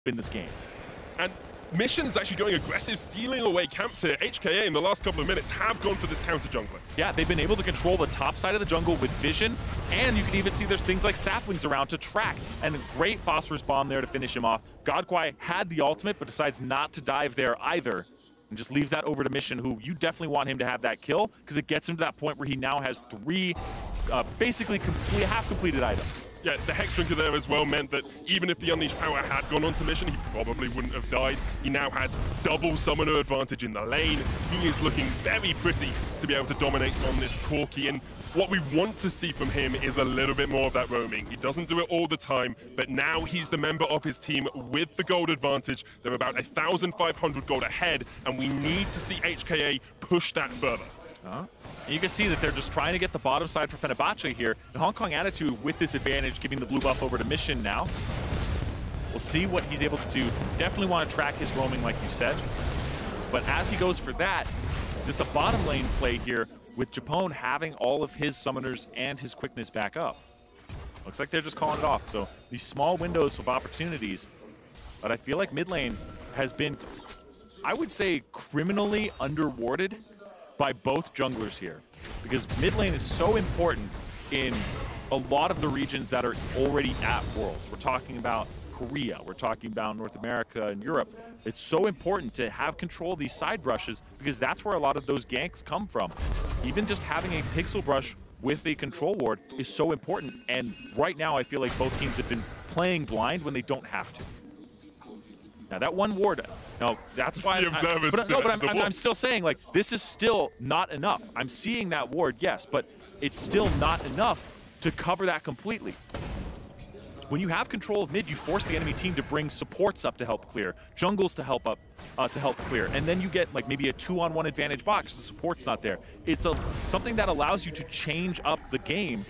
in this game. And Mission is actually going aggressive, stealing away camps here. HKA in the last couple of minutes have gone for this counter jungler. Yeah, they've been able to control the top side of the jungle with vision, and you can even see there's things like saplings around to track, and a great phosphorus bomb there to finish him off. Godquai had the ultimate, but decides not to dive there either, and just leaves that over to Mission, who you definitely want him to have that kill, because it gets him to that point where he now has 3 basically half-completed items. Yeah, the Hex Drinker there as well meant that even if the Unleashed Power had gone on to Mission, he probably wouldn't have died. He now has double summoner advantage in the lane. He is looking very pretty to be able to dominate on this Corki, and what we want to see from him is a little bit more of that roaming. He doesn't do it all the time, but now he's the member of his team with the gold advantage. They're about 1,500 gold ahead, and we need to see HKA push that further. And you can see that they're just trying to get the bottom side for Fenerbahce here. And Hong Kong Attitude with this advantage, giving the blue buff over to Mission now. We'll see what he's able to do. Definitely want to track his roaming like you said. But as he goes for that, it's just a bottom lane play here with Japone having all of his summoners and his quickness back up. Looks like they're just calling it off. So these small windows of opportunities. But I feel like mid lane has been, I would say, criminally underwarded by both junglers here, because mid lane is so important in a lot of the regions that are already at Worlds. We're talking about Korea, we're talking about North America and Europe. It's so important to have control of these side brushes, because that's where a lot of those ganks come from. Even just having a pixel brush with a control ward is so important, and right now I feel like both teams have been playing blind when they don't have to. Now that one ward, no, that's why I'm still saying, like, this is still not enough. I'm seeing that ward, yes, but it's still not enough to cover that completely. When you have control of mid, you force the enemy team to bring supports up to help clear, jungles to help up, to help clear, and then you get like maybe a 2-on-1 advantage box. The support's not there. It's something that allows you to change up the game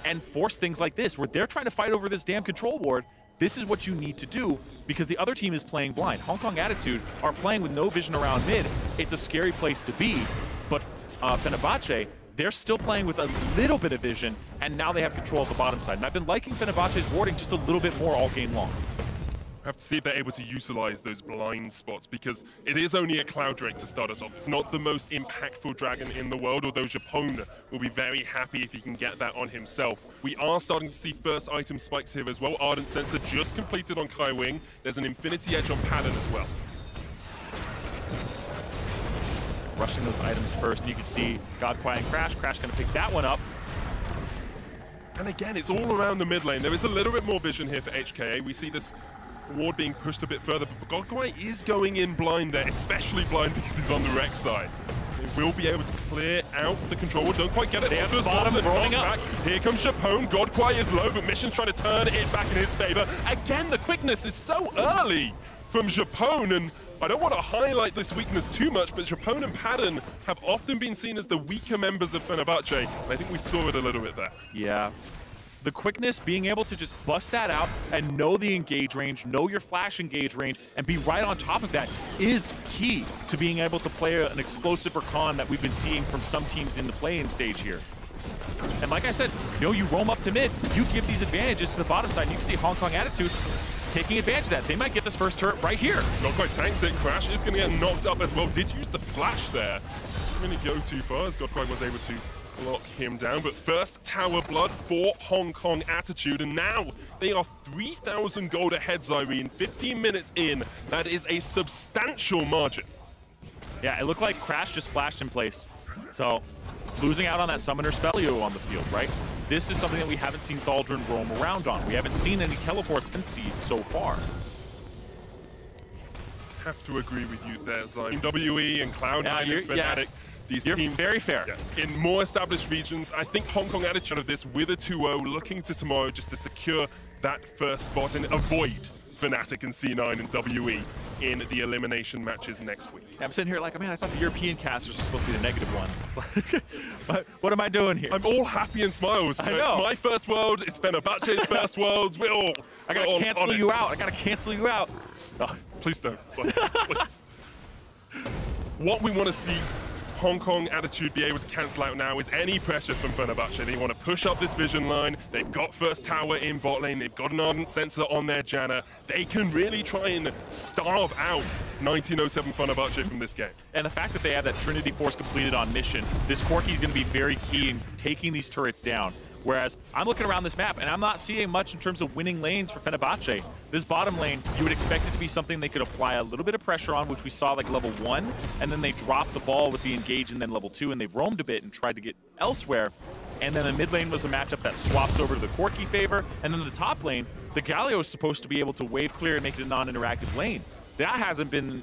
and force things like this, where they're trying to fight over this damn control ward. This is what you need to do, because the other team is playing blind. Hong Kong Attitude are playing with no vision around mid. It's a scary place to be, but Fenerbahce, they're still playing with a little bit of vision, and now they have control of the bottom side. And I've been liking Fenerbahce's warding just a little bit more all game long. I have to see if they're able to utilize those blind spots, because it is only a Cloud Drake to start us off. It's not the most impactful dragon in the world, although Japone will be very happy if he can get that on himself. We are starting to see first item spikes here as well. Ardent Sensor just completed on Kai Wing. There's an Infinity Edge on Paladin as well. Rushing those items first, and you can see Godquai and Crash. Crash gonna pick that one up. And again, it's all around the mid lane. There is a little bit more vision here for HKA. We see this ward being pushed a bit further, but Godquai is going in blind there, especially blind because he's on the Rex side. They will be able to clear out the control ward. Don't quite get it. They have the bottom rolling up. Here comes Japone. Godquai is low, but Mission's trying to turn it back in his favor. Again, the quickness is so early from Japone, and I don't want to highlight this weakness too much, but Japone and Paladin have often been seen as the weaker members of Fenerbahce, and I think we saw it a little bit there. Yeah. The quickness, being able to just bust that out and know the engage range, know your flash engage range, and be right on top of that is key to being able to play an explosive recon that we've been seeing from some teams in the play-in stage here. And like I said, you know, you roam up to mid, you give these advantages to the bottom side, and you can see Hong Kong Attitude taking advantage of that. They might get this first turret right here. Not quite tanks it. Crash is going to get knocked up as well. Did use the flash there. Didn't really go too far as Godquai was able to lock him down, but first tower blood for Hong Kong Attitude, and now they are 3,000 gold ahead, Zyrene. 15 minutes in, that is a substantial margin. Yeah, it looked like Crash just flashed in place. So, losing out on that summoner Spellio on the field, right? This is something that we haven't seen Thaldron roam around on. We haven't seen any teleports concede so far. Have to agree with you there, Zyrene. WE and Cloud9 and Fnatic. Yeah. These You're teams, very fair. Yeah, in more established regions, I think Hong Kong Attitude of this with a 2-0, looking to tomorrow just to secure that first spot and avoid Fnatic and C9 and WE in the elimination matches next week. I'm sitting here like, man, I thought the European casters were supposed to be the negative ones. It's like, what am I doing here? I'm all happy and smiles. I know. It's my first world, it's Fenerbahce's first worlds. I gotta cancel you out. I gotta cancel you out. Oh, please don't. Please. What we want to see Hong Kong Attitude be able to cancel out now is any pressure from Fenerbahce. They want to push up this vision line. They've got first tower in bot lane. They've got an Ardent Sensor on their Janna. They can really try and starve out 1907 Fenerbahce from this game. And the fact that they have that Trinity Force completed on mission, this Corki is going to be very key in taking these turrets down. Whereas I'm looking around this map and I'm not seeing much in terms of winning lanes for Fenerbahce. This bottom lane, you would expect it to be something they could apply a little bit of pressure on, which we saw like level 1, and then they dropped the ball with the engage and then level 2, and they've roamed a bit and tried to get elsewhere. And then the mid lane was a matchup that swaps over to the Corki favor, and then the top lane, the Galio is supposed to be able to wave clear and make it a non-interactive lane. That hasn't been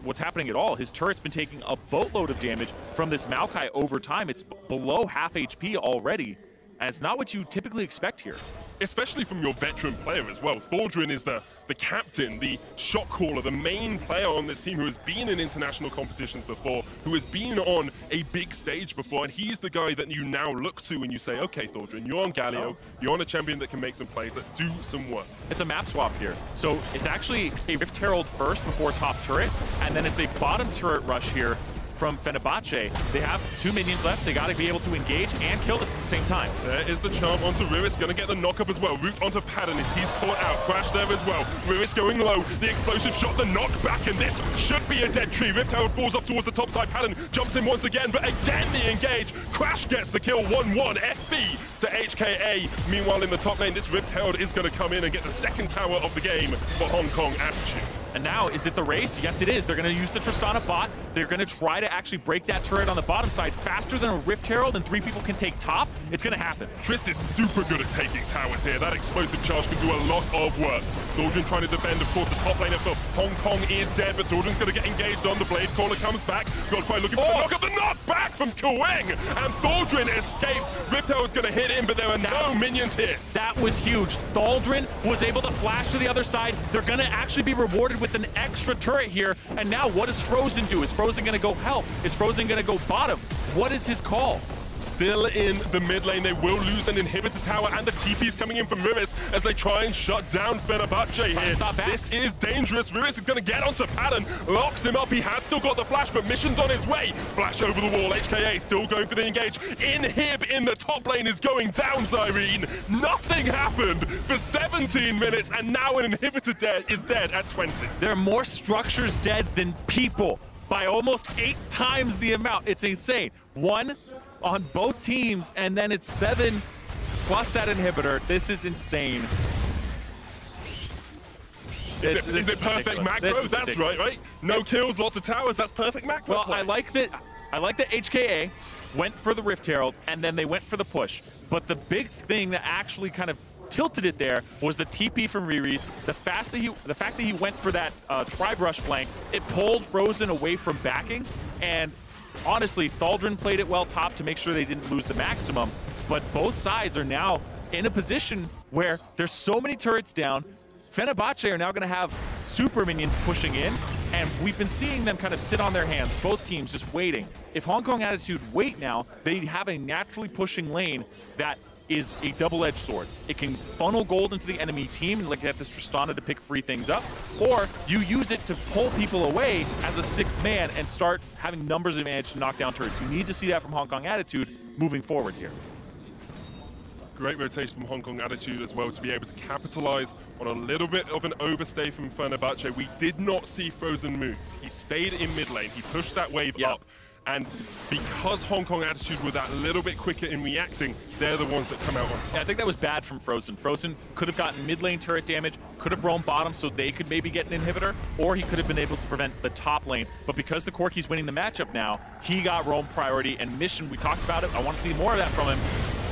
what's happening at all. His turret's been taking a boatload of damage from this Maokai over time. It's below half HP already. And it's not what you typically expect here. Especially from your veteran player as well. Thordrin is the captain, the shot caller, the main player on this team who has been in international competitions before, who has been on a big stage before, and he's the guy that you now look to and you say, okay, Thordrin, you're on Galio, you're on a champion that can make some plays, let's do some work. It's a map swap here. So it's actually a Rift Herald first before top turret, and then it's a bottom turret rush here from Fenerbahce. They have 2 minions left. They got to be able to engage and kill this at the same time. There is the charm onto Riris, going to get the knock-up as well. Root onto Padonis, he's caught out. Crash there as well. Riris going low. The explosive shot, the knockback, and this should be a dead tree. Rift Herald falls up towards the top side. Padon jumps in once again, but again the engage. Crash gets the kill, 1-1. FB to HKA. Meanwhile, in the top lane, this Rift Herald is going to come in and get the second tower of the game for Hong Kong Attitude. And now, is it the race? Yes, it is. They're going to use the Tristana bot. They're going to try to actually break that turret on the bottom side faster than a Rift Herald, and 3 people can take top. It's going to happen. Trist is super good at taking towers here. That explosive charge can do a lot of work. Thordrin trying to defend, of course, the top laner for Hong Kong is dead, but Thordrin's going to get engaged on. The Blade Caller comes back. Godquai looking for the knock-up. The knockback from Kuwing! And Thordrin escapes. Rift Herald's going to hit him, but there are no minions here. That was huge. Thaldrin was able to flash to the other side. They're going to actually be rewarded with an extra turret here. And now what does Frozen do? Is Frozen going to go health? Is Frozen going to go bottom? What is his call? Still in the mid lane, they will lose an inhibitor tower, and the TP is coming in from Riris as they try and shut down Fenerbahce here. This is dangerous. Riris is going to get onto Padon, locks him up. He has still got the flash, but mission's on his way. Flash over the wall. HKA still going for the engage. Inhib in the top lane is going down, Zyrene. Nothing happened for 17 minutes, and now an inhibitor is dead at 20. There are more structures dead than people by almost 8 times the amount. It's insane. 1 on both teams, and then it's 7 plus that inhibitor. This is insane. Is it perfect macro? That's right? No kills, lots of towers. That's perfect macro. Well, I like that HKA went for the Rift Herald, and then they went for the push. But the big thing that actually kind of tilted it there was the TP from Riris. The fact that he went for that Tribe Rush flank, it pulled Frozen away from backing, and honestly, Thaldrin played it well top to make sure they didn't lose the maximum, but both sides are now in a position where there's so many turrets down. Fenerbahce are now going to have super minions pushing in, and we've been seeing them kind of sit on their hands, both teams just waiting. If Hong Kong Attitude wait now, they have a naturally pushing lane that is a double-edged sword. It can funnel gold into the enemy team and like have this Tristana to pick free things up, or you use it to pull people away as a 6th man and start having numbers advantage to knock down turrets. You need to see that from Hong Kong Attitude moving forward here. Great rotation from Hong Kong Attitude as well to be able to capitalize on a little bit of an overstay from Fenerbahce. We did not see Frozen move. He stayed in mid lane. He pushed that wave up. And because Hong Kong Attitude were that little bit quicker in reacting, they're the ones that come out on top. Yeah, I think that was bad from Frozen. Frozen could have gotten mid lane turret damage, could have roamed bottom so they could maybe get an inhibitor, or he could have been able to prevent the top lane. But because the Corki's winning the matchup now, he got roam priority, and Mission, we talked about it, I want to see more of that from him.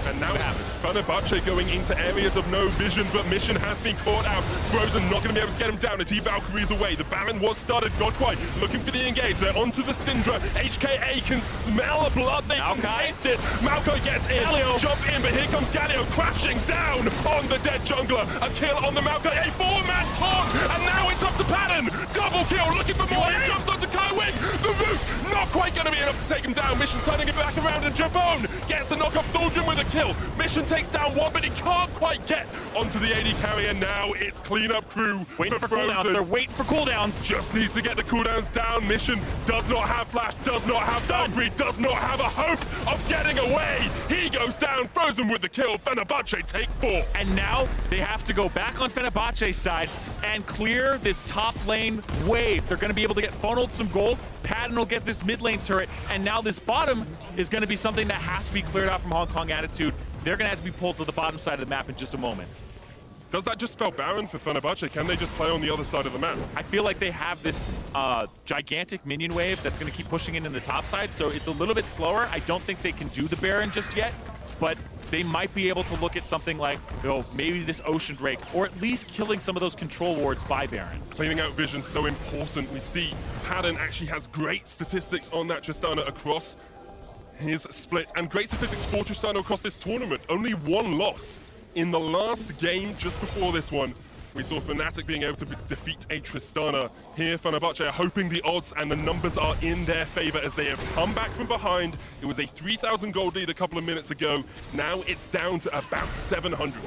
And now it's Fenerbahce going into areas of no vision, but Mission has been caught out. Frozen not going to be able to get him down as he Valkyries away. The Baron was started. Godquai looking for the engage. They're onto the Syndra. HKA can smell the blood. They can taste it. Maokai gets in. Galio jump in, but here comes Galio crashing down on the dead jungler. A kill on the Maokai. A 4-man taunt. And now it's up to Padon. Double kill. Looking for more. He jumps onto Kaiwing. The root not quite going to be enough to take him down. Mission turning it back around, and Javon gets to knock off Thorjin with a kill. Mission takes down one, but he can't quite get onto the AD carrier. Now it's cleanup crew. Waiting for cooldowns. They're waiting for cooldowns. Just needs to get the cooldowns down. Mission does not have flash, does not have Valkyrie, does not have a hope of getting away. He goes down, Frozen with the kill. Fenerbahce take 4. And now they have to go back on Fenerbahce's side and clear this top lane wave. They're going to be able to get funneled some gold. Padden will get this mid lane turret, and now this bottom is going to be something that has to be cleared out from Hong Kong Attitude. They're going to have to be pulled to the bottom side of the map in just a moment. Does that just spell Baron for Fenerbahce? Can they just play on the other side of the map? I feel like they have this gigantic minion wave that's going to keep pushing in the top side, so it's a little bit slower. I don't think they can do the Baron just yet, but they might be able to look at something like, maybe this Ocean Drake, or at least killing some of those control wards by Baron. Cleaning out vision so important. We see Padden actually has great statistics on that Tristana across his split, and great statistics for Tristana across this tournament. Only 1 loss. In the last game, just before this one, we saw Fnatic being able to defeat a Tristana. Here, Fenerbahce are hoping the odds and the numbers are in their favor as they have come back from behind. It was a 3,000 gold lead a couple of minutes ago. Now it's down to about 700.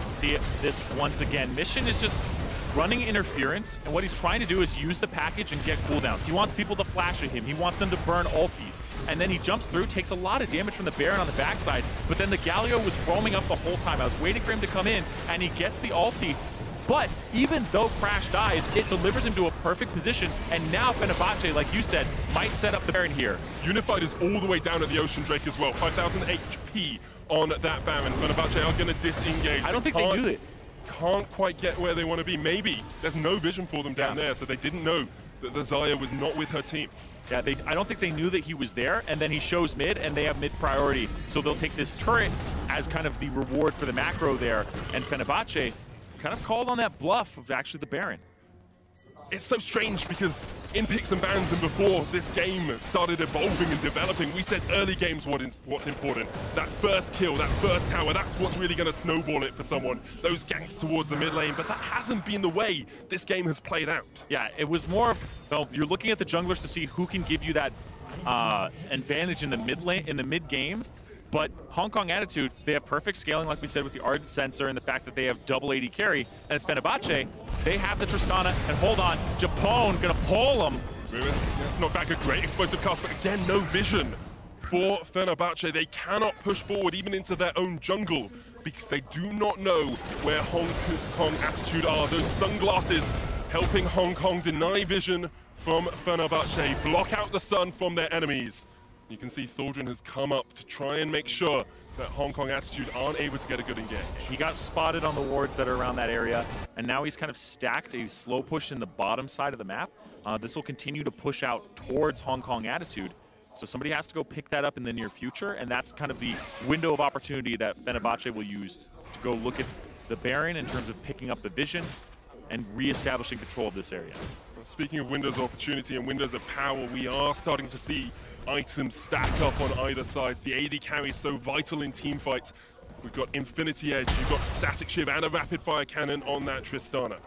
See it this once again. Mission is just running interference, and what he's trying to do is use the package and get cooldowns. He wants people to flash at him. He wants them to burn ultis. And then he jumps through, takes a lot of damage from the Baron on the backside, but then the Galio was roaming up the whole time. I was waiting for him to come in, and he gets the ulti. But even though Crash dies, it delivers him to a perfect position, and now Fenerbahce, like you said, might set up the Baron here. Unified is all the way down at the Ocean Drake as well. 5,000 HP on that Baron. Fenerbahce are going to disengage. I don't think they knew it. Can't quite get where they want to be. Maybe there's no vision for them down there, so they didn't know that the Xayah was not with her team. Yeah, I don't think they knew that he was there, and then he shows mid, and they have mid priority. So they'll take this turret as kind of the reward for the macro there, and Fenerbahce kind of called on that bluff of actually the Baron. It's so strange because in picks and bans and before this game started evolving and developing, we said early games what's important. That first kill, that first tower, that's what's really going to snowball it for someone. Those ganks towards the mid lane, but that hasn't been the way this game has played out. Yeah, it was more of, well, you're looking at the junglers to see who can give you that advantage in the mid lane, in the mid game. But Hong Kong Attitude, they have perfect scaling, like we said, with the Ardent Sensor and the fact that they have double AD carry. And Fenerbahce, they have the Tristana, and hold on, Japone gonna pull them. It's not back a great explosive cast, but again, no vision for Fenerbahce. They cannot push forward even into their own jungle because they do not know where Hong Kong Attitude are. Those sunglasses helping Hong Kong deny vision from Fenerbahce, block out the sun from their enemies. You can see Thorjin has come up to try and make sure that Hong Kong Attitude aren't able to get a good engage. He got spotted on the wards that are around that area, and now he's kind of stacked a slow push in the bottom side of the map. This will continue to push out towards Hong Kong Attitude. So somebody has to go pick that up in the near future, and that's kind of the window of opportunity that Fenerbahce will use to go look at the Baron in terms of picking up the vision and re-establishing control of this area. Speaking of windows of opportunity and windows of power, we are starting to see items stack up on either side. The AD carry is so vital in team fights. We've got Infinity Edge, you've got Static Shiv and a Rapid Fire Cannon on that Tristana.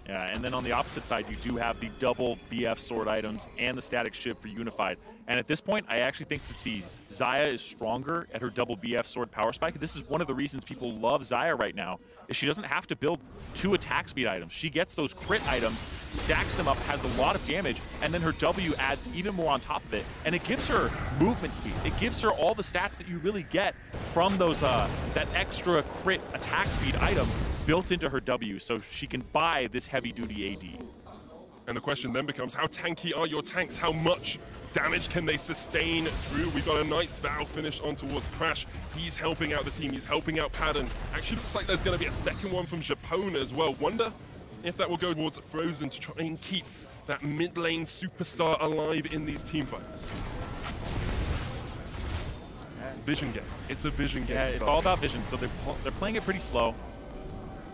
Yeah, and then on the opposite side, you do have the double BF sword items and the Static Shiv for Unified. And at this point, I actually think that the Xayah is stronger at her double BF sword power spike. This is one of the reasons people love Xayah right now, is she doesn't have to build 2 attack speed items. She gets those crit items, stacks them up, has a lot of damage, and then her W adds even more on top of it. And it gives her movement speed. It gives her all the stats that you really get from those that extra crit attack speed item built into her W, so she can buy this heavy-duty AD. And the question then becomes, how tanky are your tanks? How much damage can they sustain through? We've got a Knight's Vow finish on towards Crash. He's helping out the team. He's helping out Padden. Actually looks like there's going to be a second one from Japone as well. Wonder if that will go towards Frozen to try and keep that mid lane superstar alive in these team fights. It's a vision game. It's a vision game. Yeah, it's all about vision. So they're playing it pretty slow.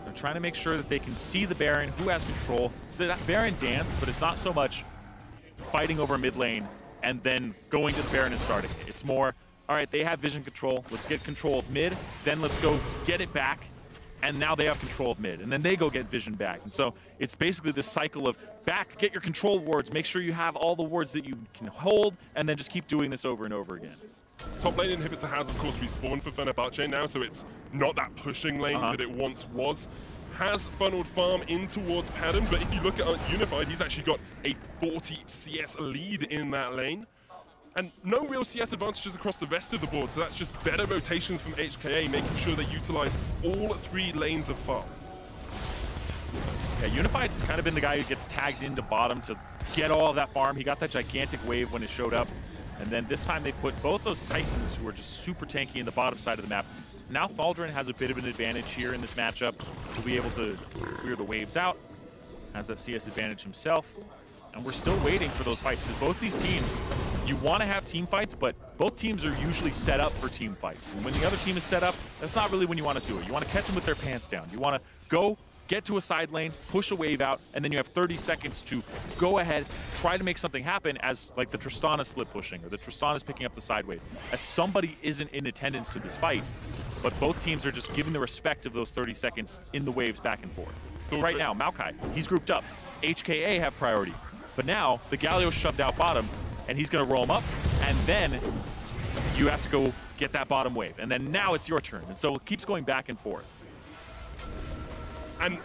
They're trying to make sure that they can see the Baron, who has control. It's that Baron dance, but it's not so much fighting over mid lane and then going to the Baron and starting it. It's more, all right, they have vision control. Let's get control of mid. Then let's go get it back. And now they have control of mid. And then they go get vision back. And so it's basically this cycle of back, get your control wards, make sure you have all the wards that you can hold, and then just keep doing this over and over again. Top lane inhibitor has, of course, respawned for Fenerbahce now, so it's not that pushing lane that it once was. Has funneled farm in towards Padden, but if you look at Unified, he's actually got a 40 CS lead in that lane. And no real CS advantages across the rest of the board, so that's just better rotations from HKA, making sure they utilize all 3 lanes of farm. Yeah, Unified's kind of been the guy who gets tagged into bottom to get all of that farm. He got that gigantic wave when it showed up. And then this time they put both those Titans, who are just super tanky, in the bottom side of the map. Now Thaldrn has a bit of an advantage here in this matchup. He'll be able to clear the waves out, has that CS advantage himself. And we're still waiting for those fights, because both these teams, you want to have team fights, but both teams are usually set up for team fights. And when the other team is set up, that's not really when you want to do it. You want to catch them with their pants down. You want to go, get to a side lane, push a wave out, and then you have 30 seconds to go ahead, try to make something happen as like the Tristana split pushing or the Tristana's picking up the side wave. As somebody isn't in attendance to this fight, but both teams are just giving the respect of those 30 seconds in the waves back and forth. So right now, Maokai, he's grouped up. HKA have priority. But now, the Galio's shoved out bottom, and he's going to roam up, and then you have to go get that bottom wave. And then now it's your turn. And so it keeps going back and forth. And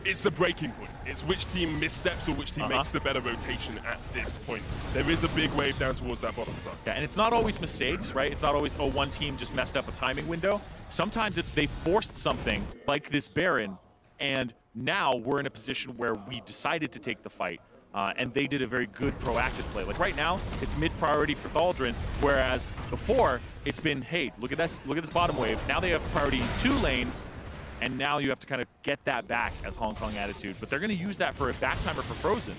it's a breaking point. It's which team missteps or which team makes the better rotation at this point. There is a big wave down towards that bottom side. Yeah, and it's not always mistakes, right? It's not always, oh, one team just messed up a timing window. Sometimes it's they forced something like this Baron, and now we're in a position where we decided to take the fight. And they did a very good proactive play. Like right now, it's mid-priority for Thaldrn, whereas before, it's been, hey, look at this bottom wave. Now they have priority in 2 lanes, and now you have to kind of get that back as Hong Kong Attitude. But they're going to use that for a back timer for Frozen.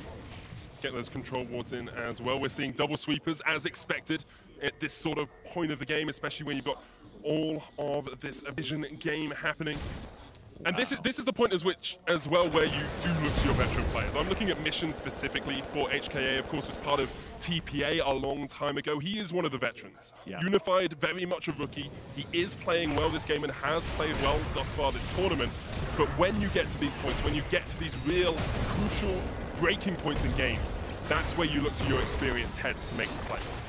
Get those control wards in as well. We're seeing double sweepers as expected at this sort of point of the game, especially when you've got all of this vision game happening. And this is the point as well where you do look to your veteran players. I'm looking at missions specifically for HKA, of course, was part of TPA a long time ago. He is one of the veterans. Yeah. Unified, very much a rookie. He is playing well this game and has played well thus far this tournament. But when you get to these points, when you get to these real crucial breaking points in games, that's where you look to your experienced heads to make the plays.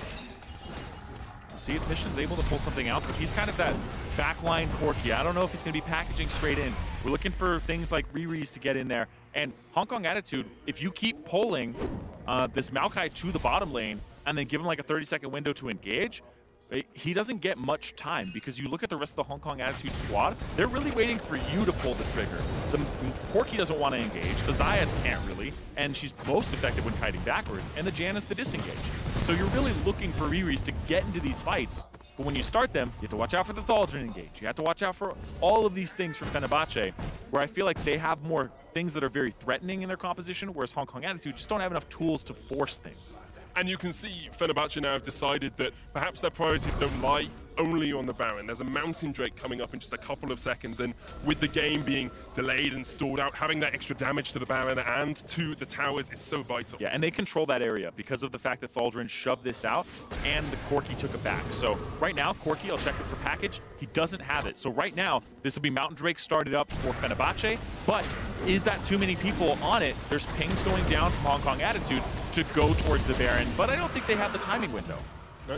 See if Mission's able to pull something out, but he's kind of that backline Corki. I don't know if he's going to be packaging straight in. We're looking for things like Riri's to get in there. And Hong Kong Attitude, if you keep pulling this Maokai to the bottom lane and then give him like a 30-second window to engage, he doesn't get much time, because you look at the rest of the Hong Kong Attitude squad, they're really waiting for you to pull the trigger. The Corki doesn't want to engage, the Xayah can't really, and she's most effective when kiting backwards, and the Janna's the disengage. So you're really looking for Riri's to get into these fights, but when you start them, you have to watch out for the Thaldrn engage. You have to watch out for all of these things from Fenerbahce, where I feel like they have more things that are very threatening in their composition, whereas Hong Kong Attitude just don't have enough tools to force things. And you can see Fenerbahce now have decided that perhaps their priorities don't lie only on the Baron. There's a Mountain Drake coming up in just a couple of seconds, and with the game being delayed and stalled out, having that extra damage to the Baron and to the towers is so vital. Yeah, and they control that area because of the fact that Thaldrn shoved this out and the Corki took it back. So right now, Corki, I'll check it for package, he doesn't have it. So right now, this will be Mountain Drake started up for Fenerbahce, but is that too many people on it? There's pings going down from Hong Kong Attitude to go towards the Baron, but I don't think they have the timing window.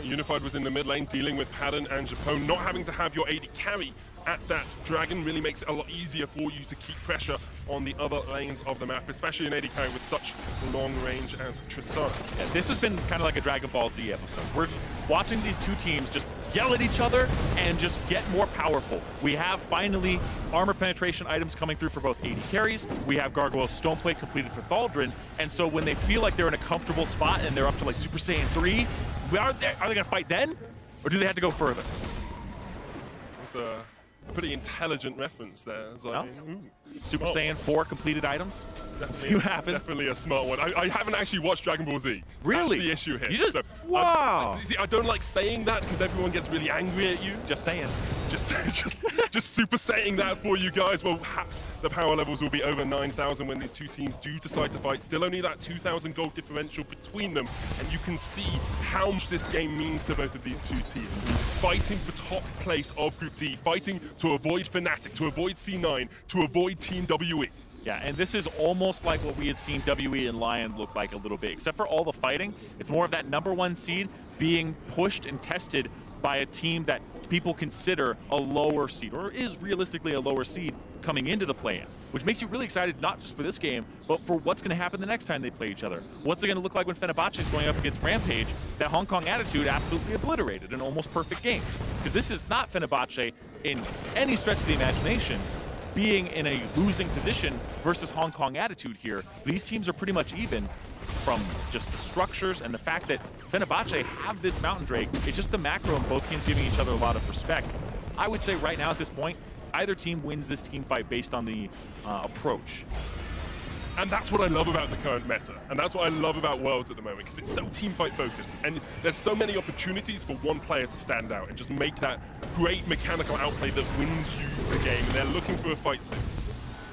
Unified was in the mid lane dealing with Padden and Japone. Not having to have your AD carry at that dragon really makes it a lot easier for you to keep pressure on the other lanes of the map, especially an AD carry with such long range as Tristana. Yeah, this has been kind of like a Dragon Ball Z episode. We're watching these two teams just yell at each other and just get more powerful. We have finally armor penetration items coming through for both AD carries. We have Gargoyle Stoneplate completed for Thaldrn, and so when they feel like they're in a comfortable spot and they're up to like Super Saiyan 3, are they going to fight then? Or do they have to go further? It's a pretty intelligent reference there. It's like, Super Saiyan 4 completed items? See what happens? Definitely a smart one. I haven't actually watched Dragon Ball Z. Really? That's the issue here. You just, so, wow! I don't like saying that because everyone gets really angry at you. Just saying. Just super saying that for you guys. Well, perhaps the power levels will be over 9,000 when these two teams do decide to fight. Still only that 2,000 gold differential between them, and you can see how much this game means to both of these two teams. Fighting for top place of Group D, fighting to avoid Fnatic, to avoid C9, to avoid Team WE. Yeah, and this is almost like what we had seen WE and Lion look like a little bit, except for all the fighting. It's more of that #1 seed being pushed and tested by a team that people consider a lower seed, or is realistically a lower seed coming into the play-ins, which makes you really excited not just for this game, but for what's going to happen the next time they play each other. What's it going to look like when Fenerbahce is going up against Rampage? That Hong Kong Attitude absolutely obliterated an almost perfect game. Because this is not Fenerbahce in any stretch of the imagination being in a losing position versus Hong Kong Attitude here. These teams are pretty much even from just the structures and the fact that Fenerbahce have this Mountain Drake. It's just the macro and both teams giving each other a lot of respect. I would say right now at this point, either team wins this team fight based on the approach. And that's what I love about the current meta. And that's what I love about Worlds at the moment, because it's so teamfight focused. And there's so many opportunities for one player to stand out and just make that great mechanical outplay that wins you the game. And they're looking for a fight soon.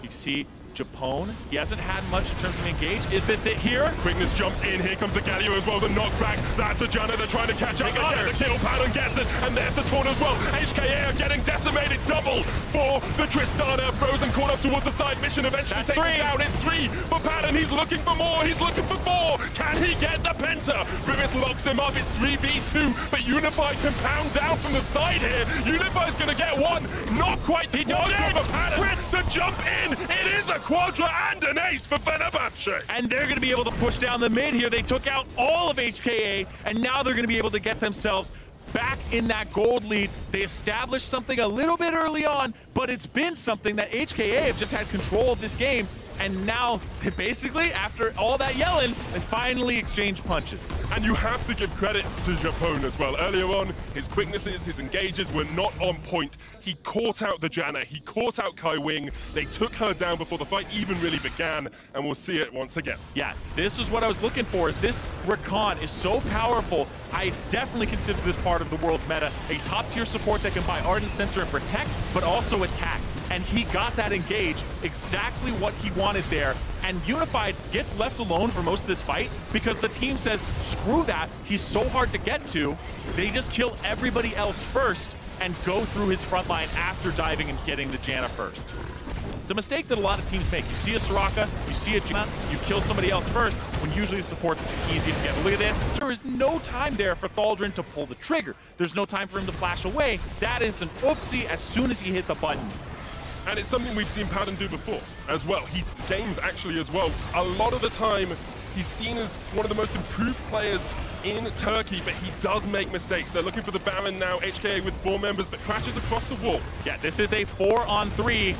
You see Japone, he hasn't had much in terms of engage. Is this it here? Quickness jumps in, here comes the Galio as well, the knockback. That's a Janna, they're trying to catch up. They get the kill, Pattern gets it, and there's the taunt as well. HKA are getting decimated, double for the Tristana. Frozen caught up towards the side, mission eventually taken down. It's 3 for Pattern, he's looking for more, he's looking for 4. Can he get the Penta? Rivis locks him up, it's 3v2, but Unified can pound down from the side here. Unified's gonna get 1, not quite the quadra for Pattern. Crits a jump in, it is a quadra and an ace for Fenerbahce. And they're going to be able to push down the mid here. They took out all of HKA, and now they're going to be able to get themselves back in that gold lead. They established something a little bit early on, but it's been something that HKA have just had control of this game. And now, basically, after all that yelling, they finally exchange punches. And you have to give credit to Japone as well. Earlier on, his quicknesses, his engages were not on point. He caught out the Janna, he caught out Kai Wing. They took her down before the fight even really began, and we'll see it once again. Yeah, this is what I was looking for, is this Rakan is so powerful. I definitely consider this part of the world's meta. A top-tier support that can buy Ardent Sensor and protect, but also attack. And he got that engage, exactly what he wanted there. And Unified gets left alone for most of this fight because the team says, screw that, he's so hard to get to. They just kill everybody else first and go through his front line after diving and getting the Janna first. It's a mistake that a lot of teams make. You see a Soraka, you see a Janna, you kill somebody else first, when usually the support's the easiest to get. But look at this. There is no time there for Thaldrin to pull the trigger. There's no time for him to flash away. That is an oopsie as soon as he hit the button. And it's something we've seen Pattern do before as well. He games actually as well. A lot of the time, he's seen as one of the most improved players in Turkey, but he does make mistakes. They're looking for the Baron now, HKA with 4 members, but crashes across the wall. Yeah, this is a 4-on-3.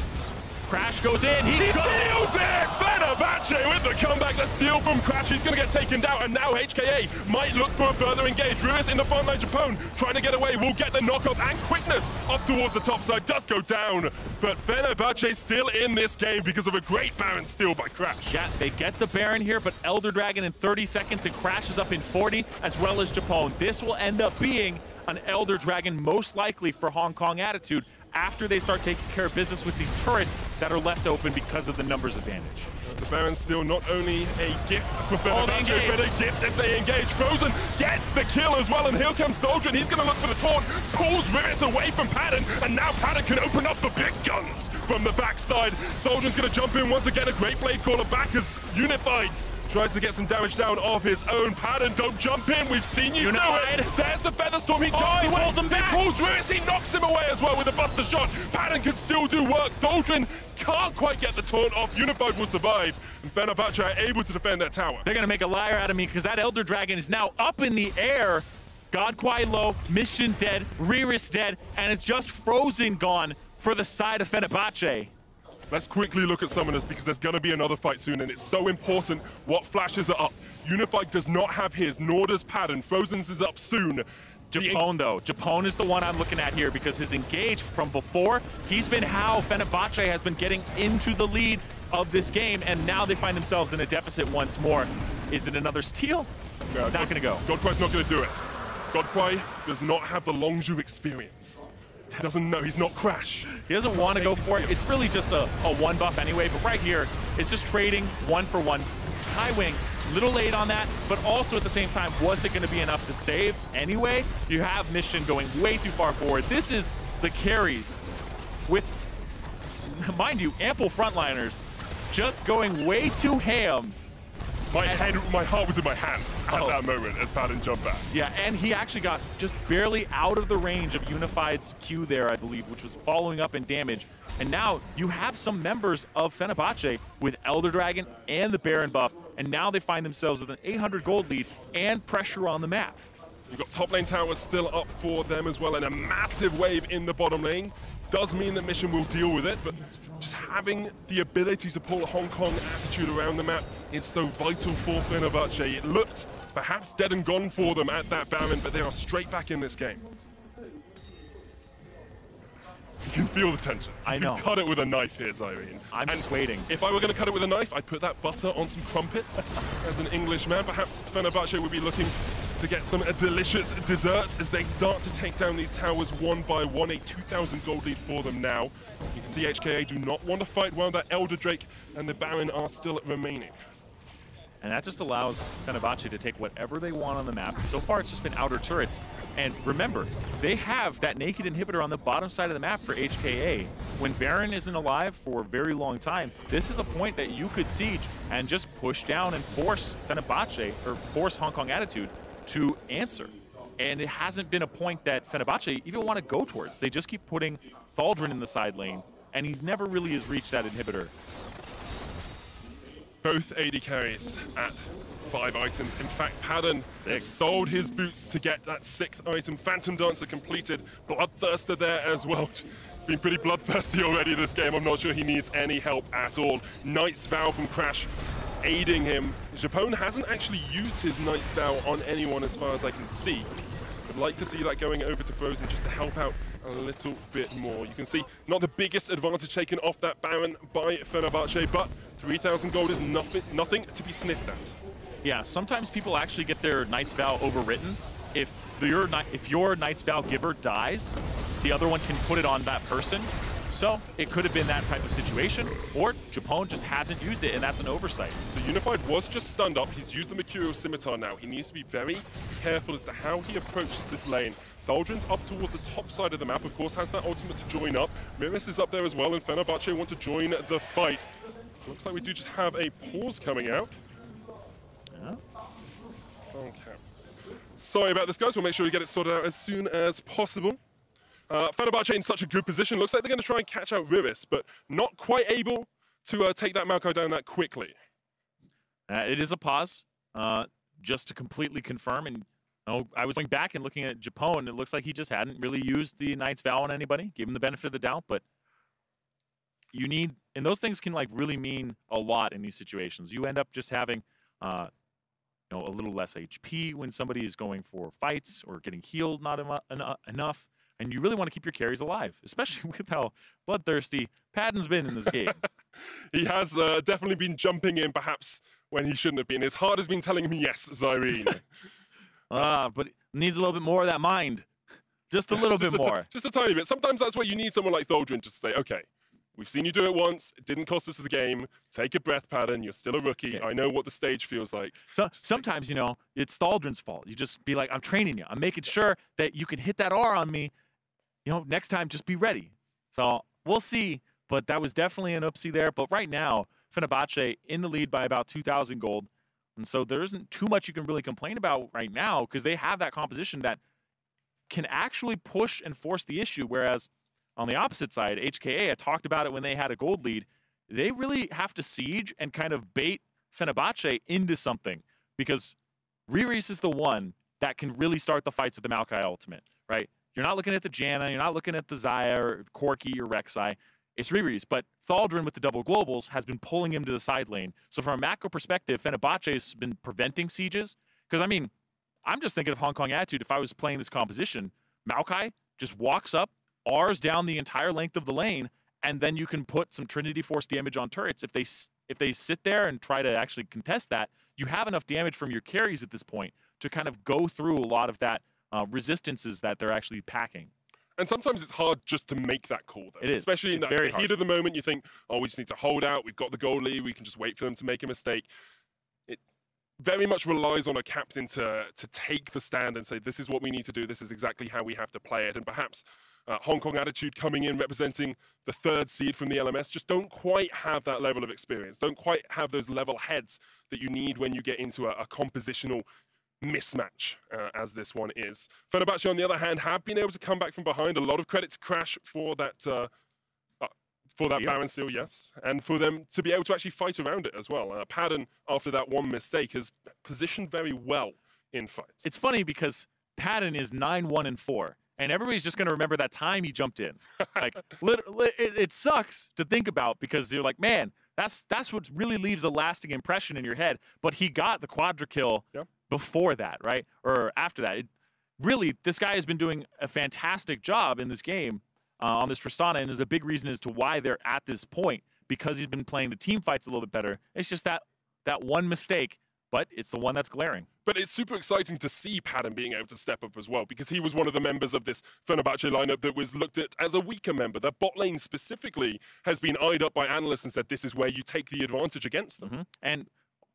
Crash goes in, he steals it! Fenerbahce with the comeback, the steal from Crash, he's gonna get taken down, and now HKA might look for a further engage. Rivis in the front line, Japone trying to get away, will get the knockoff, and Quickness up towards the top side, does go down, but Fenerbahce still in this game because of a great Baron steal by Crash. Yeah, they get the Baron here, but Elder Dragon in 30 seconds and Crash is up in 40, as well as Japone. This will end up being an Elder Dragon, most likely for Hong Kong Attitude, after they start taking care of business with these turrets that are left open because of the numbers advantage. The Baron's still not only a gift for Fenerbahce, but a gift as they engage. Frozen gets the kill as well, and here comes Thaldrin. He's going to look for the taunt, pulls Rivis away from Pattern, and now Pattern can open up the big guns from the backside. Thaldrin's going to jump in once again, a great blade caller back as Unified tries to get some damage down of his own. Pattern, don't jump in. We've seen you do it. There's the Featherstorm. He jumps away. Pulls him back. He pulls Rivis. He knocks him away as well with a buster shot. Pattern can still do work. Thaldrin can't quite get the taunt off. Unified will survive. And Fenerbahce are able to defend that tower. They're going to make a liar out of me because that Elder Dragon is now up in the air. God Kwai low, Mission dead, Riris dead, and it's just Frozen gone for the side of Fenerbahce. Let's quickly look at Summoners because there's going to be another fight soon, and it's so important what flashes are up. Unified does not have his, nor does Pattern. Frozen's is up soon. Japone, though. Japone is the one I'm looking at here because his engage from before, he's been how Fenerbahce has been getting into the lead of this game, and now they find themselves in a deficit once more. Is it another steal? No, it's not going to go. God Kwai's not going to do it. God Kwai does not have the Longzhu experience. Doesn't know, he's not Crash. He doesn't want to go for it. It's really just a one buff anyway, but right here, it's just trading 1 for 1. High Wing, little late on that, but also at the same time, was it going to be enough to save anyway? You have Mission going way too far forward. This is the carries with, mind you, ample frontliners just going way too ham My heart was in my hands at that moment as Paladin jumped back. Yeah, and he actually got just barely out of the range of Unified's Q there, I believe, which was following up in damage. And now you have some members of Fenerbahce with Elder Dragon and the Baron buff, and now they find themselves with an 800 gold lead and pressure on the map. You've got top lane towers still up for them as well, and a massive wave in the bottom lane. Does mean that Mission will deal with it, but just having the ability to pull Hong Kong attitude around the map is so vital for Fenerbahce. It looked perhaps dead and gone for them at that Baron, but they are straight back in this game. You can feel the tension. I know. You can cut it with a knife here, Zyrene. I'm just waiting. If I were going to cut it with a knife, I'd put that butter on some crumpets. As an Englishman, perhaps Fenerbahce would be looking to get some delicious desserts as they start to take down these towers one by one. A 2,000 gold lead for them now. You can see HKA do not want to fight while that Elder Drake and the Baron are still remaining. And that just allows Fenerbahce to take whatever they want on the map. So far, it's just been outer turrets. And remember, they have that naked inhibitor on the bottom side of the map for HKA. When Baron isn't alive for a very long time, this is a point that you could siege and just push down and force Fenerbahce, or force Hong Kong Attitude to answer. And it hasn't been a point that Fenerbahce even want to go towards. They just keep putting Thaldrin in the side lane, and he never really has reached that inhibitor. Both AD carries at 5 items. In fact, Padden has sold his boots to get that 6th item. Phantom Dancer completed. Bloodthirster there as well. It's been pretty bloodthirsty already this game. I'm not sure he needs any help at all. Knight's Vow from Crash aiding him. Japone hasn't actually used his Knight's Vow on anyone as far as I can see. Would like to see that going over to Frozen just to help out a little bit more. You can see not the biggest advantage taken off that Baron by Fenerbahce, but 3,000 gold is nothing to be sniffed at. Yeah, sometimes people actually get their Knight's Vow overwritten. If your Knight's Vow giver dies, the other one can put it on that person. So it could have been that type of situation, or Japone just hasn't used it, and that's an oversight. So Unified was just stunned up. He's used the Mercurial Scimitar now. He needs to be very careful as to how he approaches this lane. Thaldrin's up towards the top side of the map, of course, has that ultimate to join up. Miris is up there as well, and Fenerbahce want to join the fight. Looks like we do just have a pause coming out. Yeah. Okay. Sorry about this, guys. We'll make sure we get it sorted out as soon as possible. Fenerbahce in such a good position. Looks like they're going to try and catch out Riris, but not quite able to take that Maokai down that quickly. It is a pause, just to completely confirm. And I was going back and looking at Japone, and it looks like he just hadn't really used the Knight's Vow on anybody, gave him the benefit of the doubt, but you need, and those things can like really mean a lot in these situations. You end up just having a little less HP when somebody is going for fights or getting healed not enough. And you really want to keep your carries alive, especially with how bloodthirsty Padden's been in this game. He has definitely been jumping in, perhaps, when he shouldn't have been. His heart has been telling him yes, Zyrene. But it needs a little bit more of that mind. Just a little bit more. Just a tiny bit. Sometimes that's where you need someone like Thaldrin just to say, okay, we've seen you do it once. It didn't cost us the game. Take a breath, Padden. You're still a rookie. Yes. I know what the stage feels like. So sometimes, it's Thaldrin's fault. You just be like, I'm training you. I'm making sure that you can hit that R on me. Next time, just be ready. So we'll see, but that was definitely an oopsie there. But right now, Fenerbahce in the lead by about 2,000 gold. And so there isn't too much you can really complain about right now because they have that composition that can actually push and force the issue. Whereas on the opposite side, HKA, I talked about it when they had a gold lead, they really have to siege and kind of bait Fenerbahce into something because Riris is the one that can really start the fights with the Maokai ultimate, right? You're not looking at the Janna, you're not looking at the Xayah or Corki or Rek'Sai. It's Riris, but Thaldrin with the double globals has been pulling him to the side lane. So from a macro perspective, Fenerbahce has been preventing sieges. Because, I'm just thinking of Hong Kong Attitude. If I was playing this composition, Maokai just walks up, R's down the entire length of the lane, and then you can put some Trinity Force damage on turrets. If they sit there and try to actually contest that, you have enough damage from your carries at this point to kind of go through a lot of that resistances that they're actually packing. And sometimes it's hard just to make that call, though. It is. Especially in the heat of the moment, you think, oh, we just need to hold out. We've got the goal lead. We can just wait for them to make a mistake. It very much relies on a captain to take the stand and say, this is what we need to do. This is exactly how we have to play it. And perhaps Hong Kong Attitude coming in, representing the 3rd seed from the LMS, just don't quite have that level of experience, don't quite have those level heads that you need when you get into a compositional mismatch, as this one is. Fenerbahce, on the other hand, have been able to come back from behind. A lot of credit to Crash for that Baron seal, yes, and for them to be able to actually fight around it as well. Padden, after that one mistake, has positioned very well in fights. It's funny because Padden is 9-1-4, and everybody's just going to remember that time he jumped in. Like, it sucks to think about because you're like, man, that's what really leaves a lasting impression in your head. But he got the quadra kill before that, right? Or after that. Really, this guy has been doing a fantastic job in this game on this Tristana, and is a big reason as to why they're at this point, because he's been playing the team fights a little bit better. It's just that one mistake, but it's the one that's glaring. But it's super exciting to see Padden being able to step up as well, because he was one of the members of this Fenerbahce lineup that was looked at as a weaker member. Their bot lane specifically has been eyed up by analysts and said this is where you take the advantage against them. And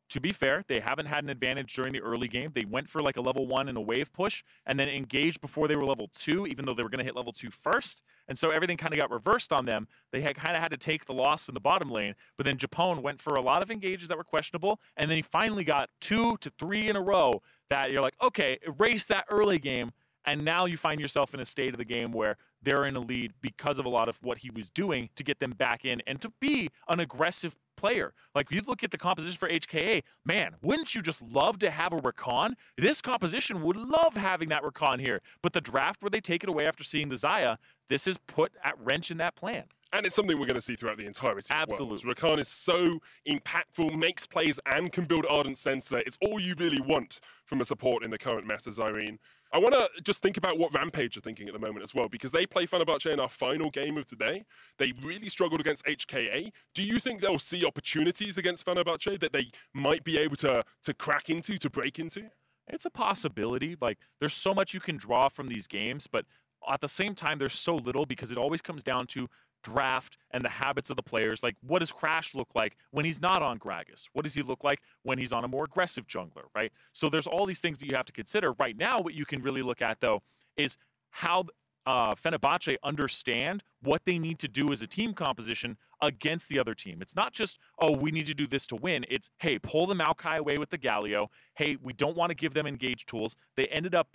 to be fair, they haven't had an advantage during the early game. They went for like a level 1 and a wave push, and then engaged before they were level 2, even though they were going to hit level 2 first. And so everything kind of got reversed on them. They had kind of had to take the loss in the bottom lane, but then Japone went for a lot of engages that were questionable, and then he finally got 2 to 3 in a row that you're like, okay, erase that early game, and now you find yourself in a state of the game where they're in a lead because of a lot of what he was doing to get them back in and to be an aggressive player. Like, you look at the composition for HKA, man, wouldn't you just love to have a Rakan? This composition would love having that Rakan here. But the draft where they take it away after seeing the Xayah, this is put at wrench in that plan. And it's something we're going to see throughout the entirety. Absolutely. Rakan is so impactful, makes plays, and can build Ardent Sensor. It's all you really want from a support in the current meta, Zyrene. I want to just think about what Rampage are thinking at the moment as well, because they play Fenerbahce in our final game of today. They really struggled against HKA. Do you think they'll see opportunities against Fenerbahce that they might be able to crack into, to break into? It's a possibility. Like, there's so much you can draw from these games, but at the same time, there's so little, because it always comes down to draft and the habits of the players. Like, what does Crash look like when he's not on Gragas? What does he look like when he's on a more aggressive jungler, right? So there's all these things that you have to consider. Right now, what you can really look at, though, is how Fenerbahce understand what they need to do as a team composition against the other team. It's not just, oh, we need to do this to win. It's, hey, pull the Maokai away with the Galio. Hey, we don't want to give them engage tools. They ended up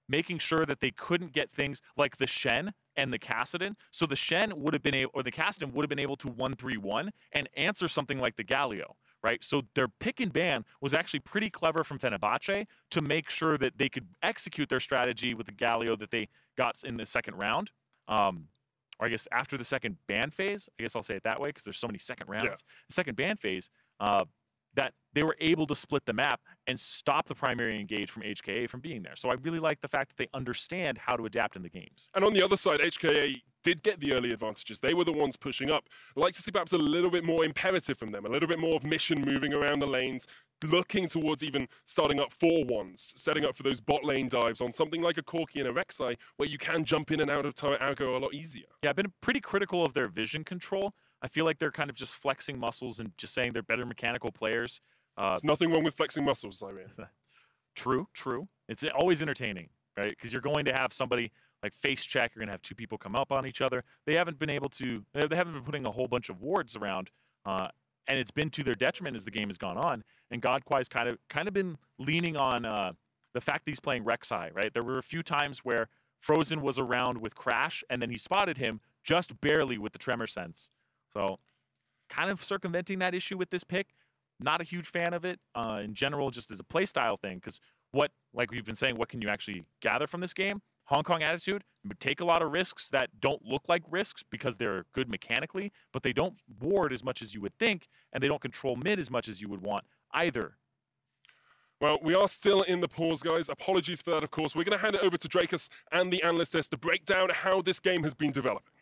making sure that they couldn't get things like the Shen and the Kassadin. So the Shen would have been able, or the Kassadin would have been able to 1-3-1 and answer something like the Galio, right? So their pick and ban was actually pretty clever from Fenerbahce to make sure that they could execute their strategy with the Galio that they got in the second round. Or I guess after the second ban phase, I guess I'll say it that way because there's so many second rounds. Yeah. The second ban phase, that they were able to split the map and stop the primary engage from HKA from being there. So I really like the fact that they understand how to adapt in the games. And on the other side, HKA did get the early advantages. They were the ones pushing up. I'd like to see perhaps a little bit more imperative from them, a little bit more of mission moving around the lanes, looking towards even starting up 4-1s, setting up for those bot lane dives on something like a Corki and a Rek'Sai, where you can jump in and out of turret aggro a lot easier. Yeah, I've been pretty critical of their vision control. I feel like they're kind of just flexing muscles and just saying they're better mechanical players. There's nothing wrong with flexing muscles, I mean. True. It's always entertaining, right? Because you're going to have somebody like face check. You're going to have two people come up on each other. They haven't been able to. They haven't been putting a whole bunch of wards around, and it's been to their detriment as the game has gone on. And Godquai's kind of been leaning on the fact that he's playing Rek'Sai, right? There were a few times where Frozen was around with Crash, and then he spotted him just barely with the Tremor Sense. So, kind of circumventing that issue with this pick. Not a huge fan of it in general, just as a playstyle thing. Because like we've been saying, what can you actually gather from this game? Hong Kong attitude, take a lot of risks that don't look like risks because they're good mechanically, but they don't ward as much as you would think, and they don't control mid as much as you would want either. Well, we are still in the pause, guys. Apologies for that, of course. We're going to hand it over to Drakus and the analyst desk to break down how this game has been developing.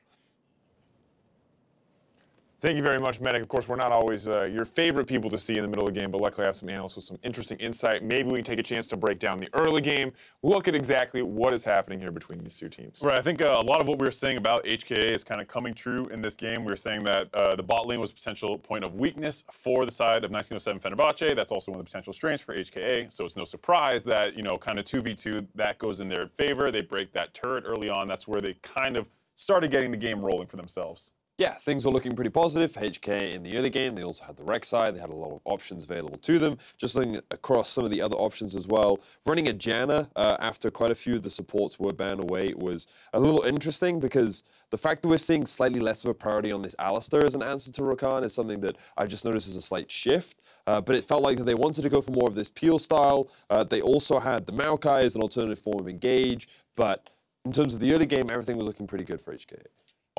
Thank you very much, Medic. Of course, we're not always your favorite people to see in the middle of the game, but luckily I have some analysts with some interesting insight. Maybe we can take a chance to break down the early game, look at exactly what is happening here between these two teams. Right, I think a lot of what we were saying about HKA is kind of coming true in this game. We were saying that the bot lane was a potential point of weakness for the side of 1907 Fenerbahce. That's also one of the potential strengths for HKA, so it's no surprise that, you know, kind of 2v2, that goes in their favor. They break that turret early on. That's where they kind of started getting the game rolling for themselves. Yeah, things were looking pretty positive for HK in the early game. They also had the rec side. They had a lot of options available to them. Just looking across some of the other options as well. Running a Janna after quite a few of the supports were banned away was a little interesting because the fact that we're seeing slightly less of a priority on this Alistair as an answer to Rakan is something that I just noticed as a slight shift. But it felt like that they wanted to go for more of this Peel style. They also had the Maokai as an alternative form of engage. But in terms of the early game, everything was looking pretty good for HK.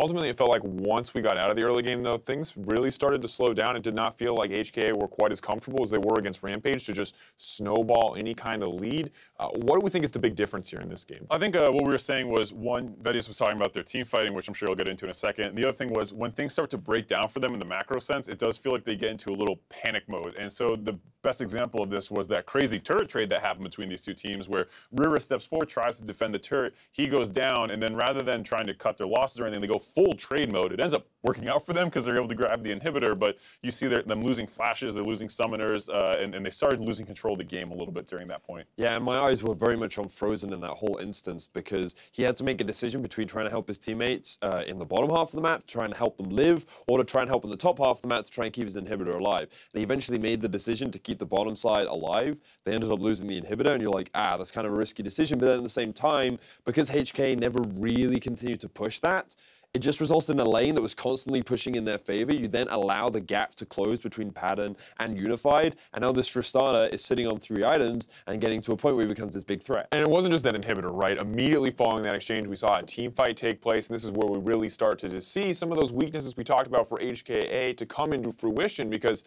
Ultimately, it felt like once we got out of the early game, though, things really started to slow down. It did not feel like HKA were quite as comfortable as they were against Rampage to just snowball any kind of lead. What do we think is the big difference here in this game? I think what we were saying was, one, Vedius was talking about their team fighting, which I'm sure we'll get into in a second. The other thing was, when things start to break down for them in the macro sense, it does feel like they get into a little panic mode. And so the best example of this was that crazy turret trade that happened between these two teams, where Rira steps forward, tries to defend the turret, he goes down, and then rather than trying to cut their losses or anything, they go full trade mode. It ends up working out for them because they're able to grab the inhibitor, but you see them losing flashes, they're losing summoners, and they started losing control of the game a little bit during that point. Yeah, and my eyes were very much on Frozen in that whole instance because he had to make a decision between trying to help his teammates in the bottom half of the map, trying to help them live, or to try and help in the top half of the map to try and keep his inhibitor alive. And he eventually made the decision to keep the bottom side alive. They ended up losing the inhibitor, and you're like, that's kind of a risky decision. But then at the same time, because HK never really continued to push that, it just resulted in a lane that was constantly pushing in their favor. You then allow the gap to close between Pattern and Unified, and now this Tristana is sitting on 3 items and getting to a point where he becomes this big threat. And it wasn't just that inhibitor, right? Immediately following that exchange, we saw a team fight take place, and this is where we really started to see some of those weaknesses we talked about for HKA to come into fruition because,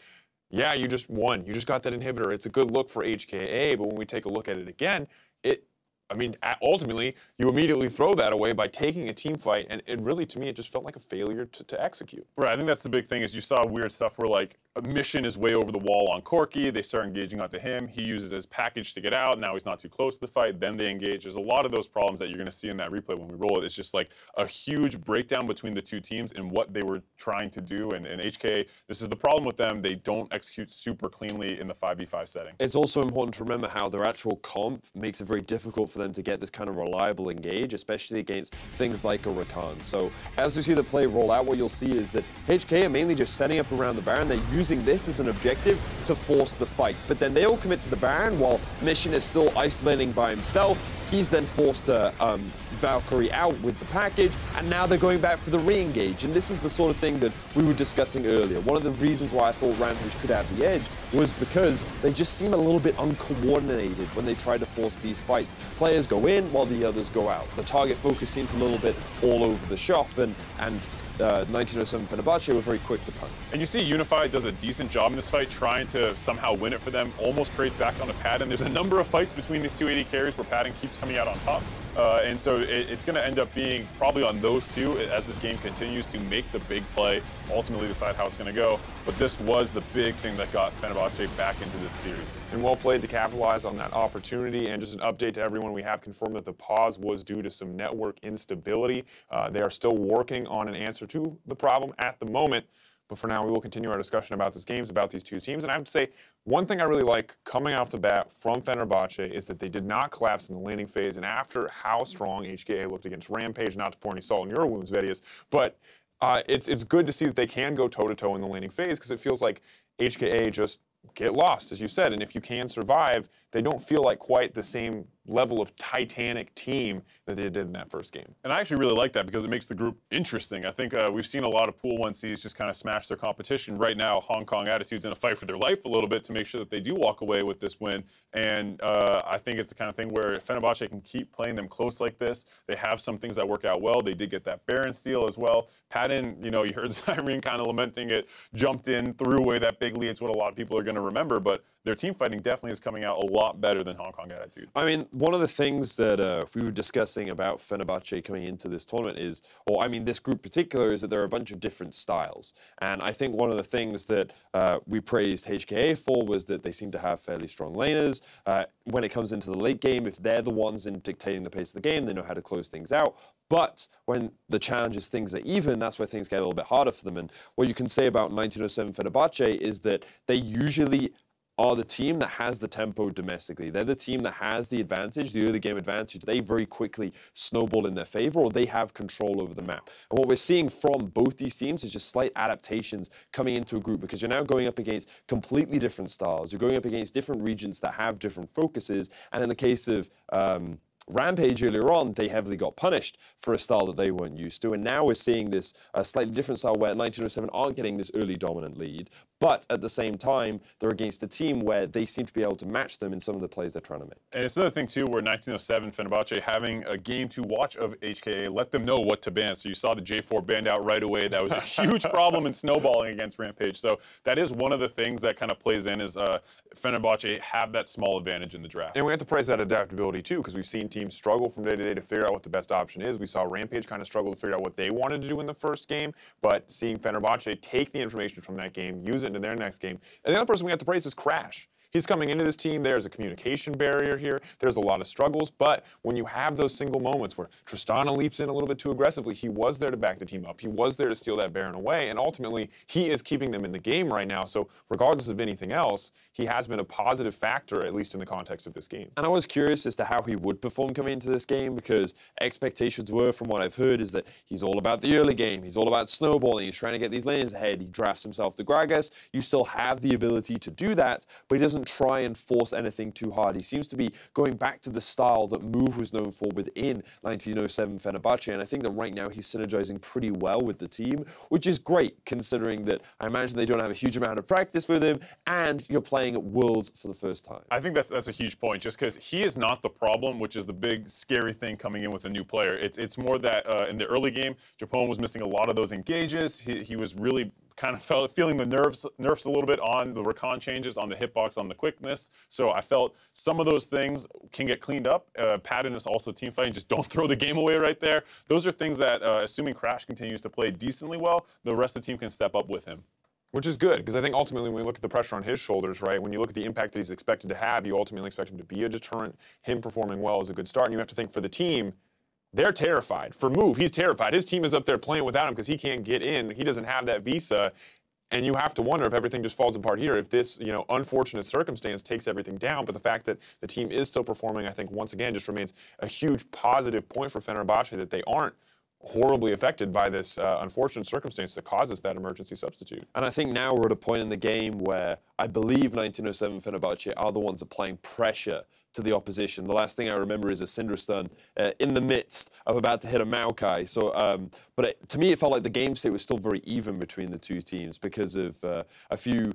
yeah, you just won. You just got that inhibitor. It's a good look for HKA, but when we take a look at it again, ultimately, you immediately throw that away by taking a team fight, and it really, to me, it just felt like a failure to execute. Right, I think that's the big thing is you saw weird stuff where, like, a mission is way over the wall on Corky, they start engaging onto him, he uses his package to get out, now he's not too close to the fight, then they engage. There's a lot of those problems that you're going to see in that replay when we roll it. It's just like a huge breakdown between the two teams and what they were trying to do, and HK, this is the problem with them, they don't execute super cleanly in the 5v5 setting. It's also important to remember how their actual comp makes it very difficult for them to get this kind of reliable engage, especially against things like a Rakan. So as we see the play roll out, what you'll see is that HK are mainly just setting up around the Baron. They're using this as an objective to force the fight. But then they all commit to the Baron while Mission is still isolating by himself. He's then forced to Valkyrie out with the package, and now they're going back for the re-engage. And this is the sort of thing that we were discussing earlier. One of the reasons why I thought Rampage could have the edge was because they just seem a little bit uncoordinated when they try to force these fights. Players go in while the others go out. The target focus seems a little bit all over the shop, and 1907 Fenerbahce were very quick to punt. And you see Unified does a decent job in this fight, trying to somehow win it for them, almost trades back onto Padden. There's a number of fights between these two AD carries where Padden keeps coming out on top. And so it's going to end up being probably on those two as this game continues to make the big play, ultimately decide how it's going to go. But this was the big thing that got Fenerbahce back into this series. And well played to capitalize on that opportunity. And just an update to everyone, we have confirmed that the pause was due to some network instability. They are still working on an answer to the problem at the moment. But for now, we will continue our discussion about these games, about these two teams. And I have to say, one thing I really like coming off the bat from Fenerbahce is that they did not collapse in the laning phase. And after how strong HKA looked against Rampage, not to pour any salt in your wounds, Vedius, but it's good to see that they can go toe-to-toe in the laning phase because it feels like HKA just get lost, as you said. And if you can survive, they don't feel like quite the same level of titanic team that they did in that first game. And I actually really like that because it makes the group interesting. I think we've seen a lot of Pool 1Cs just kind of smash their competition. Right now, Hong Kong Attitude's in a fight for their life a little bit to make sure that they do walk away with this win. And I think it's the kind of thing where Fenerbahce can keep playing them close like this. They have some things that work out well. They did get that Baron steal as well. Padden, you know, you heard Cyrene kind of lamenting it, jumped in, threw away that big lead. It's what a lot of people are going to remember. But their team fighting definitely is coming out a lot better than Hong Kong Attitude. I mean, one of the things that we were discussing about Fenerbahce coming into this tournament is, or I mean, this group in particular, is that there are a bunch of different styles. And I think one of the things that we praised HKA for was that they seem to have fairly strong laners. When it comes into the late game, if they're the ones in dictating the pace of the game, they know how to close things out. But when the challenge is things are even, that's where things get a little bit harder for them. And what you can say about 1907 Fenerbahce is that they usually are the team that has the tempo domestically. They're the team that has the advantage, the early game advantage. They very quickly snowball in their favor, or they have control over the map. And what we're seeing from both these teams is just slight adaptations coming into a group, because you're now going up against completely different styles. You're going up against different regions that have different focuses. And in the case of Rampage earlier on, they heavily got punished for a style that they weren't used to. And now we're seeing this slightly different style where 1907 aren't getting this early dominant lead, but at the same time, they're against a team where they seem to be able to match them in some of the plays they're trying to make. And it's another thing, too, where 1907 Fenerbahce having a game to watch of HKA let them know what to ban. So you saw the J4 banned out right away. That was a huge problem in snowballing against Rampage. So that is one of the things that kind of plays in, is Fenerbahce have that small advantage in the draft. And we have to praise that adaptability, too, because we've seen teams struggle from day to day to figure out what the best option is. We saw Rampage kind of struggle to figure out what they wanted to do in the first game, but seeing Fenerbahce take the information from that game, use it into their next game. And the other person we have to praise is Crash. He's coming into this team. There's a communication barrier here. There's a lot of struggles. But when you have those single moments where Tristana leaps in a little bit too aggressively, he was there to back the team up. He was there to steal that Baron away. And ultimately, he is keeping them in the game right now. So regardless of anything else, he has been a positive factor, at least in the context of this game. And I was curious as to how he would perform coming into this game, because expectations were, from what I've heard, is that he's all about the early game. He's all about snowballing. He's trying to get these lanes ahead. He drafts himself to Gragas. You still have the ability to do that, but he doesn't try and force anything too hard. He seems to be going back to the style that Move was known for within 1907 Fenerbahce, and I think that right now he's synergizing pretty well with the team, which is great, considering that I imagine they don't have a huge amount of practice with him, and you're playing at Worlds for the first time. I think that's a huge point, just because he is not the problem, which is the big scary thing coming in with a new player. It's more that in the early game, Japone was missing a lot of those engages. He was really kind of feeling the nerfs a little bit on the recon changes, on the hitbox, on the quickness. So I felt some of those things can get cleaned up. Padden is also team fighting. Just don't throw the game away right there. Those are things that, assuming Crash continues to play decently well, the rest of the team can step up with him. Which is good, because I think ultimately when we look at the pressure on his shoulders, right, when you look at the impact that he's expected to have, you ultimately expect him to be a deterrent. Him performing well is a good start. And you have to think for the team, they're terrified. For Move, he's terrified. His team is up there playing without him because he can't get in. He doesn't have that visa. And you have to wonder if everything just falls apart here, if this, unfortunate circumstance takes everything down. But the fact that the team is still performing, I think, once again, just remains a huge positive point for Fenerbahce, that they aren't horribly affected by this unfortunate circumstance that causes that emergency substitute. And I think now we're at a point in the game where I believe 1907 Fenerbahce are the ones applying pressure to the opposition. The last thing I remember is a Syndra stun in the midst of about to hit a Maokai. So, to me, it felt like the game state was still very even between the two teams because of a few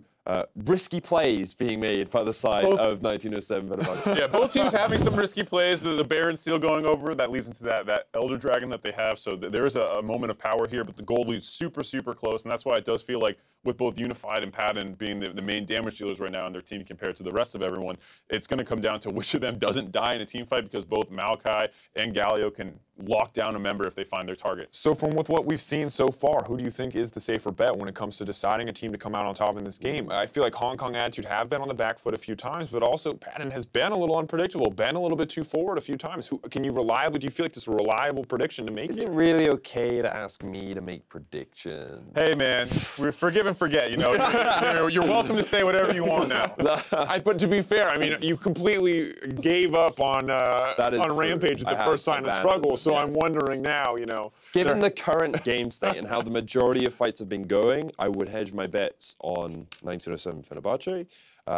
risky plays being made by the side of 1907 Fenerbahce. Yeah, both teams having some risky plays. The Baron Seal going over, that leads into that Elder Dragon that they have. So there is a moment of power here, but the gold lead's super, super close. And that's why it does feel like, with both Unified and Padden being the main damage dealers right now in their team compared to the rest of everyone, it's going to come down to which of them doesn't die in a team fight, because both Maokai and Galio can lock down a member if they find their target. So from with what we've seen so far, who do you think is the safer bet when it comes to deciding a team to come out on top in this game? I feel like Hong Kong Attitude have been on the back foot a few times, but also Padden has been a little unpredictable, been a little bit too forward a few times. Can you reliably, do you feel like this is a reliable prediction to make? Is it really okay to ask me to make predictions? Hey man, we're forgive and forget, You're welcome to say whatever you want now. But to be fair, I mean, you completely gave up on Rampage at the first sign of struggle, so yes. I'm wondering now, Given the current game state and how the majority of fights have been going, I would hedge my bets on 1907 Fenerbahce.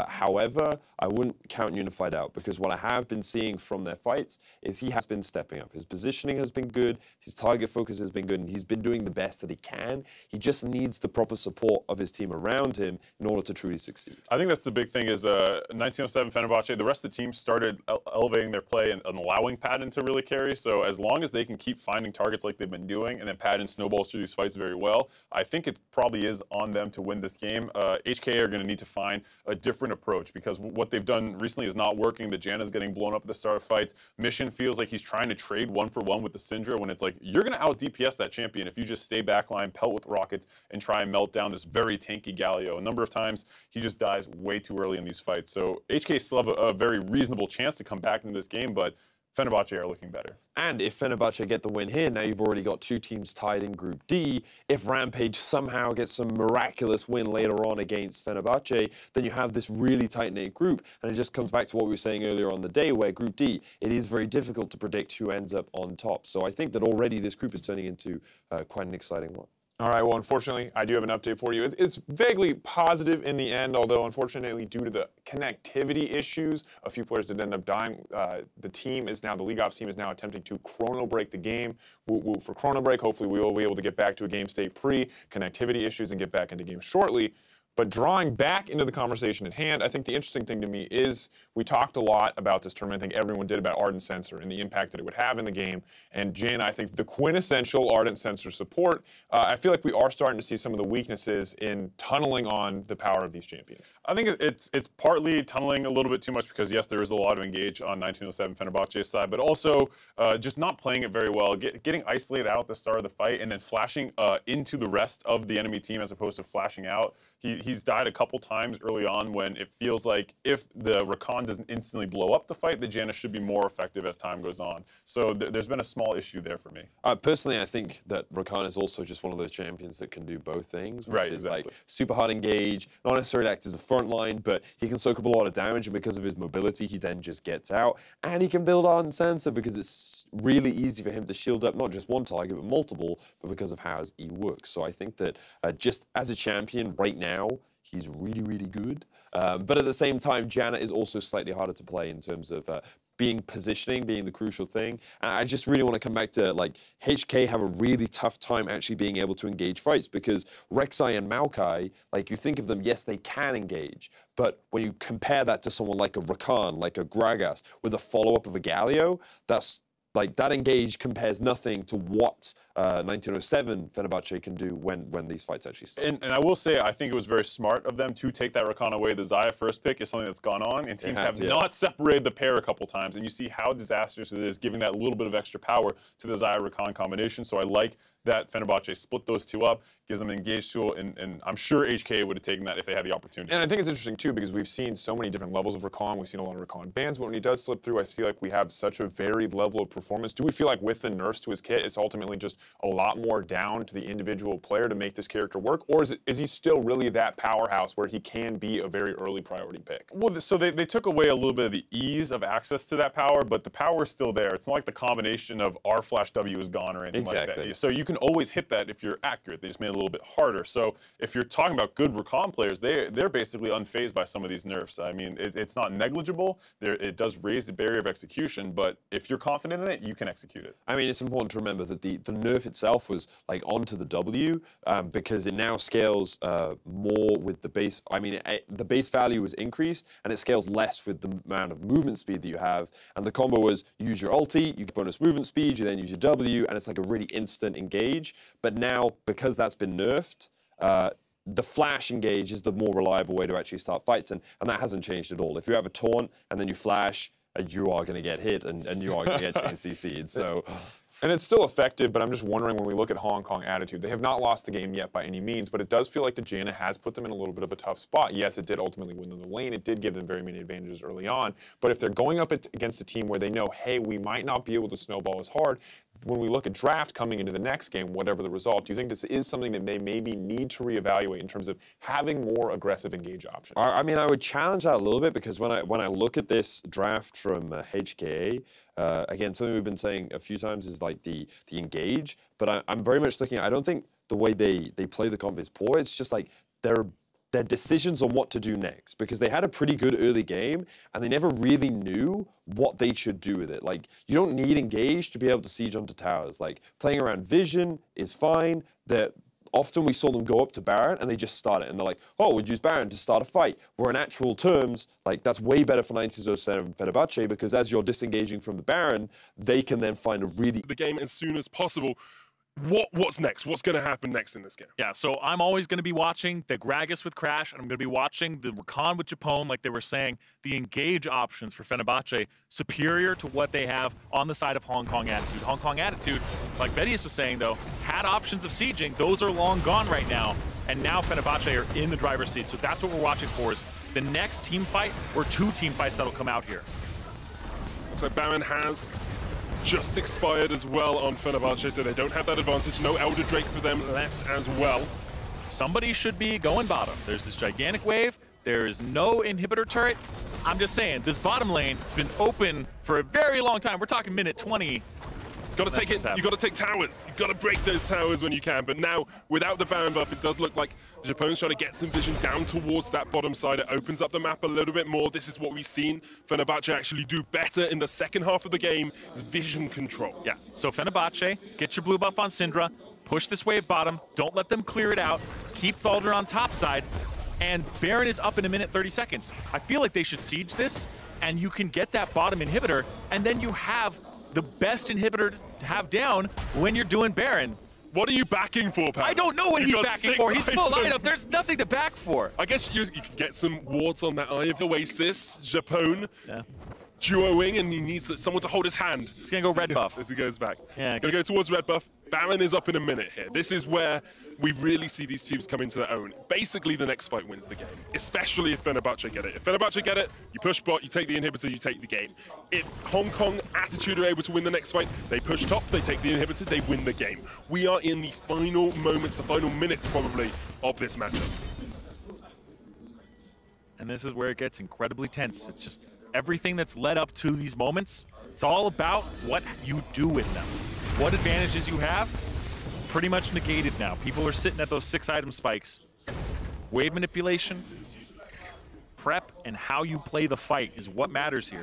However, I wouldn't count Unified out, because what I have been seeing from their fights is he has been stepping up. His positioning has been good, his target focus has been good, and he's been doing the best that he can. He just needs the proper support of his team around him in order to truly succeed. I think that's the big thing is 1907 Fenerbahce, the rest of the team started elevating their play and allowing Padden to really carry. So as long as they can keep finding targets like they've been doing, and then Padden snowballs through these fights very well, I think it probably is on them to win this game. HK are going to need to find a different different approach, because what they've done recently is not working. The Janna's getting blown up at the start of fights. Mission feels like he's trying to trade 1-for-1 with the Syndra, when it's like, you're going to out DPS that champion if you just stay backline, pelt with rockets, and try and melt down this very tanky Galio. A number of times, he just dies way too early in these fights. So HK still have a very reasonable chance to come back into this game, but Fenerbahce are looking better. And if Fenerbahce get the win here, now you've already got 2 teams tied in Group D. If Rampage somehow gets some miraculous win later on against Fenerbahce, then you have this really tight-knit group. And it just comes back to what we were saying earlier on the day, where Group D, it is very difficult to predict who ends up on top. So I think that already this group is turning into quite an exciting one. All right, well, unfortunately, I do have an update for you. It's vaguely positive in the end, although unfortunately, due to the connectivity issues, a few players did end up dying. The League Ops team is now attempting to chrono break the game. For chrono break, hopefully we will be able to get back to a game state pre-connectivity issues and get back into game shortly. But drawing back into the conversation at hand, I think the interesting thing to me is we talked a lot about this tournament. I think everyone did about Ardent Sensor and the impact that it would have in the game. And Janna, I think the quintessential Ardent Sensor support, I feel like we are starting to see some of the weaknesses in tunneling on the power of these champions. I think it's partly tunneling a little bit too much, because yes, there is a lot of engage on 1907 Fenerbahce's side, but also just not playing it very well, getting isolated out at the start of the fight, and then flashing into the rest of the enemy team as opposed to flashing out. He's died a couple times early on, when it feels like if the Rakan doesn't instantly blow up the fight, the Janna should be more effective as time goes on. So there's been a small issue there for me. Personally, I think that Rakan is also just one of those champions that can do both things, which right, is exactly. like super hard engage, not necessarily act as a front line, but he can soak up a lot of damage, and because of his mobility, he then just gets out. And he can build Ardent Sensor because it's really easy for him to shield up not just one target, but multiple, but because of how his E works. So I think that just as a champion right now, he's really, really good. But at the same time, Janna is also slightly harder to play in terms of positioning being the crucial thing. And I just really want to come back to, like, HK have a really tough time actually being able to engage fights, because Rek'Sai and Maokai, like, you think of them, yes, they can engage, but when you compare that to someone like a Rakan, like a Gragas, with a follow-up of a Galio, that engage compares nothing to what 1907 Fenerbahce can do when these fights actually start. And I will say, I think it was very smart of them to take that Rakan away. The Xayah first pick is something that's gone on, and teams have not separated the pair a couple times. And you see how disastrous it is, giving that little bit of extra power to the Xayah Rakan combination. So I like that Fenerbahce split those two up, gives them an engage tool, and I'm sure HK would have taken that if they had the opportunity. And I think it's interesting, too, because we've seen so many different levels of Rakan. We've seen a lot of Rakan bans, but when he does slip through, I feel like we have such a varied level of performance. Do we feel like with the nerfs to his kit, it's ultimately just a lot more down to the individual player to make this character work? Or is he still really that powerhouse where he can be a very early priority pick? Well, so they took away a little bit of the ease of access to that power, but the power is still there. It's not like the combination of R flash W is gone or anything like that. So you can always hit that if you're accurate. They just made it a little bit harder. So if you're talking about good Rakan players, they're basically unfazed by some of these nerfs. I mean, it's not negligible. It does raise the barrier of execution, but if you're confident in it, you can execute it. I mean, it's important to remember that the nerf itself was like onto the W, because it now scales more with the base. I mean, the base value was increased, and it scales less with the amount of movement speed that you have. And the combo was use your ulti, you get bonus movement speed, you then use your W, and it's like a really instant engage. But now, because that's been nerfed, the flash engage is the more reliable way to actually start fights, and that hasn't changed at all. If you have a taunt and then you flash, you are going to get hit, and you are going to get chain CC'd. So. And it's still effective, but I'm just wondering, when we look at Hong Kong attitude, they have not lost the game yet by any means, but it does feel like the Janna has put them in a little bit of a tough spot. Yes, it did ultimately win them the lane. It did give them very many advantages early on, but if they're going up against a team where they know, hey, we might not be able to snowball as hard, when we look at draft coming into the next game, whatever the result, do you think this is something that they maybe need to reevaluate in terms of having more aggressive engage options? I mean, I would challenge that a little bit, because when I look at this draft from HKA, again, something we've been saying a few times is like the engage, but I'm very much looking at, I don't think the way they play the comp is poor. It's just like their decisions on what to do next, because they had a pretty good early game and they never really knew what they should do with it. Like, you don't need engage to be able to siege onto towers. Like, playing around vision is fine. Often we saw them go up to Baron and they just start it, and they're like, oh, we'd use Baron to start a fight. Where in actual terms, like, that's way better for 1907 Fenerbahce, because as you're disengaging from the Baron, they can then find a really... the game as soon as possible. What's next? What's going to happen next in this game? Yeah, so I'm always going to be watching the Gragas with Crash, and I'm going to be watching the Rakan with Japone, like they were saying, the engage options for Fenerbahce, superior to what they have on the side of Hong Kong Attitude. Hong Kong Attitude, like Vedius was saying, though, had options of sieging. Those are long gone right now, and now Fenerbahce are in the driver's seat. So that's what we're watching for, is the next team fight or 2 team fights that'll come out here. So Baron has just expired as well on Fenerbahce, so they don't have that advantage. No Elder Drake for them left as well. Somebody should be going bottom. There's this gigantic wave. There is no inhibitor turret. I'm just saying, this bottom lane has been open for a very long time. We're talking minute 20. Got to take it. You got to take towers. You got to break those towers when you can. But now, without the Baron buff, it does look like Japone's trying to get some vision down towards that bottom side. It opens up the map a little bit more. This is what we've seen Fenerbahce actually do better in the second half of the game, is vision control. Yeah, so Fenerbahce, get your blue buff on Syndra, push this wave bottom, don't let them clear it out, keep Thaldr on top side, and Baron is up in a minute 30 seconds. I feel like they should siege this, and you can get that bottom inhibitor, and then you have the best inhibitor to have down when you're doing Baron. What are you backing for, Pat? I don't know what he's backing for. He's full lineup. There's nothing to back for. I guess you can get some wards on that Eye of Oasis. Japone Yeah. duoing, and he needs someone to hold his hand. He's going to go red buff. As he goes back. Yeah. Going to go towards red buff. Baron is up in a minute here. This is where we really see these teams come into their own. Basically, the next fight wins the game, especially if Fenerbahce get it. If Fenerbahce get it, you push bot, you take the inhibitor, you take the game. If Hong Kong Attitude are able to win the next fight, they push top, they take the inhibitor, they win the game. We are in the final moments, the final minutes probably, of this matchup. And this is where it gets incredibly tense. It's just everything that's led up to these moments. It's all about what you do with them. What advantages you have, pretty much negated now. People are sitting at those 6-item spikes. Wave manipulation, prep, and how you play the fight is what matters here.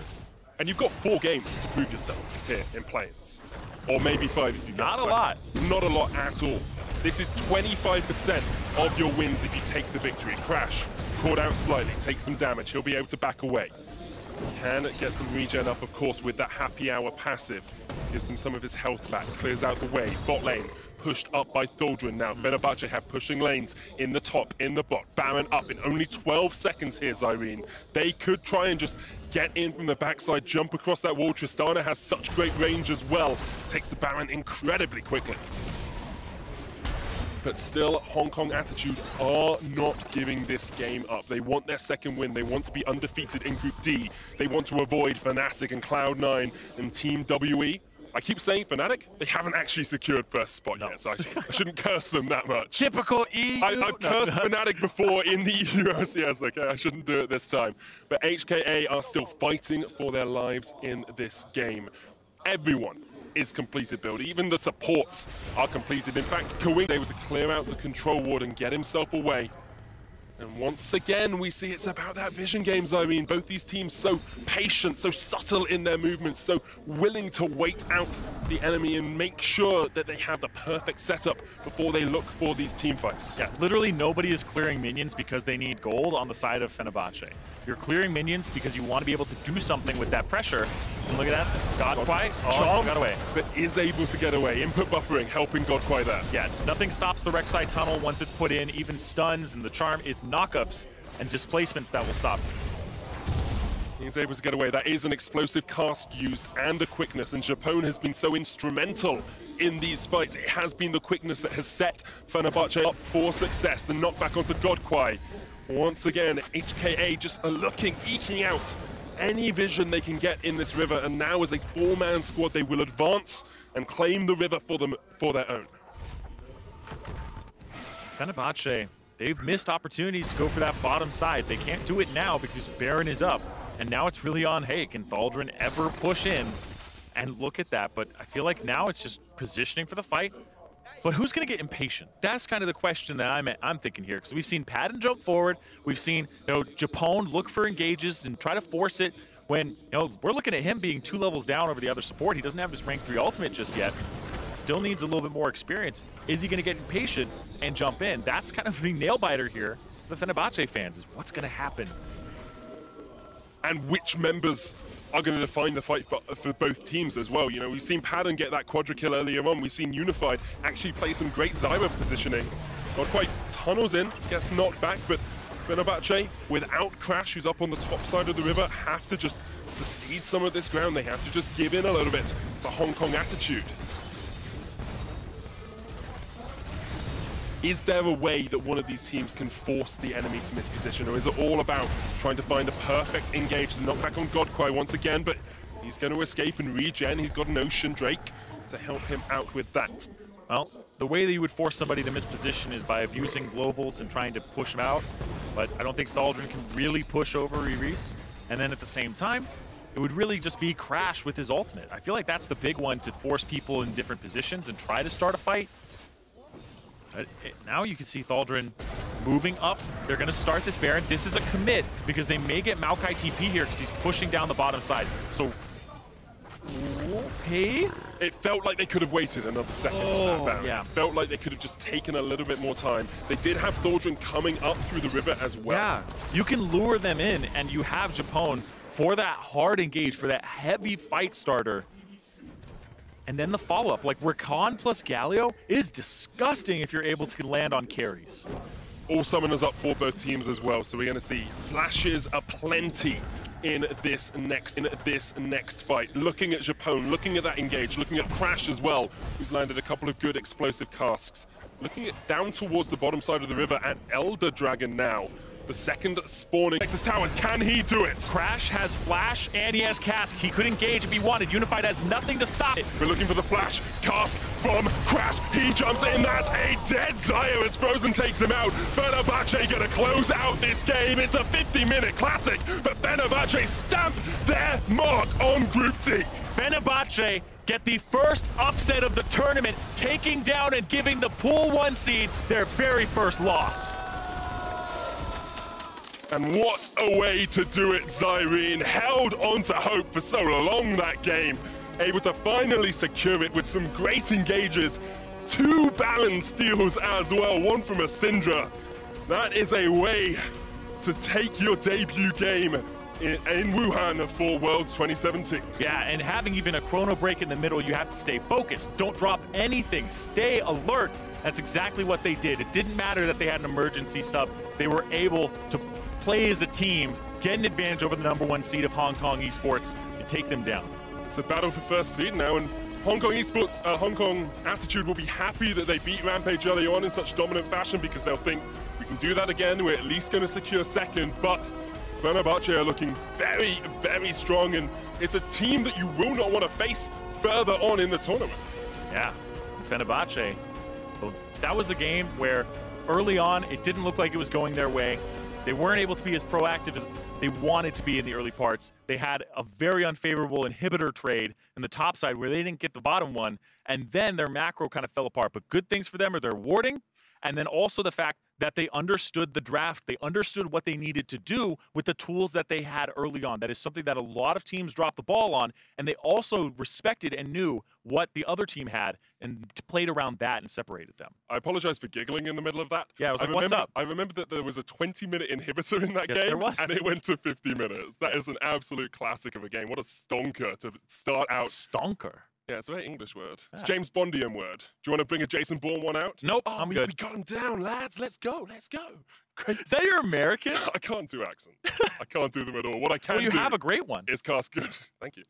And you've got 4 games to prove yourselves here in Plains. Or maybe 5 as you go. Not a lot. Not a lot at all. This is 25% of your wins if you take the victory. Crash, caught out slightly, take some damage. He'll be able to back away. Can get some regen up, of course, with that happy hour passive. Gives him some of his health back, clears out the way. Bot lane pushed up by Thaldr now. Fenerbahce have pushing lanes in the top, in the bot. Baron up in only 12 seconds here, Zyrene. They could try and just get in from the backside, jump across that wall. Tristana has such great range as well. Takes the Baron incredibly quickly. But still, Hong Kong Attitude are not giving this game up. They want their second win. They want to be undefeated in Group D. They want to avoid Fnatic and Cloud9 and Team WE. I keep saying Fnatic, they haven't actually secured first spot yet, so I shouldn't curse them that much. Typical EU. I've cursed Fnatic before in the EUSCS, okay? I shouldn't do it this time. But HKA are still fighting for their lives in this game. Everyone is completed build. Even the supports are completed. In fact, Kuin able to clear out the control ward and get himself away. And once again, we see it's about that vision games, I mean. Both these teams so patient, so subtle in their movements, so willing to wait out the enemy and make sure that they have the perfect setup before they look for these team fights. Yeah, literally nobody is clearing minions because they need gold on the side of Fenerbahce. You're clearing minions because you want to be able to do something with that pressure. And look at that, Godquai, Chung got away. But is able to get away. Input buffering, helping Godquai there. Yeah, nothing stops the Rek'Sai tunnel once it's put in. Even stuns and the charm, it's knockups and displacements that will stop. He's able to get away. That is an explosive cast used and a quickness, and Japone has been so instrumental in these fights. It has been the quickness that has set Fenerbahce up for success. The knockback onto Godquai. Once again, HKA just looking, eking out any vision they can get in this river, and now as a 4-man squad, they will advance and claim the river for their own. Fenerbahce, they've missed opportunities to go for that bottom side. They can't do it now because Baron is up. And now it's really on, hey, can Thaldr ever push in? And look at that. But I feel like now it's just positioning for the fight. But who's going to get impatient? That's kind of the question that I'm thinking here. Because we've seen Padden jump forward. We've seen, Japone look for engages and try to force it. When, we're looking at him being 2 levels down over the other support. He doesn't have his rank 3 ultimate just yet. Still needs a little bit more experience. Is he going to get impatient and jump in? That's kind of the nail-biter here for the Fenerbahce fans, is what's going to happen. And which members are going to define the fight for both teams as well. You know, we've seen Padden get that quadra kill earlier on. We've seen Unified actually play some great Zyra positioning. Not quite tunnels in, gets knocked back, but Fenerbahce, without Crash, who's up on the top side of the river, have to just secede some of this ground. They have to just give in a little bit to Hong Kong attitude. Is there a way that one of these teams can force the enemy to misposition, or is it all about trying to find the perfect engage? The knockback on Godcry once again, but he's going to escape and regen. He's got an Ocean Drake to help him out with that. Well, the way that you would force somebody to misposition is by abusing globals and trying to push them out, but I don't think Thaldrun can really push over Iris. And then at the same time, it would really just be Crash with his ultimate. I feel like that's the big one to force people in different positions and try to start a fight. Now you can see Thaldrun moving up. They're going to start this Baron. This is a commit because they may get Maokai TP here because he's pushing down the bottom side. So, okay. It felt like they could have waited another second on that Baron. Yeah. It felt like they could have just taken a little bit more time. They did have Thaldrun coming up through the river as well. Yeah, you can lure them in, and you have Japone for that hard engage, for that heavy fight starter. And then the follow-up, like Rakan plus Galio, it is disgusting if you're able to land on carries. All summoners up for both teams as well, so we're going to see flashes aplenty in this next fight. Looking at Japone, looking at that engage, looking at Crash as well, who's landed a couple of good explosive casks. Looking at down towards the bottom side of the river at Elder Dragon now. The second spawning Nexus Towers, can he do it? Crash has Flash and he has Cask. He could engage if he wanted. Unified has nothing to stop it. We're looking for the Flash. Cask from Crash. He jumps in. That's a dead Zyra as Frozen takes him out. Fenerbahce gonna close out this game. It's a 50-minute classic, but Fenerbahce stamp their mark on Group D. Fenerbahce get the first upset of the tournament, taking down and giving the Pool 1 seed their very first loss. And what a way to do it, Zyrene. Held on to hope for so long that game. Able to finally secure it with some great engages. 2 Baron steals as well, one from a Syndra. That is a way to take your debut game in Wuhan for Worlds 2017. Yeah, and having even a chrono break in the middle, you have to stay focused. Don't drop anything. Stay alert. That's exactly what they did. It didn't matter that they had an emergency sub. They were able to play as a team, get an advantage over the #1 seed of Hong Kong esports, and take them down. It's a battle for first seed now, and Hong Kong esports, Hong Kong attitude will be happy that they beat Rampage early on in such dominant fashion because they'll think, we can do that again, we're at least going to secure second, but Fenerbahce are looking very, very strong, and it's a team that you will not want to face further on in the tournament. Yeah, Fenerbahce, well, that was a game where early on, it didn't look like it was going their way. They weren't able to be as proactive as they wanted to be in the early parts. They had a very unfavorable inhibitor trade in the top side where they didn't get the bottom one, and then their macro kind of fell apart. But good things for them are their warding, and then also the fact that they understood the draft. They understood what they needed to do with the tools that they had early on. That is something that a lot of teams dropped the ball on, and they also respected and knew what the other team had and played around that and separated them. I apologize for giggling in the middle of that. Yeah, I was like, what's up? I remember that there was a 20-minute inhibitor in that Yes, game, there was. and it went to 50 minutes. That is an absolute classic of a game. What a stonker to start out. Stonker. Yeah, it's a very English word. It's a Yeah. James Bondian word. Do you want to bring a Jason Bourne one out? Nope, Oh, I'm we good. got him down, lads. Let's go. Let's go. Is that your American? I can't do accents. I can't do them at all. What I can Well, you do have a great one. is cast good. Thank you.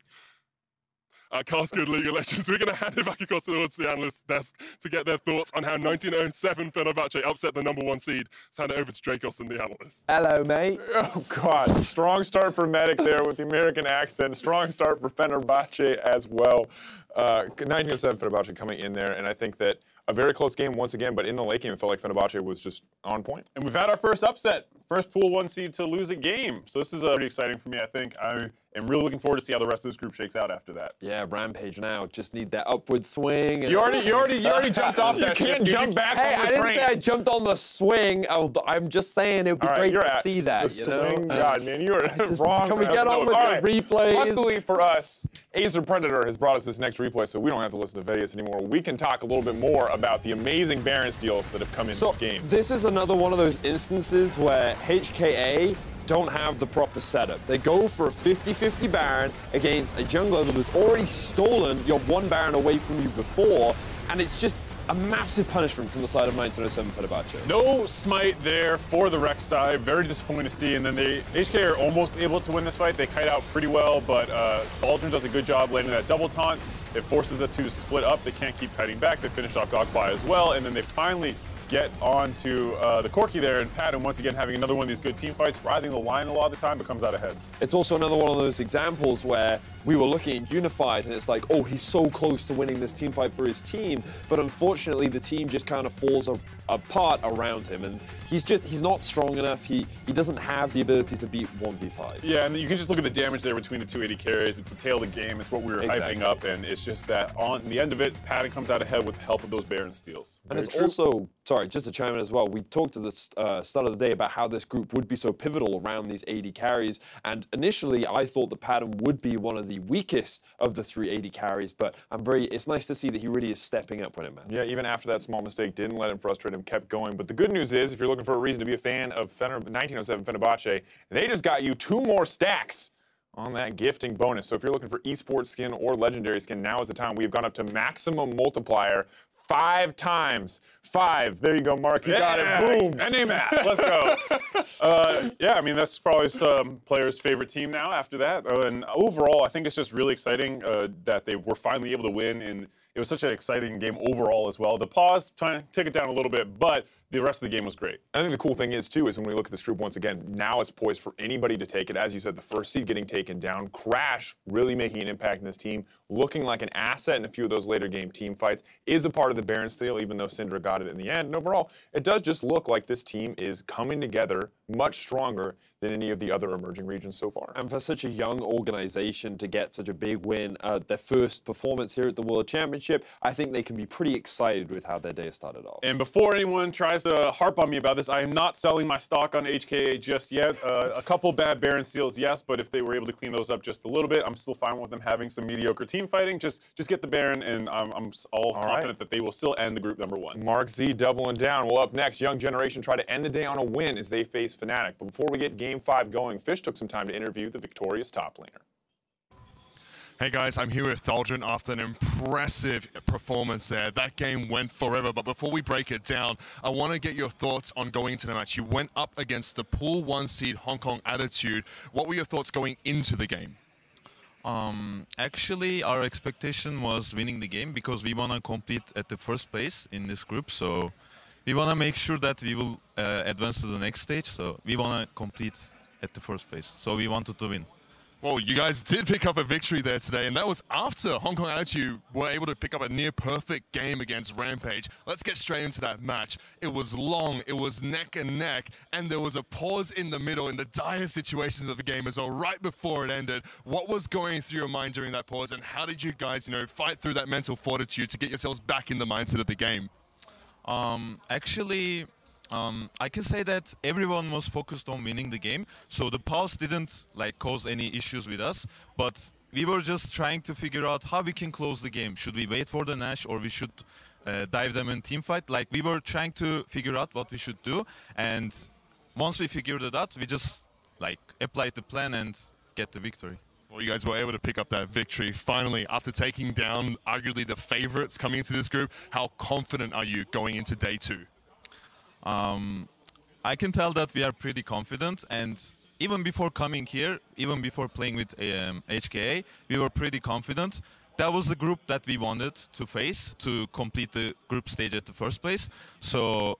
Cast good League of Legends. We're going to hand it back across towards the analyst desk to get their thoughts on how 1907 Fenerbahce upset the #1 seed. Let's hand it over to Dracos and the analysts. Hello, mate. Oh, God. Strong start for Medic there with the American accent. Strong start for Fenerbahce as well. 1907 Fenerbahce coming in there, and I think that a very close game once again, but in the late game, it felt like Fenerbahce was just on point. And we've had our first upset. First Pool 1 seed to lose a game. So this is pretty exciting for me, I think. I am really looking forward to see how the rest of this group shakes out after that. Yeah, Rampage now. Just need that upward swing. And You already jumped off that ship. can't jump back Hey, on the I didn't train. say I jumped on the swing. I'm just saying it would be All right, great you're to at see that. the You know? swing. God, man, you're wrong. Can we get on with All the right. replays? Luckily for us, Acer Predator has brought us this next replay, so we don't have to listen to Vegas anymore. We can talk a little bit more about the amazing Baron steals that have come in So this game. this is another one of those instances where HKA don't have the proper setup. They go for a 50-50 Baron against a jungler that has already stolen your one Baron away from you before, and it's just a massive punishment from the side of 1907 Fenerbahce. No smite there for the Rek'Sai. Very disappointing to see. And then HK are almost able to win this fight. They kite out pretty well, but Aldrin does a good job landing that double taunt. It forces the two to split up. They can't keep kiting back. They finish off Gogbai as well, and then they finally get onto the Corki there, and Patton once again having another one of these good team fights, riding the line a lot of the time, but comes out ahead. It's also another one of those examples where we were looking at Unified, and it's like, oh, he's so close to winning this team fight for his team, but unfortunately the team just kind of falls apart around him, and he's not strong enough. He doesn't have the ability to beat 1v5. Yeah, and you can just look at the damage there between the 280 carries. It's the tail of the game. It's what we were hyping up, and it's just that on the end of it, Patton comes out ahead with the help of those Baron steals. And it's also, sorry, just to chime in as well, we talked at the start of the day about how this group would be so pivotal around these 80 carries, and initially I thought that Patton would be one of the weakest of the 380 carries, but it's nice to see that he really is stepping up when it matters. Yeah, even after that small mistake didn't let him frustrate him, kept going. But the good news is, if you're looking for a reason to be a fan of 1907 Fenerbahce, they just got you 2 more stacks on that gifting bonus. So if you're looking for esports skin or legendary skin, now is the time. We've gone up to maximum multiplier 5 times. 5. There you go, Mark. You got it. Boom. I name that. Let's go. Yeah, I mean, that's probably some players' favorite team now after that. And overall, I think it's just really exciting that they were finally able to win. And it was such an exciting game overall as well. The pause, trying to take it down a little bit, but the rest of the game was great. I think the cool thing is, too, is when we look at this group once again, now it's poised for anybody to take it. As you said, the first seed getting taken down. Crash really making an impact in this team, looking like an asset in a few of those later game team fights, is a part of the Baron steal, even though Syndra got it in the end. And overall, it does just look like this team is coming together much stronger than any of the other emerging regions so far. And for such a young organization to get such a big win, their first performance here at the World Championship, I think they can be pretty excited with how their day started off. And before anyone tries to harp on me about this, I am not selling my stock on HKA just yet. A couple bad Baron steals, yes, but if they were able to clean those up just a little bit, I'm still fine with them having some mediocre team fighting. Just get the Baron, and I'm all confident that they will still end the group number 1. Mark Z doubling down. Well, up next, Young Generation try to end the day on a win as they face Fnatic. But before we get Game 5 going, Fish took some time to interview the victorious top laner. Hey guys, I'm here with Thaldrin after an impressive performance there. That game went forever, but before we break it down, I want to get your thoughts on going into the match. You went up against the Pool 1 seed Hong Kong Attitude. What were your thoughts going into the game? Actually, our expectation was winning the game because we want to compete at the first place in this group. So we want to make sure that we will advance to the next stage. So we want to complete at the first place. So we wanted to win. Well, you guys did pick up a victory there today, and that was after Hong Kong Attitude were able to pick up a near-perfect game against Rampage. Let's get straight into that match. It was long, it was neck and neck, and there was a pause in the middle in the dire situations of the game as well, right before it ended. What was going through your mind during that pause, and how did you guys, fight through that mental fortitude to get yourselves back in the mindset of the game? Actually, I can say that everyone was focused on winning the game, so the pause didn't cause any issues with us, but we were just trying to figure out how we can close the game. Should we wait for the Nash, or we should dive them in team fight? We were trying to figure out what we should do, and once we figured it out, we just applied the plan and get the victory. Well, you guys were able to pick up that victory finally after taking down arguably the favorites coming into this group. How confident are you going into day 2? I can tell that we are pretty confident, and even before coming here, even before playing with HKA, we were pretty confident. That was the group that we wanted to face to complete the group stage at the first place. So,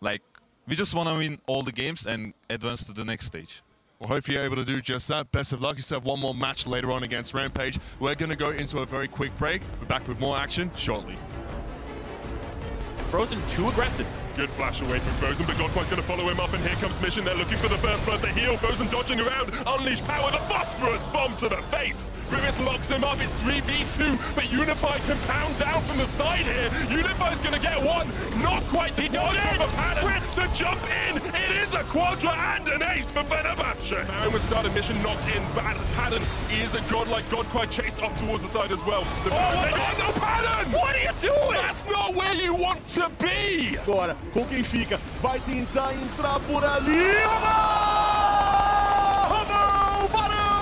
we just want to win all the games and advance to the next stage. Well, hopefully you're able to do just that. Best of luck. You still have one more match later on against Rampage. We're going to go into a very quick break. We're back with more action shortly. Frozen too aggressive. Good flash away from Frozen, but Godquai's going to follow him up, and here comes Mission. They're looking for the first blood, the heal. Frozen dodging around. Unleash power, the phosphorus bomb to the face. Rivis locks him up. It's 3v2, but Unify can pound down from the side here. Unify's going to get one. Not quite the dodge from a Patton. Crits to jump in. It is a quadra and an ace for Fenerbahce. Baron was started, Mission knocked in. Patton is a godlike. Godquai chase up towards the side as well. The no, Patton! What are you doing? That's not where you want to be. Agora, com quem fica, vai tentar entrar por ali.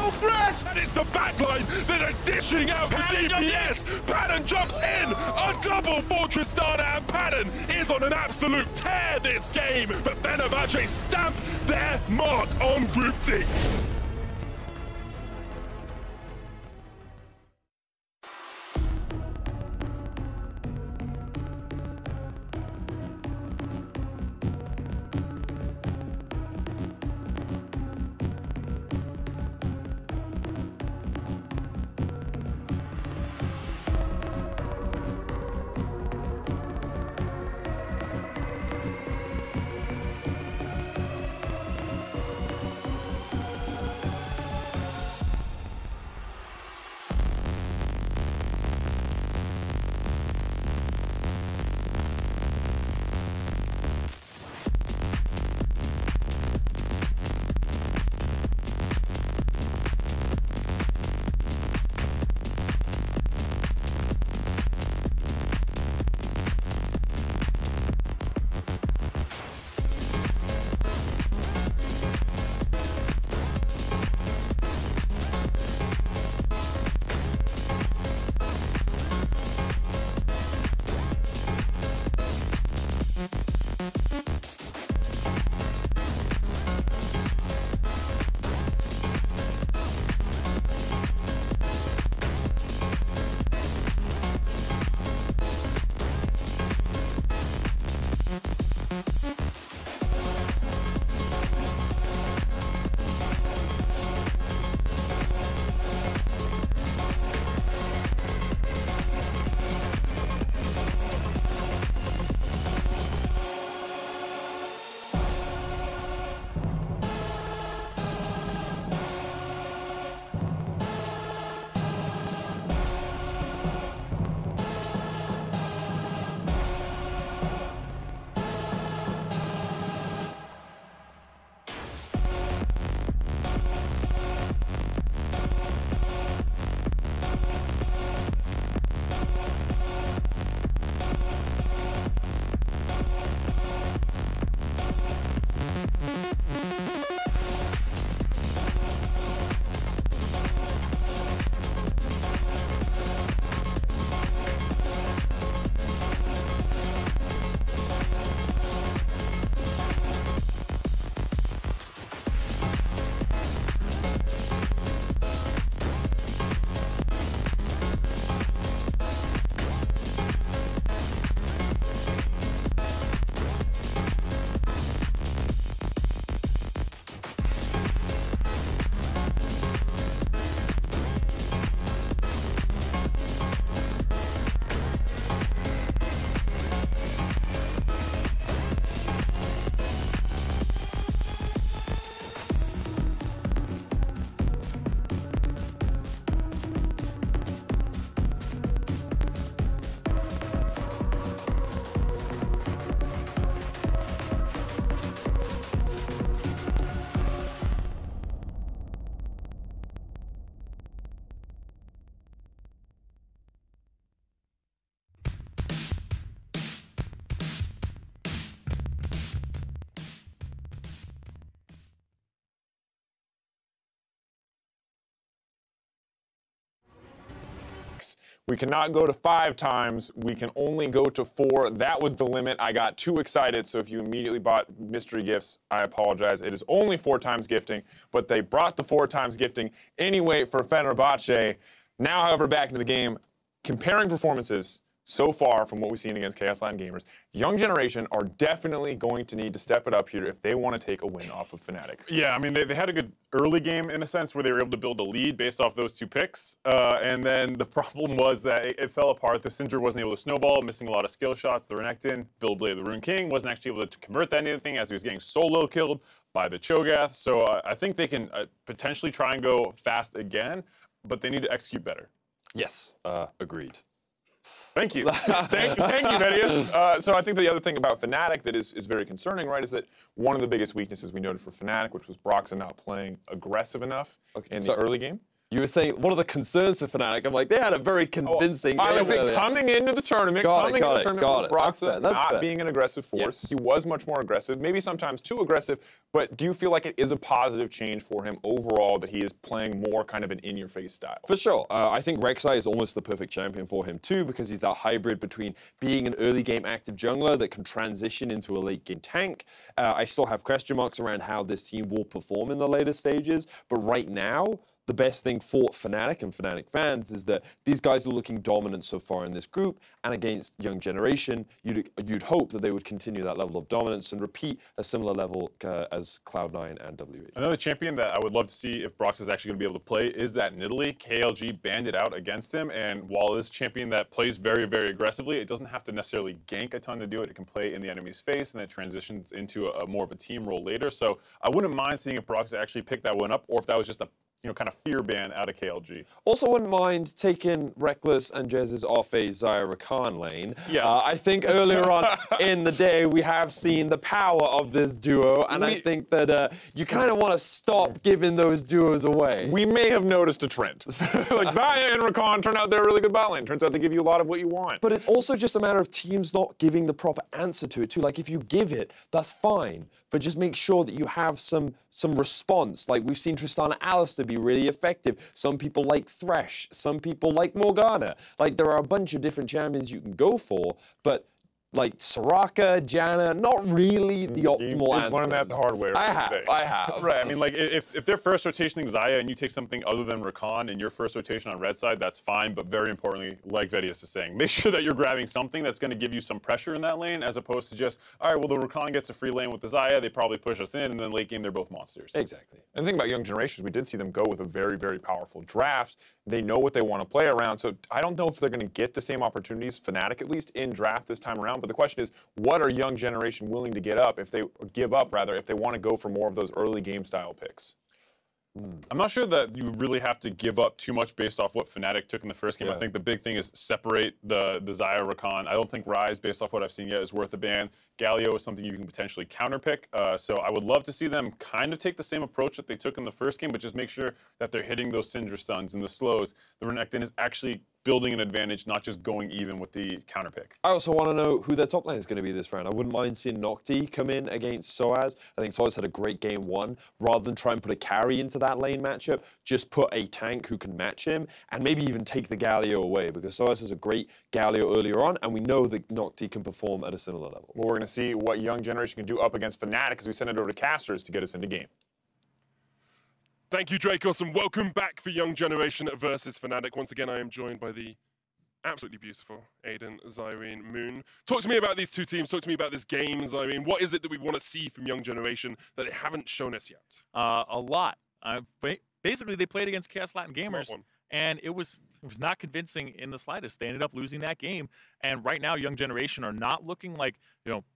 Double crash! And it's the backline that are dishing out for DPS. Pattern jumps in. A double Fortress Starter, and Pattern is on an absolute tear this game. But Fenerbahce stamp their mark on Group D. We cannot go to 5 times. We can only go to 4. That was the limit. I got too excited, so if you immediately bought mystery gifts, I apologize. It is only 4 times gifting, but they brought the 4 times gifting anyway for Fenerbahce. Now, however, back into the game, comparing performances so far from what we've seen against Chaos Land Gamers, young generation are definitely going to need to step it up here if they want to take a win off of Fnatic. Yeah, I mean, they had a good early game in a sense where they were able to build a lead based off those 2 picks. And then the problem was that it fell apart. The Syndra wasn't able to snowball, missing a lot of skill shots. The Renekton, Build Blade of the Rune King, wasn't actually able to convert that into anything as he was getting solo killed by the Cho'Gath. So I think they can potentially try and go fast again, but they need to execute better. Yes, agreed. Thank you. thank you, Vedius. So I think the other thing about Fnatic that is very concerning, right, is that one of the biggest weaknesses we noted for Fnatic, which was Broxah not playing aggressive enough in the early game. You were saying, what are the concerns for Fnatic? I'm like, they had a very convincing I game was saying, earlier. coming into the tournament, Got it. was That's fair, Broxah that's not fair. being an aggressive force. Yes. He was much more aggressive, maybe sometimes too aggressive, but do you feel like it is a positive change for him overall that he is playing more kind of an in-your-face style? For sure. I think Rek'Sai is almost the perfect champion for him too, because he's that hybrid between being an early game active jungler that can transition into a late game tank. I still have question marks around how this team will perform in the later stages, but right now, the best thing for Fnatic and Fnatic fans is that these guys are looking dominant so far in this group, and against Young Generation, you'd hope that they would continue that level of dominance and repeat a similar level as Cloud9 and W8. Another champion that I would love to see if Brox is actually going to be able to play is that Nidalee. KLG banded out against him, and while this champion that plays very, very aggressively, it doesn't have to necessarily gank a ton to do it. It can play in the enemy's face, and then transitions into a more of a team role later. So I wouldn't mind seeing if Brox actually picked that one up, or if that was just a kind of fear ban out of KLG. Also wouldn't mind taking Reckless and Jez's off a Zyra Khan lane. Yes. I think earlier on in the day, we have seen the power of this duo, and I think that you kind of want to stop giving those duos away. We may have noticed a trend. Like Xayah and Rakan turn out they're a really good bot lane. Turns out they give you a lot of what you want. But it's also just a matter of teams not giving the proper answer to it too. Like if you give it, that's fine. But just make sure that you have some response. Like we've seen Tristana Alistar be really effective. Some people like Thresh. Some people like Morgana. Like there are a bunch of different champions you can go for, but like Soraka, Janna, not really the optimal answer. You've learned that the hard way. I have. Right, I mean, like, if they're first rotationing Xayah and you take something other than Rakan in your first rotation on red side, that's fine, but very importantly, like Vedius is saying, make sure that you're grabbing something that's going to give you some pressure in that lane, as opposed to just, all right, well, the Rakan gets a free lane with the Xayah, they probably push us in, and then late game, they're both monsters. Exactly. And the thing about Young Generations, we did see them go with a very, very powerful draft. They know what they want to play around, so I don't know if they're going to get the same opportunities, Fnatic at least, in draft this time around, but the question is, what are Young Generation willing to give up if they want to go for more of those early game style picks? I'm not sure that you really have to give up too much based off what Fnatic took in the first game. Yeah. I think the big thing is separate the Xayah Rakan. I don't think Ryze, based off what I've seen yet, is worth a ban. Galio is something you can potentially counterpick. So I would love to see them kind of take the same approach that they took in the first game, but just make sure that they're hitting those Syndra stuns and the slows. The Renekton is actually building an advantage, not just going even with the counterpick. I also want to know who their top lane is going to be this round. I wouldn't mind seeing Nocti come in against Soaz. I think Soaz had a great game one. Rather than try and put a carry into that lane matchup, just put a tank who can match him, and maybe even take the Galio away, because Soaz has a great Galio earlier on, and we know that Nocti can perform at a similar level. Well, we're going to see what Young Generation can do up against Fnatic as we send it over to Casters to get us into game. Thank you, Dracos, and welcome back for Young Generation versus Fnatic. Once again, I am joined by the absolutely beautiful Aiden, Zyrene, Moon. Talk to me about these two teams. Talk to me about this game, Zyrene. What is it that we want to see from Young Generation that they haven't shown us yet? A lot. Basically, they played against Chaos Latin Gamers, and it was not convincing in the slightest. They ended up losing that game, and right now, Young Generation are not looking like,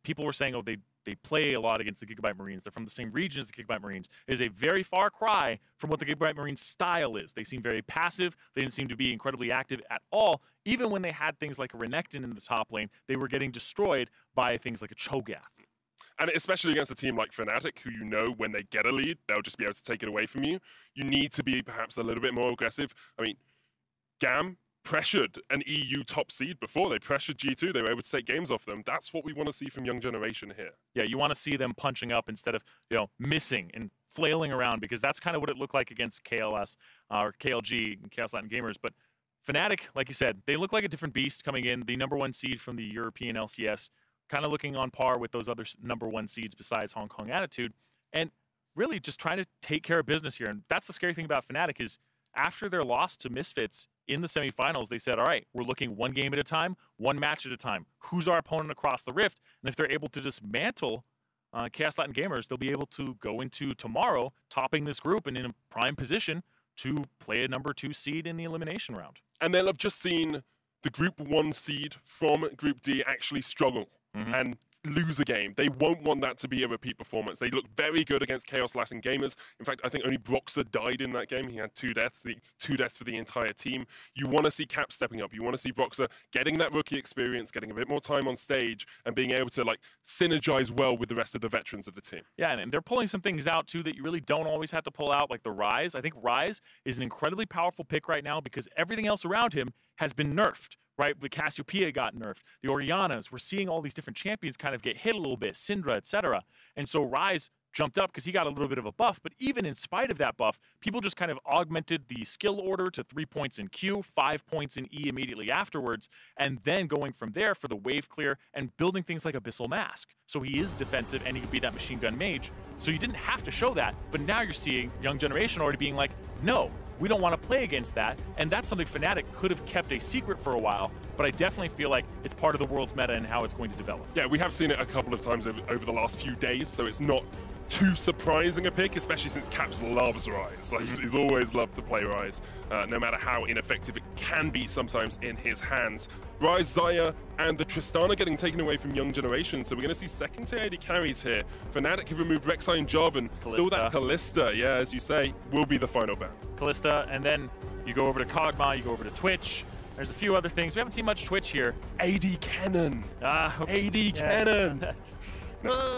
people were saying, oh, they play a lot against the Gigabyte Marines. They're from the same region as the Gigabyte Marines. It is a very far cry from what the Gigabyte Marines style is. They seem very passive. They didn't seem to be incredibly active at all. Even when they had things like a Renekton in the top lane, they were getting destroyed by things like a Cho'Gath. And especially against a team like Fnatic, who when they get a lead, they'll just be able to take it away from you. You need to be perhaps a little bit more aggressive. I mean, GAM pressured an EU top seed before. They pressured G2. They were able to take games off them. That's what we want to see from Young Generation here. Yeah, you want to see them punching up instead of, missing and flailing around, because that's kind of what it looked like against KLS or KLG and Chaos Latin Gamers. But Fnatic, like you said, they look like a different beast coming in, the #1 seed from the European LCS, kind of looking on par with those other #1 seeds besides Hong Kong Attitude, and really just trying to take care of business here. And that's the scary thing about Fnatic is after their loss to Misfits in the semifinals, they said, all right, we're looking one game at a time, one match at a time. Who's our opponent across the rift? And if they're able to dismantle Chaos Latin Gamers, they'll be able to go into tomorrow topping this group and in a prime position to play a #2 seed in the elimination round. And they'll have just seen the Group 1 seed from Group D actually struggle. And lose a game. They won't want that to be a repeat performance. They look very good against Chaos Latin Gamers. In fact, I think only Broxer died in that game. He had 2 deaths, two deaths for the entire team. You want to see Cap stepping up. You want to see Broxer getting that rookie experience, getting a bit more time on stage, and being able to like synergize well with the rest of the veterans of the team. Yeah, and they're pulling some things out too that you really don't always have to pull out, like the Ryze. I think Ryze is an incredibly powerful pick right now because everything else around him has been nerfed. Right, the Cassiopeia got nerfed. The Orianas, we're seeing all these different champions kind of get hit a little bit, Syndra, etc. And so Ryze jumped up because he got a little bit of a buff, but even in spite of that buff, people just kind of augmented the skill order to 3 points in Q, 5 points in E immediately afterwards, and then going from there for the wave clear and building things like Abyssal Mask. So he is defensive and he can be that machine gun mage. So you didn't have to show that, but now you're seeing young generation already being like, no, we don't want to play against that, and that's something Fnatic could have kept a secret for a while, but I definitely feel like it's part of the world's meta and how it's going to develop. Yeah, we have seen it a couple of times over the last few days, so it's not too surprising a pick, especially since Caps loves Ryze. Like, he's always loved to play Ryze, no matter how ineffective it can be sometimes in his hands. Ryze, Xayah, and the Tristana getting taken away from young generation, so we're going to see second tier AD carries here. Fnatic have removed Rek'Sai and Jarvan. Still that Kalista, yeah, as you say, will be the final ban. Kalista, and then you go over to Kog'Maw, you go over to Twitch. There's a few other things. We haven't seen much Twitch here. AD Cannon. AD Cannon.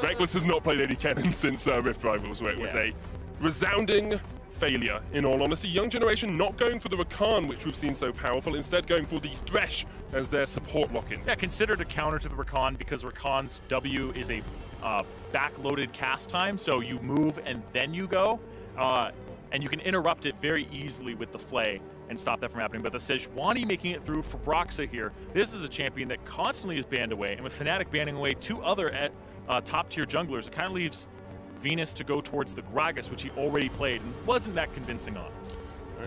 Reckless has not played AD Cannon since Rift Rivals, where it was a resounding failure, in all honesty. Young generation not going for the Rakan, which we've seen so powerful, instead going for the Thresh as their support lock-in. Yeah, considered a counter to the Rakan because Rakan's W is a back-loaded cast time, so you move and then you go, and you can interrupt it very easily with the Flay and stop that from happening. But the Sejuani making it through for Broxah here, this is a champion that constantly is banned away, and with Fnatic banning away 2 other top-tier junglers, it kind of leaves Venus to go towards the Gragas, which he already played and wasn't that convincing on.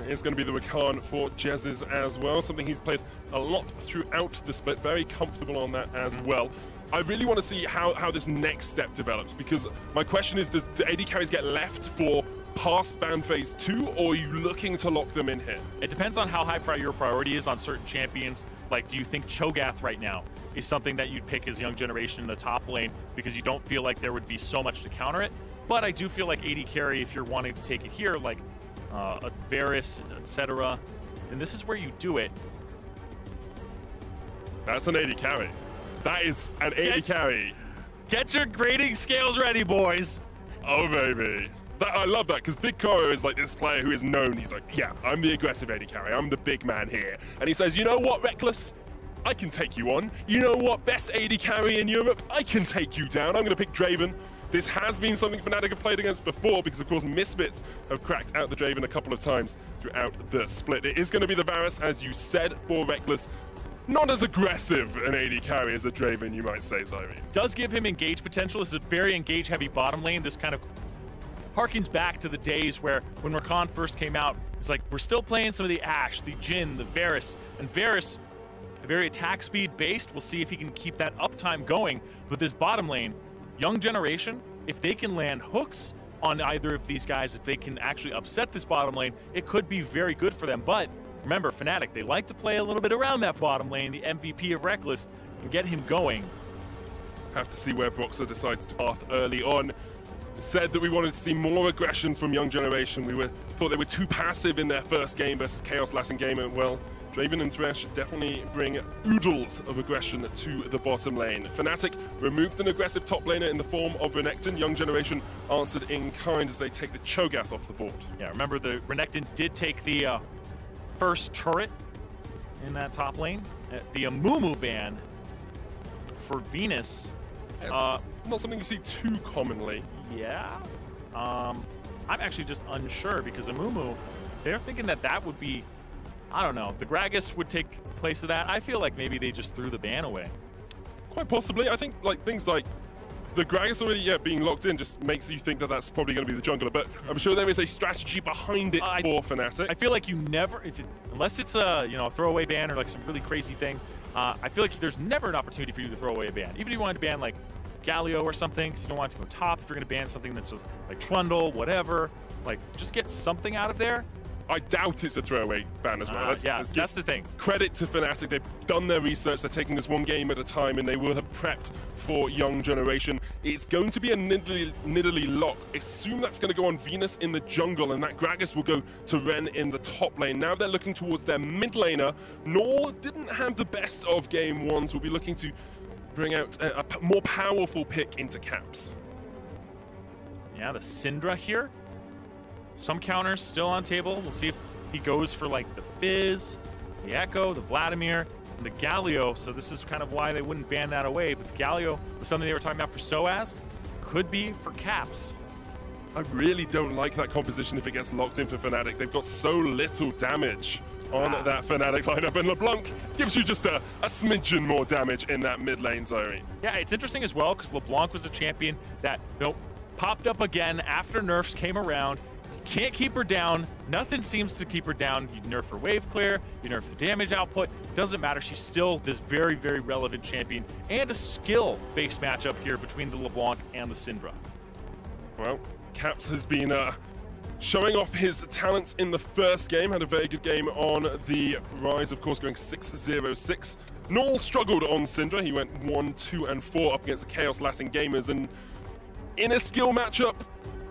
It's going to be the Rakan for Jez's as well, something he's played a lot throughout the split, very comfortable on that as well. I really want to see how this next step develops, because my question is, do AD carries get left for past ban phase 2, or are you looking to lock them in here? It depends on how high your priority is on certain champions. Like, do you think Cho'Gath right now is something that you'd pick as young generation in the top lane because you don't feel like there would be so much to counter it? But I do feel like AD carry, if you're wanting to take it here, like a Varus, etc., then this is where you do it. That's an AD carry. That is an AD carry. Get your grading scales ready, boys. Oh, baby. I love that, because Big Koro is like this player who is known. He's like, yeah, I'm the aggressive AD carry. I'm the big man here. And he says, you know what, Reckless? I can take you on. You know what, best AD carry in Europe? I can take you down. I'm going to pick Draven. This has been something Fnatic have played against before, because of course Misfits have cracked out the Draven a couple of times throughout the split. It is going to be the Varus, as you said, for Reckless. Not as aggressive an AD carry as a Draven, you might say, Zyrie. Does give him engage potential. This is a very engage-heavy bottom lane. This kind of harkens back to the days where when Rakan first came out, it's like, we're still playing some of the Ashe, the Jhin, the Varus. And Varus, very attack speed based. We'll see if he can keep that uptime going. But this bottom lane, young generation, if they can land hooks on either of these guys, if they can actually upset this bottom lane, it could be very good for them. But remember, Fnatic, they like to play a little bit around that bottom lane, the MVP of Reckless, and get him going. Have to see where Broxah decides to path early on. Said that we wanted to see more aggression from young generation. Thought they were too passive in their first game versus Chaos Latin Gamer. Well, Draven and Thresh definitely bring oodles of aggression to the bottom lane. Fnatic removed an aggressive top laner in the form of Renekton. Young generation answered in kind as they take the Cho'Gath off the board. Yeah, remember the Renekton did take the first turret in that top lane. The Amumu ban for Venus. Not something you see too commonly. Yeah. I'm actually just unsure because Amumu, they're thinking that would be, I don't know, the Gragas would take place of that. I feel like maybe they just threw the ban away. Quite possibly. I think like things like the Gragas already being locked in just makes you think that that's probably going to be the jungler, but I'm sure there is a strategy behind it for Fnatic. I feel like you never, unless it's a throwaway ban or like some really crazy thing, I feel like there's never an opportunity for you to throw away a ban. Even if you wanted to ban like Galio or something, because you don't want it to go top, if you're going to ban something that's just like Trundle, whatever, like just get something out of there. I doubt it's a throwaway ban as well. Let's that's give the thing. credit to Fnatic. They've done their research. They're taking this one game at a time, and they will have prepped for Young Generation. It's going to be a Nidalee lock. Assume that's going to go on Venus in the jungle, and that Gragas will go to Ren in the top lane. Now they're looking towards their mid laner. Nor didn't have the best of game ones. Will be looking to bring out a more powerful pick into Caps. Yeah, the Syndra here. Some counters still on table. We'll see if he goes for like the Fizz, the Echo, the Vladimir, and the Galio. So this is kind of why they wouldn't ban that away. But the Galio was something they were talking about for Soaz. Could be for Caps. I really don't like that composition if it gets locked in for Fnatic. They've got so little damage on that Fnatic lineup, and LeBlanc gives you just a smidgen more damage in that mid lane, Zyrene. Yeah, it's interesting as well because LeBlanc was a champion that popped up again after nerfs came around. Can't keep her down. Nothing seems to keep her down. You nerf her wave clear, you nerf the damage output. Doesn't matter. She's still this very, very relevant champion and a skill-based matchup here between the LeBlanc and the Syndra. Well, Caps has been showing off his talents in the first game. Had a very good game on the Rise, of course, going 6-0-6. Null struggled on Syndra. He went 1-2-4 up against the Chaos Latin Gamers. And in a skill matchup,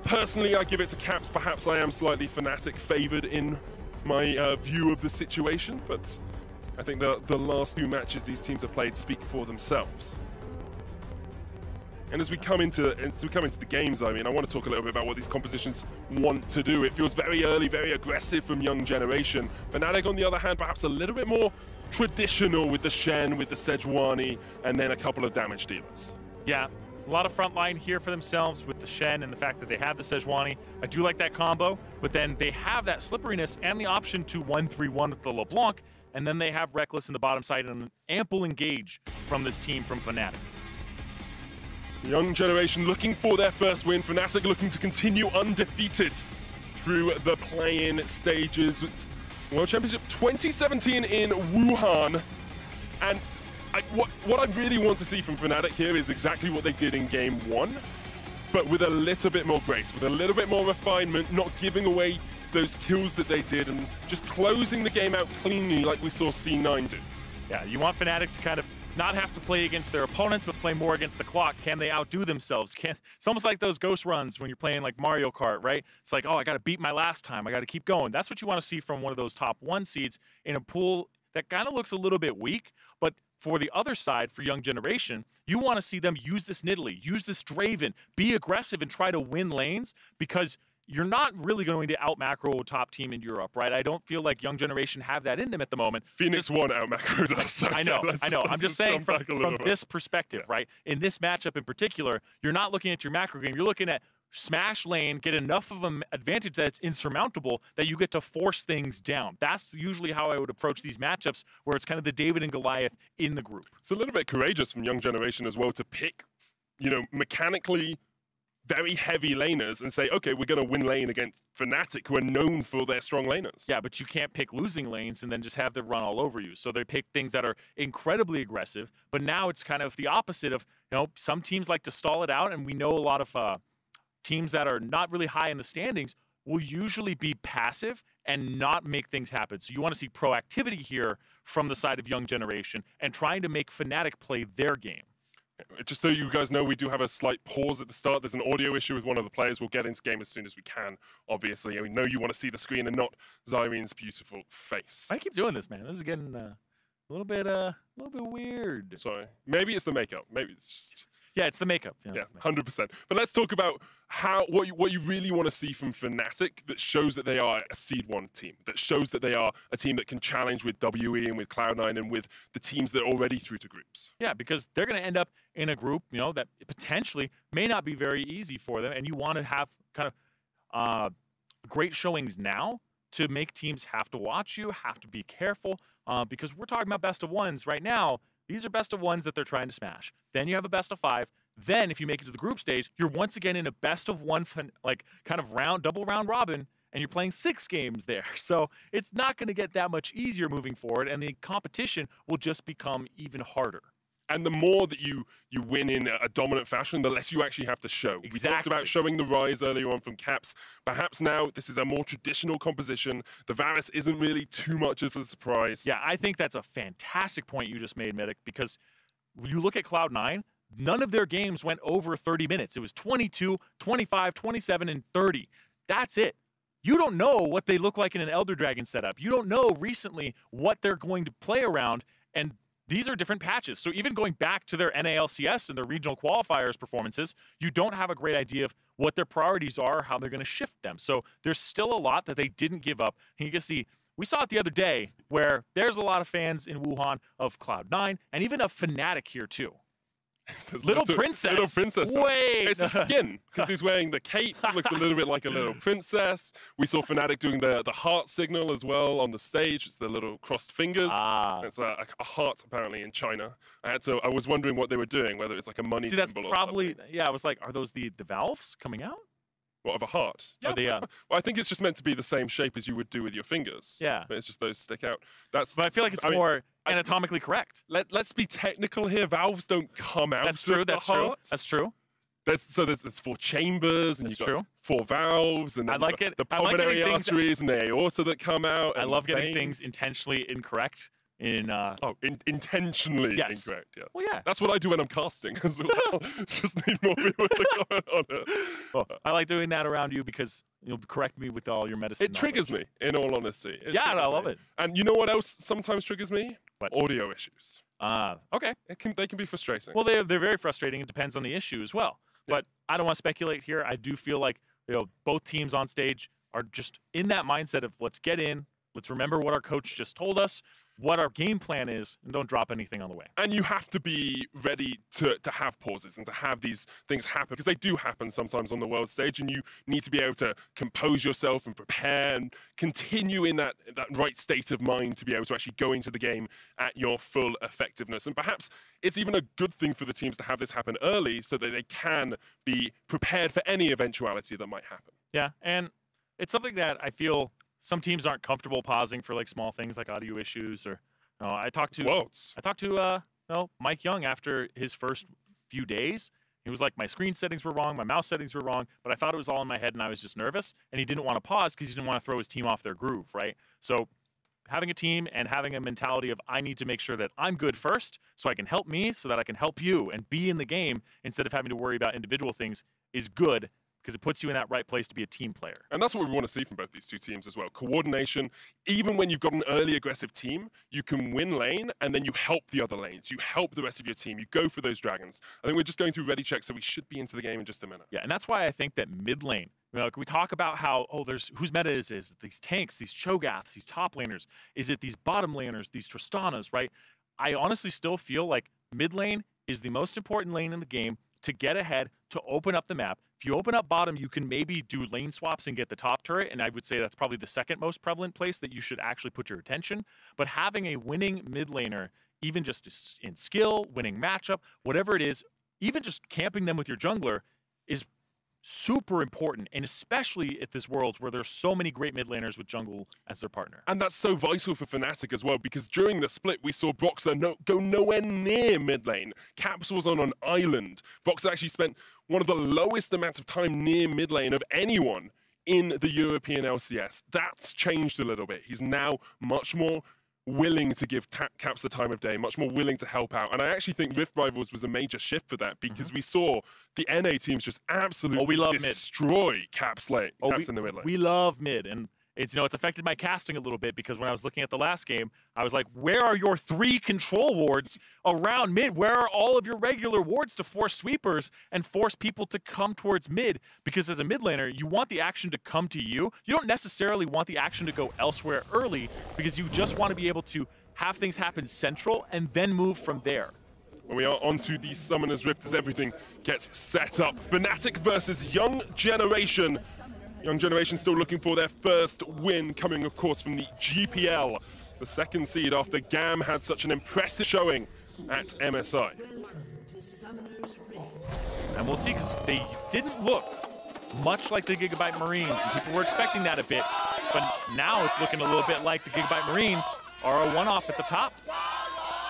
personally, I give it to Caps. Perhaps I am slightly Fnatic favored in my view of the situation, but I think the last few matches these teams have played speak for themselves. And as we come into the games, I mean, I want to talk a little bit about what these compositions want to do. It feels very early, very aggressive from Young Generation. Fnatic, on the other hand, perhaps a little bit more traditional with the Shen, with the Sejuani, and then a couple of damage dealers. Yeah. A lot of front line here for themselves with the Shen and the fact that they have the Sejuani. I do like that combo, but then they have that slipperiness and the option to 1-3-1 with the LeBlanc, and then they have Reckless in the bottom side and an ample engage from this team from Fnatic. Young Generation looking for their first win. Fnatic looking to continue undefeated through the play-in stages. It's World Championship 2017 in Wuhan, and what I really want to see from Fnatic here is exactly what they did in Game 1, but with a little bit more grace, with a little bit more refinement, not giving away those kills that they did, and just closing the game out cleanly like we saw C9 do. Yeah, you want Fnatic to kind of not have to play against their opponents, but play more against the clock. Can they outdo themselves? It's almost like those ghost runs when you're playing like Mario Kart, right? It's like, oh, I got to beat my last time. I got to keep going. That's what you want to see from one of those top 1 seeds in a pool that kind of looks a little bit weak, but for the other side, for Young Generation, you want to see them use this Nidalee, use this Draven, be aggressive and try to win lanes, because you're not really going to out-macro a top team in Europe, right? I don't feel like Young Generation have that in them at the moment. Phoenix won out-macroed us. I know. I'm just saying from this perspective, right? In this matchup in particular, you're not looking at your macro game. You're looking at smash lane, get enough of an advantage that's insurmountable that you get to force things down. That's usually how I would approach these matchups, where it's kind of the David and Goliath in the group. It's a little bit courageous from Young Generation as well to pick, mechanically very heavy laners and say, okay, we're going to win lane against Fnatic, who are known for their strong laners. Yeah, but you can't pick losing lanes and then just have them run all over you. So they pick things that are incredibly aggressive, but now it's kind of the opposite of, some teams like to stall it out, and we know a lot of teams that are not really high in the standings will usually be passive and not make things happen. So you want to see proactivity here from the side of Young Generation and trying to make Fnatic play their game. Just so you guys know, we do have a slight pause at the start. There's an audio issue with one of the players. We'll get into game as soon as we can, obviously. And we know you want to see the screen and not Zyrene's beautiful face. I keep doing this, man. This is getting a little bit weird. Sorry. Maybe it's the makeup. Maybe it's just... Yeah, it's the makeup. Yeah, 100%. But let's talk about what you really want to see from Fnatic that shows that they are a Seed 1 team, that shows that they are a team that can challenge with WE and with Cloud9 and with the teams that are already through to groups. Yeah, because they're going to end up in a group, that potentially may not be very easy for them, and you want to have kind of great showings now to make teams have to watch you, have to be careful, because we're talking about best of ones right now. These are best of ones that they're trying to smash. Then you have a best of 5. Then if you make it to the group stage, you're once again in a best of 1, like kind of double round robin, and you're playing 6 games there. So it's not going to get that much easier moving forward, and the competition will just become even harder. And the more that you win in a dominant fashion, the less you actually have to show. Exactly. We talked about showing the rise earlier on from Caps. Perhaps now this is a more traditional composition. The Varus isn't really too much of a surprise. Yeah, I think that's a fantastic point you just made, Medic, because when you look at Cloud9, none of their games went over 30 minutes. It was 22, 25, 27, and 30. That's it. You don't know what they look like in an Elder Dragon setup. You don't know recently what they're going to play around, and these are different patches. So even going back to their NALCS and their regional qualifiers performances, you don't have a great idea of what their priorities are, how they're going to shift them. So there's still a lot that they didn't give up. And you can see, we saw it the other day where there's a lot of fans in Wuhan of Cloud9 and even of Fnatic here too. Little princess. Little princess. Wait. It's a skin because he's wearing the cape. Looks a little bit like a little princess. We saw Fnatic doing the heart signal as well on the stage. It's the little crossed fingers. It's a heart apparently in China. I was wondering what they were doing, whether it's like a money See, that's symbol probably, or something. yeah, I was like, are those the valves coming out? What, of a heart? Are they, Well, I think it's just meant to be the same shape as you would do with your fingers. Yeah. But it's just those stick out. But I feel like it's more anatomically correct. Let's be technical here. Valves don't come out. That's true. of the That's true. heart. That's true. There's 4 chambers, and That's you've got true. 4 valves, and then I like you've got it. the I like pulmonary getting things- arteries and the aorta that come out. I and love getting veins. things intentionally incorrect. Intentionally Yes. incorrect. Yeah. Well, yeah. That's what I do when I'm casting as well. Just need more people to comment on it. Well, I like doing that around you because you'll correct me with all your medicine. It triggers me, in all honesty. Yeah, I triggers love me. it. And you know what else sometimes triggers me? What? Audio issues. Okay. They can be frustrating. Well, they're very frustrating. It depends on the issue as well. But I don't want to speculate here. I do feel like both teams on stage are just in that mindset of let's get in, let's remember what our coach just told us, what our game plan is, and don't drop anything on the way. And you have to be ready to have pauses and to have these things happen, because they do happen sometimes on the world stage, and you need to be able to compose yourself and prepare and continue in that right state of mind to be able to actually go into the game at your full effectiveness. And perhaps it's even a good thing for the teams to have this happen early so that they can be prepared for any eventuality that might happen. Yeah, and it's something that I feel some teams aren't comfortable pausing for like small things like audio issues or I talked to Mike Young after his first few days. He was like, my screen settings were wrong, my mouse settings were wrong, but I thought it was all in my head and I was just nervous, and he didn't want to pause because he didn't want to throw his team off their groove, right? So having a team and having a mentality of I need to make sure that I'm good first so I can help me so that I can help you and be in the game instead of having to worry about individual things is good, because it puts you in that right place to be a team player. And that's what we want to see from both these two teams as well. Coordination. Even when you've got an early aggressive team, you can win lane, and then you help the other lanes. You help the rest of your team. You go for those dragons. I think we're just going through ready checks, so we should be into the game in just a minute. Yeah, and that's why I think that mid lane, we talk about how, there's whose meta is these tanks, these Cho'Gaths, these top laners. Is it these bottom laners, these Tristanas, right? I honestly still feel like mid lane is the most important lane in the game to get ahead, to open up the map. If you open up bottom, you can maybe do lane swaps and get the top turret, and I would say that's probably the second most prevalent place that you should actually put your attention. But having a winning mid laner, even just in skill, winning matchup, whatever it is, even just camping them with your jungler is super important, and especially at this Worlds where there's so many great mid laners with jungle as their partner. And that's so vital for Fnatic as well, because during the split, we saw Broxah go nowhere near mid lane. Caps was on an island. Broxah actually spent one of the lowest amounts of time near mid lane of anyone in the European LCS. That's changed a little bit. He's now much more willing to give Caps the time of day, much more willing to help out. And I actually think Rift Rivals was a major shift for that, because we saw the NA teams just absolutely destroy Caps in the mid lane. We love mid, and it's affected my casting a little bit, because when I was looking at the last game, I was like, where are your 3 control wards around mid? Where are all of your regular wards to force sweepers and force people to come towards mid? Because as a mid laner, you want the action to come to you. You don't necessarily want the action to go elsewhere early, because you just want to be able to have things happen central and then move from there. We are onto the Summoner's Rift as everything gets set up. Fnatic versus Young Generation. Young Generation still looking for their first win, coming, of course, from the GPL, the second seed after GAM had such an impressive showing at MSI. And we'll see, because they didn't look much like the Gigabyte Marines, and people were expecting that a bit. But now it's looking a little bit like the Gigabyte Marines are a one-off at the top.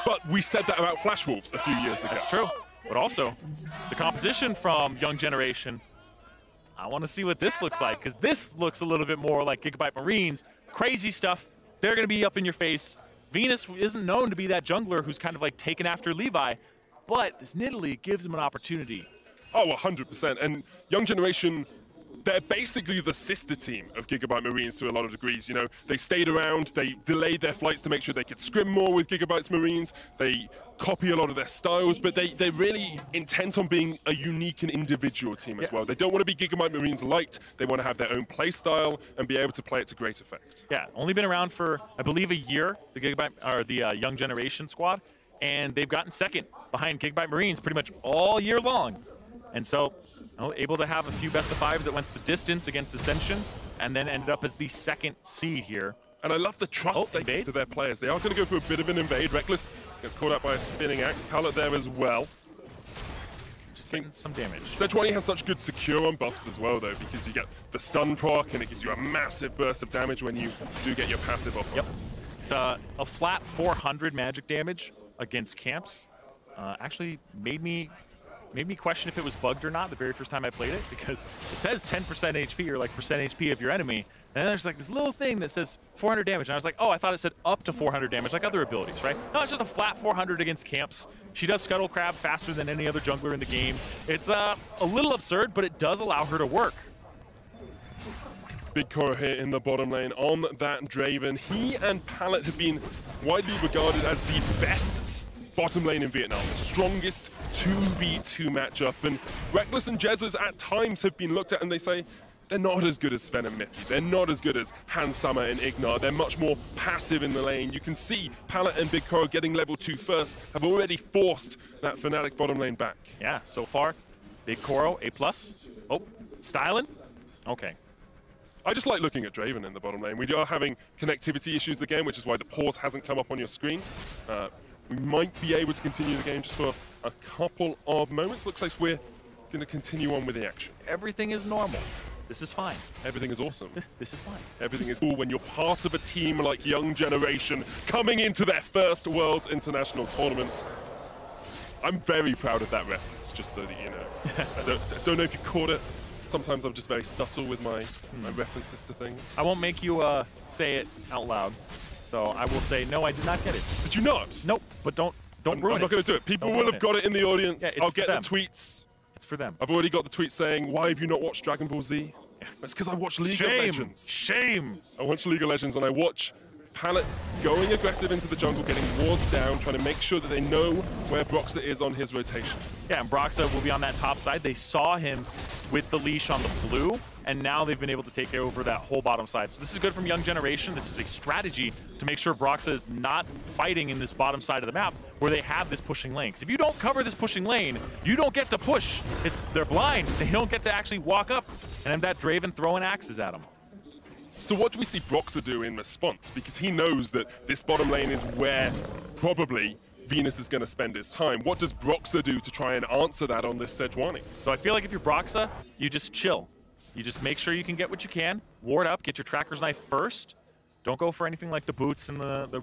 But we said that about Flash Wolves a few years ago. That's true. But also, the composition from Young Generation, I want to see what this looks like, because this looks a little bit more like Gigabyte Marines. Crazy stuff. They're going to be up in your face. Venus isn't known to be that jungler who's kind of like taken after Levi, but this Nidalee gives him an opportunity. Oh, 100%. And Young Generation, they're basically the sister team of Gigabyte Marines to a lot of degrees. You know, they stayed around, they delayed their flights to make sure they could scrim more with Gigabyte's Marines. They copy a lot of their styles, but they're really intent on being a unique and individual team as well. They don't want to be Gigabyte Marines light. They want to have their own play style and be able to play it to great effect. Yeah, only been around for, I believe, a year, the Gigabyte or the Young Generation squad, and they've gotten second behind Gigabyte Marines pretty much all year long. And so, able to have a few best of fives that went the distance against Ascension, and then ended up as the second seed here. And I love the trust they give to their players. They are going to go for a bit of an invade. Reckless gets caught out by a spinning axe. Pallet there as well. Just getting some damage. Sejuani has such good secure on buffs as well, though, because you get the stun proc, and it gives you a massive burst of damage when you do get your passive off. Yep. It's a flat 400 magic damage against camps. Actually made me question if it was bugged or not the very first time I played it, because it says 10% HP or like percent HP of your enemy, and then there's like this little thing that says 400 damage, and I was like, oh, I thought it said up to 400 damage like other abilities, right? No, it's just a flat 400 against camps. She does Scuttle Crab faster than any other jungler in the game. It's a little absurd, but it does allow her to work. Big Koro here in the bottom lane on that Draven. He and Pallet have been widely regarded as the best bottom lane in Vietnam, the strongest 2v2 matchup. And Reckless and Jesus at times have been looked at and they say, they're not as good as Sven and Mithy. They're not as good as Hans Summer and Ignar. They're much more passive in the lane. You can see Pallet and Big Koro getting level 2 first have already forced that Fnatic bottom lane back. Yeah, so far, Big Koro, A+. Oh, Styling? Okay. I just like looking at Draven in the bottom lane. We are having connectivity issues again, which is why the pause hasn't come up on your screen. We might be able to continue the game just for a couple of moments. Looks like we're going to continue on with the action. Everything is normal. This is fine. Everything is awesome. This is fine. Everything is cool when you're part of a team like Young Generation coming into their first Worlds International Tournament. I'm very proud of that reference, just so that you know. I don't know if you caught it. Sometimes I'm just very subtle with my references to things. I won't make you say it out loud. So I will say, no, I did not get it. Did you not? Nope, but don't ruin it. I'm not going to do it. People will have got it in the audience. Yeah, I'll get the tweets. It's for them. I've already got the tweet saying, why have you not watched Dragon Ball Z? It's because I watch League of Legends. Shame! I watch League of Legends and I watch Pallet going aggressive into the jungle, getting wards down, trying to make sure that they know where Broxah is on his rotations. Yeah, and Broxah will be on that top side. They saw him with the leash on the blue, and now they've been able to take over that whole bottom side. So this is good from Young Generation. This is a strategy to make sure Broxah is not fighting in this bottom side of the map where they have this pushing lane. 'Cause if you don't cover this pushing lane, you don't get to push. They're blind. They don't get to actually walk up and have that Draven throwing axes at them. So what do we see Broxah do in response? Because he knows that this bottom lane is where probably Venus is going to spend his time. What does Broxah do to try and answer that on this Sejuani? So I feel like if you're Broxah, you just chill. You just make sure you can get what you can, ward up, get your Tracker's Knife first. Don't go for anything like the boots and the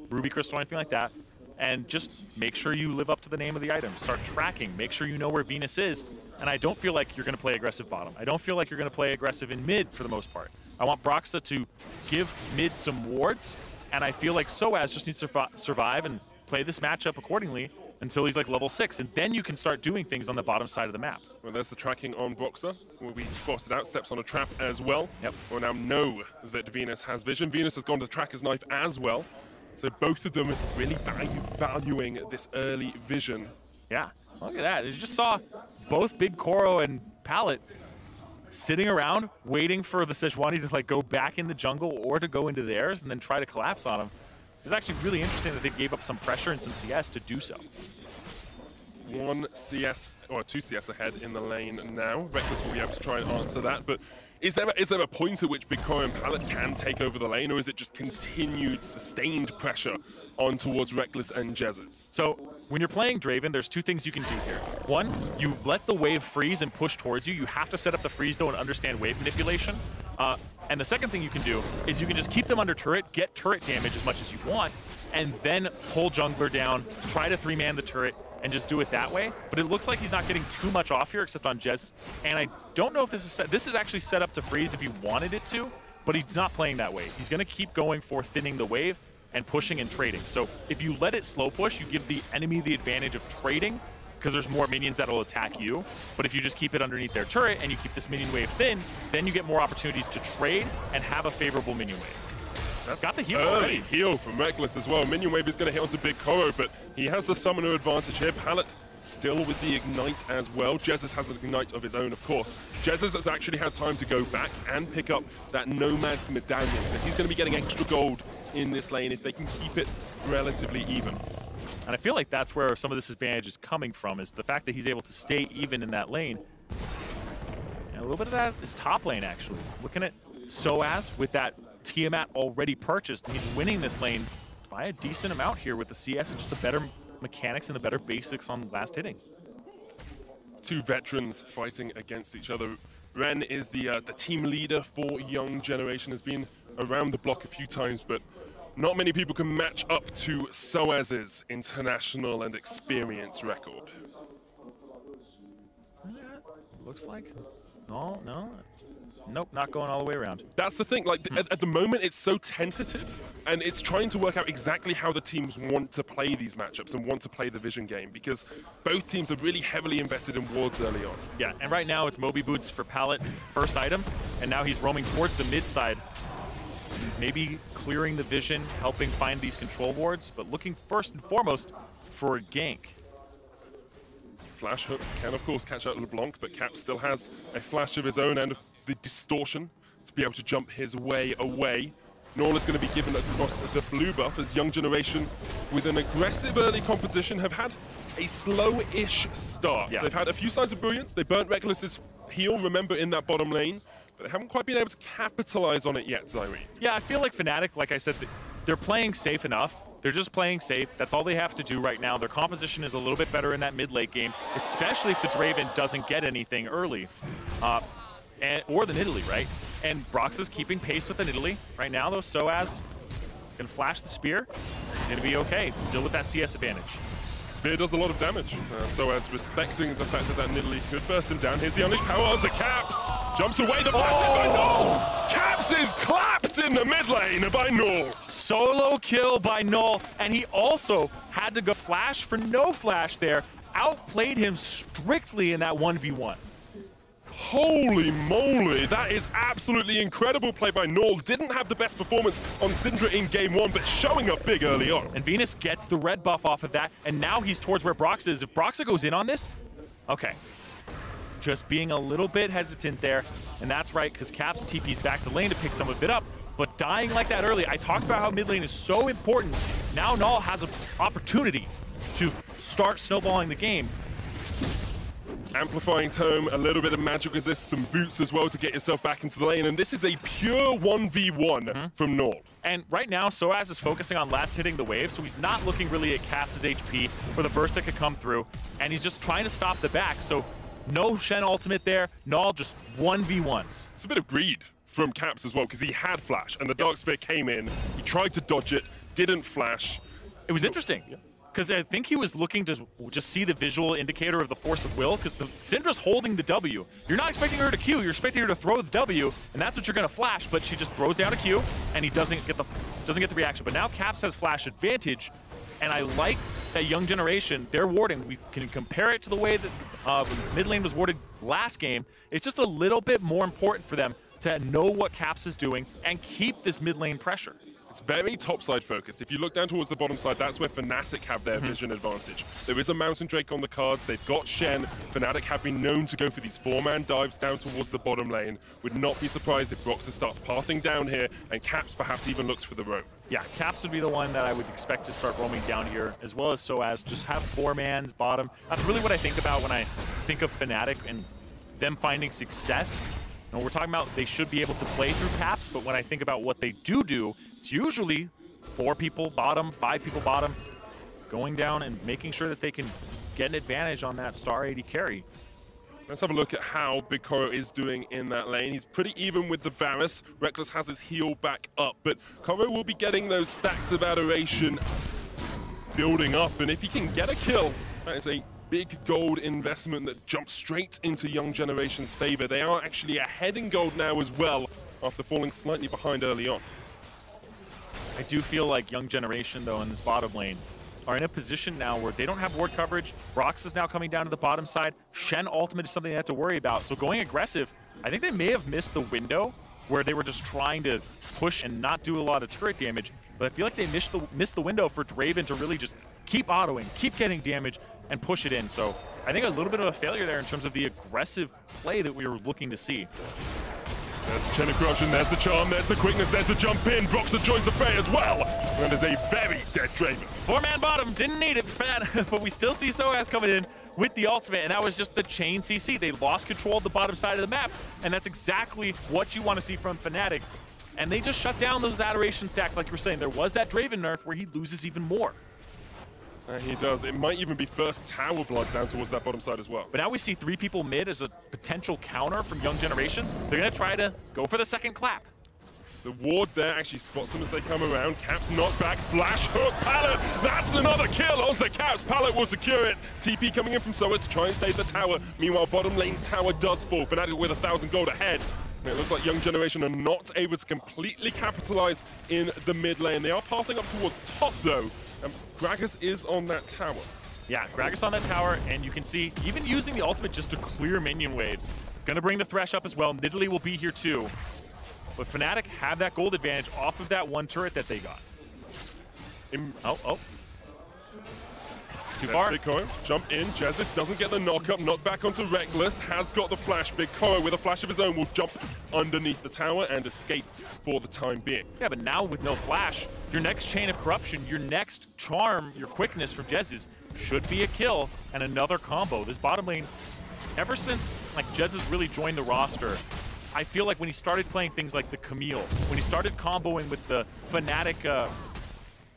Ruby Crystal or anything like that. And just make sure you live up to the name of the item. Start tracking. Make sure you know where Venus is. And I don't feel like you're going to play aggressive bottom. I don't feel like you're going to play aggressive in mid for the most part. I want Broxah to give mid some wards, and I feel like Soaz just needs to survive and play this matchup accordingly until he's like level 6, and then you can start doing things on the bottom side of the map. Well, there's the tracking on Broxah. Will be spotted out, steps on a trap as well. Yep. We'll now know that Venus has vision. Venus has gone to Tracker's Knife as well. So both of them really valuing this early vision. Yeah, look at that. You just saw both Big Koro and Pallet sitting around waiting for the Sejuani to like go back in the jungle or to go into theirs and then try to collapse on him. It's actually really interesting that they gave up some pressure and some CS to do so. 1 CS or 2 CS ahead in the lane now. Reckless will be able to try and answer that, but is there a point at which Big Koro and Pallet can take over the lane, or is it just continued sustained pressure on towards Reckless and Jesus? So when you're playing Draven, there's 2 things you can do here. One, you let the wave freeze and push towards you. You have to set up the freeze though and understand wave manipulation. And the second thing you can do is you can just keep them under turret, get turret damage as much as you want, and then pull jungler down, try to 3-man the turret, and just do it that way. But it looks like he's not getting too much off here except on Jez. And I don't know if this is set. This is actually set up to freeze if he wanted it to, but he's not playing that way. He's going to keep going for thinning the wave and pushing and trading. So if you let it slow push, you give the enemy the advantage of trading because there's more minions that'll attack you. But if you just keep it underneath their turret and you keep this minion wave thin, then you get more opportunities to trade and have a favorable minion wave. That's got the heal early already. heal from Reckless as well. Minion wave is going to hit onto Big Koro, but he has the summoner advantage here. Pallet still with the ignite as well. Jesus has an ignite of his own, of course. Jesus has actually had time to go back and pick up that Nomad's medallion, so he's going to be getting extra gold in this lane if they can keep it relatively even. And I feel like that's where some of this advantage is coming from, is the fact that he's able to stay even in that lane. And a little bit of that is top lane, actually. Looking at Soaz with that Tiamat already purchased, and he's winning this lane by a decent amount here with the CS and just the better mechanics and the better basics on last hitting. Two veterans fighting against each other. Ren is the team leader for Young Generation, has been around the block a few times, but not many people can match up to Soaz's international and experience record. Yeah, looks like. No. Nope, not going all the way around. That's the thing, like, at the moment it's so tentative, and it's trying to work out exactly how the teams want to play these matchups and want to play the Vision game, because both teams are really heavily invested in wards early on. Yeah, and right now it's Moby Boots for Pallet, first item, and now he's roaming towards the mid side. Maybe clearing the Vision, helping find these control wards, but looking first and foremost for a gank. Flash hook can, of course, catch out LeBlanc, but Cap still has a flash of his own and the distortion to be able to jump his way away. Norl is going to be given across the blue buff as Young Generation, with an aggressive early composition, have had a slow-ish start. Yeah. They've had a few signs of brilliance. They burnt Reckless's heal, remember, in that bottom lane, but they haven't quite been able to capitalize on it yet, Zyrene. Yeah, I feel like Fnatic, like I said, they're playing safe enough. They're just playing safe. That's all they have to do right now. Their composition is a little bit better in that mid-late game, especially if the Draven doesn't get anything early. Or the Nidalee, right? And Brox is keeping pace with the Nidalee. Right now, though, Soaz gonna flash the spear. He's gonna be okay, still with that CS advantage. Spear does a lot of damage, Soaz respecting the fact that that Nidalee could burst him down. Here's the unleashed power onto Caps. Jumps away, the flash in by Null. Caps is clapped in the mid lane by Null. Solo kill by Null, and he also had to go flash for no flash there. Outplayed him strictly in that 1v1. Holy moly, that is absolutely incredible play by Null. Didn't have the best performance on Syndra in game one, but showing up big early on. And Venus gets the red buff off of that, and now he's towards where Brox is. If Broxa goes in on this, okay. Just being a little bit hesitant there, and that's right, because Caps TP's back to lane to pick some of it up, but dying like that early, I talked about how mid lane is so important. Now Null has an opportunity to start snowballing the game. Amplifying Tome, a little bit of magic resist, some boots as well to get yourself back into the lane, and this is a pure 1v1 from Null. And right now, Soaz is focusing on last hitting the wave, so he's not looking really at Caps' HP or the burst that could come through, and he's just trying to stop the back, so no Shen ultimate there, Null just 1v1s. It's a bit of greed from Caps as well, because he had flash, and the Dark Sphere came in, he tried to dodge it, didn't flash. It was interesting. Because I think he was looking to just see the visual indicator of the force of will, because Syndra's holding the W. You're not expecting her to Q, you're expecting her to throw the W, and that's what you're going to flash, but she just throws down a Q, and he doesn't get the reaction. But now Caps has flash advantage, and I like that Young Generation, their warding, we can compare it to the way that mid lane was warded last game. It's just a little bit more important for them to know what Caps is doing and keep this mid lane pressure. It's very topside focused. If you look down towards the bottom side, that's where Fnatic have their vision advantage. There is a Mountain Drake on the cards. They've got Shen. Fnatic have been known to go for these 4-man dives down towards the bottom lane. Would not be surprised if Broxah starts pathing down here and Caps perhaps even looks for the roam. Yeah, Caps would be the one that I would expect to start roaming down here, as well as Soaz. Just have 4-mans bottom. That's really what I think about when I think of Fnatic and them finding success. And we're talking about they should be able to play through Caps, but when I think about what they do, it's usually 4 people bottom, 5 people bottom, going down and making sure that they can get an advantage on that star AD carry. Let's have a look at how Big Koro is doing in that lane. He's pretty even with the Varus. Reckless has his heal back up, but Koro will be getting those stacks of adoration building up, and if he can get a kill, that is a big gold investment that jumps straight into Young Generation's favor. They are actually ahead in gold now as well, after falling slightly behind early on. I do feel like Young Generation, though, in this bottom lane, are in a position now where they don't have ward coverage. Brox is now coming down to the bottom side. Shen ultimate is something they have to worry about. So going aggressive, I think they may have missed the window where they were just trying to push and not do a lot of turret damage. But I feel like they missed the window for Draven to really just keep autoing, keep getting damage, and push it in. So I think a little bit of a failure there in terms of the aggressive play that we were looking to see. There's the chain of corruption, there's the charm, there's the quickness, there's the jump in. Broxer joins the fray as well. And there's a very dead Draven. 4-man bottom, didn't need it, but we still see Soaz coming in with the ultimate, and that was just the chain CC. They lost control of the bottom side of the map, and that's exactly what you want to see from Fnatic. And they just shut down those adoration stacks, like you were saying. There was that Draven nerf where he loses even more. He does. It might even be first tower blood down towards that bottom side as well. But now we see 3 people mid as a potential counter from Young Generation. They're going to try to go for the second clap. The ward there actually spots them as they come around. Caps knocked back, flash hook, Pallet. That's another kill onto Caps. Pallet will secure it. TP coming in from Soaz to try and save the tower. Meanwhile, bottom lane tower does fall. Fnatic with 1,000 gold ahead. And it looks like Young Generation are not able to completely capitalize in the mid lane. They are pathing up towards top though. Gragas is on that tower. Yeah, Gragas on that tower, and you can see even using the ultimate just to clear minion waves. Gonna bring the Thresh up as well. Nidalee will be here too. But Fnatic have that gold advantage off of that one turret that they got. Too far. Big Koro, jump in. Jezis doesn't get the knock-up. Knocked back onto Reckless. Has got the flash. Big Koro, with a flash of his own, will jump underneath the tower and escape for the time being. Yeah, but now with no flash, your next chain of corruption, your next charm, your quickness from Jezis should be a kill and another combo. This bottom lane, ever since like Jezis really joined the roster, I feel like when he started playing things like the Camille, when he started comboing with the Fnatic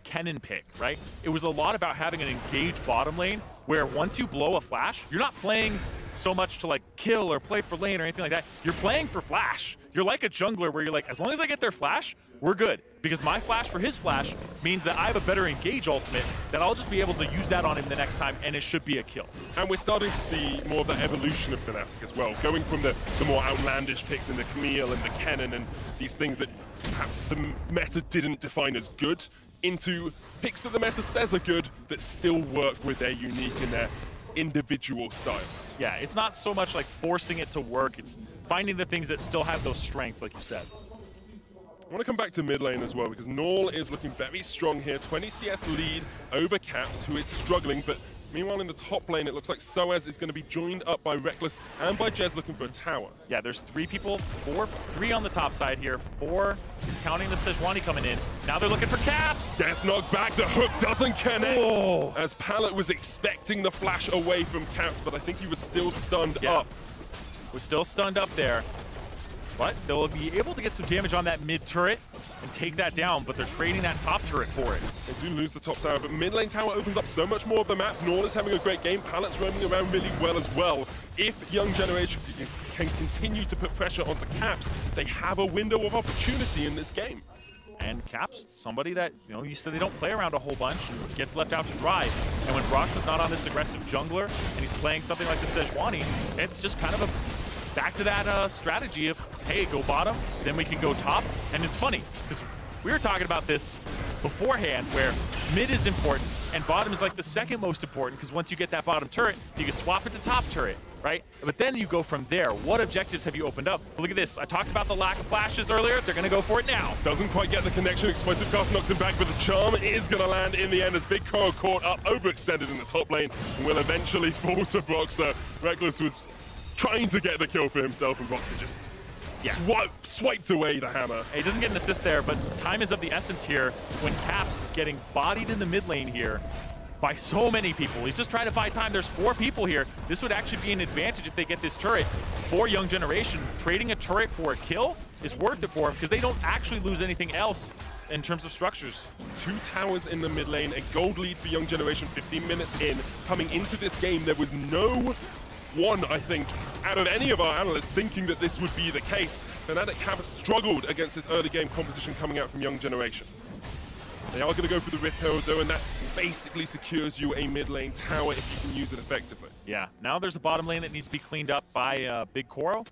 Kennen pick, right? It was a lot about having an engaged bottom lane where once you blow a flash, you're not playing so much to like kill or play for lane or anything like that. You're playing for flash. You're like a jungler where you're like, as long as I get their flash, we're good. Because my flash for his flash means that I have a better engage ultimate that I'll just be able to use that on him the next time, and it should be a kill. And we're starting to see more of that evolution of Fnatic as well, going from the more outlandish picks in the Camille and the Kennen and these things that perhaps the meta didn't define as good, into picks that the meta says are good that still work with their unique and their individual styles. Yeah, it's not so much like forcing it to work, it's finding the things that still have those strengths, like you said. I want to come back to mid lane as well, because Null is looking very strong here. 20 CS lead over Caps, who is struggling, but meanwhile in the top lane, it looks like Soaz is going to be joined up by Reckless and by Jez looking for a tower. Yeah, there's 3 people, 3 on the top side here, 4 counting the Sejuani coming in. Now they're looking for Caps! Gets knocked back, the hook doesn't connect! Oh. As Pallet was expecting the flash away from Caps, but I think he was still stunned up. Was still stunned up there. But they'll be able to get some damage on that mid turret and take that down, but they're trading that top turret for it. They do lose the top tower, but mid lane tower opens up so much more of the map. Null is having a great game. Pallet's roaming around really well as well. If Young Generation can continue to put pressure onto Caps, they have a window of opportunity in this game. And Caps, somebody that, you said they don't play around a whole bunch and gets left out to dry. And when Brox is not on this aggressive jungler and he's playing something like the Sejuani, it's just kind of a back to that strategy of, hey, go bottom, then we can go top. And it's funny, because we were talking about this beforehand, where mid is important and bottom is like the second most important, because once you get that bottom turret, you can swap it to top turret, right? But then you go from there. What objectives have you opened up? Look at this. I talked about the lack of flashes earlier. They're going to go for it now. Doesn't quite get the connection. Explosive Cast knocks him back, but the charm is going to land in the end as Big Koro caught up, overextended in the top lane, and will eventually fall to Broxer. Reckless was trying to get the kill for himself, and Broxer just swiped away the hammer. He doesn't get an assist there, but time is of the essence here when Caps is getting bodied in the mid lane here by so many people. He's just trying to buy time. There's 4 people here. This would actually be an advantage if they get this turret for Young Generation. Trading a turret for a kill is worth it for them because they don't actually lose anything else in terms of structures. 2 towers in the mid lane, a gold lead for Young Generation 15 minutes in. Coming into this game, there was no one, I think, out of any of our analysts thinking that this would be the case. Fnatic have struggled against this early game composition coming out from Young Generation. They are going to go for the Rift Herald though, and that basically secures you a mid lane tower if you can use it effectively. Yeah, now there's a bottom lane that needs to be cleaned up by Big Koro.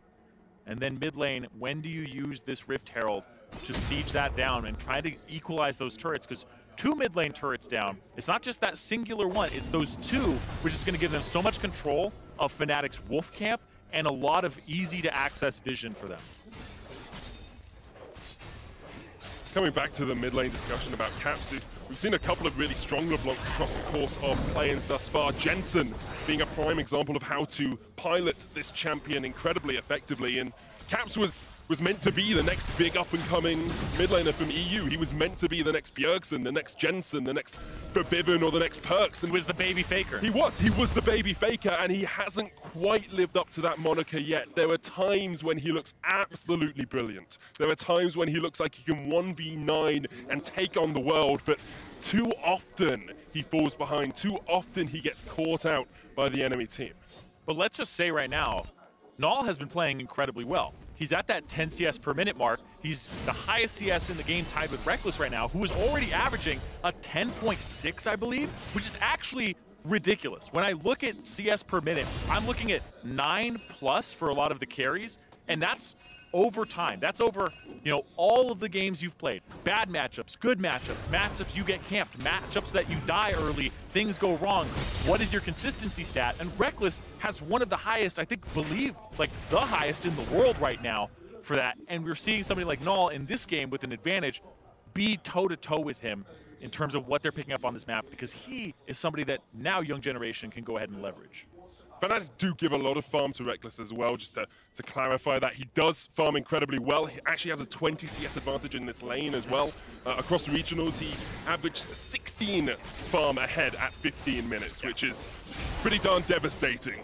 And then mid lane, when do you use this Rift Herald to siege that down and try to equalize those turrets? Because 2 mid lane turrets down, it's not just that singular one, it's those 2, which is going to give them so much control of Fnatic's Wolf Camp and a lot of easy to access vision for them. Coming back to the mid lane discussion about Capsu, we've seen a couple of really strong LeBlancs across the course of play-ins thus far. Jensen being a prime example of how to pilot this champion incredibly effectively, and Caps was meant to be the next big up-and-coming mid laner from EU. He was meant to be the next Bjergsen, the next Jensen, the next Forbidden, or the next Perks. And He was the baby faker. He was the baby faker, and he hasn't quite lived up to that moniker yet. There are times when he looks absolutely brilliant. There are times when he looks like he can 1v9 and take on the world, but too often he falls behind. Too often he gets caught out by the enemy team. But let's just say right now, Null has been playing incredibly well. He's at that 10 CS per minute mark. He's the highest CS in the game, tied with Reckless right now, who is already averaging a 10.6, I believe, which is actually ridiculous. When I look at CS per minute, I'm looking at 9+ for a lot of the carries, and that's over time. That's over, you know, all of the games you've played. Bad matchups, good matchups, matchups you get camped, matchups that you die early, things go wrong. What is your consistency stat? And Reckless has one of the highest, I believe, like the highest in the world right now for that. And we're seeing somebody like Null in this game with an advantage be toe-to-toe with him in terms of what they're picking up on this map, because he is somebody that now Young Generation can go ahead and leverage. Fnatic do give a lot of farm to Reckless as well, just to clarify that. He does farm incredibly well. He actually has a 20 CS advantage in this lane as well. Across regionals, he averaged 16 farm ahead at 15 minutes, which is pretty darn devastating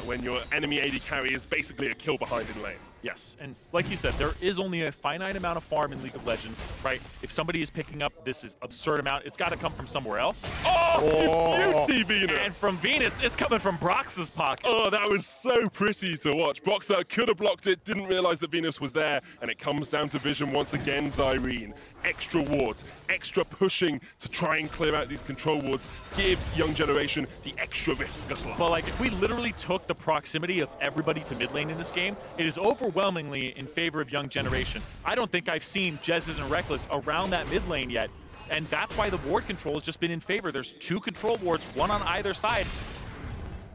when your enemy AD carry is basically a kill behind in lane. Yes, and like you said, there is only a finite amount of farm in League of Legends, right? If somebody is picking up this absurd amount, it's got to come from somewhere else. Oh, beauty, Venus! And from Venus, it's coming from Brox's pocket. Oh, that was so pretty to watch. Broxer could have blocked it, didn't realize that Venus was there, and it comes down to vision once again, Zyrene. Extra wards, extra pushing to try and clear out these control wards gives Young Generation the extra Rift Scuttle. But like, if we literally took the proximity of everybody to mid lane in this game, it is overwhelmingly in favor of Young Generation. I don't think I've seen Jezzes and Reckless around that mid lane yet, and that's why the ward control has just been in favor. There's 2 control wards, one on either side.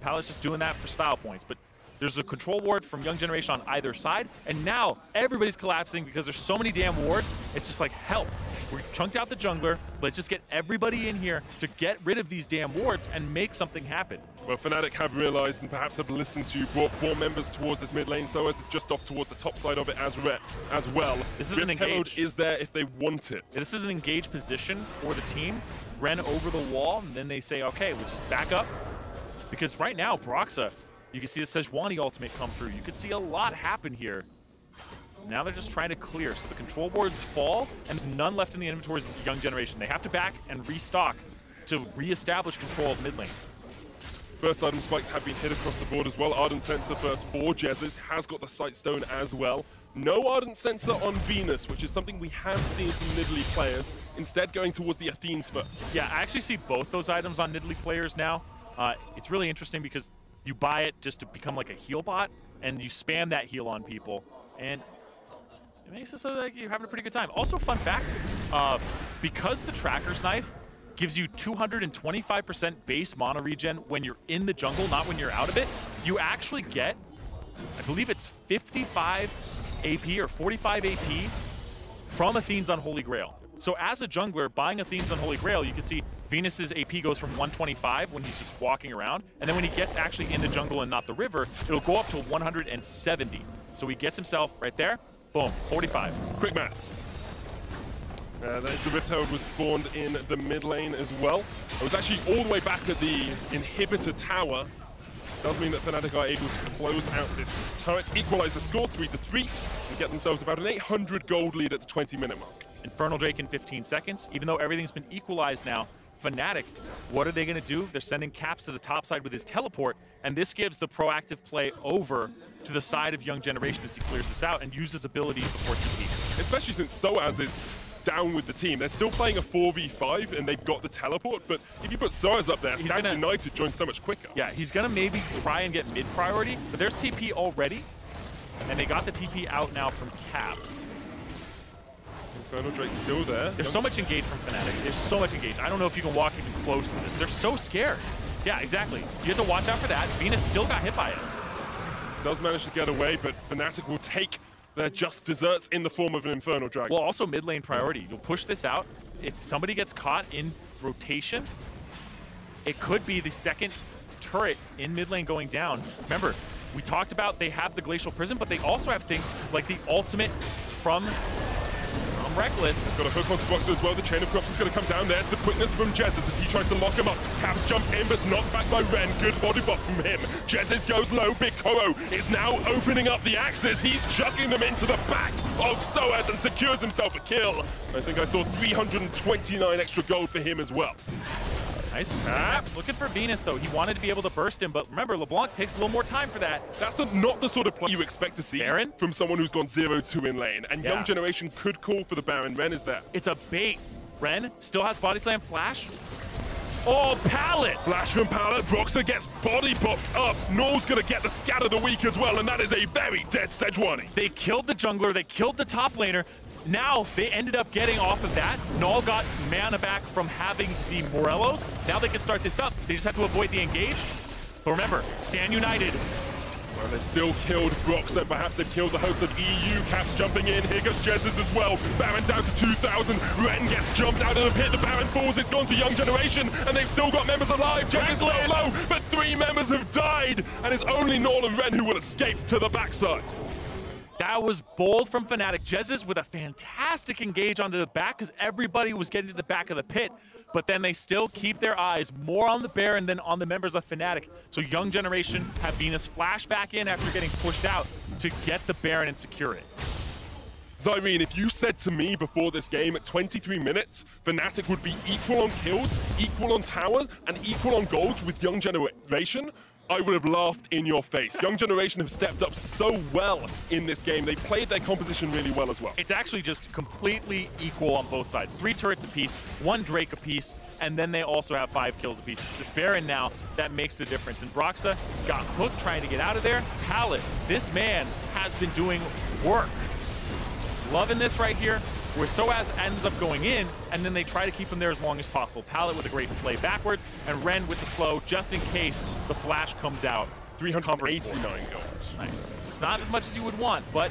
Palace just doing that for style points, but there's a control ward from Young Generation on either side, and now everybody's collapsing because there's so many damn wards. It's just like, help. We chunked out the jungler. Let's just get everybody in here to get rid of these damn wards and make something happen. Well, Fnatic have realized and perhaps have listened to, brought 4 members towards this mid lane, so as it's just off towards the top side of it as well. This is an Rift Herald engage. is there if they want it. This is an engaged position for the team. Ren over the wall, and then they say, okay, we'll just back up. Because right now, Broxa, you can see the Sejuani ultimate come through. You could see a lot happen here. Now they're just trying to clear. So the control boards fall, and there's none left in the inventories of the Young Generation. They have to back and restock to reestablish control of mid lane. First item spikes have been hit across the board as well. Ardent Sensor first for Jezzes, has got the Sight Stone as well. No Ardent Sensor on Venus, which is something we have seen from Nidalee players, instead going towards the Athenes first. Yeah, I actually see both those items on Nidalee players now. It's really interesting because you buy it just to become like a heal bot, and you spam that heal on people, and it makes it so that you're having a pretty good time. Also, fun fact, because the Tracker's Knife gives you 225% base mana regen when you're in the jungle, not when you're out of it, you actually get, I believe it's 55 AP or 45 AP from Athene's Unholy Grail. So as a jungler, buying Athene's Unholy Grail, you can see Venus's AP goes from 125 when he's just walking around, and then when he gets actually in the jungle and not the river, it'll go up to 170. So he gets himself right there, boom, 45. Quick maths. That is the Rift Herald was spawned in the mid lane as well. It was actually all the way back at the inhibitor tower. Does mean that Fnatic are able to close out this turret, equalize the score 3-3, and get themselves about an 800 gold lead at the 20-minute mark. Infernal Drake in 15 seconds. Even though everything's been equalized now, Fnatic, what are they going to do? They're sending Caps to the top side with his teleport, and this gives the proactive play over to the side of Young Generation as he clears this out and uses abilities before TP. Especially since Soaz is down with the team. They're still playing a 4v5 and they've got the teleport, but if you put Soaz up there, Stand United joins so much quicker. Yeah, he's going to maybe try and get mid priority, but there's TP already, and they got the TP out now from Caps. Infernal Drake's still there. There's so much engaged from Fnatic. There's so much engaged. I don't know if you can walk even close to this. They're so scared. Yeah, exactly. You have to watch out for that. Venus still got hit by it. Does manage to get away, but Fnatic will take their just desserts in the form of an Infernal Dragon. Well, also mid lane priority. You'll push this out. If somebody gets caught in rotation, it could be the second turret in mid lane going down. Remember, we talked about they have the Glacial Prison, but they also have things like the ultimate from Reckless. Got a hook onto Boxer as well. The Chain of Corruption is going to come down. There's the quickness from Jesus as he tries to lock him up. Caps jumps in, but knocked back by Ren. Good body block from him. Jesus goes low. Big Koro is now opening up the axes. He's chucking them into the back of Soaz and secures himself a kill. I think I saw 329 extra gold for him as well. Nice. Caps. Looking for Venus, though. He wanted to be able to burst him, but remember, LeBlanc takes a little more time for that. That's not the sort of play you expect to see Baron? from someone who's gone 0-2 in lane. And Yeah. Young Generation could call for the Baron. Ren is there. It's a bait. Ren still has Body Slam Flash. Oh, Pallet! Flash from Pallet. Broxer gets body bopped up. Null's going to get the scat of the week as well, and that is a very dead Sejuani. They killed the jungler. They killed the top laner. Now they ended up getting off of that. Null got mana back from having the Morellos. Now they can start this up. They just have to avoid the engage. But remember, Stand United. Well, they've still killed Broxer. Perhaps they've killed the hopes of EU. Caps jumping in. Here goes Jesus as well. Baron down to 2,000. Ren gets jumped out of the pit. The Baron falls. It's gone to Young Generation, and they've still got members alive. Jesus low, low, but 3 members have died, and it's only Null and Ren who will escape to the backside. That was bold from Fnatic. Jesus with a fantastic engage onto the back because everybody was getting to the back of the pit, but then they still keep their eyes more on the Baron than on the members of Fnatic. So Young Generation have Venus flash back in after getting pushed out to get the Baron and secure it. Zyrene, if you said to me before this game at 23 minutes, Fnatic would be equal on kills, equal on towers, and equal on golds with Young Generation, I would have laughed in your face. Young Generation have stepped up so well in this game. They played their composition really well as well. It's actually just completely equal on both sides. 3 turrets apiece, 1 Drake apiece, and then they also have 5 kills apiece. It's this Baron now that makes the difference. And Broxer got hooked trying to get out of there. Pallet, this man has been doing work. Loving this right here, where Soaz ends up going in, and then they try to keep him there as long as possible. Pallet with a great play backwards, and Ren with the slow, just in case the flash comes out. 389 gold. Nice. It's not as much as you would want, but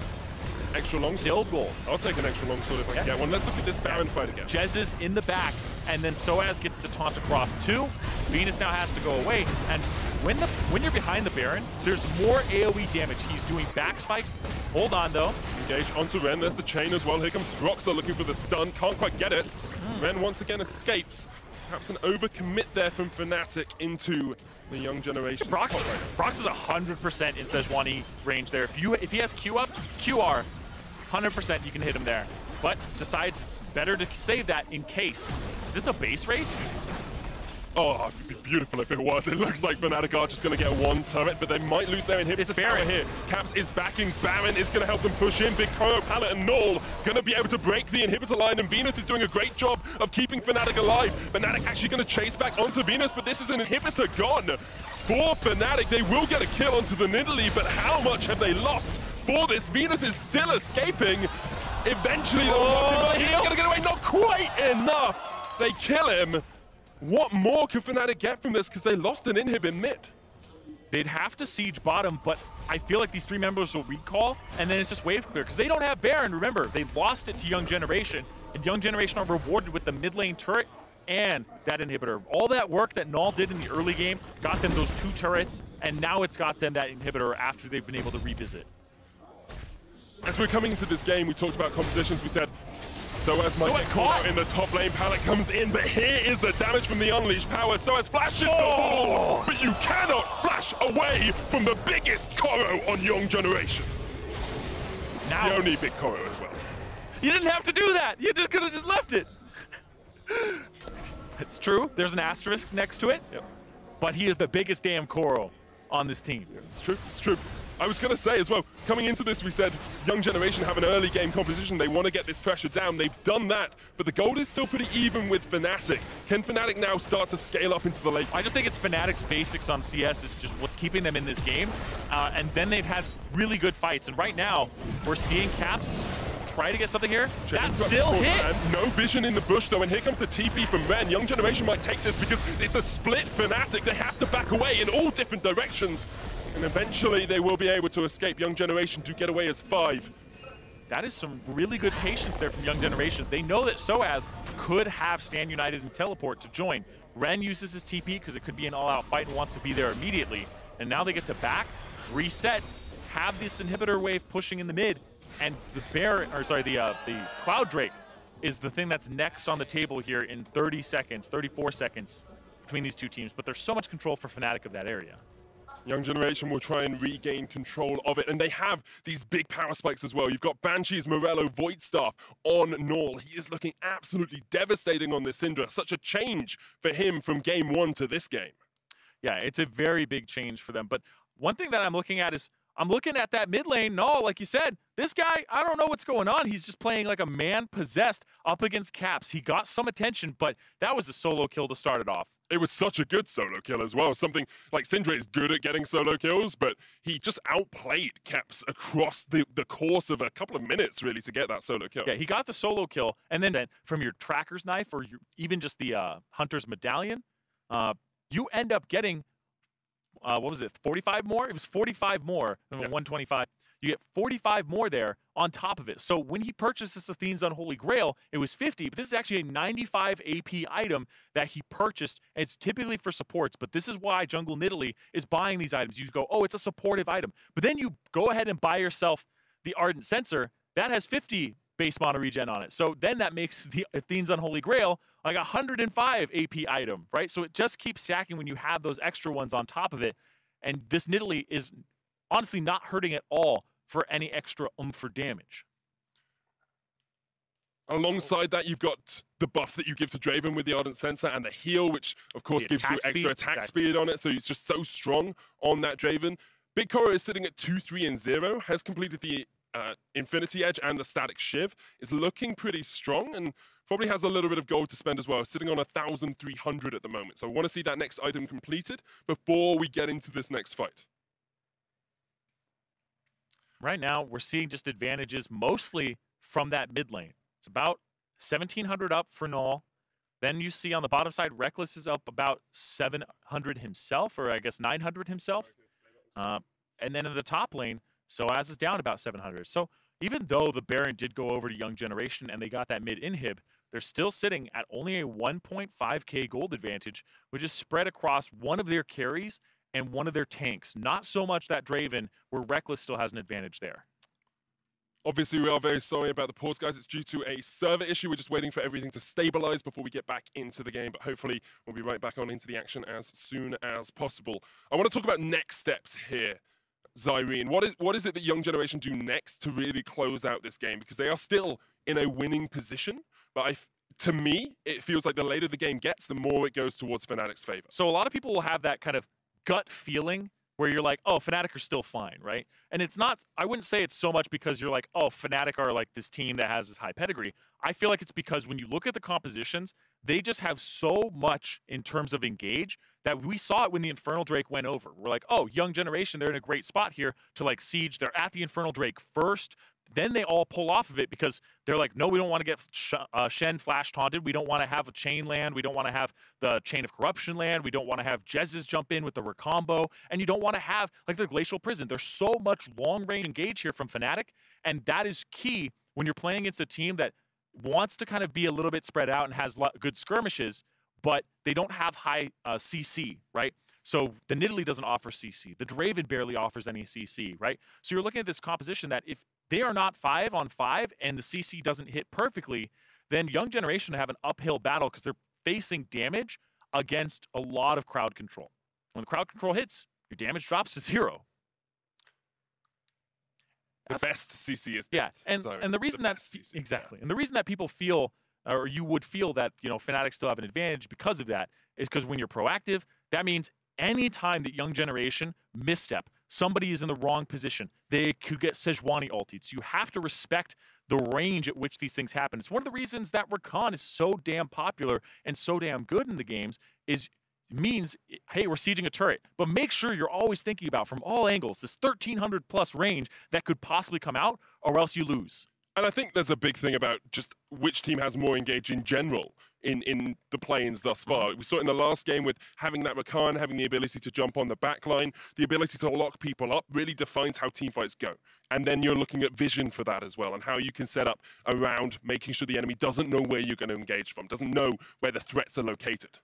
extra long still gold. I'll take an extra long sword if I can get one. Let's look at this Baron fight again. Jez is in the back, and then Soaz gets to taunt across 2. Venus now has to go away, and when you're behind the Baron, there's more AoE damage. He's doing back spikes. Hold on, though. Engage onto Ren. There's the chain as well. Here comes Broxer looking for the stun. Can't quite get it. Ren once again escapes. Perhaps an overcommit there from Fnatic into the Young Generation. Broxer's 100% in Sejuani range there. If he has Q up, QR, 100% you can hit him there. But decides it's better to save that in case. Is this a base race? Oh, it'd be beautiful if it was. It looks like Fnatic are just going to get 1 turret, but they might lose their inhibitor tower here. Caps is backing. Baron is going to help them push in. Big Koro, Pallet, and Null going to be able to break the inhibitor line, and Venus is doing a great job of keeping Fnatic alive. Fnatic actually going to chase back onto Venus, but this is an inhibitor gone. For Fnatic, they will get a kill onto the Nidalee, but how much have they lost for this? Venus is still escaping. Eventually, he's going to get away. Not quite enough. They kill him. What more can Fnatic get from this? Because they lost an inhib in mid. They'd have to siege bottom, but I feel like these 3 members will recall, and then it's just wave clear. Because they don't have Baron, remember. They lost it to Young Generation, and Young Generation are rewarded with the mid lane turret and that inhibitor. All that work that Null did in the early game got them those 2 turrets, and now it's got them that inhibitor after they've been able to revisit. As we're coming into this game, we talked about compositions. We said, Soaz might get caught in the top lane. Pallet comes in, but here is the damage from the unleashed power. Soaz flashes the ball, but you cannot flash away from the biggest Koro on Young Generation. Now, the only big Koro as well. You didn't have to do that. You just could have just left it. It's true. There's an asterisk next to it. Yep. But he is the biggest damn Koro on this team. It's true, it's true. I was going to say as well, coming into this, we said Young Generation have an early game composition. They want to get this pressure down. They've done that, but the gold is still pretty even with Fnatic. Can Fnatic now start to scale up into the late? I just think it's Fnatic's basics on CS is just what's keeping them in this game. And then they've had really good fights. And right now, we're seeing Caps try to get something here. That still hit. And no vision in the bush though, and here comes the TP from Ren. Young Generation might take this because it's a split Fnatic. They have to back away in all different directions. And eventually they will be able to escape. Young Generation do get away as 5. That is some really good patience there from Young Generation. They know that Soaz could have Stand United and teleport to join. Ren uses his TP because it could be an all-out fight and wants to be there immediately. And now they get to back, reset, have this inhibitor wave pushing in the mid, and the Cloud Drake is the thing that's next on the table here in 30 seconds, 34 seconds between these two teams. But there's so much control for Fnatic of that area. Young Generation will try and regain control of it, and they have these big power spikes as well. You've got Banshees, Morello, Voidstaff on Null. He is looking absolutely devastating on this Syndra. Such a change for him from game 1 to this game. Yeah, it's a very big change for them. But one thing that I'm looking at is I'm looking at that mid lane. No, like you said, this guy, I don't know what's going on. He's just playing like a man possessed up against Caps. He got some attention, but that was a solo kill to start it off. It was such a good solo kill as well. Something like Syndra is good at getting solo kills, but he just outplayed Caps across the course of a couple of minutes, really, to get that solo kill. Yeah, he got the solo kill, and then from your Tracker's Knife or even just the Hunter's Medallion, you end up getting, what was it, 45 more? It was 45 more than 125. You get 45 more there on top of it. So when he purchased this Athene's Unholy Grail, it was 50, but this is actually a 95 AP item that he purchased. And it's typically for supports, but this is why Jungle Nidalee is buying these items. You go, oh, it's a supportive item. But then you go ahead and buy yourself the Ardent Censer. That has 50 base mana regen on it. So then that makes the Athene's Unholy Grail like a 105 AP item, right? So it just keeps stacking when you have those extra ones on top of it. And this Nidalee is honestly not hurting at all for any extra for damage. Alongside that, you've got the buff that you give to Draven with the Ardent Censer and the heal, which of course gives you extra attack speed on it, so it's just so strong on that Draven. Big Koro is sitting at 2, 3, and 0, has completed the Infinity Edge and the Static Shiv, is looking pretty strong, and probably has a little bit of gold to spend as well, sitting on 1,300 at the moment. So I want to see that next item completed before we get into this next fight. Right now, we're seeing just advantages mostly from that mid lane. It's about 1,700 up for Null. Then you see on the bottom side, Reckless is up about 700 himself, or I guess 900 himself. And then in the top lane, Soaz is down about 700. So even though the Baron did go over to Young Generation and they got that mid inhib, they're still sitting at only a 1.5k gold advantage, which is spread across one of their carries and one of their tanks. Not so much that Draven, where Reckless still has an advantage there. Obviously, we are very sorry about the pause, guys. It's due to a server issue. We're just waiting for everything to stabilize before we get back into the game, but hopefully we'll be right back on into the action as soon as possible. I want to talk about next steps here, Zyrene. What is it that Young Generation do next to really close out this game? Because they are still in a winning position, but to me, it feels like the later the game gets, the more it goes towards Fnatic's favor. So a lot of people will have that kind of gut feeling where you're like, oh, Fnatic are still fine, right? And it's not, I wouldn't say it's so much because you're like, oh, Fnatic are like this team that has this high pedigree. I feel like it's because when you look at the compositions, they just have so much in terms of engage that we saw it when the Infernal Drake went over. We're like, oh, Young Generation, they're in a great spot here to like siege. They're at the Infernal Drake first. Then they all pull off of it because they're like, no, we don't want to get Shen flash taunted. We don't want to have a chain land. We don't want to have the Chain of Corruption land. We don't want to have Jez's jump in with the Recombo. And you don't want to have like the Glacial Prison. There's so much long-range engage here from Fnatic, and that is key when you're playing against a team that wants to kind of be a little bit spread out and has good skirmishes, but they don't have high CC, right? So the Nidalee doesn't offer CC. The Draven barely offers any CC, right? So you're looking at this composition that if they are not 5-on-5 and the CC doesn't hit perfectly, then Young Generation have an uphill battle because they're facing damage against a lot of crowd control. When the crowd control hits, your damage drops to 0. The best CC is yeah, and the reason that exactly, and the reason that people feel or you would feel that, Fnatic still have an advantage because of that, is because when you're proactive, that means any time that Young Generation misstep, somebody is in the wrong position, they could get Sejuani ulted. So you have to respect the range at which these things happen. It's one of the reasons that Rakan is so damn popular and so damn good in the games means, hey, we're sieging a turret. But make sure you're always thinking about, from all angles, this 1,300 plus range that could possibly come out, or else you lose. And I think there's a big thing about just which team has more engage in general in the play-ins thus far. We saw it in the last game with having that Rakan, having the ability to jump on the back line, the ability to lock people up really defines how teamfights go. And then you're looking at vision for that as well, and how you can set up around making sure the enemy doesn't know where you're going to engage from, doesn't know where the threats are located.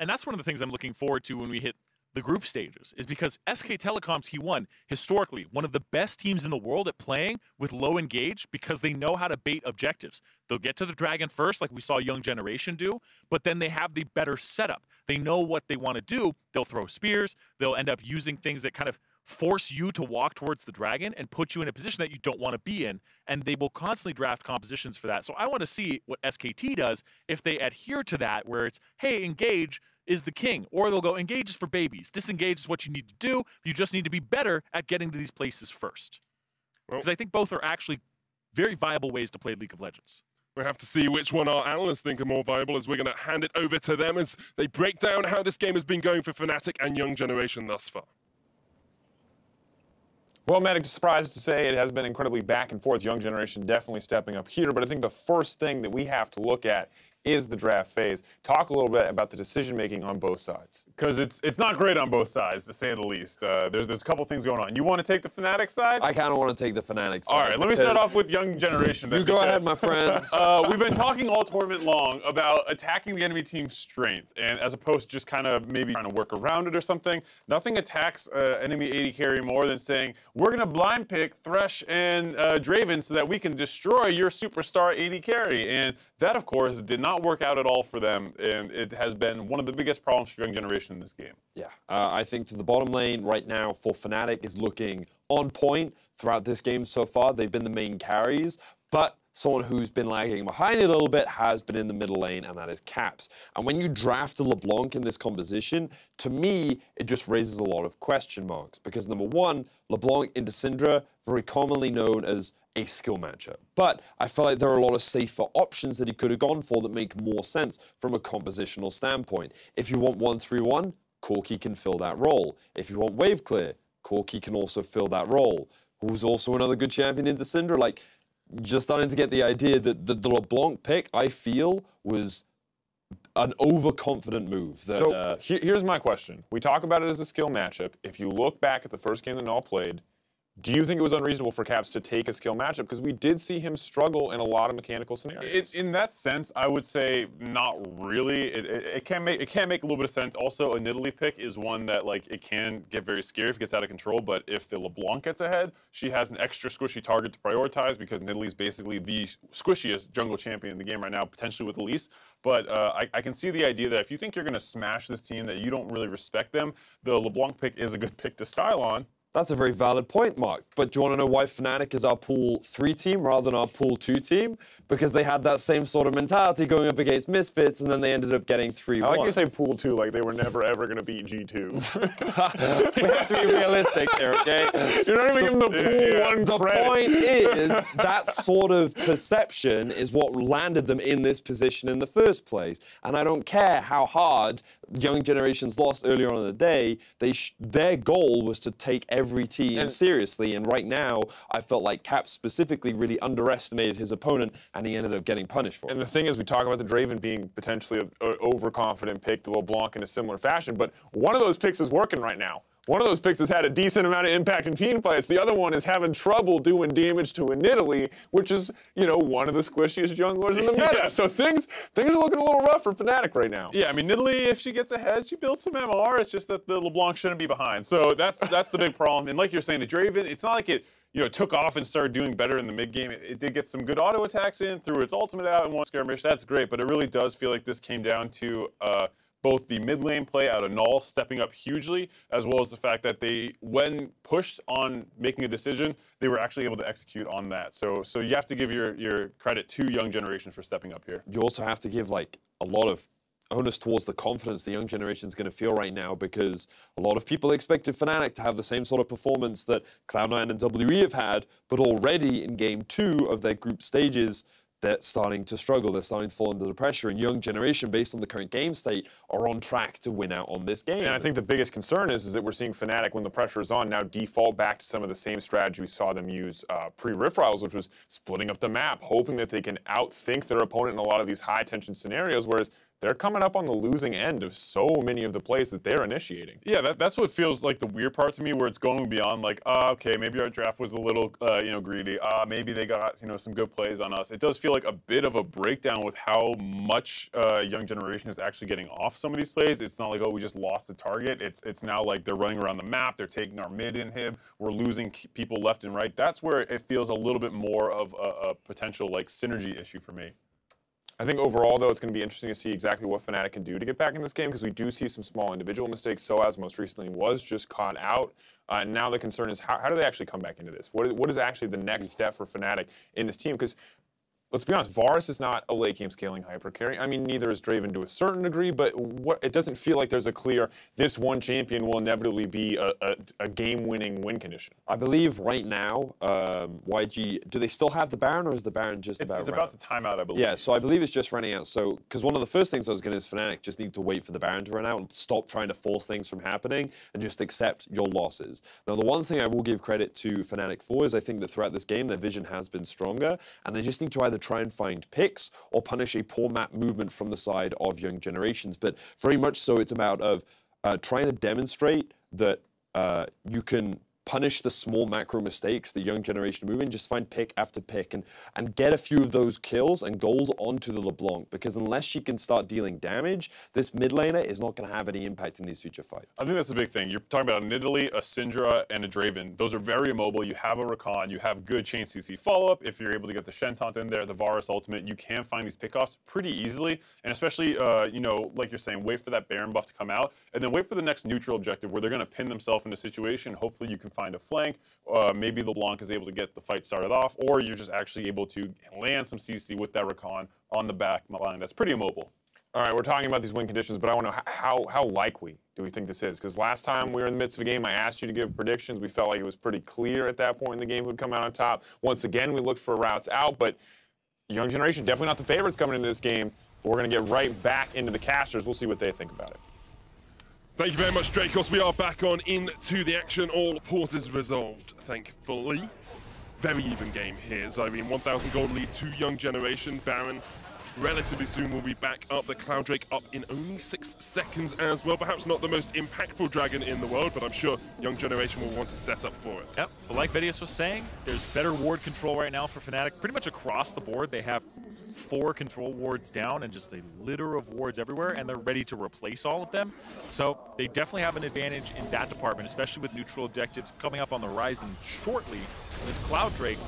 And that's one of the things I'm looking forward to when we hit the group stages, is because SK Telecom T1, historically, one of the best teams in the world at playing with low engage, because they know how to bait objectives. They'll get to the dragon first, like we saw Young Generation do, but then they have the better setup. They know what they want to do. They'll throw spears. They'll end up using things that kind of force you to walk towards the dragon and put you in a position that you don't want to be in, and they will constantly draft compositions for that. So I want to see what SKT does if they adhere to that, where it's, hey, engage is the king, or they'll go, engage is for babies, disengage is what you need to do, you just need to be better at getting to these places first. Because I think both are actually very viable ways to play League of Legends. We'll have to see which one our analysts think are more viable, as we're going to hand it over to them as they break down how this game has been going for Fnatic and Young Generation thus far. Well, Medic, surprised to say it has been incredibly back and forth. Young Generation definitely stepping up here, but I think the first thing that we have to look at is the draft phase. Talk a little bit about the decision-making on both sides. Because it's not great on both sides, to say the least. There's a couple things going on. You want to take the Fnatic side? I kind of want to take the Fnatic side. All right, let me start off with Young Generation. Then, you go ahead, my friend. We've been talking all tournament long about attacking the enemy team's strength, and as opposed to just kind of maybe trying to work around it or something. Nothing attacks enemy AD carry more than saying, we're going to blind pick Thresh and Draven so that we can destroy your superstar AD carry. And that, of course, did not work out at all for them, and it has been one of the biggest problems for Young Generation in this game. Yeah, I think that the bottom lane right now for Fnatic is looking on point throughout this game so far. They've been the main carries, but someone who's been lagging behind a little bit has been in the middle lane, and that is Caps. And when you draft a LeBlanc in this composition, to me, it just raises a lot of question marks. Because number one, LeBlanc into Syndra, very commonly known as a skill matchup. But I feel like there are a lot of safer options that he could have gone for that make more sense from a compositional standpoint. If you want 1-3-1, Corki can fill that role. If you want wave clear, Corki can also fill that role. Who's also another good champion into Syndra? Like, just starting to get the idea that the LeBlanc pick, I feel, was an overconfident move. That, so here's my question. We talk about it as a skill matchup. If you look back at the first game that Null played, do you think it was unreasonable for Caps to take a skill matchup? Because we did see him struggle in a lot of mechanical scenarios. In that sense, I would say not really. It can make a little bit of sense. Also, a Nidalee pick is one that, like, it can get very scary if it gets out of control. But if the LeBlanc gets ahead, she has an extra squishy target to prioritize, because Nidalee is basically the squishiest jungle champion in the game right now, potentially with Elise. But I can see the idea that if you think you're going to smash this team, that you don't really respect them, the LeBlanc pick is a good pick to style on. That's a very valid point, Mark. But do you want to know why Fnatic is our Pool 3 team rather than our Pool 2 team? Because they had that same sort of mentality going up against Misfits, and then they ended up getting 3-1. I like you say Pool 2, like they were never, ever going to beat G2. We have to be realistic here, okay? You're not even giving the Pool 1 The credit. point is, that sort of perception is what landed them in this position in the first place. And I don't care how hard Young Generations lost earlier on in the day, their goal was to take every team seriously. And right now, I felt like Cap specifically really underestimated his opponent, and he ended up getting punished for it. And the thing is, we talk about the Draven being potentially an overconfident pick, the LeBlanc in a similar fashion, but one of those picks is working right now. One of those picks has had a decent amount of impact in team fights. The other one is having trouble doing damage to a Nidalee, which is, one of the squishiest junglers in the meta. Yeah. So things are looking a little rough for Fnatic right now. Yeah, I mean, Nidalee, if she gets ahead, she builds some MR. It's just that the LeBlanc shouldn't be behind. So that's the big problem. And like you're saying, the Draven, it's not like it took off and started doing better in the mid game. It did get some good auto attacks in, threw its ultimate out in one skirmish. That's great, but it really does feel like this came down to both the mid lane play out of Null stepping up hugely, as well as the fact that they, when pushed on making a decision, they were actually able to execute on that. So you have to give your credit to Young Generation for stepping up here. You also have to give like a lot of onus towards the confidence the young generation is going to feel right now, because a lot of people expected Fnatic to have the same sort of performance that Cloud9 and WE have had, but already in game 2 of their group stages, they're starting to struggle. They're starting to fall under the pressure. And young generation, based on the current game state, are on track to win out on this game. And I think the biggest concern is that we're seeing Fnatic, when the pressure is on, now default back to some of the same strategy we saw them use pre-Rift Rivals, which was splitting up the map, hoping that they can outthink their opponent in a lot of these high-tension scenarios, whereas they're coming up on the losing end of so many of the plays that they're initiating. Yeah, that's what feels like the weird part to me, where it's going beyond like, okay, maybe our draft was a little, greedy. Maybe they got, some good plays on us. It does feel like a bit of a breakdown with how much young generation is actually getting off some of these plays. It's not like, oh, we just lost the target. It's now like they're running around the map. They're taking our mid inhib. We're losing people left and right. That's where it feels a little bit more of a potential like synergy issue for me. I think overall, though, it's going to be interesting to see exactly what Fnatic can do to get back in this game, because we do see some small individual mistakes. Soaz most recently was just caught out. Now the concern is how do they actually come back into this? What is actually the next step for Fnatic in this team? Because let's be honest, Varus is not a late game scaling hyper carry. I mean, neither is Draven to a certain degree, but it doesn't feel like there's a clear, this one champion will inevitably be a game-winning win condition. I believe right now, YG, do they still have the Baron, or is the Baron just about It's about to time out, I believe. Yeah, so I believe it's just running out. So, because one of the first things I was going to is Fnatic just need to wait for the Baron to run out and stop trying to force things from happening and just accept your losses. Now, the one thing I will give credit to Fnatic for is I think that throughout this game, their vision has been stronger, and they just need to either try and find picks or punish a poor map movement from the side of young generations. But very much so, it's about trying to demonstrate that you can punish the small macro mistakes the young generation move in, just find pick after pick and get a few of those kills and gold onto the LeBlanc, because unless she can start dealing damage, this mid laner is not going to have any impact in these future fights. I think that's the big thing. You're talking about a Nidalee, a Syndra, and a Draven. Those are very immobile. You have a Rakan, you have good chain CC follow-up. If you're able to get the Shenton in there, the Varus ultimate, you can find these pickoffs pretty easily. And especially, like you're saying, wait for that Baron buff to come out, and then wait for the next neutral objective where they're going to pin themselves in a situation. Hopefully you can find a flank. Maybe LeBlanc is able to get the fight started off, or you're just actually able to land some CC with that Rakan on the back line. That's pretty immobile. All right, we're talking about these win conditions, but I want to know how likely do we think this is? Because last time we were in the midst of a game, I asked you to give predictions. We felt like it was pretty clear at that point in the game who would come out on top. Once again, we looked for routes out, but young generation, definitely not the favorites coming into this game. We're going to get right back into the casters. We'll see what they think about it. Thank you very much, Dracos. We are back on into the action. All pauses resolved, thankfully. Very even game here. So, I mean, 1,000 gold lead to Young Generation. Baron relatively soon will be back up. The Cloud Drake up in only 6 seconds as well. Perhaps not the most impactful dragon in the world, but I'm sure Young Generation will want to set up for it. Yep, but like Vedius was saying, there's better ward control right now for Fnatic. Pretty much across the board, they have 4 control wards down and just a litter of wards everywhere, and they're ready to replace all of them. So they definitely have an advantage in that department, especially with neutral objectives coming up on the horizon shortly. This Cloud Drake,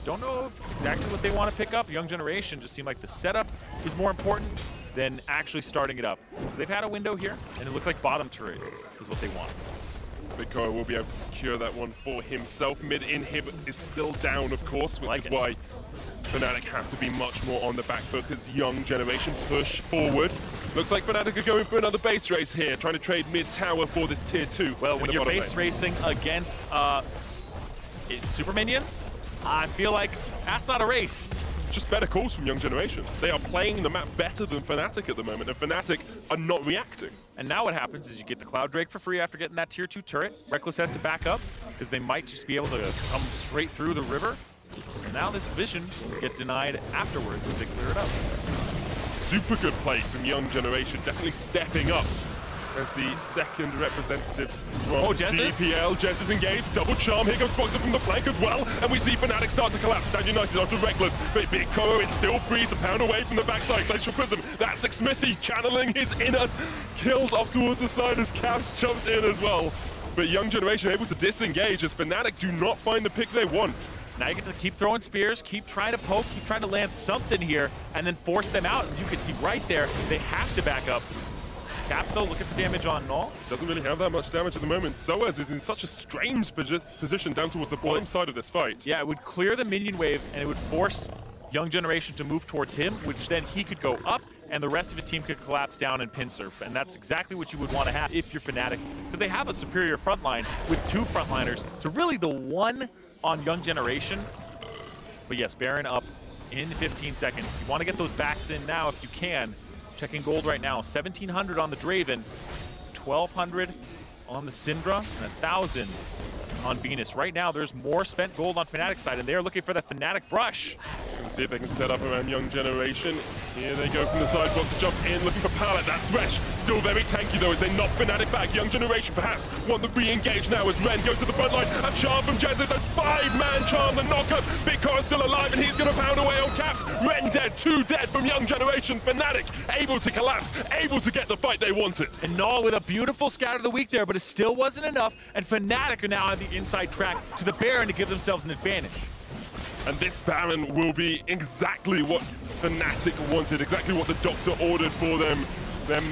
don't know if it's exactly what they want to pick up. Young Generation just seemed like the setup is more important than actually starting it up. They've had a window here, and it looks like bottom turret is what they want. Bikoa will be able to secure that one for himself. Mid inhib is still down, of course, which is why Fnatic have to be much more on the back foot as Young Generation push forward. Looks like Fnatic are going for another base race here, trying to trade mid tower for this tier 2. Well, when you're base racing against super minions, I feel like that's not a race. Just better calls from Young Generation. They are playing the map better than Fnatic at the moment, and Fnatic are not reacting. And now what happens is you get the Cloud Drake for free after getting that tier 2 turret. Reckless has to back up because they might just be able to come straight through the river. And now this vision will get denied afterwards as they clear it up. Super good play from Young Generation, definitely stepping up as the second representatives from GPL. Jez is engaged, double charm, here comes Boxer from the flank as well, and we see Fnatic start to collapse. Stand United onto Reckless, but Big Koro is still free to pound away from the backside. Glacial Prism, that's Smithy channeling his inner kills off towards the side as Caps jumps in as well. But Young Generation able to disengage as Fnatic do not find the pick they want. Now you get to keep throwing spears, keep trying to poke, keep trying to land something here, and then force them out. And you can see right there, they have to back up. Caps, though, looking for damage on Null. Doesn't really have that much damage at the moment. Soaz is in such a strange position down towards the bottom side of this fight. Yeah, it would clear the minion wave, and it would force Young Generation to move towards him, which then he could go up, and the rest of his team could collapse down and pin surf. And that's exactly what you would want to have if you're Fnatic, because they have a superior front line with 2 frontliners to really the 1 on Young Generation. But yes, Baron up in 15 seconds. You want to get those backs in now if you can. Checking gold right now, 1,700 on the Draven, 1,200 on the Syndra, and 1,000 on Venus. Right now, there's more spent gold on Fnatic's side, and they are looking for the Fnatic brush. Let's see if they can set up around Young Generation. Here they go from the sidebox, jumped in, looking for Pallet. That Thresh still very tanky though as they knock Fnatic back. Young Generation perhaps want to re-engage now as Ren goes to the front line. A charm from Jez, a 5-man charm, the knockup. Big Cora still alive and he's going to pound away on Caps. Ren dead, 2 dead from Young Generation. Fnatic able to collapse, able to get the fight they wanted. And Null with a beautiful scatter of the week there, but it still wasn't enough, and Fnatic are now on the inside track to the Baron to give themselves an advantage. And this Baron will be exactly what Fnatic wanted, exactly what the Doctor ordered for them. Them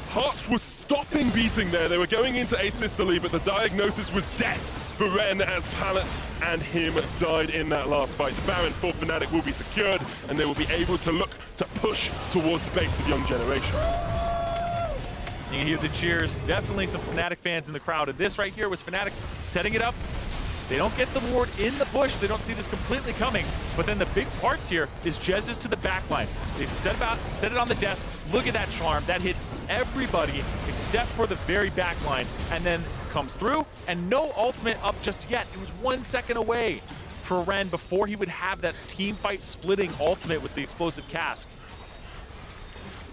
hearts were stopping beating there. They were going into asystole, but the diagnosis was death for Ren as Pallet and him died in that last fight. The Baron for Fnatic will be secured, and they will be able to look to push towards the base of Young Generation. You hear the cheers. Definitely some Fnatic fans in the crowd. And this right here was Fnatic setting it up. They don't get the ward in the bush. They don't see this completely coming. But then the big parts here is Jez is to the back line. They've set it on the desk. Look at that charm. That hits everybody except for the very back line. And then comes through, and no ultimate up just yet. It was 1 second away for Ren before he would have that team fight splitting ultimate with the explosive cask.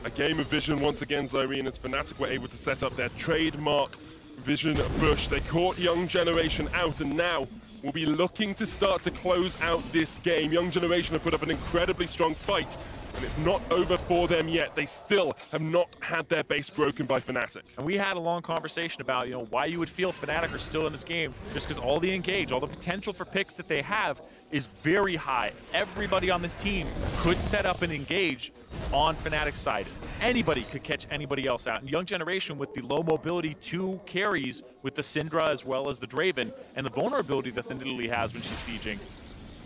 A game of vision once again, Zyrene, as Fnatic were able to set up their trademark vision bush. They caught Young Generation out, and now will be looking to start to close out this game. Young Generation have put up an incredibly strong fight, and it's not over for them yet. They still have not had their base broken by Fnatic. And we had a long conversation about, why you would feel Fnatic are still in this game, just because all the engage, all the potential for picks that they have is very high. Everybody on this team could set up and engage on Fnatic's side. Anybody could catch anybody else out. And Young Generation with the low mobility 2 carries with the Syndra as well as the Draven, and the vulnerability that the Nidalee has when she's sieging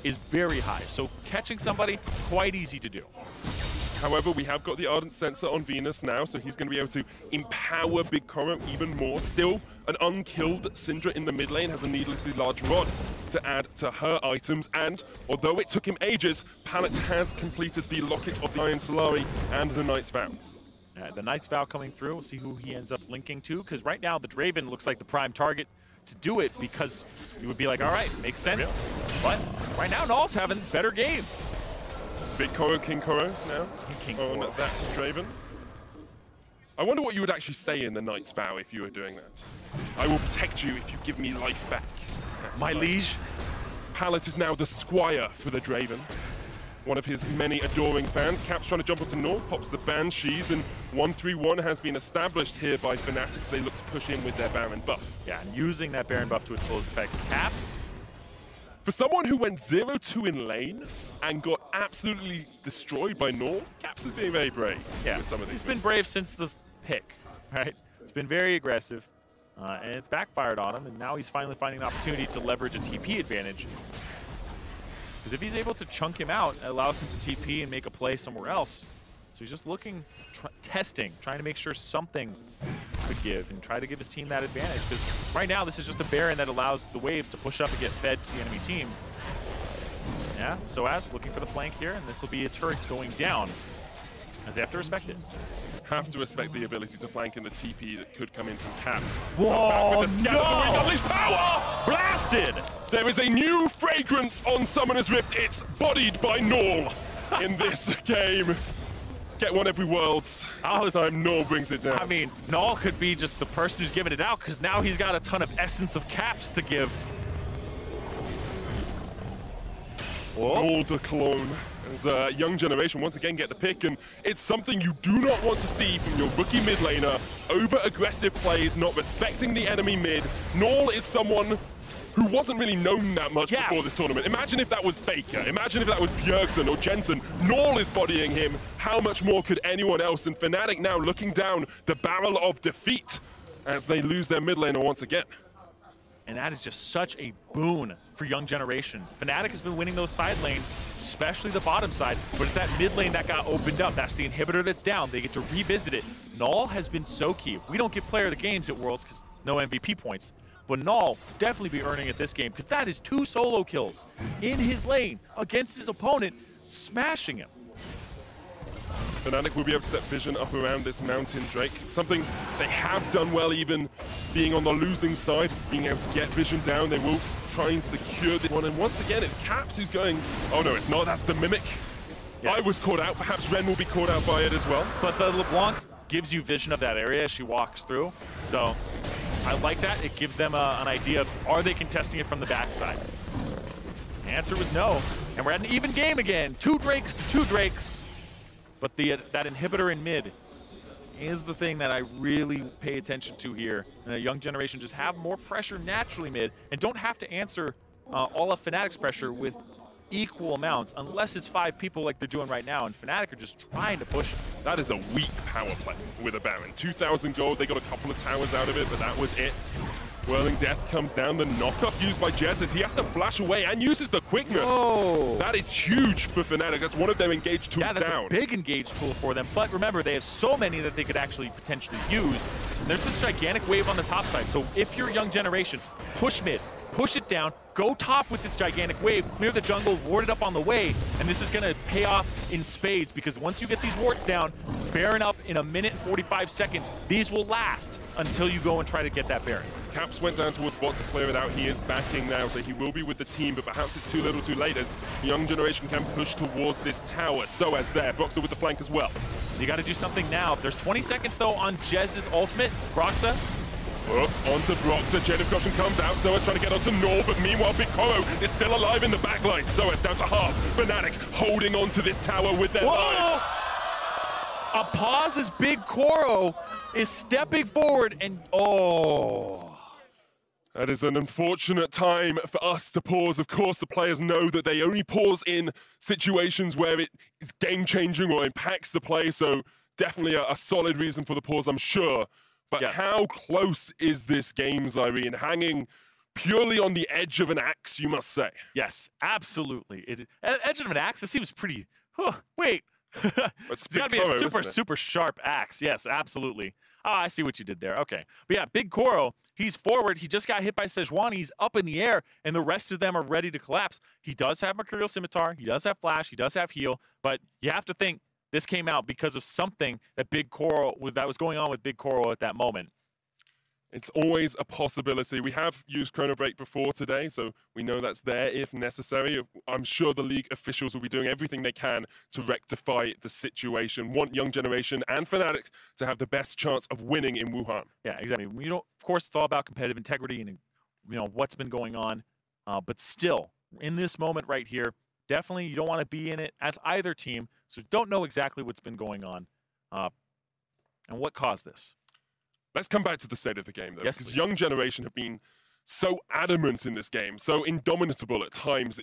is very high. So catching somebody, quite easy to do. However, we have got the Ardent Sensor on Venus now, so he's going to be able to empower Big Cora even more. Still, an unkilled Syndra in the mid lane has a needlessly large rod to add to her items, and although it took him ages, Pallet has completed the Locket of the Iron Solari and the Knight's Vow. The Knight's Vow coming through, we'll see who he ends up linking to, because right now the Draven looks like the prime target to do it, because you would be like, all right, makes sense. Yeah. But right now, Null's having a better game. Big Cora, King Cora now on that Draven. I wonder what you would actually say in the Knight's Vow if you were doing that. I will protect you if you give me life back. My liege. Pallet is now the squire for the Draven. One of his many adoring fans. Caps trying to jump onto Null, pops the Banshees, and 1-3-1 has been established here by Fnatic. They look to push in with their Baron buff. Yeah, and using that Baron buff to its fullest effect. Caps. For someone who went 0-2 in lane and got absolutely destroyed by Null, Caps is being very brave with some of these. He's been brave since the pick, right? He's been very aggressive, and it's backfired on him, and now he's finally finding an opportunity to leverage a TP advantage. Because if he's able to chunk him out, it allows him to TP and make a play somewhere else. So he's just looking, testing, trying to make sure something could give and try to give his team that advantage. Because right now, this is just a Baron that allows the waves to push up and get fed to the enemy team. Yeah, Soaz looking for the flank here, and this will be a turret going down, as they have to respect it. Have to respect the ability to flank in the TP that could come in from Caps. Whoa, no! Unleash power! Blasted! There is a new fragrance on Summoner's Rift. It's bodied by Null in this game. Get one every Worlds. This time Null brings it down. I mean, Null could be just the person who's giving it out, because now he's got a ton of essence of Caps to give. Null the clone. As Young Generation once again get the pick, and it's something you do not want to see from your rookie mid laner. Over-aggressive plays, not respecting the enemy mid. Null is someone who wasn't really known that much before this tournament. Imagine if that was Faker. Imagine if that was Bjergsen or Jensen. Null is bodying him. How much more could anyone else? And Fnatic now looking down the barrel of defeat as they lose their mid laner once again. And that is just such a boon for Young Generation. Fnatic has been winning those side lanes, especially the bottom side, but it's that mid lane that got opened up. That's the inhibitor that's down. They get to revisit it. Null has been so key. We don't get player of the games at Worlds because no MVP points. But Null definitely be earning it this game because that is 2 solo kills in his lane against his opponent, smashing him. Fnatic will be able to set vision up around this Mountain Drake. Something they have done well, even being on the losing side, being able to get vision down. They will try and secure this one. And once again, it's Caps who's going, oh no, it's not, that's the Mimic. Yeah. I was caught out, perhaps Ren will be caught out by it as well. But the LeBlanc gives you vision of that area as she walks through. So I like that. It gives them an idea of, are they contesting it from the backside? The answer was no. And we're at an even game again. 2 Drakes to 2 Drakes. But that inhibitor in mid is the thing that I really pay attention to here. Young Generation just have more pressure naturally mid and don't have to answer all of Fnatic's pressure with equal amounts unless it's 5 people like they're doing right now, and Fnatic are just trying to push it. That is a weak power play with a Baron. 2,000 gold, they got a couple of towers out of it, but that was it. Whirling Death comes down, the knockup used by Jez as he has to flash away and uses the quickness. Oh. That is huge for Fnatic. That's one of their engage tools down. Yeah, that's a big engage tool for them. But remember, they have so many that they could actually potentially use. And there's this gigantic wave on the top side. So if you're Young Generation, push mid, push it down, go top with this gigantic wave, clear the jungle, ward it up on the way, and this is going to pay off in spades because once you get these wards down, Baron up in 1 minute and 45 seconds, these will last until you go and try to get that Baron. Caps went down towards bot to clear it out. He is backing now, so he will be with the team, but perhaps it's too little too late as Young Generation can push towards this tower. So as there, Broxah with the flank as well. You got to do something now. There's 20 seconds, though, on Jez's ultimate. Broxah. Onto Broxah, Jade of Corruption comes out, Soas trying to get onto Null, but meanwhile Big Koro is still alive in the backline. Soas down to half, Fnatic holding on to this tower with their lives. A pause as Big Koro is stepping forward and That is an unfortunate time for us to pause. Of course, the players know that they only pause in situations where it is game-changing or impacts the play, so definitely a solid reason for the pause, I'm sure. But how close is this game, Zyrene? Hanging purely on the edge of an axe, you must say. Yes, absolutely. Edge of an axe, this seems pretty... wait. It's got to be a super sharp axe. Yes, absolutely. Oh, I see what you did there. Okay. But yeah, Big Koro, he's forward. He just got hit by Sejuani. He's up in the air, and the rest of them are ready to collapse. He does have Mercurial Scimitar. He does have Flash. He does have Heal. But you have to think this came out because of something that that was going on with Big Koro at that moment. It's always a possibility. We have used Chrono Break before today, so we know that's there if necessary. I'm sure the league officials will be doing everything they can to rectify the situation. Want Young Generation and Fnatic to have the best chance of winning in Wuhan. Yeah, exactly. Of course, it's all about competitive integrity and what's been going on. But still, in this moment right here, definitely you don't want to be in it as either team, so don't know exactly what's been going on and what caused this. Let's come back to the state of the game, though, yes, because please. Young Generation have been so adamant in this game, so indomitable at times.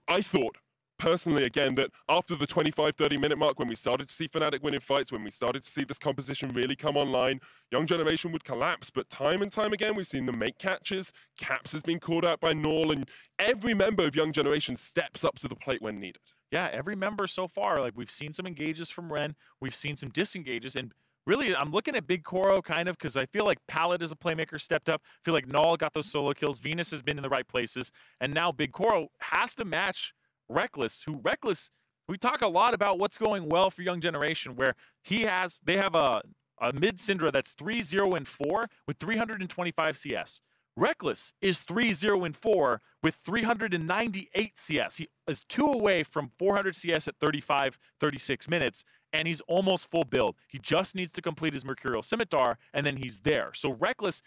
I thought, personally, again, that after the 25-30 minute mark, when we started to see Fnatic winning fights, when we started to see this composition really come online, Young Generation would collapse. But time and time again, we've seen them make catches. Caps has been called out by Null, and every member of Young Generation steps up to the plate when needed. Yeah, every member so far. Like, we've seen some engages from Ren. We've seen some disengages, and really, I'm looking at Big Koro kind of because I feel like Pallet as a playmaker stepped up. I feel like Null got those solo kills. Venus has been in the right places. And now Big Koro has to match Reckless, we talk a lot about what's going well for Young Generation, where they have a mid Syndra that's 3-0-4 with 325 CS. Reckless is 3-0-4 with 398 CS. He is 2 away from 400 CS at 36 minutes, and he's almost full build. He just needs to complete his Mercurial Scimitar, and then he's there. So Reckless,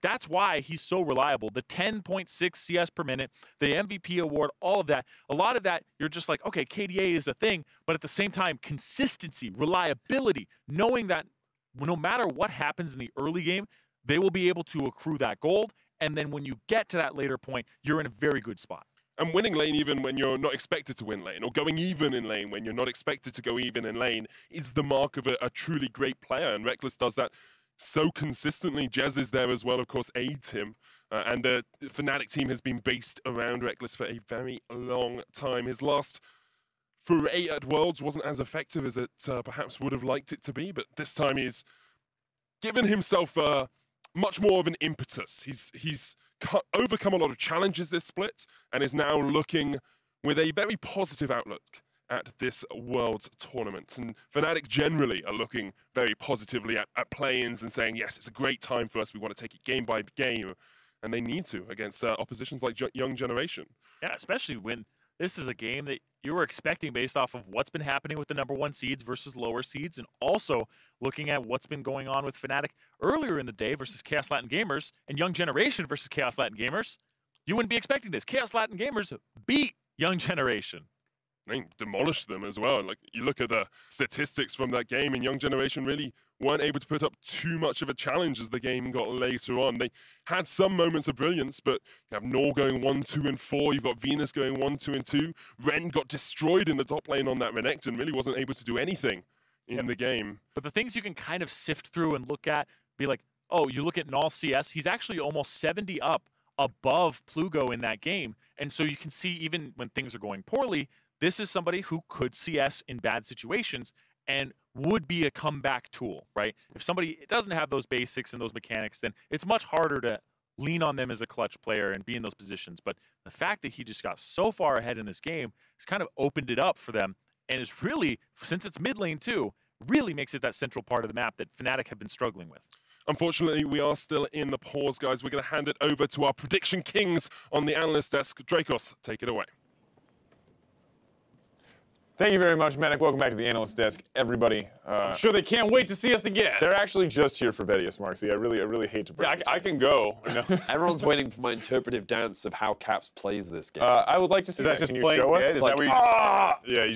that's why he's so reliable. The 10.6 CS per minute, the MVP award, all of that. A lot of that, you're just like, okay, KDA is a thing, but at the same time, consistency, reliability, knowing that no matter what happens in the early game, they will be able to accrue that gold And then when you get to that later point, you're in a very good spot. And winning lane even when you're not expected to win lane, or going even in lane when you're not expected to go even in lane, is the mark of a truly great player. And Reckless does that so consistently. Jez is there as well, of course, aids him. And the Fnatic team has been based around Reckless for a very long time. His last foray at Worlds wasn't as effective as it perhaps would have liked it to be, but this time he's given himself much more of an impetus. He's overcome a lot of challenges this split and is now looking with a very positive outlook at this Worlds tournament. And Fnatic generally are looking very positively at play-ins and saying, yes, it's a great time for us. We want to take it game by game. And they need to against oppositions like Young Generation. Yeah, especially when this is a game that you were expecting based off of what's been happening with the #1 seeds versus lower seeds, and also looking at what's been going on with Fnatic earlier in the day versus Chaos Latin Gamers and Young Generation versus Chaos Latin Gamers. You wouldn't be expecting this. Chaos Latin Gamers beat Young Generation. They demolished them as well. Like, you look at the statistics from that game, and Young Generation really weren't able to put up too much of a challenge as the game got later on. They had some moments of brilliance, but you have Nor going 1, 2, and 4. You've got Venus going 1, 2, and 2. Ren got destroyed in the top lane on that Renekton, really wasn't able to do anything in the game. But the things you can kind of sift through and look at, be like, oh, you look at Null CS, he's actually almost 70 up above Plugo in that game. And so you can see even when things are going poorly, this is somebody who could CS in bad situations and would be a comeback tool, right? If somebody doesn't have those basics and those mechanics, then it's much harder to lean on them as a clutch player and be in those positions. But the fact that he just got so far ahead in this game has kind of opened it up for them, and is really, since it's mid lane too, really makes it that central part of the map that Fnatic have been struggling with. Unfortunately, we are still in the pause, guys. We're going to hand it over to our prediction kings on the analyst desk. Dracos, take it away. Thank you very much, Manic. Welcome back to the analyst desk, everybody. I'm sure they can't wait to see us again. They're actually just here for Vedius, Marksy. I really hate to break it. I can go. You know? Everyone's waiting for my interpretive dance of how Caps plays this game. I would like to see that. Just Can you playing show us? dead? Is Like, that where you yeah, you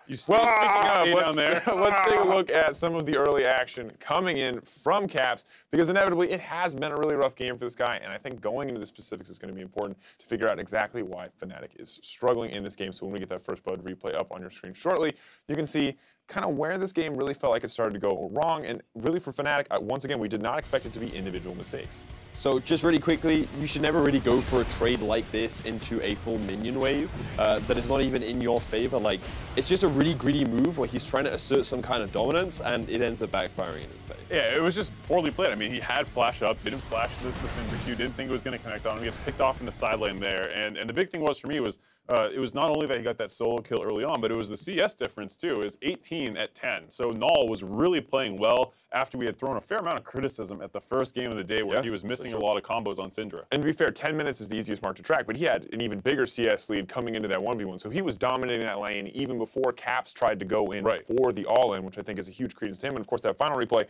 just well, down there. let's take a look at some of the early action coming in from Caps, because inevitably it has been a really rough game for this guy, and I think going into the specifics is going to be important to figure out exactly why Fnatic is struggling in this game. So when we get that First Blood replay up on your screen shortly, you can see kind of where this game really felt like it started to go wrong, and really for Fnatic, once again, we did not expect it to be individual mistakes. So just really quickly, you should never really go for a trade like this into a full minion wave that is not even in your favor. Like, it's just a really greedy move where he's trying to assert some kind of dominance, and it ends up backfiring in his face. Yeah, it was just poorly played. I mean, he had flash up, didn't flash the Syndra Q, didn't think it was going to connect on him. He gets picked off in the side lane there, and the big thing was for me was it was not only that he got that solo kill early on, but it was the CS difference too. It was 18 at 10. So Null was really playing well after we had thrown a fair amount of criticism at the first game of the day where he was missing a lot of combos on Syndra. And to be fair, 10 minutes is the easiest mark to track, but he had an even bigger CS lead coming into that 1v1. So he was dominating that lane even before Caps tried to go in for the all-in, which I think is a huge credence to him. And of course, that final replay,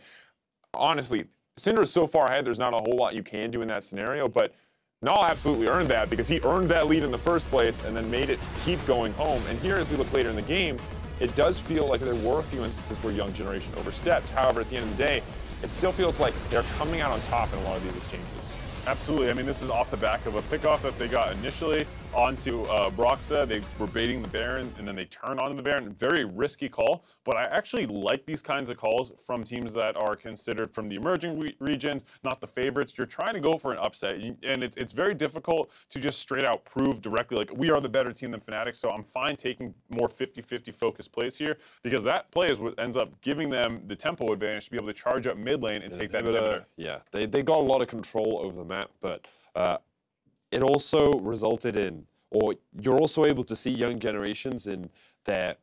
honestly, Syndra is so far ahead, there's not a whole lot you can do in that scenario, but Null absolutely earned that because he earned that lead in the first place and then made it keep going home. And here, as we look later in the game, it does feel like there were a few instances where Young Generation overstepped. However, at the end of the day, it still feels like they're coming out on top in a lot of these exchanges. Absolutely. I mean, this is off the back of a pickoff that they got initially onto Broxa. They were baiting the Baron, and then they turned onto the Baron. Very risky call, but I actually like these kinds of calls from teams that are considered from the emerging regions, not the favorites. You're trying to go for an upset, and it's very difficult to just straight out prove directly, like, we are the better team than Fnatic, so I'm fine taking more 50-50 focused plays here, because that play is what ends up giving them the tempo advantage to be able to charge up mid lane and take that inhibitor. Yeah, they got a lot of control over the map, but it also resulted in, or you're also able to see Young Generations in their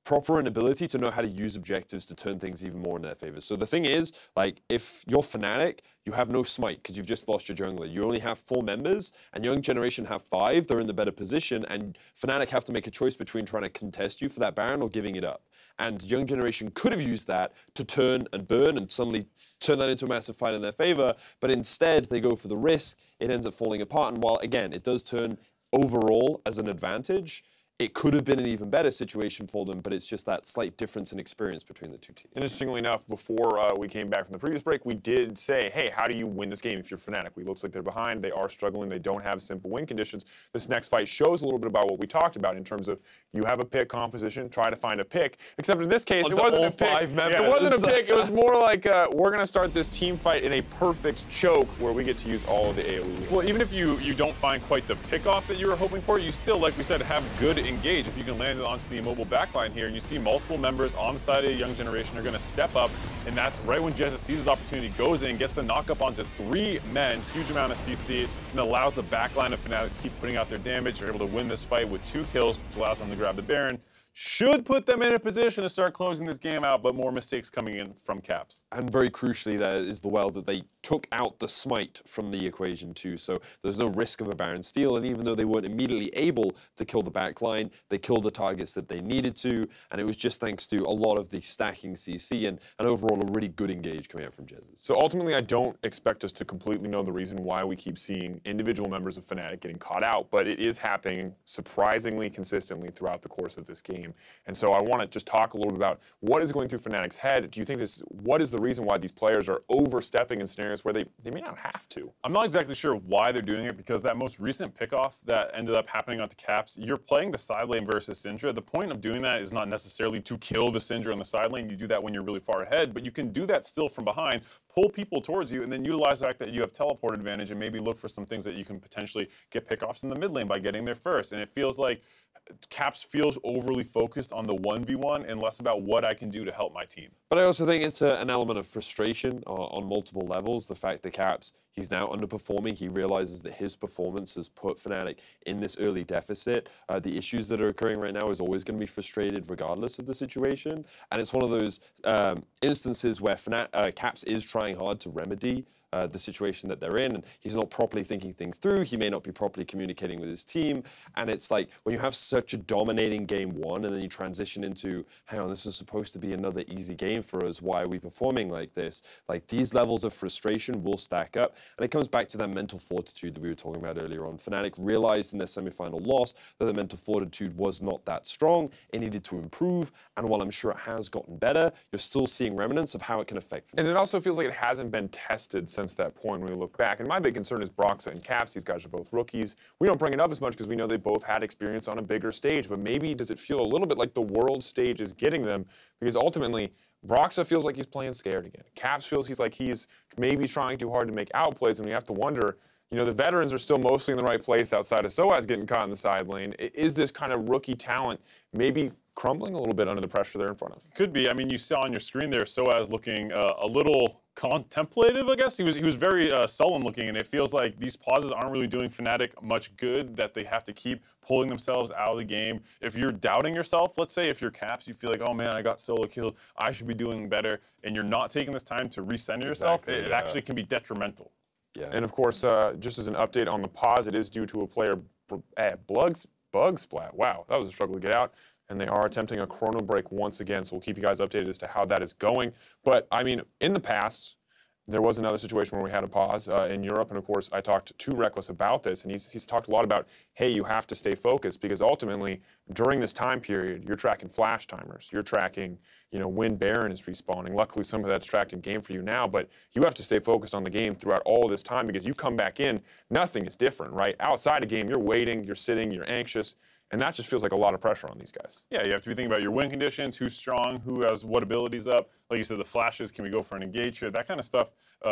proper inability to know how to use objectives to turn things even more in their favor. So the thing is, like, if you're Fnatic, you have no smite because you've just lost your jungler. You only have 4 members, and Young Generation have 5. They're in the better position, and Fnatic have to make a choice between trying to contest you for that Baron or giving it up. And Young Generation could have used that to turn and burn and suddenly turn that into a massive fight in their favor, but instead they go for the risk. It ends up falling apart, and while, again, it does turn overall as an advantage, it could have been an even better situation for them, but it's just that slight difference in experience between the two teams. Interestingly enough, before we came back from the previous break, we did say, hey, how do you win this game if you're Fnatic? We looks like they're behind. They are struggling. They don't have simple win conditions. This next fight shows a little bit about what we talked about in terms of you have a pick composition, try to find a pick. Except in this case, it wasn't a pick. It wasn't a pick. It was more like we're going to start this team fight in a perfect choke where we get to use all of the AoE. Well, even if you don't find quite the pickoff that you were hoping for, you still, like we said, have good engage. If you can land it onto the immobile backline here, and you see multiple members on the side of the young generation are going to step up, and that's right when Jesus sees his opportunity, goes in, gets the knock up onto 3 men, huge amount of CC, and allows the backline of Fnatic to keep putting out their damage. They're able to win this fight with 2 kills, which allows them to grab the Baron. Should put them in a position to start closing this game out, but more mistakes coming in from Caps. And very crucially there is the well that they took out the smite from the equation too, so there's no risk of a Baron steal, and even though they weren't immediately able to kill the back line, they killed the targets that they needed to, and it was just thanks to a lot of the stacking CC and overall a really good engage coming out from Jesus. So ultimately, I don't expect us to completely know the reason why we keep seeing individual members of Fnatic getting caught out, but it is happening surprisingly consistently throughout the course of this game. And so I want to just talk a little bit about what is going through Fnatic's head. Do you think what is the reason why these players are overstepping in scenarios where they may not have to? I'm not exactly sure why they're doing it, because that most recent pickoff that ended up happening onto Caps, you're playing the side lane versus Syndra. The point of doing that is not necessarily to kill the Syndra on the side lane. You do that when you're really far ahead, but you can do that still from behind, pull people towards you, and then utilize the fact that you have teleport advantage and maybe look for some things that you can potentially get pickoffs in the mid lane by getting there first. And it feels like Caps feels overly focused on the 1v1 and less about what I can do to help my team. But I also think it's an element of frustration on multiple levels. The fact that Caps, he's now underperforming. He realizes that his performance has put Fnatic in this early deficit. The issues that are occurring right now is always going to be frustrated regardless of the situation. And it's one of those instances where Caps is trying hard to remedy the situation that they're in, and he's not properly thinking things through. He may not be properly communicating with his team, and it's like when you have such a dominating game 1 and then you transition into, hang on, this is supposed to be another easy game for us, why are we performing like this? Like, these levels of frustration will stack up, and it comes back to that mental fortitude that we were talking about earlier on. Fnatic realized in their semi-final loss that the mental fortitude was not that strong. It needed to improve, and while I'm sure it has gotten better, you're still seeing remnants of how it can affect Fnatic. And it also feels like it hasn't been tested since that point when we look back. And my big concern is Broxa and Caps. These guys are both rookies. We don't bring it up as much because we know they both had experience on a bigger stage, but maybe does it feel a little bit like the world stage is getting them? Because ultimately, Broxa feels like he's playing scared again. Caps feels he's maybe trying too hard to make outplays, and we have to wonder, you know, the veterans are still mostly in the right place outside of Soaz getting caught in the side lane. Is this kind of rookie talent maybe crumbling a little bit under the pressure they're in front of? Could be. I mean, you saw on your screen there Soaz looking a little contemplative, I guess. He was very sullen looking, and it feels like these pauses aren't really doing Fnatic much good, that they have to keep pulling themselves out of the game. If you're doubting yourself, let's say if you're Caps, you feel like, oh man, I got solo killed, I should be doing better, and you're not taking this time to recenter yourself, it actually can be detrimental. Yeah. And of course, just as an update on the pause, it is due to a player bug splat. Wow, that was a struggle to get out. And they are attempting a chrono break once again, so we'll keep you guys updated as to how that is going. But, I mean, in the past, there was another situation where we had a pause in Europe, and of course, I talked to Reckless about this, and he's talked a lot about, hey, you have to stay focused, because ultimately, during this time period, you're tracking flash timers, you're tracking, you know, when Baron is respawning. Luckily, some of that's tracked in game for you now, but you have to stay focused on the game throughout all of this time, because you come back in, nothing is different, right? Outside a game, you're waiting, you're sitting, you're anxious. And that just feels like a lot of pressure on these guys. Yeah, you have to be thinking about your win conditions, who's strong, who has what abilities up. Like you said, the flashes, can we go for an engage here? That kind of stuff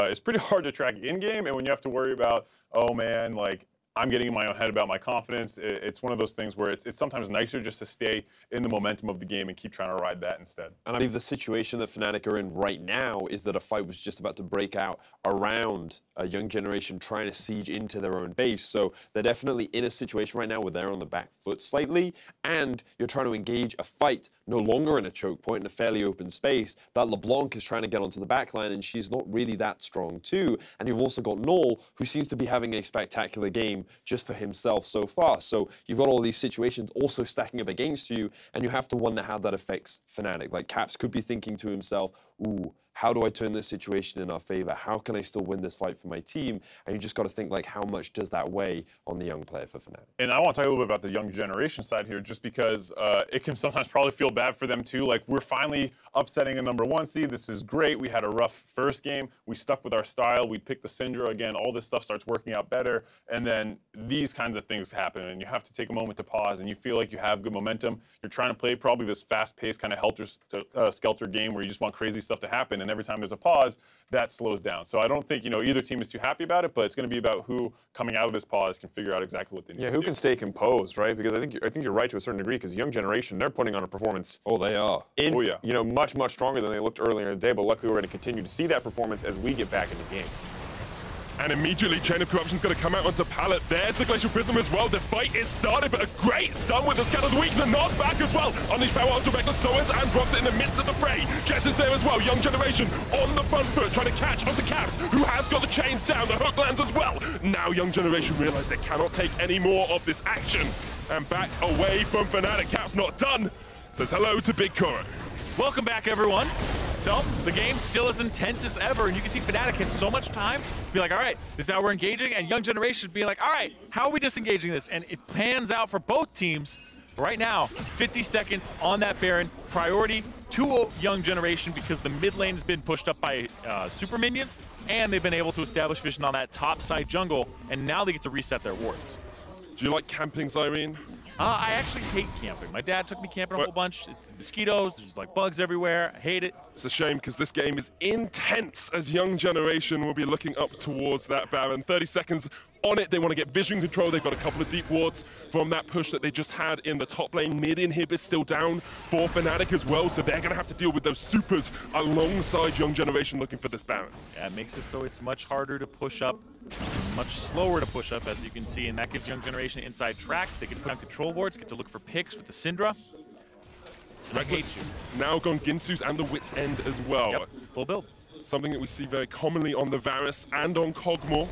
is pretty hard to track in-game. And when you have to worry about, oh man, like, I'm getting in my own head about my confidence. It's one of those things where it's sometimes nicer just to stay in the momentum of the game and keep trying to ride that instead. And I believe the situation that Fnatic are in right now is that a fight was just about to break out around a young generation trying to siege into their own base. So they're definitely in a situation right now where they're on the back foot slightly, and you're trying to engage a fight no longer in a choke point in a fairly open space. That LeBlanc is trying to get onto the back line, and she's not really that strong too. And you've also got Null, who seems to be having a spectacular game just for himself so far. So you've got all these situations also stacking up against you, and you have to wonder how that affects Fnatic. Like, Caps could be thinking to himself, ooh, how do I turn this situation in our favor? How can I still win this fight for my team? And you just got to think, like, how much does that weigh on the young player for Fnatic? And I want to talk a little bit about the young generation side here, just because it can sometimes probably feel bad for them too. Like, we're finally upsetting a #1 seed. This is great. We had a rough first game. We stuck with our style. We picked the Syndra again. All this stuff starts working out better. And then these kinds of things happen, and you have to take a moment to pause, and you feel like you have good momentum. You're trying to play probably this fast-paced kind of helter-skelter game where you just want crazy stuff to happen, and every time there's a pause, that slows down. So I don't think, you know, either team is too happy about it, but it's going to be about who, coming out of this pause, can figure out exactly what they need to do. Yeah, who can stay composed, right? Because I think you're right to a certain degree, because young generation, they're putting on a performance. Oh, they are. You know, much stronger than they looked earlier in the day, but luckily we're going to continue to see that performance as we get back in the game. And immediately, Chain of Corruption's going to come out onto Pallet. There's the Glacial Prism as well. The fight is started, but a great stun with the Scatter of the Weak. The knock back as well. Unleashed power onto Reckless, Soas, and Roxit in the midst of the fray. Jess is there as well. Young generation on the front foot, trying to catch onto Caps, who has got the chains down. The hook lands as well. Now Young generation realize they cannot take any more of this action. And back away from Fnatic. Caps not done. Says hello to Big Koro. Welcome back, everyone. So, the game's still as intense as ever, and you can see Fnatic has so much time to be like, all right, this is how we're engaging, and Young Generation be like, all right, how are we disengaging this? And it pans out for both teams. Right now, 50 seconds on that Baron. Priority to Young Generation because the mid lane has been pushed up by super minions, and they've been able to establish vision on that top side jungle, and now they get to reset their wards. Do you like camping, Zyrene? I actually hate camping. My dad took me camping a whole bunch. It's mosquitoes, there's like bugs everywhere. I hate it. It's a shame because this game is intense as Young Generation will be looking up towards that Baron. 30 seconds on it. They want to get vision control. They've got a couple of deep wards from that push that they just had in the top lane. Mid inhib is still down for Fnatic as well, so they're going to have to deal with those supers alongside Young Generation looking for this Baron. Yeah, it makes it so it's much harder to push up, much slower to push up, as you can see, and that gives Young Generation inside track. They can put on control wards, get to look for picks with the Syndra. Reckless now gone Ginsu's and the Wit's End as well. Yep, full build. Something that we see very commonly on the Varus and on Kog'Maw.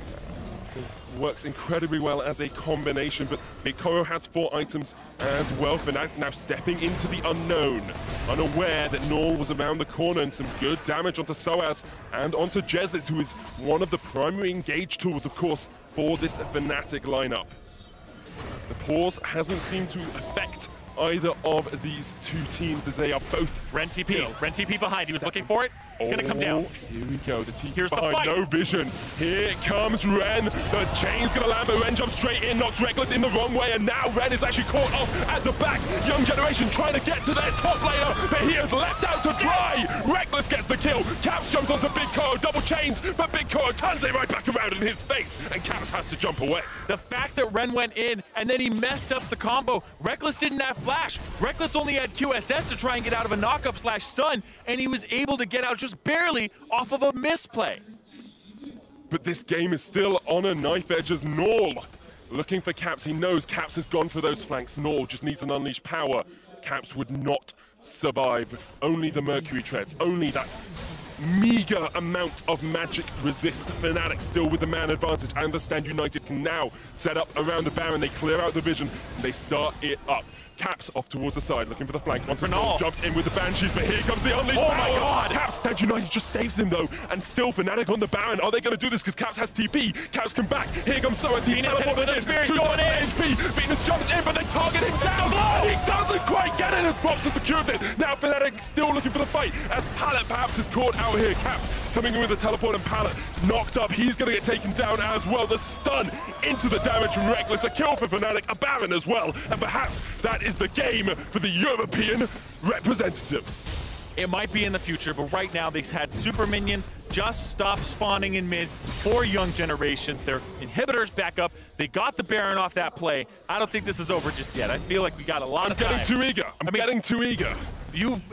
Works incredibly well as a combination, but Big Koro has 4 items as well. Fnatic now stepping into the unknown, unaware that Null was around the corner, and some good damage onto Soaz and onto Jezis, who is one of the primary engage tools, of course, for this Fnatic lineup. The pause hasn't seemed to affect either of these two teams as they are both Ren TP behind. He was looking for it. It's going to come down. Here we go. The TP Here's behind. the fight. No vision. Here comes Ren. The chain's going to land, but Ren jumps straight in, knocks Reckless in the wrong way, and now Ren is actually caught off at the back. Young Generation trying to get to their top laner, but he is left out to dry. Reckless gets the kill. Caps jumps onto Big Koro, double chains, but Big Koro turns it right back around in his face, and Caps has to jump away. The fact that Ren went in, and then he messed up the combo. Reckless didn't have flash. Reckless only had QSS to try and get out of a knockup / stun, and he was able to get out just barely off of a misplay. But this game is still on a knife edge as Null looking for Caps. He knows Caps has gone for those flanks. Null just needs an unleashed power. Caps would not survive. Only the Mercury treads, only that meager amount of magic resist. Fnatic still with the man advantage, and the Stand United can now set up around the Baron. They clear out the vision, and they start it up. Caps off towards the side, looking for the flank. Onto Null, jumps in with the Banshees, but here comes the unleashed power. My God! Caps, Stand United just saves him though, and still Fnatic on the Baron. Are they going to do this because Caps has TP? Caps come back. Here comes Soaz. He's teleported in. Spirit going in. HP. Venus jumps in, but they target him down. He doesn't quite get it as Boxer secures it. Now Fnatic still looking for the fight as Pallet perhaps is caught out here. Caps coming in with the teleport, and Pallet knocked up. He's going to get taken down as well. The stun into the damage from Reckless. A kill for Fnatic, a Baron as well, and perhaps that is the game for the European representatives. It might be in the future, but right now they've had super minions just stop spawning in mid for Young Generation. Their inhibitors back up. They got the Baron off that play. I don't think this is over just yet. I feel like we got a lot of time. I'm getting too eager. I'm getting too eager.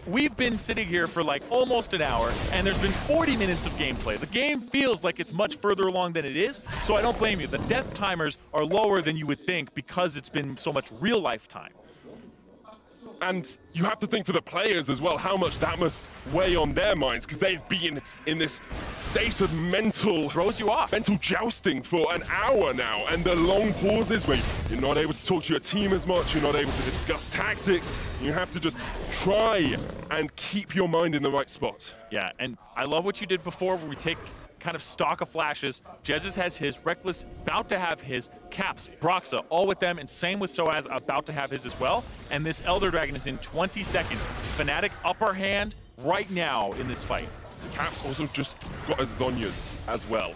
We've been sitting here for like almost an hour, and there's been 40 minutes of gameplay. The game feels like it's much further along than it is, so I don't blame you. The death timers are lower than you would think because it's been so much real life time. And you have to think for the players as well how much that must weigh on their minds, because they've been in this state of mental jousting for an hour now, and the long pauses where you're not able to talk to your team as much, you're not able to discuss tactics. You have to just try and keep your mind in the right spot. Yeah, and I love what you did before where we take kind of stock of flashes. Jez's has his, Reckless about to have his, Caps, Broxa, all with them, and same with Soaz about to have his as well. And this Elder Dragon is in 20 seconds. Fnatic upper hand right now in this fight. Caps also just got a Zhonya's as well.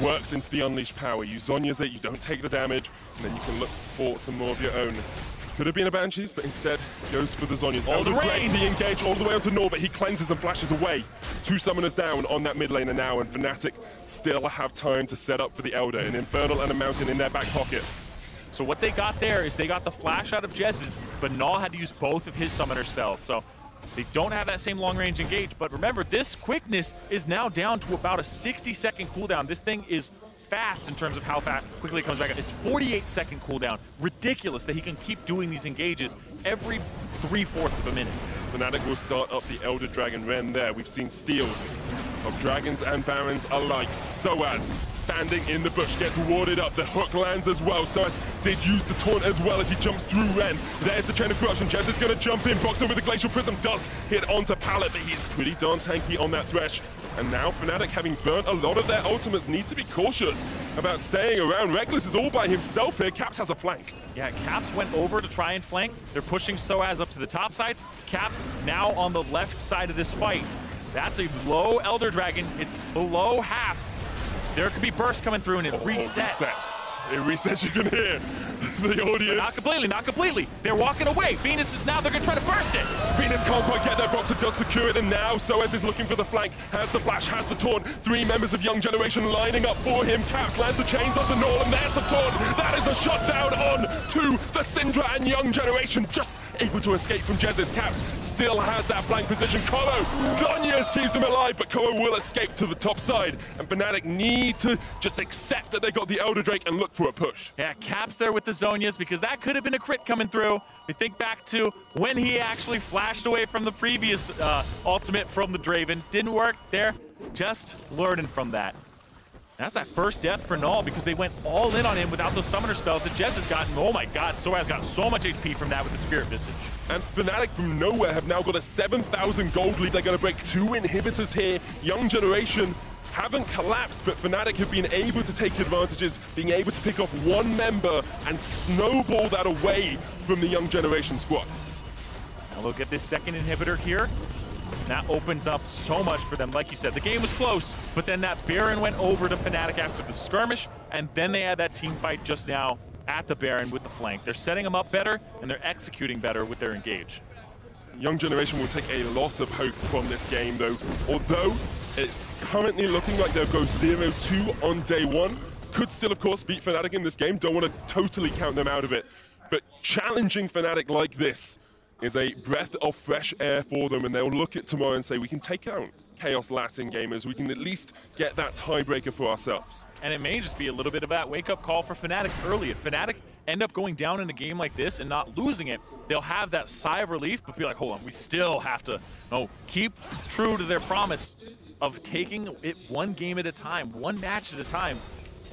Works into the unleashed power. You Zhonya's it, you don't take the damage, and then you can look for some more of your own. Could have been a Banshees, but instead goes for the Zhonya's. All the range! The engage all the way onto Norbert. He cleanses and flashes away. 2 summoners down on that mid laner now, and Fnatic still have time to set up for the Elder. An Infernal and a Mountain in their back pocket. So what they got there is they got the flash out of Jez's, but Null had to use both of his summoner spells. So they don't have that same long-range engage, but remember, this quickness is now down to about a 60-second cooldown. This thing is fast in terms of how quickly it comes back. It's 48-second cooldown. Ridiculous that he can keep doing these engages every 3/4 of a minute. Fnatic will start up the Elder Dragon Ren there. We've seen steals of Dragons and Barons alike. Soaz standing in the bush, gets warded up. The hook lands as well. Soaz did use the taunt as well as he jumps through Ren. There's the chain of corruption. Jez is going to jump in. Broxa with the Glacial Prism does hit onto Pallet, but he's pretty darn tanky on that Thresh. And now Fnatic, having burnt a lot of their ultimates, need to be cautious about staying around. Reckless is all by himself here. Caps has a flank. Yeah, Caps went over to try and flank. They're pushing Soaz up to the top side. Caps now on the left side of this fight. That's a low Elder Dragon. It's below half. There could be bursts coming through and it resets. It resets, you can hear the audience. Not completely, not completely. They're walking away. Venus is now, they're gonna try to burst it. Venus can't quite get there. Broxa does secure it, and now Soaz is looking for the flank. Has the flash, has the taunt. 3 members of Young Generation lining up for him. Caps lands the chains onto Null, and there's the taunt. That is a shutdown on to the Syndra, and Young Generation just able to escape from Jez's. Caps still has that flank position. Koro, Zhonya's keeps him alive, but Koro will escape to the top side, and Fnatic need to just accept that they got the Elder Drake and look for a push. Yeah, Caps there with the Zhonya's because that could have been a crit coming through. We think back to when he actually flashed away from the previous ultimate from the Draven. Didn't work there. Just learning from that. That's that first death for Null because they went all in on him without those summoner spells that Jez has gotten. Oh my god, Soaz got so much HP from that with the Spirit Visage. And Fnatic from nowhere have now got a 7,000 gold lead. They're going to break 2 inhibitors here. Young Generation haven't collapsed, but Fnatic have been able to take advantages, being able to pick off 1 member and snowball that away from the Young Generation squad. Now look at this second inhibitor here. That opens up so much for them. Like you said, the game was close, but then that Baron went over to Fnatic after the skirmish, and then they had that team fight just now at the Baron with the flank. They're setting them up better, and they're executing better with their engage. Young Generation will take a lot of hope from this game, though. Although it's currently looking like they'll go 0-2 on day 1. Could still, of course, beat Fnatic in this game. Don't want to totally count them out of it. But challenging Fnatic like this is a breath of fresh air for them, and they'll look at tomorrow and say, we can take out Chaos Latin gamers. We can at least get that tiebreaker for ourselves. And it may just be a little bit of that wake-up call for Fnatic early. If Fnatic end up going down in a game like this and not losing it, they'll have that sigh of relief, but be like, hold on, we still have to keep true to their promise of taking it 1 game at a time, 1 match at a time.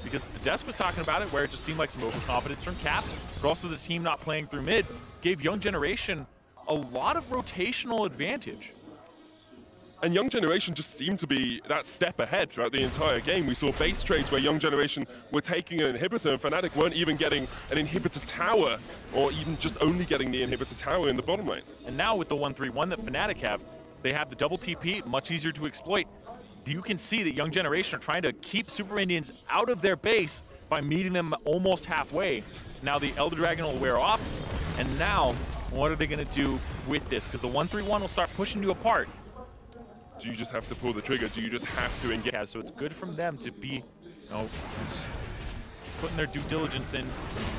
Because the desk was talking about it, where it just seemed like some overconfidence from Caps, but also the team not playing through mid gave Young Generation a lot of rotational advantage. And Young Generation just seemed to be that step ahead throughout the entire game. We saw base trades where Young Generation were taking an inhibitor, and Fnatic weren't even getting an inhibitor tower, or even just only getting the inhibitor tower in the bottom lane. And now with the 1-3-1 that Fnatic have, they have the double TP, much easier to exploit. You can see that Young Generation are trying to keep Super Indians out of their base by meeting them almost halfway. Now the Elder Dragon will wear off, and now what are they going to do with this? Because the 1-3-1 will start pushing you apart. Do you just have to pull the trigger? Do you just have to engage? Yeah, so it's good from them to be, putting their due diligence in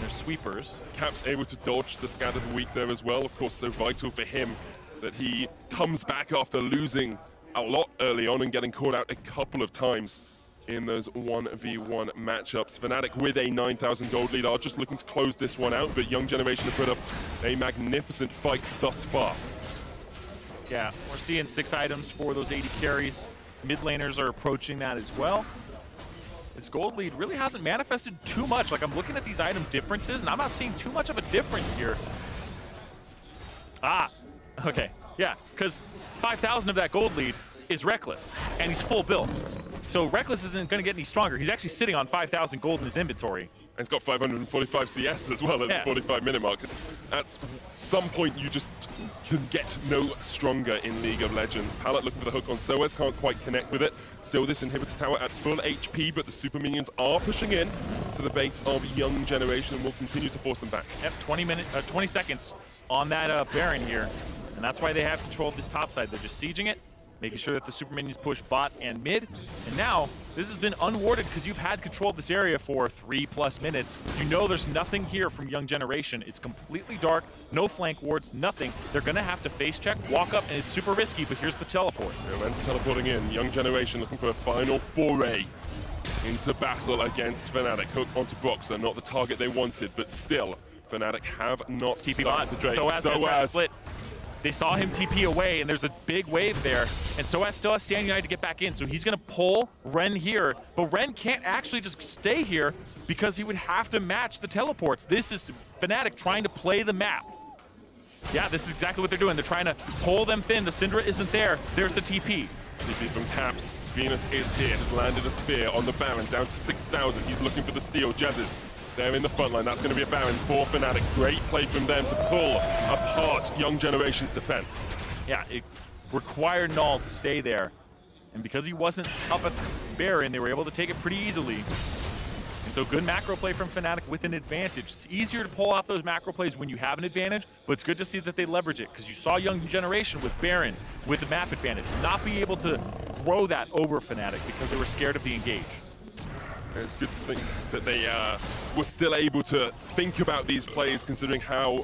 their sweepers. Caps able to dodge the Scat of the Week there as well. Of course, so vital for him that he comes back after losing a lot early on and getting caught out a couple of times in those 1v1 matchups. Fnatic with a 9,000 gold lead are just looking to close this one out, but Young Generation have put up a magnificent fight thus far. Yeah, we're seeing 6 items for those 80 carries. Mid laners are approaching that as well. This gold lead really hasn't manifested too much. Like, I'm looking at these item differences, and I'm not seeing too much of a difference here. Ah, okay, yeah, because 5,000 of that gold lead is Reckless, and he's full build. So Reckless isn't going to get any stronger. He's actually sitting on 5,000 gold in his inventory. And he's got 545 CS as well at the 45-minute mark. At some point, you just can get no stronger in League of Legends. Pallet looking for the hook on Soaz, can't quite connect with it. Still this inhibitor tower at full HP, but the super minions are pushing in to the base of Young Generation and will continue to force them back. Yep, 20 seconds on that Baron here. And that's why they have control of this top side. They're just sieging it, making sure that the super minions push bot and mid. And now, this has been unwarded because you've had control of this area for 3+ minutes. You know there's nothing here from Young Generation. It's completely dark, no flank wards, nothing. They're gonna have to face check, walk up, and it's super risky, but here's the teleport. Ren's teleporting in. Young Generation looking for a final foray into battle against Fnatic. Hook onto Boxer, not the target they wanted, but still, Fnatic have not TP started bot. the Drake. Soaz split. They saw him TP away, and there's a big wave there. And Soaz still has standing eye to get back in, so he's going to pull Ren here. But Ren can't actually just stay here because he would have to match the teleports. This is Fnatic trying to play the map. Yeah, this is exactly what they're doing. They're trying to pull them thin. The Syndra isn't there. There's the TP. TP from Caps. Venus is here, has landed a spear on the Baron, down to 6,000. He's looking for the steal. Jazzes there in the front line. That's going to be a Baron for Fnatic. Great play from them to pull apart Young Generation's defense. Yeah, it required Null to stay there. And because he wasn't up at Baron, they were able to take it pretty easily. And so good macro play from Fnatic with an advantage. It's easier to pull off those macro plays when you have an advantage, but it's good to see that they leverage it because you saw Young Generation with Barons, with the map advantage, not be able to grow that over Fnatic because they were scared of the engage. It's good to think that they were still able to think about these plays considering how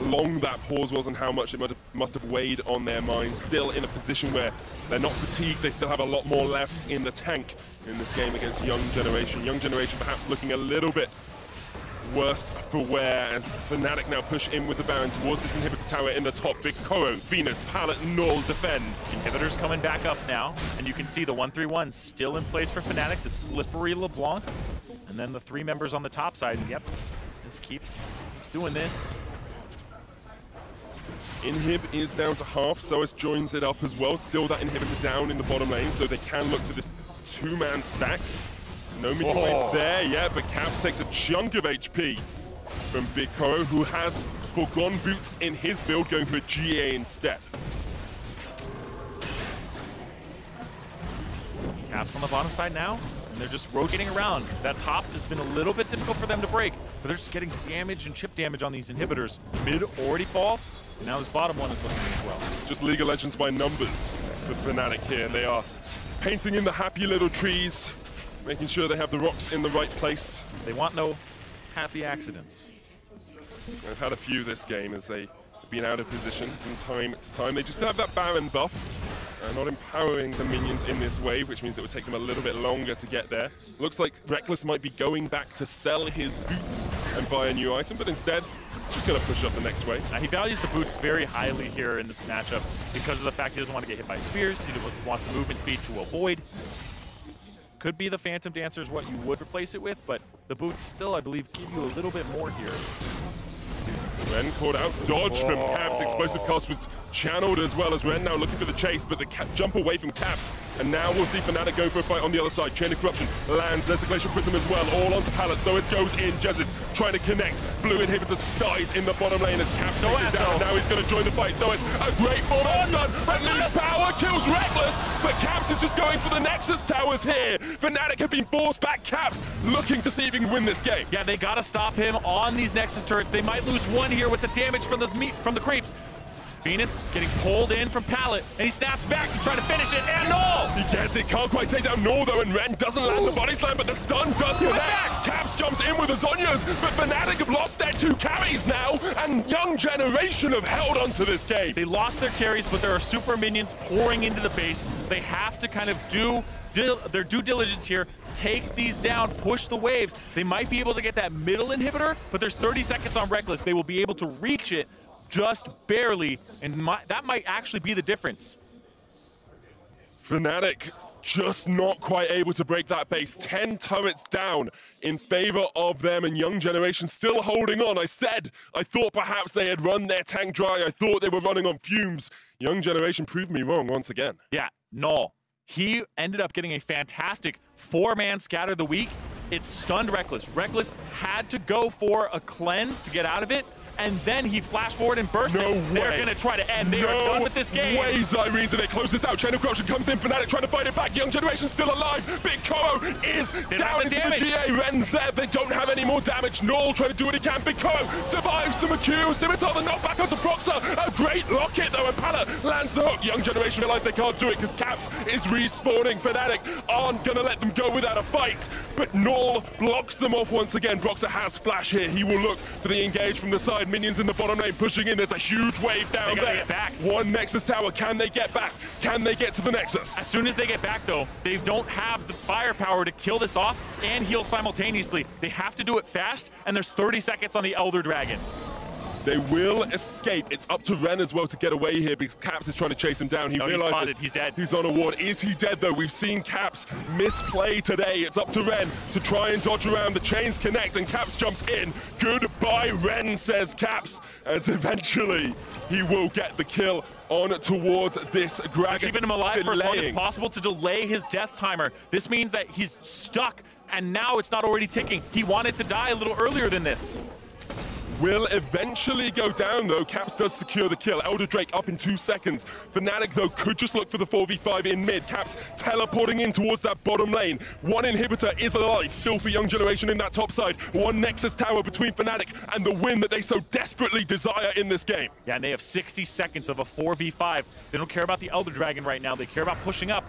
long that pause was and how much it must have weighed on their minds. Still in a position where they're not fatigued, they still have a lot more left in the tank in this game against Young Generation. Young Generation perhaps looking a little bit worse for wear as Fnatic now push in with the Baron towards this inhibitor tower in the top. Big Koro, Venus, Pallet, Null defend. Inhibitor's coming back up now, and you can see the 1-3-1 still in place for Fnatic, the slippery LeBlanc, and then the 3 members on the top side. Yep, just keep doing this. Inhib is down to half, Soaz joins it up as well. Still that inhibitor down in the bottom lane, so they can look for this 2-man stack. No minion wave there yet, but Caps takes a chunk of HP from Big Koro, who has foregone boots in his build, going for a GA instead. Caps on the bottom side now, and they're just rotating around. That top has been a little bit difficult for them to break, but they're just getting damage and chip damage on these inhibitors. Mid already falls, and now this bottom one is looking as well. Just League of Legends by numbers for Fnatic here. They are painting in the happy little trees, making sure they have the rocks in the right place. They want no happy accidents. They've had a few this game as they've been out of position from time to time. They just have that Baron buff, not empowering the minions in this wave, which means it would take them a little bit longer to get there. Looks like Reckless might be going back to sell his boots and buy a new item, but instead, just going to push up the next wave. Now, he values the boots very highly here in this matchup because of the fact he doesn't want to get hit by spears. He wants the movement speed to avoid. Could be the Phantom Dancer is what you would replace it with, but the boots still, I believe, give you a little bit more here. Ren caught out, dodge from Caps. Explosive cast was channeled as well as Ren now looking for the chase, but the jump away from Caps. And now we'll see Fnatic go for a fight on the other side. Chain of Corruption lands, there's a Glacial Prism as well, all onto Pallet. So it goes in, Jezus trying to connect. Blue Inhibitors dies in the bottom lane as Caps takes it down. Now he's going to join the fight. So it's a great format stun, but loose power kills Reckless, but Caps is just going for the Nexus towers here. Fnatic have been forced back. Caps looking to see if he can win this game. Yeah, they got to stop him on these Nexus turrets. They might lose one here with the damage from the creeps. Venus getting pulled in from Pallet, and he snaps back. He's trying to finish it, and Null! He gets it, can't quite take down Null though, and Ren doesn't land the body slam, but the stun does connect. Caps jumps in with the Zonyas, but Fnatic have lost their 2 carries now, and Young Generation have held onto this game. They lost their carries, but there are super minions pouring into the base. They have to kind of do their due diligence here, take these down, push the waves. They might be able to get that middle inhibitor, but there's 30 seconds on Reckless. They will be able to reach it just barely, and that might actually be the difference. Fnatic just not quite able to break that base. 10 turrets down in favor of them, and Young Generation still holding on. I thought perhaps they had run their tank dry. I thought they were running on fumes. Young Generation proved me wrong once again. Yeah, no. He ended up getting a fantastic 4-man scatter the week. It stunned Reckless. Reckless had to go for a cleanse to get out of it, and then he flashed forward and burst it. They're going to try to end. They are done with this game. No way, Zyrene, do they close this out? Chain of Corruption comes in. Fnatic trying to fight it back. Young Generation still alive. Big Koro is down into the GA. Ren's there. They don't have any more damage. Null trying to do what he can. Big Koro survives the McHugh. Scimitar the knockback onto Proxer. A great locket, though, and Pala lands the hook. Young Generation realize they can't do it because Caps is respawning. Fnatic aren't going to let them go without a fight, but Null blocks them off once again. Proxer has flash here. He will look for the engage from the side. Minions in the bottom lane pushing in. There's a huge wave down there. Get back. One Nexus tower. Can they get back? Can they get to the Nexus? As soon as they get back, though, they don't have the firepower to kill this off and heal simultaneously. They have to do it fast, and there's 30 seconds on the Elder Dragon. They will escape. It's up to Ren as well to get away here because Caps is trying to chase him down. He realizes he's spotted. He's dead. He's on a ward. Is he dead, though? We've seen Caps misplay today. It's up to Ren to try and dodge around. The chains connect, and Caps jumps in. Goodbye, Ren, says Caps, as eventually he will get the kill on towards this Gragas. Keeping him alive for as long as possible to delay his death timer. This means that he's stuck, and now it's not already ticking. He wanted to die a little earlier than this. Will eventually go down, though. Caps does secure the kill. Elder Drake up in 2 seconds. Fnatic, though, could just look for the 4v5 in mid. Caps teleporting in towards that bottom lane. One inhibitor is alive, still for Young Generation in that top side. One Nexus tower between Fnatic and the win that they so desperately desire in this game. Yeah, and they have 60 seconds of a 4v5. They don't care about the Elder Dragon right now. They care about pushing up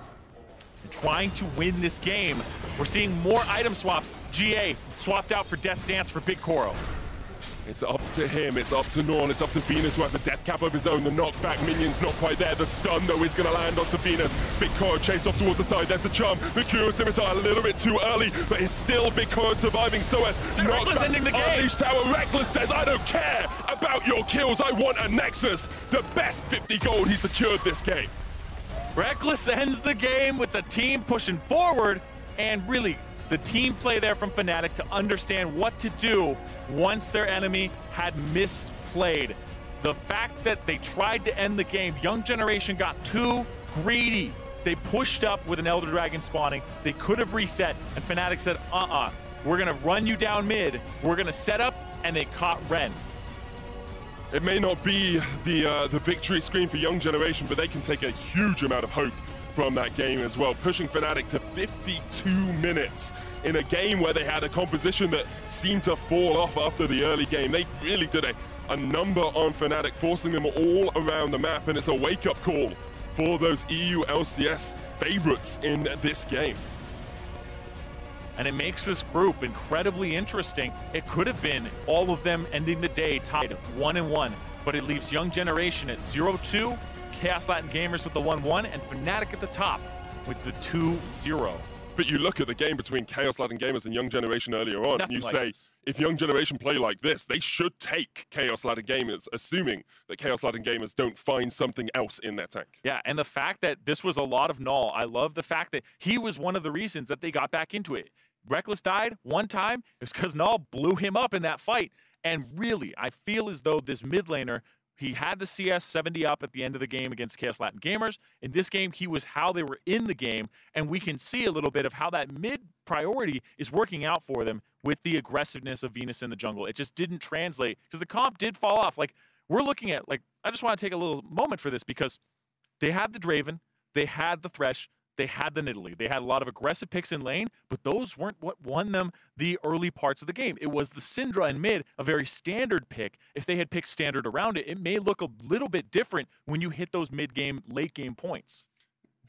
and trying to win this game. We're seeing more item swaps. GA swapped out for Death's Dance for Big Koro. It's up to him, it's up to Norn, it's up to Venus, who has a death cap of his own. The knockback minion's not quite there. The stun, though, is going to land onto Venus. Big Koro chased off towards the side. There's the charm. The Cure Scimitar a little bit too early, but it's still Big Koro surviving. So as Reckless ending the game. Unleashed Tower. Reckless says, I don't care about your kills. I want a Nexus. The best 50 gold he secured this game. Reckless ends the game with the team pushing forward, and really the team play there from Fnatic to understand what to do once their enemy had misplayed. The fact that they tried to end the game, Young Generation got too greedy. They pushed up with an Elder Dragon spawning. They could have reset, and Fnatic said, we're gonna run you down mid. We're gonna set up, and they caught Ren. It may not be the victory screen for Young Generation, but they can take a huge amount of hope from that game as well, pushing Fnatic to 52 minutes in a game where they had a composition that seemed to fall off after the early game. They really did a number on Fnatic, forcing them all around the map, and it's a wake-up call for those EU LCS favorites in this game. And it makes this group incredibly interesting. It could have been all of them ending the day tied 1-1, but it leaves Young Generation at 0-2, Chaos Latin Gamers with the 1-1, and Fnatic at the top with the 2-0. But you look at the game between Chaos Latin Gamers and Young Generation earlier on, and you say, if Young Generation play like this, they should take Chaos Latin Gamers, assuming that Chaos Latin Gamers don't find something else in their tank. Yeah, and the fact that this was a lot of Null, I love the fact that he was one of the reasons that they got back into it. Reckless died one time, it was because Null blew him up in that fight. And really, I feel as though this mid laner, he had the CS 70 up at the end of the game against Chaos Latin Gamers. In this game, he was how they were in the game, and we can see a little bit of how that mid priority is working out for them with the aggressiveness of Venus in the jungle. It just didn't translate, because the comp did fall off. Like, we're looking at, like, I just want to take a little moment for this, because they had the Draven, they had the Thresh, they had the Nidalee. They had a lot of aggressive picks in lane, but those weren't what won them the early parts of the game. It was the Syndra in mid, a very standard pick. If they had picked standard around it, it may look a little bit different when you hit those mid-game, late-game points.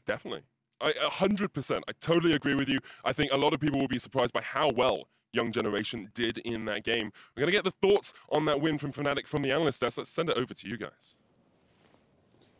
Definitely. 100%. I totally agree with you. I think a lot of people will be surprised by how well Young Generation did in that game. We're going to get the thoughts on that win from Fnatic from the analyst desk. Let's send it over to you guys.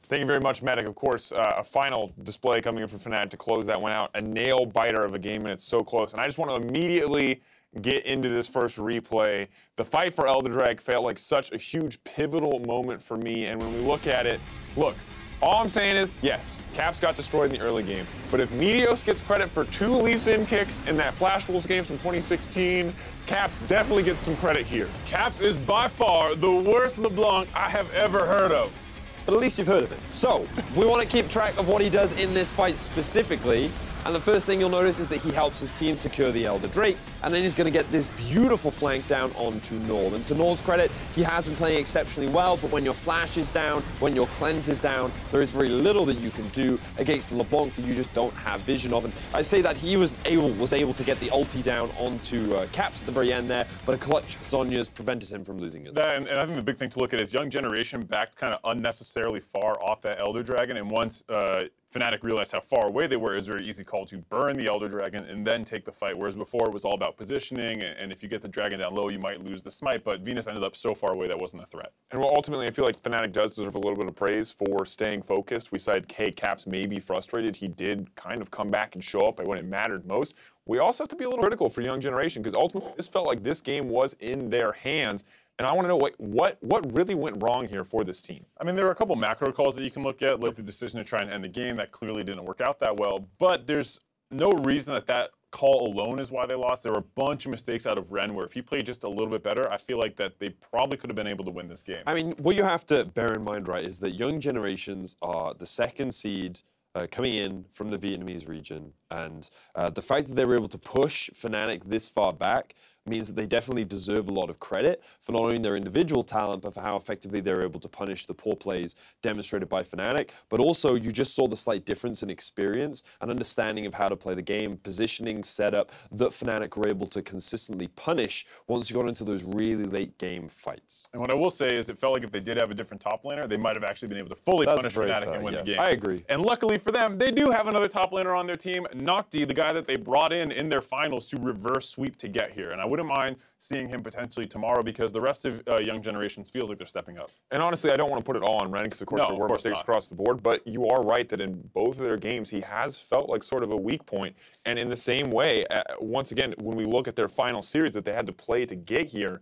Thank you very much, Medic. Of course, a final display coming in from Fnatic to close that one out. A nail-biter of a game, and it's so close. And I just want to immediately get into this first replay. The fight for Elder Drag felt like such a huge pivotal moment for me, and when we look at it, look, all I'm saying is, yes, Caps got destroyed in the early game, but if Meteos gets credit for 2 Lee Sin kicks in that Flash Wolves game from 2016, Caps definitely gets some credit here. Caps is by far the worst LeBlanc I have ever heard of. But at least you've heard of it. So, we want to keep track of what he does in this fight specifically. And the first thing you'll notice is that he helps his team secure the Elder Drake, and then he's going to get this beautiful flank down onto Null. And to Null's credit, he has been playing exceptionally well, but when your flash is down, when your cleanse is down, there is very little that you can do against LeBlanc that you just don't have vision of. And I say that he was able to get the ulti down onto Caps at the very end there, but a clutch Zhonya's prevented him from losing it. And I think the big thing to look at is Young Generation backed kind of unnecessarily far off that Elder Dragon, and once Fnatic realized how far away they were, it was a very easy call to burn the Elder Dragon and then take the fight, whereas before it was all about positioning, and if you get the Dragon down low, you might lose the smite, but Venus ended up so far away that wasn't a threat. And well, ultimately, I feel like Fnatic does deserve a little bit of praise for staying focused. We said, hey, Caps may be frustrated. He did kind of come back and show up when it mattered most. We also have to be a little critical for Young Generation, because ultimately, this felt like this game was in their hands. And I want to know what really went wrong here for this team. I mean, there were a couple macro calls that you can look at, like the decision to try and end the game. That clearly didn't work out that well. But there's no reason that call alone is why they lost. There were a bunch of mistakes out of Ren where if he played just a little bit better, I feel like that they probably could have been able to win this game. I mean, what you have to bear in mind, right, is that Young Generations are the 2nd seed coming in from the Vietnamese region. And the fact that they were able to push Fnatic this far back means that they definitely deserve a lot of credit for not only their individual talent, but for how effectively they were able to punish the poor plays demonstrated by Fnatic. But also, you just saw the slight difference in experience and understanding of how to play the game, positioning, setup, that Fnatic were able to consistently punish once you got into those really late game fights. And what I will say is it felt like if they did have a different top laner, they might have actually been able to fully punish Fnatic and win the game. I agree. And luckily for them, they do have another top laner on their team, Nocti, the guy that they brought in their finals to reverse sweep to get here. And I wouldn't mind seeing him potentially tomorrow because the rest of Young Generations feels like they're stepping up. And honestly, I don't want to put it all on Ren because, of course, there were mistakes across the board. But you are right that in both of their games, he has felt like sort of a weak point. And in the same way, once again, when we look at their final series that they had to play to get here,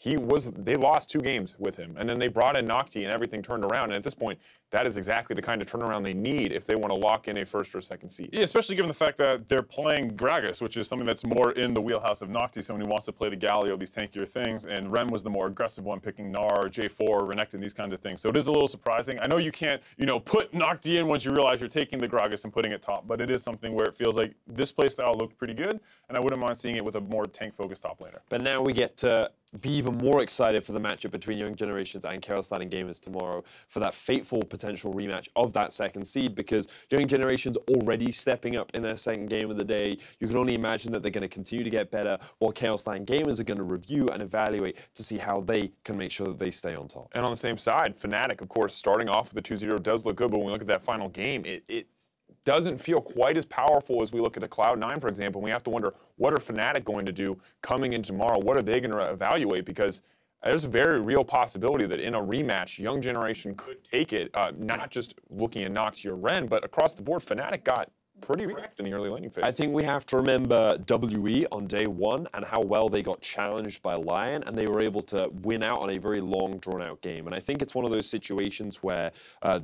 they lost 2 games with him. And then they brought in Nocti and everything turned around. And at this point, that is exactly the kind of turnaround they need if they want to lock in a 1st or 2nd seed. Yeah, especially given the fact that they're playing Gragas, which is something that's more in the wheelhouse of Nocti, someone who wants to play the Galio, these tankier things, and Ren was the more aggressive one, picking Gnar, J4, Renekton, these kinds of things. So it is a little surprising. I know you can't, put Nocti in once you realize you're taking the Gragas and putting it top, but it is something where it feels like this playstyle looked pretty good, and I wouldn't mind seeing it with a more tank-focused top laner. But now we get to be even more excited for the matchup between Young Generations and Chaos Landing Gamers tomorrow for that fateful potential rematch of that 2nd seed, because Young Generations already stepping up in their 2nd game of the day. You can only imagine that they're going to continue to get better, while Chaos Landing Gamers are going to review and evaluate to see how they can make sure that they stay on top. And on the same side, Fnatic, of course, starting off with the 2-0 does look good, but when we look at that final game, it doesn't feel quite as powerful as we look at the Cloud9, for example. And we have to wonder, what are Fnatic going to do coming in tomorrow? What are they going to evaluate? Because there's a very real possibility that in a rematch, Young Generation could take it, not just looking at Nocti or Ren, but across the board, Fnatic got pretty wrecked in the early laning phase. I think we have to remember WE on day 1 and how well they got challenged by Lion, and they were able to win out on a very long, drawn-out game. And I think it's one of those situations where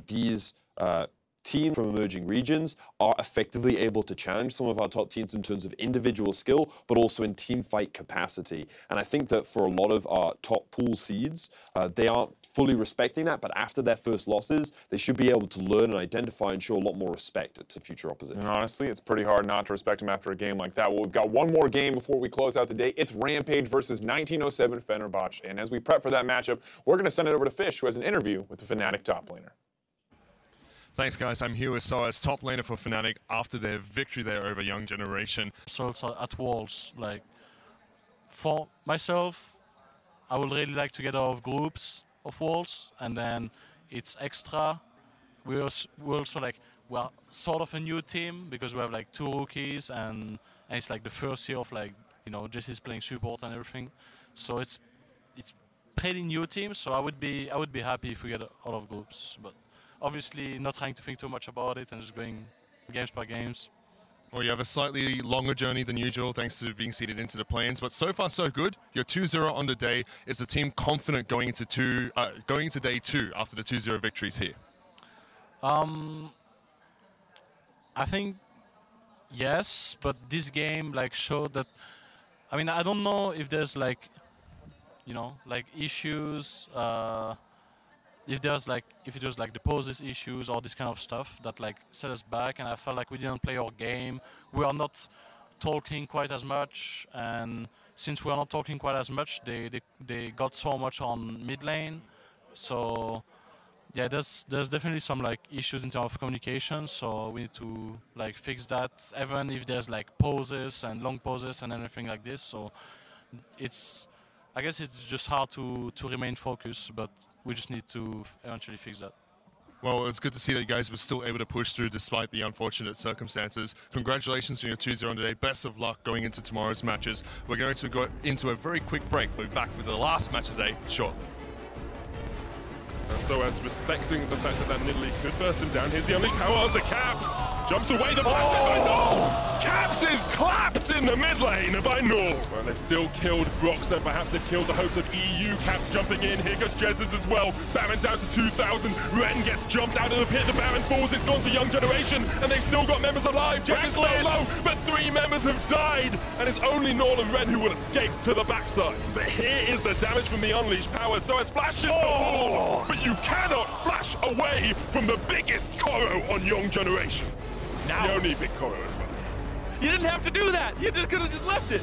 these teams from emerging regions are effectively able to challenge some of our top teams in terms of individual skill, but also in team fight capacity. And I think that for a lot of our top pool seeds, they aren't fully respecting that, but after their first losses, they should be able to learn and identify and show a lot more respect to future opposition. And honestly, it's pretty hard not to respect them after a game like that. Well, we've got one more game before we close out the day. It's Rampage versus 1907 Fenerbahce. And as we prep for that matchup, we're going to send it over to Fish, who has an interview with the Fnatic top laner. Thanks, guys. I'm here with Soaz, top laner for Fnatic after their victory there over Young Generation. Results at Worlds, like, for myself, I would really like to get out of groups of Worlds, and then it's extra. We also like, we're sort of a new team because we have like 2 rookies, and it's like the first year of like you know, Jesse's playing support and everything. So it's pretty new team. So I would be happy if we get out of groups, but obviously not trying to think too much about it and just going games by games. Well, you have a slightly longer journey than usual thanks to being seeded into the play-ins, but so far so good. You're 2-0 on the day. Is the team confident going into day 2 after the 2-0 victories here? I think yes, but this game like showed that. I mean, I don't know if there's like, you know, like issues. If it was like the poses issues or this kind of stuff that like set us back, and I felt like we didn't play our game. We are not talking quite as much, and since we are not talking quite as much, they got so much on mid lane. So yeah, there's definitely some like issues in terms of communication. So we need to like fix that, even if there's like poses and long poses and everything like this. So I guess it's just hard to remain focused, but we just need to eventually fix that. Well, it's good to see that you guys were still able to push through despite the unfortunate circumstances. Congratulations on your 2-0 today. Best of luck going into tomorrow's matches. We're going to go into a very quick break. We'll be back with the last match of the day shortly. So as respecting the fact that nidalee could burst him down, here's the unleashed power onto Caps. Jumps away the blast by Null. Caps is clapped in the mid lane by Null. Well, they've still killed Brox, and perhaps they've killed the hopes of EU. Caps jumping in. Here goes Jezus as well. Baron down to 2,000. Ren gets jumped out of the pit. The Baron falls. It's gone to Young Generation, and they've still got members alive. Jezus so low, but 3 members have died, and it's only Null and Ren who will escape to the backside. But here is the damage from the unleashed power. So it's flashes the wall. But you cannot flash away from the biggest Koro on Young Generation. Now, the only big Koro as well. You didn't have to do that. You just could have just left it.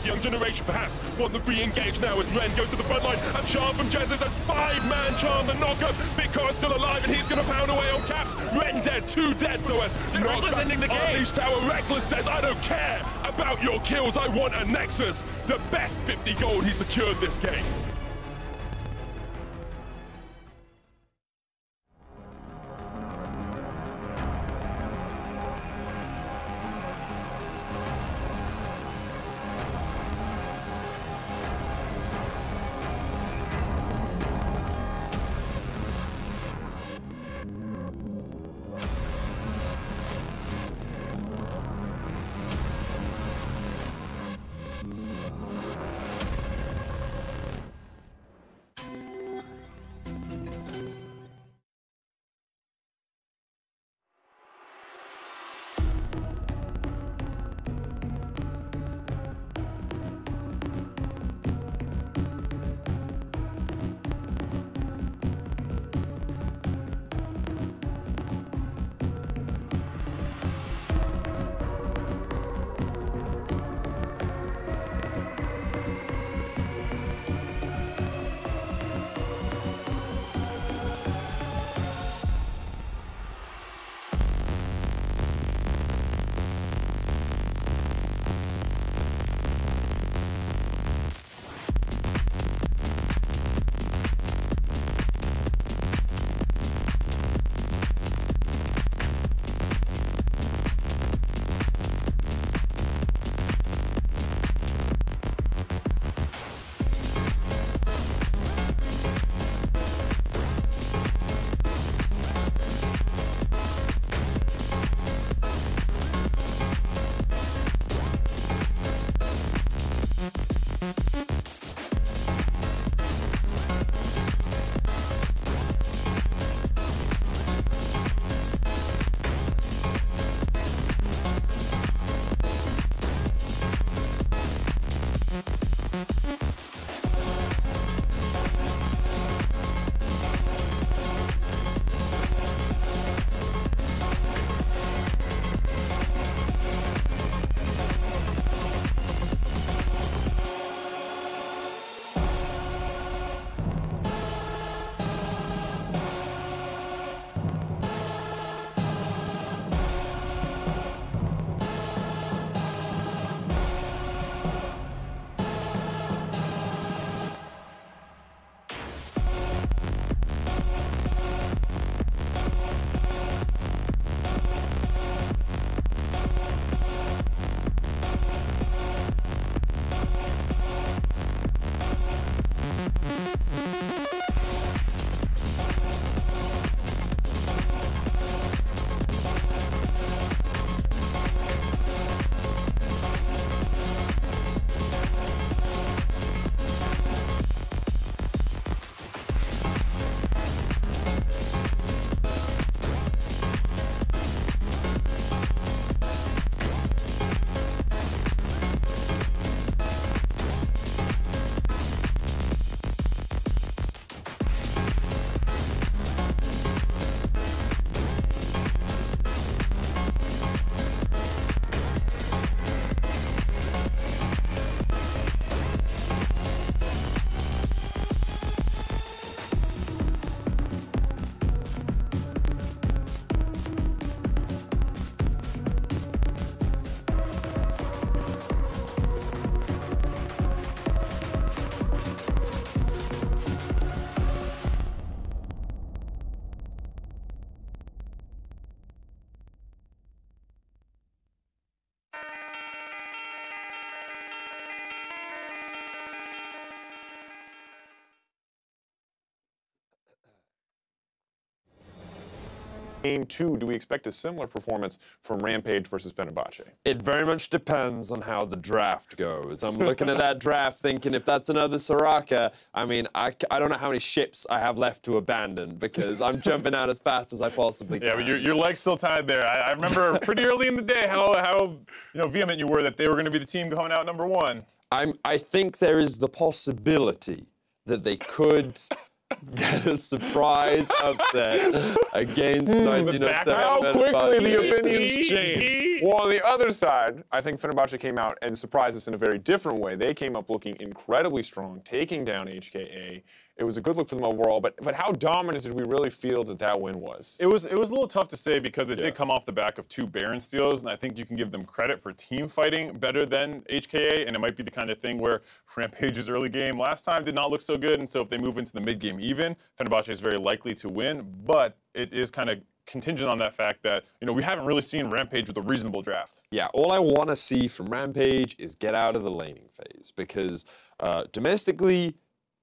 Young Generation perhaps want to re-engage now as Ren goes to the front line. A charm from Jezus, a 5-man charm, the knockup. Big Koro's still alive, and he's going to pound away on Caps. Ren dead, 2 dead, so as Reckless ending the game. Unleashed Tower. Reckless says, I don't care about your kills, I want a Nexus. The best 50 gold he secured this game. Game 2, do we expect a similar performance from Rampage versus Fenerbahce? It very much depends on how the draft goes. I'm looking at that draft thinking if that's another Soraka, I mean, I don't know how many ships I have left to abandon because I'm jumping out as fast as I possibly can. Yeah, but your leg's still tied there. I remember pretty early in the day how vehement you were that they were going to be the team coming out #1. I think there is the possibility that they could get a surprise upset against 1907. How quickly the opinions change. Well, on the other side, I think Fenerbahce came out and surprised us in a very different way. They came up looking incredibly strong, taking down HKA. It was a good look for them overall, but how dominant did we really feel that win was? It was a little tough to say because it did come off the back of 2 Baron steals, and I think you can give them credit for team fighting better than HKA, and it might be the kind of thing where Rampage's early game last time did not look so good, and so if they move into the mid game even, Fenerbahce is very likely to win, but it is kind of contingent on that fact that, we haven't really seen Rampage with a reasonable draft. Yeah, all I want to see from Rampage is get out of the laning phase because domestically,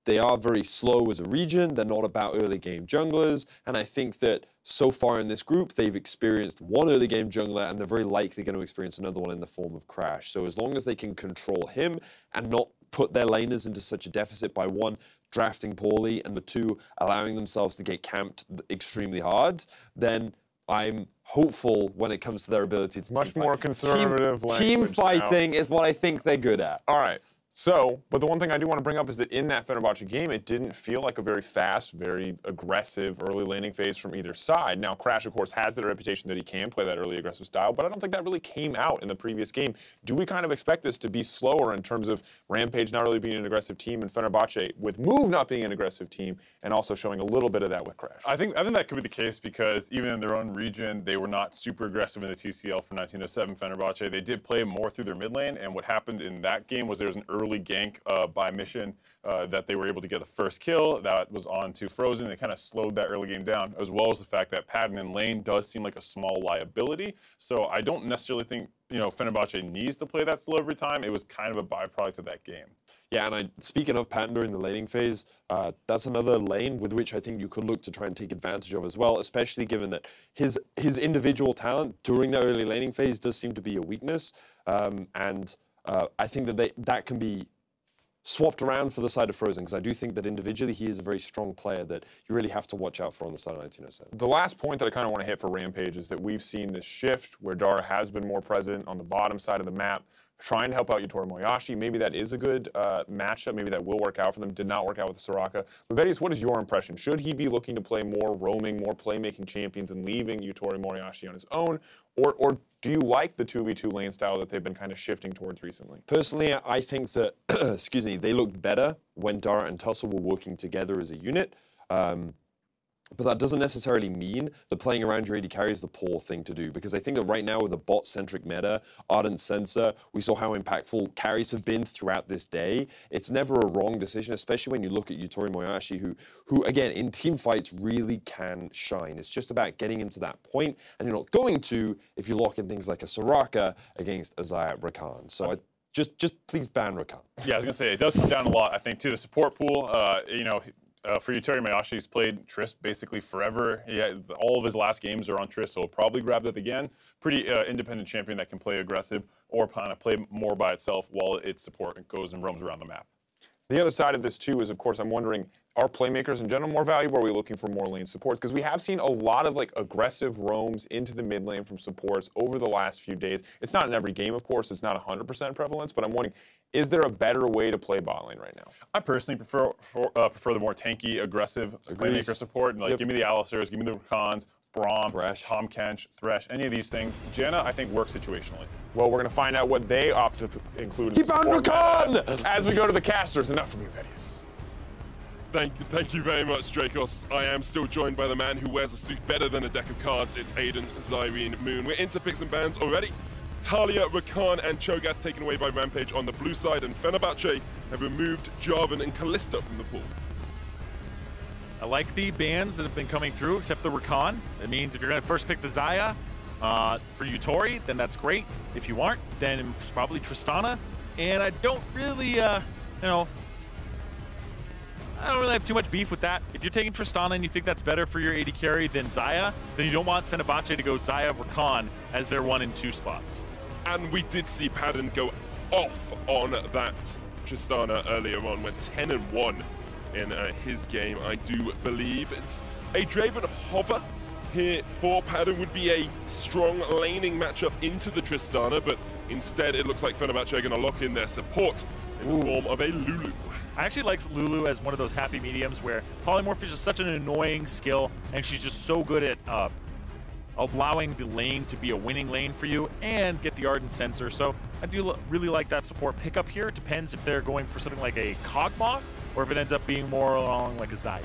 they are very slow as a region. They're not about early game junglers. And I think that so far in this group, they've experienced one early game jungler and they're very likely going to experience another one in the form of Crash. So as long as they can control him and not put their laners into such a deficit by 1, drafting poorly, and the 2, allowing themselves to get camped extremely hard, then I'm hopeful when it comes to their ability to much more conservative language. Team fighting is what I think they're good at. All right. So, but the one thing I do want to bring up is that in that Fenerbahce game, it didn't feel like a very fast, very aggressive early laning phase from either side. Now, Crash, of course, has that reputation that he can play that early aggressive style, but I don't think that really came out in the previous game. Do we kind of expect this to be slower in terms of Rampage not really being an aggressive team and Fenerbahce with Move not being an aggressive team and also showing a little bit of that with Crash? I think that could be the case because even in their own region, they were not super aggressive in the TCL for 1907 Fenerbahce. They did play more through their mid lane, and what happened in that game was there was an early gank by Mission that they were able to get the first kill. That was on to Frozen. They kind of slowed that early game down, as well as the fact that Padden in lane does seem like a small liability. So I don't necessarily think Fenerbahce needs to play that slow every time. It was kind of a byproduct of that game. Yeah, and speaking of Padden during the laning phase, that's another lane with which I think you could look to try and take advantage of as well, especially given that his individual talent during the early laning phase does seem to be a weakness. I think that can be swapped around for the side of Frozen, because I do think that individually he is a very strong player that you really have to watch out for on the side of 1907. The last point that I kind of want to hit for Rampage is that we've seen this shift where Dara has been more present on the bottom side of the map, trying to help out Yutori Moyashi. Maybe that is a good matchup. Maybe that will work out for them. Did not work out with Soraka. But Vedius, what is your impression? Should he be looking to play more roaming, more playmaking champions and leaving Yutori Moyashi on his own? Or do you like the 2v2 lane style that they've been kind of shifting towards recently? Personally, I think that, excuse me, they looked better when Dara and Tussle were working together as a unit. But that doesn't necessarily mean that playing around your AD carry is the poor thing to do, because I think that right now with the bot-centric meta, Ardent Sensor, we saw how impactful carries have been throughout this day. It's never a wrong decision, especially when you look at Yutori Moyashi, who again, in team fights really can shine. It's just about getting him to that point, and you're not going to if you lock in things like a Soraka against a Zayat Rakan. So just please ban Rakan. Yeah, I was going to say, it does come down a lot, I think, to the support pool. For Yutori Moyashi, he's played Triss basically forever. All of his last games are on Triss, so he'll probably grab that again. Pretty independent champion that can play aggressive or kind of play more by itself while its support goes and roams around the map. The other side of this, too, is, of course, I'm wondering, are playmakers in general more valuable, or are we looking for more lane supports? Because we have seen a lot of, aggressive roams into the mid lane from supports over the last few days. It's not in every game, of course. It's not 100% prevalence, but I'm wondering, is there a better way to play bot lane right now? I personally prefer the more tanky, aggressive playmaker support. Give me the Alistairs, give me the Rakans, Braum, Thresh. Tom Kench, Thresh, any of these things. Janna, I think, works situationally. Well, we're going to find out what they opt to include. He found Rakan! As we go to the casters. Enough from you, Vedius. Thank you very much, Dracos. I am still joined by the man who wears a suit better than a deck of cards. It's Aiden, Zyrene, Moon. We're into picks and bans already. Talia, Rakan, and Cho'Gath taken away by Rampage on the blue side, and Fenerbahce have removed Jarvan and Kalista from the pool. I like the bans that have been coming through, except the Rakan. It means if you're going to first pick the Xayah for Yutori, then that's great. If you aren't, then it's probably Tristana. And I don't really, I don't really have too much beef with that. If you're taking Tristana and you think that's better for your AD carry than Xayah, then you don't want Fenerbahce to go Xayah Rakan as their 1 and 2 spots. And we did see Padden go off on that Tristana earlier on, went 10-1 in his game, I do believe. It's a Draven hover here for Padden would be a strong laning matchup into the Tristana, but instead it looks like Fenerbahce are going to lock in their support in the form of a Lulu. I actually like Lulu as one of those happy mediums where Polymorph is just such an annoying skill, and she's just so good at allowing the lane to be a winning lane for you and get the Ardent Sensor. So I do really like that support pickup here. It depends if they're going for something like a Kog'Maw or if it ends up being more along like a Xayah.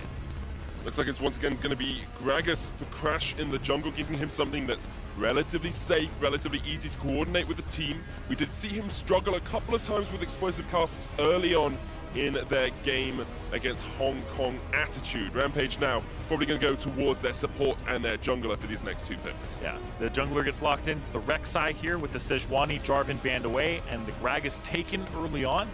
Looks like it's once again going to be Gragas for Crash in the jungle, giving him something that's relatively safe, relatively easy to coordinate with the team. We did see him struggle a couple of times with explosive casts early on in their game against Hong Kong Attitude. Rampage now probably going to go towards their support and their jungler for these next 2 picks. Yeah, the jungler gets locked in. It's the Rek'Sai here with the Sejuani Jarvan banned away and the Gragas taken early on.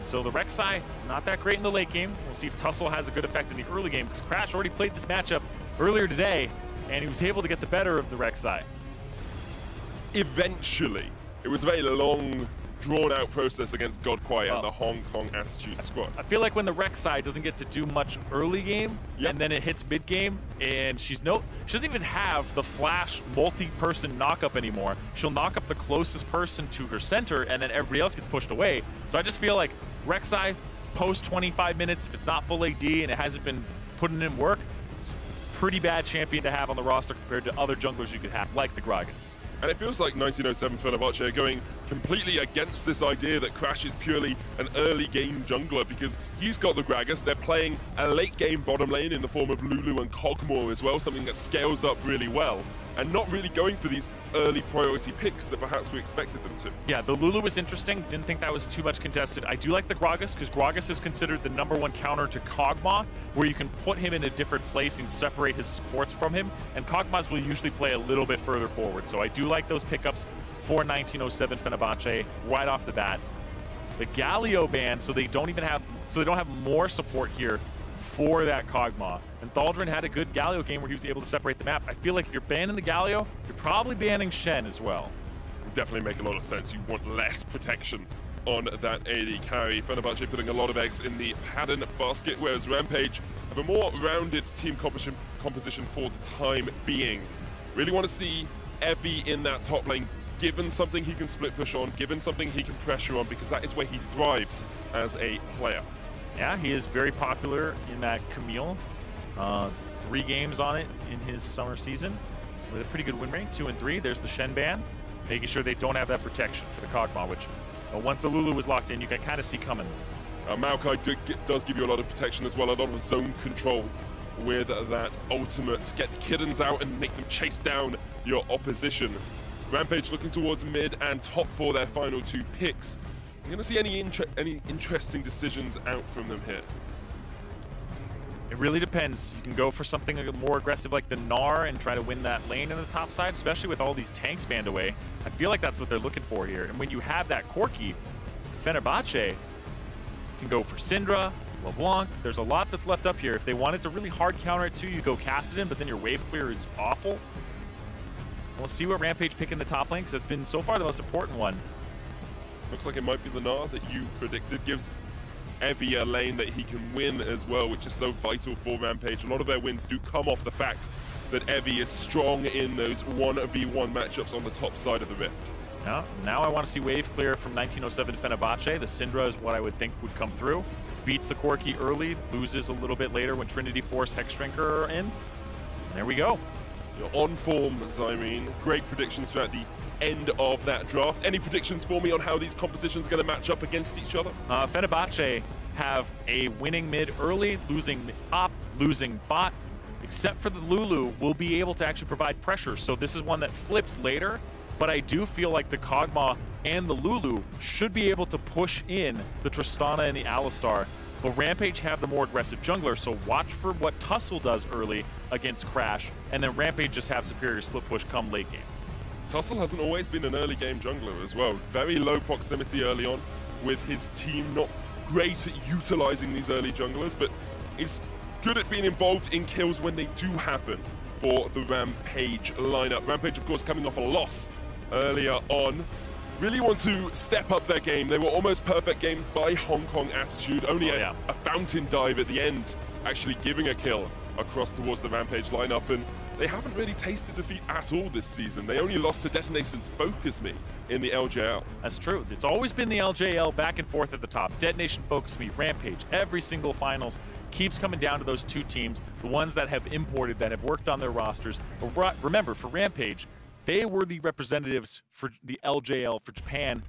So the Rek'Sai, not that great in the late game. We'll see if Tussle has a good effect in the early game, because Crash already played this matchup earlier today, and he was able to get the better of the Rek'Sai. Eventually, it was a very long, drawn-out process against God Quiet and the Hong Kong Attitude squad. I feel like when the Rek'Sai doesn't get to do much early game, and then it hits mid game, and she doesn't even have the flash multi-person knock-up anymore. She'll knock up the closest person to her center, and then everybody else gets pushed away. So I just feel like Rek'Sai, post 25 minutes, if it's not full AD and it hasn't been putting in work, it's a pretty bad champion to have on the roster compared to other junglers you could have, like the Gragas. And it feels like 1907 Fenerbahce are going completely against this idea that Crash is purely an early game jungler, because he's got the Gragas. They're playing a late game bottom lane in the form of Lulu and Kog'Maw as well, something that scales up really well, and not really going for these early priority picks that perhaps we expected them to. Yeah, the Lulu was interesting. Didn't think that was too much contested. I do like the Gragas, because Gragas is considered the #1 counter to Kog'Maw, where you can put him in a different place and separate his supports from him, and Kog'Maws will usually play a little bit further forward. So I do like those pickups for 1907 Fenerbahce right off the bat. The Galio ban, so they don't have more support here for that Kog'Maw. And Thaldrin had a good Galio game where he was able to separate the map. I feel like if you're banning the Galio, you're probably banning Shen as well. Would definitely make a lot of sense. You want less protection on that AD carry. Fenerbahce putting a lot of eggs in the Padden basket, whereas Rampage have a more rounded team composition for the time being. Really want to see Evie in that top lane, given something he can split push on, given something he can pressure on, because that is where he thrives as a player. Yeah, he is very popular in that Camille. 3 games on it in his summer season with a pretty good win rate, 2 and 3. There's the Shen ban, making sure they don't have that protection for the Kog'Maw, which once the Lulu was locked in, you can kind of see coming. Maokai does give you a lot of protection as well, a lot of zone control with that ultimate. Get the kittens out and make them chase down your opposition. Rampage looking towards mid and top for their final 2 picks. I'm going to see any interesting decisions out from them here. It really depends. You can go for something more aggressive like the Gnar and try to win that lane in the top side, especially with all these tanks banned away. I feel like that's what they're looking for here. And when you have that Corki, Fenerbahce can go for Syndra, LeBlanc. There's a lot that's left up here. If they wanted to really hard counter it too, you go Kassadin, but then your wave clear is awful. We'll see what Rampage pick in the top lane, because it's been so far the most important one. Looks like it might be the Gnar that you predicted. Gives Evie a lane that he can win as well, which is so vital for Rampage. A lot of their wins do come off the fact that Evie is strong in those 1v1 matchups on the top side of the Rift. Now I want to see wave clear from 1907 Fenerbahce. The Syndra is what I would think would come through. Beats the Corki early, loses a little bit later when Trinity Force Hex Shrinker are in. And there we go. You're on form, Zyrene. Great predictions throughout the end of that draft. Any predictions for me on how these compositions are going to match up against each other? Fenerbahce have a winning mid early, losing top, losing bot. Except for the Lulu, will be able to actually provide pressure. So this is one that flips later, but I do feel like the Kog'Maw and the Lulu should be able to push in the Tristana and the Alistar. But Rampage have the more aggressive jungler, so watch for what Tussle does early against Crash, and then Rampage just have superior split push come late game. Tussle hasn't always been an early game jungler as well. Very low proximity early on, with his team not great at utilizing these early junglers, but is good at being involved in kills when they do happen for the Rampage lineup. Rampage, of course, coming off a loss earlier on. Really want to step up their game. They were almost perfect game by Hong Kong Attitude. Only a fountain dive at the end, actually giving a kill across towards the Rampage lineup. And they haven't really tasted defeat at all this season. They only lost to Detonation's Focus Me in the LJL. That's true. It's always been the LJL back and forth at the top. Detonation, Focus Me, Rampage. Every single finals keeps coming down to those two teams, the ones that have imported, that have worked on their rosters. But remember, for Rampage, they were the representatives for the LJL for Japan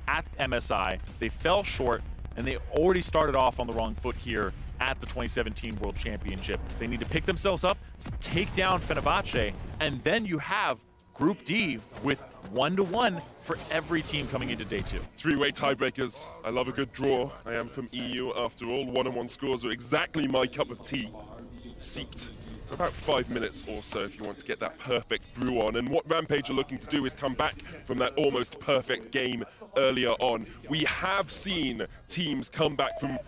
at MSI. They fell short, and they already started off on the wrong foot here at the 2017 World Championship. They need to pick themselves up, take down Fenerbahce, and then you have Group D with 1-1 for every team coming into day 2. Three-way tiebreakers. I love a good draw. I am from EU after all. 1-on-1 scores are exactly my cup of tea. Seeped for about 5 minutes or so if you want to get that perfect brew on. And what Rampage are looking to do is come back from that almost perfect game earlier on. We have seen teams come back from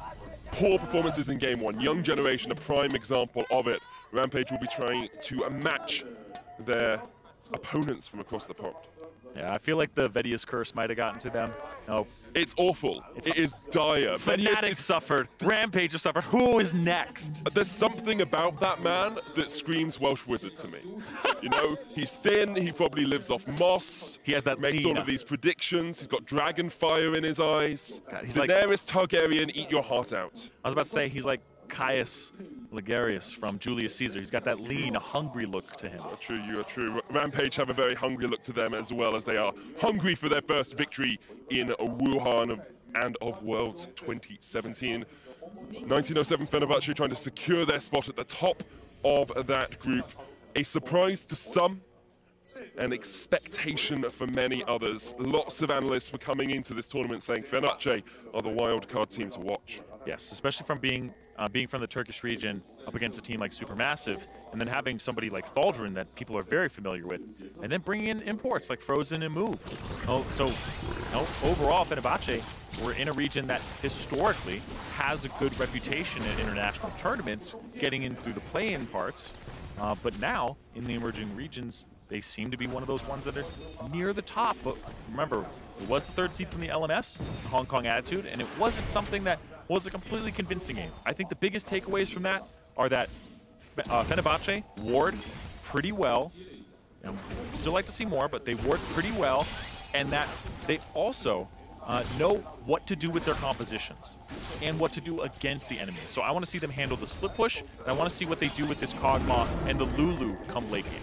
poor performances in game 1. Young Generation, a prime example of it. Rampage will be trying to match their opponents from across the pond. Yeah, I feel like the Vedius curse might have gotten to them. No. It's awful. It is dire. Fnatic suffered. Rampage has suffered. Who is next? There's something about that man that screams Welsh Wizard to me. You know, he's thin, he probably lives off moss. He has that makes all of these predictions. He's got dragon fire in his eyes. God, he's Daenerys Targaryen, eat your heart out. I was about to say, he's like Caius Ligarius from Julius Caesar. He's got that lean, hungry look to him. True, you are true. Rampage have a very hungry look to them, as well as they are hungry for their first victory in Wuhan and of Worlds 2017. 1907 Fenerbahce trying to secure their spot at the top of that group. A surprise to some, an expectation for many others. Lots of analysts were coming into this tournament saying Fenerbahce are the wildcard team to watch. Yes, especially from being from the Turkish region up against a team like Supermassive, and then having somebody like Thaldrin that people are very familiar with, and then bringing in imports like Frozen and Move. Overall, Fenerbahce were in a region that historically has a good reputation in international tournaments, getting in through the play-in parts, but now in the emerging regions, they seem to be one of those ones that are near the top. But remember, it was the 3rd seed from the LMS, the Hong Kong Attitude, and it wasn't something that was a completely convincing game. I think the biggest takeaways from that are that Fenerbahce ward pretty well. You know, still like to see more, but they ward pretty well, and that they also know what to do with their compositions and what to do against the enemy. So I want to see them handle the split push, and I want to see what they do with this Kog'Maw and the Lulu come late game.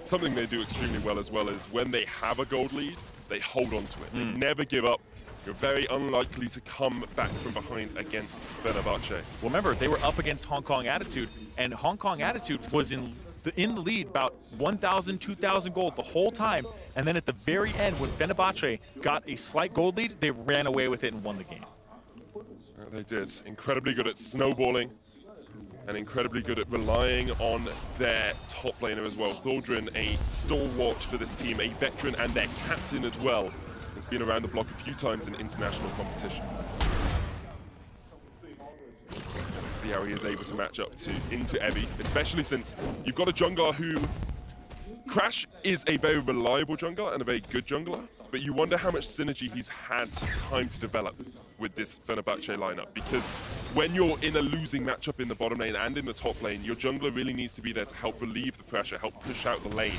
Something they do extremely well as well is when they have a gold lead, they hold on to it. They never give up. You're very unlikely to come back from behind against Fenerbahce. Well, remember, they were up against Hong Kong Attitude, and Hong Kong Attitude was in the lead about 1,000, 2,000 gold the whole time, and then at the very end, when Fenerbahce got a slight gold lead, they ran away with it and won the game. They did. Incredibly good at snowballing, and incredibly good at relying on their top laner as well. Thaldrin, a stalwart for this team, a veteran, and their captain as well. Has been around the block a few times in international competition. To see how he is able to match up into Evie, especially since you've got a jungler who... Crash is a very reliable jungler and a very good jungler, but you wonder how much synergy he's had time to develop with this Fenerbahce lineup, because when you're in a losing matchup in the bottom lane and in the top lane, your jungler really needs to be there to help relieve the pressure, help push out the lane.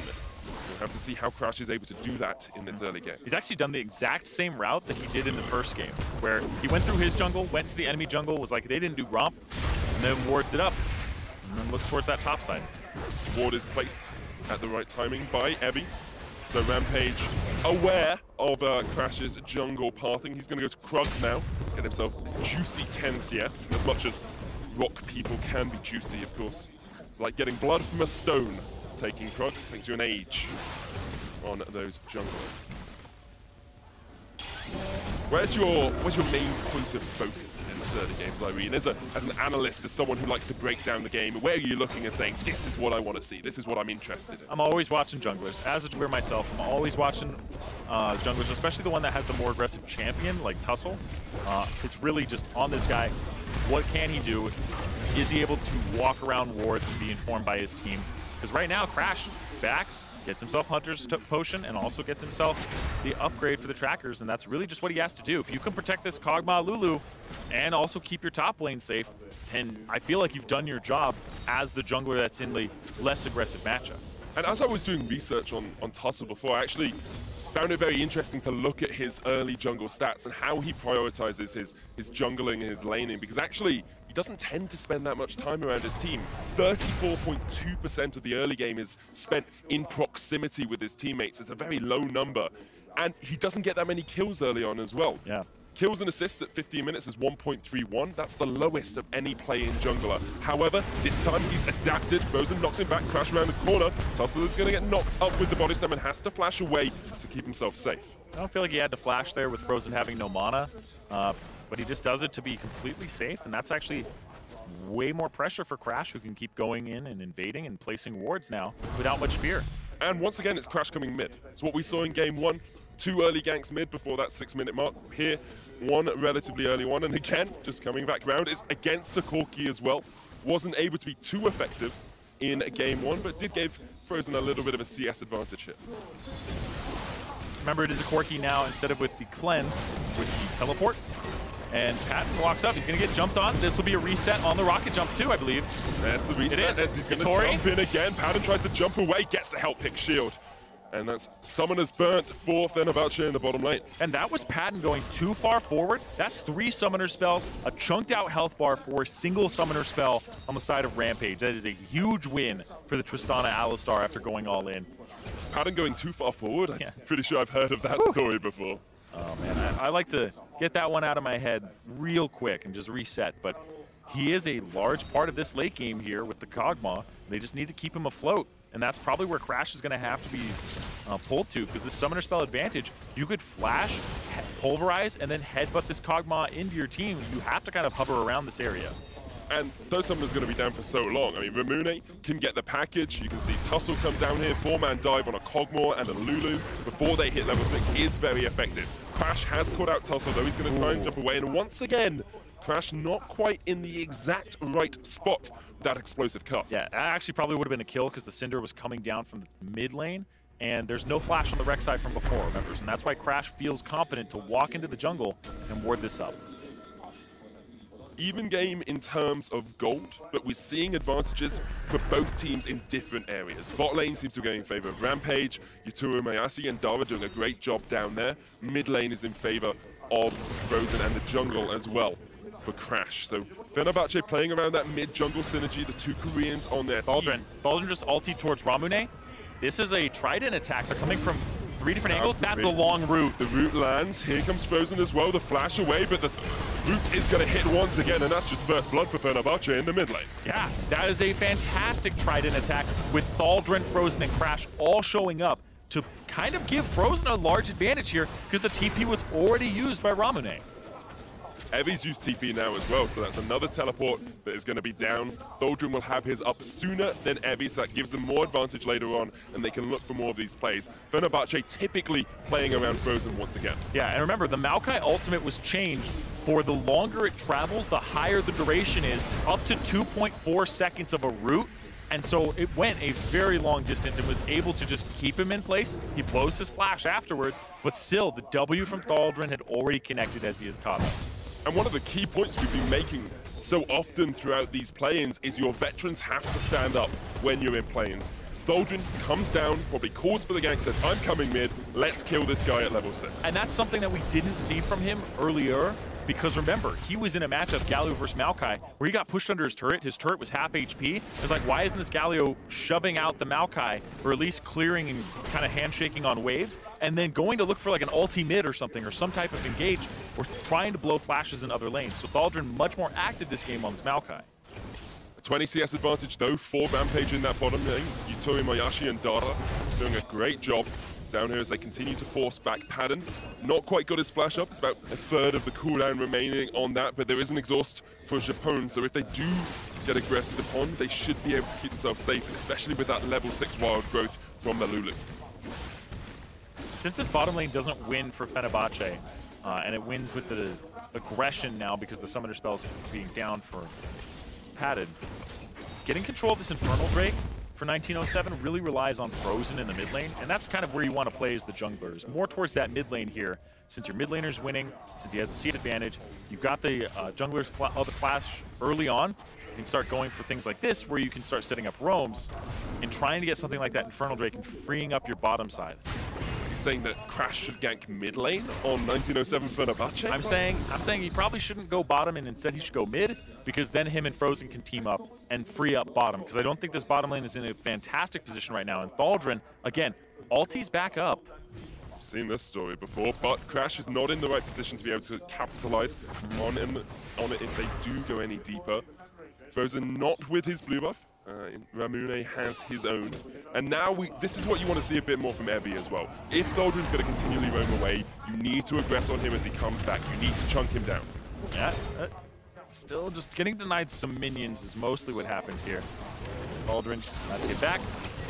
We'll have to see how Crash is able to do that in this early game. He's actually done the exact same route that he did in the first game, where he went through his jungle, went to the enemy jungle, was like, they didn't do Gromp, and then wards it up, and then looks towards that top side. Ward is placed at the right timing by Evie. So Rampage, aware of Crash's jungle pathing, he's going to go to Krugs now, get himself juicy 10 CS, as much as rock people can be juicy, of course. It's like getting blood from a stone. Taking Krugs takes you an age on those junglers. Where's your main point of focus in this early games, Irene? As an analyst, as someone who likes to break down the game, where are you looking and saying, this is what I want to see, this is what I'm interested in? I'm always watching junglers. As a jungler myself, I'm always watching junglers, especially the one that has the more aggressive champion, like Tussle. It's really just on this guy. What can he do? Is he able to walk around wards and be informed by his team? Because right now, Crash backs, gets himself Hunter's Potion, and also gets himself the upgrade for the trackers, and that's really just what he has to do. If you can protect this Kog'Maw Lulu and also keep your top lane safe, and I feel like you've done your job as the jungler that's in the less aggressive matchup. And as I was doing research on Tussle before, I actually found it very interesting to look at his early jungle stats and how he prioritizes his jungling and his laning, because actually he doesn't tend to spend that much time around his team. 34.2% of the early game is spent in proximity with his teammates. It's a very low number, and he doesn't get that many kills early on as well. Yeah. Kills and assists at 15 minutes is 1.31. That's the lowest of any play-in jungler. However, this time he's adapted. Frozen knocks him back, Crash around the corner. Tussle is going to get knocked up with the body slam and has to flash away to keep himself safe. I don't feel like he had to flash there with Frozen having no mana, but he just does it to be completely safe, and that's actually way more pressure for Crash, who can keep going in and invading and placing wards now without much fear. And once again, it's Crash coming mid. It's what we saw in game 1. 2 early ganks mid before that 6-minute mark. Here, 1 relatively early one, and again, just coming back round. It's against the Corki as well. Wasn't able to be too effective in game 1, but did give Frozen a little bit of a CS advantage here. Remember, it is a Corki now. Instead of with the cleanse, it's with the teleport. And Patton walks up. He's going to get jumped on. This will be a reset on the rocket jump too, I believe. That's the reset. It is. He's going to jump in again. Patton tries to jump away, gets the help pick shield. And that's Summoner's Burnt for Fenerbahce in the bottom lane. And that was Patton going too far forward. That's 3 Summoner spells, a chunked out health bar for a single Summoner spell on the side of Rampage. That is a huge win for the Tristana Alistar after going all in. Patton going too far forward? I'm pretty sure I've heard of that story before. Oh man, I like to get that one out of my head real quick and just reset, but he is a large part of this late game here with the Kog'Maw. They just need to keep him afloat, and that's probably where Crash is going to have to be pulled to, because this Summoner Spell advantage, you could flash, pulverize, and then headbutt this Kog'Maw into your team. You have to kind of hover around this area. And those Summoners are going to be down for so long. I mean, Ramune can get the package. You can see Tussle come down here, 4-man dive on a Kog'Maw and a Lulu before they hit level 6 is very effective. Crash has caught out Tussle, though he's going to try and jump away, and once again, Crash not quite in the exact right spot with that explosive cast. Yeah, that actually probably would have been a kill because the Cinder was coming down from the mid lane, and there's no flash on the Rex side from before, remember? And that's why Crash feels confident to walk into the jungle and ward this up. Even game in terms of gold, but we're seeing advantages for both teams in different areas. Bot lane seems to go in favor of Rampage. Yuturu, Mayasi, and Dara doing a great job down there. Mid lane is in favor of Frozen and the jungle as well for Crash. So Fenerbahce playing around that mid-jungle synergy, the 2 Koreans on their team. Thaldrun just ulti towards Ramune. This is a Trident attack. They're coming from 3 different angles. That's a long route. The route lands. Here comes Frozen as well. The flash away, but the route is going to hit once again, and that's just first blood for Fenerbahce in the mid lane. Yeah, that is a fantastic Trident attack with Thaldrun, Frozen, and Crash all showing up to kind of give Frozen a large advantage here because the TP was already used by Ramune. Evi's used TP now as well, so that's another teleport that is going to be down. Thaldrun will have his up sooner than Evi, so that gives them more advantage later on, and they can look for more of these plays. Fenerbahce typically playing around Frozen once again. Yeah, and remember, the Maokai ultimate was changed for the longer it travels, the higher the duration is, up to 2.4 seconds of a route. And so it went a very long distance and was able to just keep him in place. He blows his flash afterwards, but still, the W from Thaldrun had already connected as he is caught up. And one of the key points we've been making so often throughout these play-ins is your veterans have to stand up when you're in play-ins. Thaldrun comes down, probably calls for the gank, says, I'm coming mid, let's kill this guy at level 6. And that's something that we didn't see from him earlier, because remember, he was in a matchup, Galio versus Maokai, where he got pushed under his turret. His turret was half HP. It's like, why isn't this Galio shoving out the Maokai, or at least clearing and kind of handshaking on waves, and then going to look for like an ulti mid or something, or some type of engage, or trying to blow flashes in other lanes. So Thaldrun much more active this game on this Maokai. 20 CS advantage though for Rampage in that bottom lane. Yuturu, Mayashi, and Dara doing a great job down here as they continue to force back Padden. Not quite got his flash up. It's about a third of the cooldown remaining on that, but there is an exhaust for Japón, so if they do get aggressed upon, they should be able to keep themselves safe, especially with that level 6 wild growth from the Lulu. Since this bottom lane doesn't win for Fenerbahce, and it wins with the aggression now because the summoner spells being down for Padden, getting control of this Infernal Drake for 1907 really relies on Frozen in the mid lane, and that's kind of where you want to play as the junglers. More towards that mid lane here, since your mid laner's winning, since he has a CS advantage, you've got the junglers the flash early on. You can start going for things like this, where you can start setting up roams and trying to get something like that Infernal Drake and freeing up your bottom side. You're saying that Crash should gank mid lane on 1907 Fenerbahce? I'm saying he probably shouldn't go bottom, and instead he should go mid, because then him and Frozen can team up and free up bottom, because I don't think this bottom lane is in a fantastic position right now. And Thaldrun, again, ulti's back up. I've seen this story before, but Crash is not in the right position to be able to capitalize on it if they do go any deeper. Frozen not with his blue buff. Ramune has his own. And now this is what you want to see a bit more from Ebby as well. If Thaldrun's going to continually roam away, you need to aggress on him as he comes back. You need to chunk him down. Yeah, still just getting denied some minions is mostly what happens here. Thaldrun not to get back,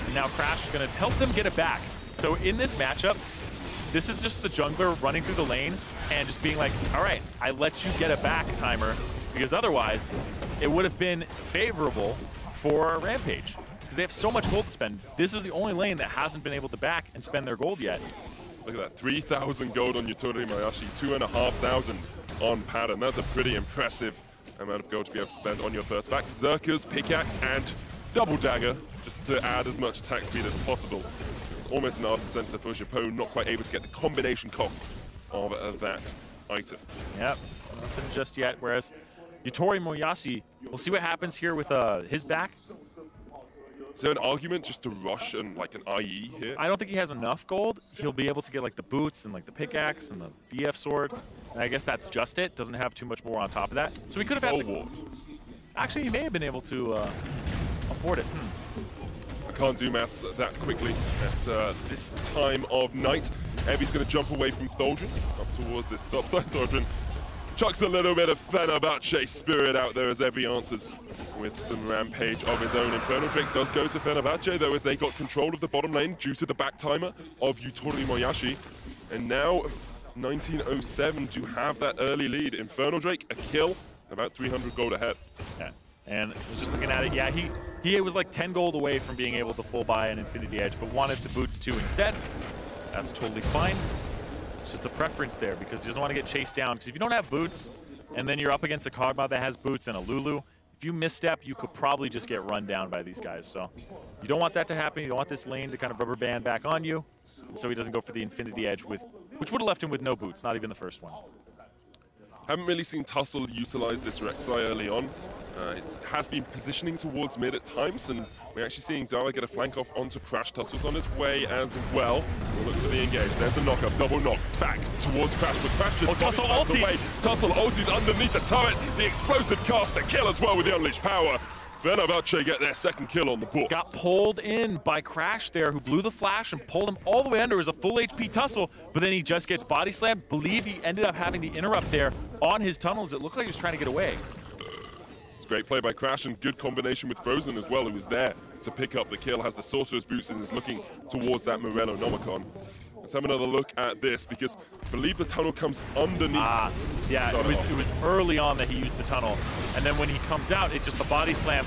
and now Crash is going to help them get it back. So in this matchup, this is just the jungler running through the lane and just being like, all right, I let you get it back, timer, because otherwise it would have been favorable for Rampage, because they have so much gold to spend. This is the only lane that hasn't been able to back and spend their gold yet. Look at that, 3,000 gold on Yutori Mayashi, 2,500 on Padden. That's a pretty impressive amount of gold to be able to spend on your first back. Berserkers, pickaxe, and double dagger, just to add as much attack speed as possible. It's almost an ardent sensor for Japón, not quite able to get the combination cost of that item. Yep, nothing just yet, whereas Yutori Moyashi, we'll see what happens here with his back. Is there an argument just to rush and like an IE here? I don't think he has enough gold. He'll be able to get like the boots and like the pickaxe and the BF sword. And I guess that's just it. Doesn't have too much more on top of that. So he could have had the... Actually, he may have been able to afford it. I can't do maths that quickly at this time of night. Evie's going to jump away from Thaldrun up towards this top side. Thaldrun chucks a little bit of Fenerbahce spirit out there as Evie answers with some Rampage of his own. Infernal Drake does go to Fenerbahce, though, as they got control of the bottom lane due to the back timer of Yutori Moyashi. And now 1907 to have that early lead. Infernal Drake, a kill, about 300 gold ahead. Yeah. And I was just looking at it, yeah, he was like 10 gold away from being able to full buy an Infinity Edge, but wanted the boots too instead. That's totally fine. It's just a preference there, because he doesn't want to get chased down. Because if you don't have boots, and then you're up against a Kog'Maw that has boots and a Lulu, if you misstep, you could probably just get run down by these guys. So you don't want that to happen. You don't want this lane to kind of rubber band back on you. And so he doesn't go for the Infinity Edge, which would have left him with no boots, not even the first one. Haven't really seen Tussle utilize this Rek'Sai early on. It has been positioning towards mid at times, and we're actually seeing Dawa get a flank off onto Crash. Tussle's on his way as well. We'll look for the engage. There's a knock-up, double knock, back towards Crash, but Crash just Tussle ulti! Tussle ulti's underneath the turret. The explosive cast, the kill as well with the unleashed power. Fenerbahce get their second kill on the book. Got pulled in by Crash there, who blew the flash and pulled him all the way under as a full HP Tussle, but then he just gets body slammed. Believe he ended up having the interrupt there on his tunnels. It looked like he was trying to get away. It's great play by Crash and good combination with Frozen as well, who was there to pick up the kill, has the Sorcerer's Boots and is looking towards that Morello Nomicon. Let's have another look at this, because I believe the tunnel comes underneath. Yeah, it was early on that he used the tunnel, and then when he comes out, it's just the body slam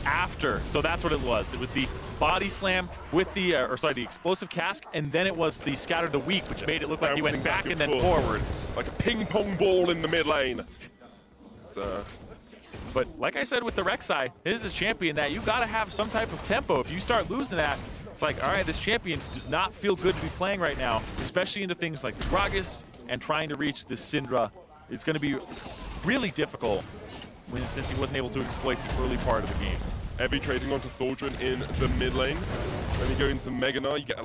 after. So that's what it was. It was the body slam with the, the explosive cask, and then it was the Scatter the Weak, which made it look like he went back and then forward. Like a ping pong ball in the mid lane. But like I said with the Rek'Sai, it is a champion that you gotta have some type of tempo. If you start losing that, it's like, all right, this champion does not feel good to be playing right now, especially into things like the Gragas and trying to reach this Syndra. It's gonna be really difficult since he wasn't able to exploit the early part of the game. Evie trading onto Thaldrun in the mid lane. When you go into the Mega Gnar, you get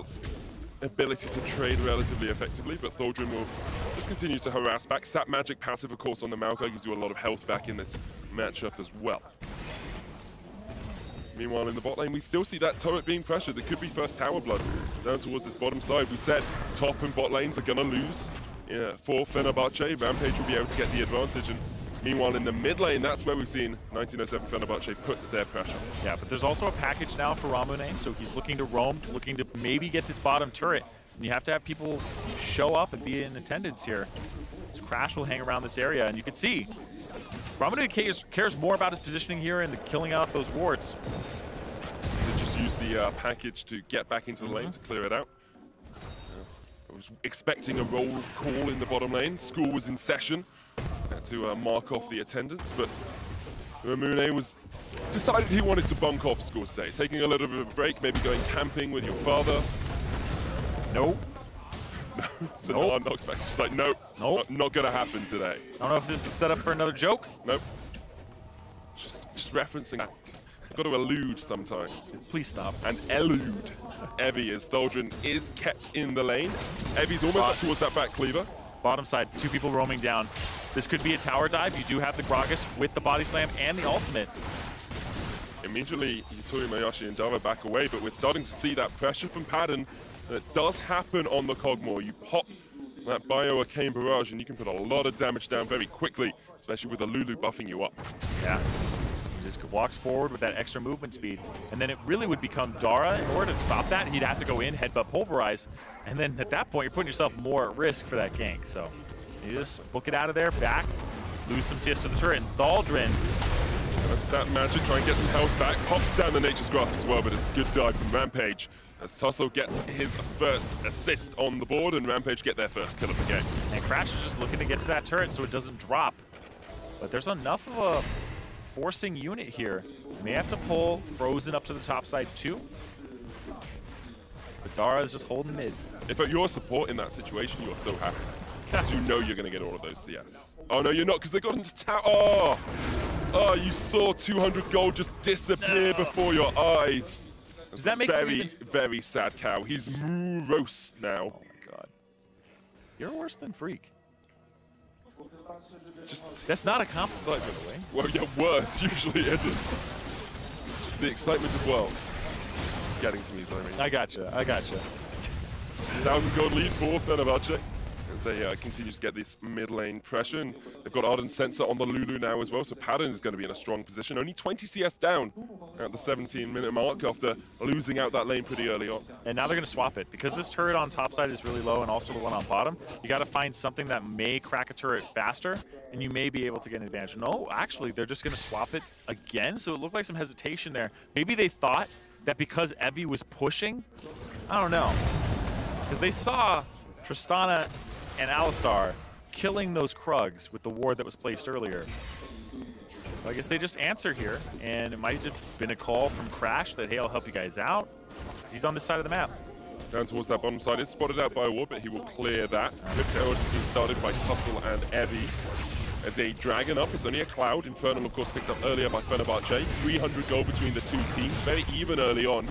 ability to trade relatively effectively, but Thaldrun will just continue to harass back. Sap Magic passive, of course, on the Maokai gives you a lot of health back in this matchup as well. Meanwhile, in the bot lane, we still see that turret being pressured. There could be first tower blood down towards this bottom side. We said top and bot lanes are going to lose for Fenerbahce. Rampage will be able to get the advantage. And meanwhile, in the mid lane, that's where we've seen 1907 Fenerbahce put their pressure. Yeah, but there's also a package now for Ramune, so he's looking to roam, looking to maybe get this bottom turret. And you have to have people show up and be in attendance here. This Crash will hang around this area, and you can see Ramune cares more about his positioning here and the killing out those wards. They just use the package to get back into the lane to clear it out. I was expecting a roll call in the bottom lane. School was in session. Had to mark off the attendance, but Ramune was decided he wanted to bunk off school today, taking a little bit of a break, maybe going camping with your father. Nope. The Knox back. Just like, nope. Not gonna happen today. I don't know if this is set up for another joke. Nope. Just referencing. I've got to allude sometimes. Please stop. And elude. Evie as Tholdren is kept in the lane. Evie's almost up towards that back cleaver. Bottom side, 2 people roaming down. This could be a tower dive. You do have the Gragas with the body slam and the ultimate. Immediately, Yuturi, Mayashi, and Dara back away, but we're starting to see that pressure from Padden that does happen on the Cogmore. You pop that Bio-Arcane Barrage and you can put a lot of damage down very quickly, especially with the Lulu buffing you up. Yeah. He just walks forward with that extra movement speed. And then it really would become Dara. In order to stop that, he'd have to go in, headbutt, pulverize. And then at that point, you're putting yourself more at risk for that gank. So you just book it out of there, back, lose some CS to the turret. And Tholdren. Sat Magic, try and get some health back. Pops down the Nature's Grasp as well, but it's a good dive from Rampage. As Tussle gets his first assist on the board, and Rampage get their first kill of the game. And Crash is just looking to get to that turret so it doesn't drop. But there's enough of a forcing unit here. May have to pull Frozen up to the top side too. But Dara is just holding mid. If you're support in that situation, you're so happy. Because you know you're going to get all of those CS. Oh no, you're not, because they got into tower. Oh, you saw 200 gold just disappear before your eyes. Does that make very sad cow. He's morose now. Oh my god. You're worse than Freak. Just that's not a compliment, by the way. Well, yeah, worse usually isn't. Just the excitement of worlds. It's getting to me, Zoe. I gotcha. 1,000 gold lead for Fenerbahce as they continue to get this mid lane pressure. And they've got Ardent Sensor on the Lulu now as well, so Padden is going to be in a strong position. Only 20 CS down at the 17-minute mark after losing out that lane pretty early on. And now they're going to swap it. Because this turret on top side is really low and also the one on bottom, you got to find something that may crack a turret faster, and you may be able to get an advantage. No, actually, they're just going to swap it again, so it looked like some hesitation there. Maybe they thought that because Evie was pushing, I don't know. Because they saw Tristana and Alistar killing those Krugs with the ward that was placed earlier. So I guess they just answer here, and it might have been a call from Crash that, hey, I'll help you guys out, because he's on this side of the map. Down towards that bottom side is spotted out by a ward, but he will clear that. Rift Herald has been started by Tussle and Evie. As a dragon up, it's only a cloud. Infernal, of course, picked up earlier by Fenerbahce. 300 gold between the two teams, very even early on.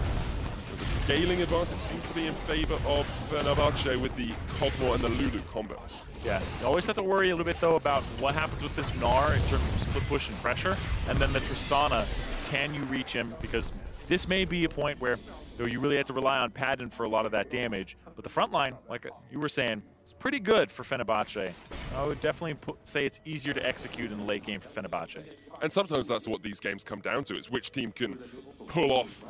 The scaling advantage seems to be in favor of Fenerbahce with the Cogmore and the Lulu combo. Yeah, you always have to worry a little bit, though, about what happens with this Gnar in terms of split push and pressure, and then the Tristana, can you reach him? Because this may be a point where you really have to rely on Padden for a lot of that damage, but the front line, like you were saying, it's pretty good for Fenerbahce. I would definitely say it's easier to execute in the late game for Fenerbahce. And sometimes that's what these games come down to, is which team can pull off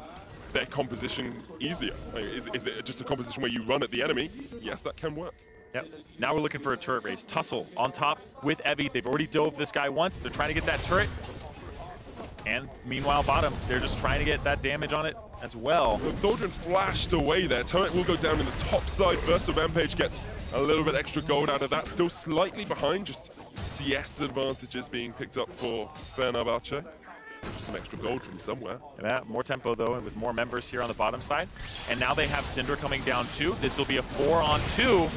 their composition easier. Like, is it just a composition where you run at the enemy? Yes, that can work. Yep. Now we're looking for a turret race. Tussle on top with Evie. They've already dove this guy once. They're trying to get that turret. And meanwhile, bottom, they're just trying to get that damage on it as well. The Tholdren flashed away there. Turret will go down in the top side first, so Rampage gets a little bit extra gold out of that. Still slightly behind, just CS advantages being picked up for Fenerbahce. Just some extra gold from somewhere. Yeah, more tempo, though, and with more members here on the bottom side. And now they have Syndra coming down, too. This will be a 4-on-2.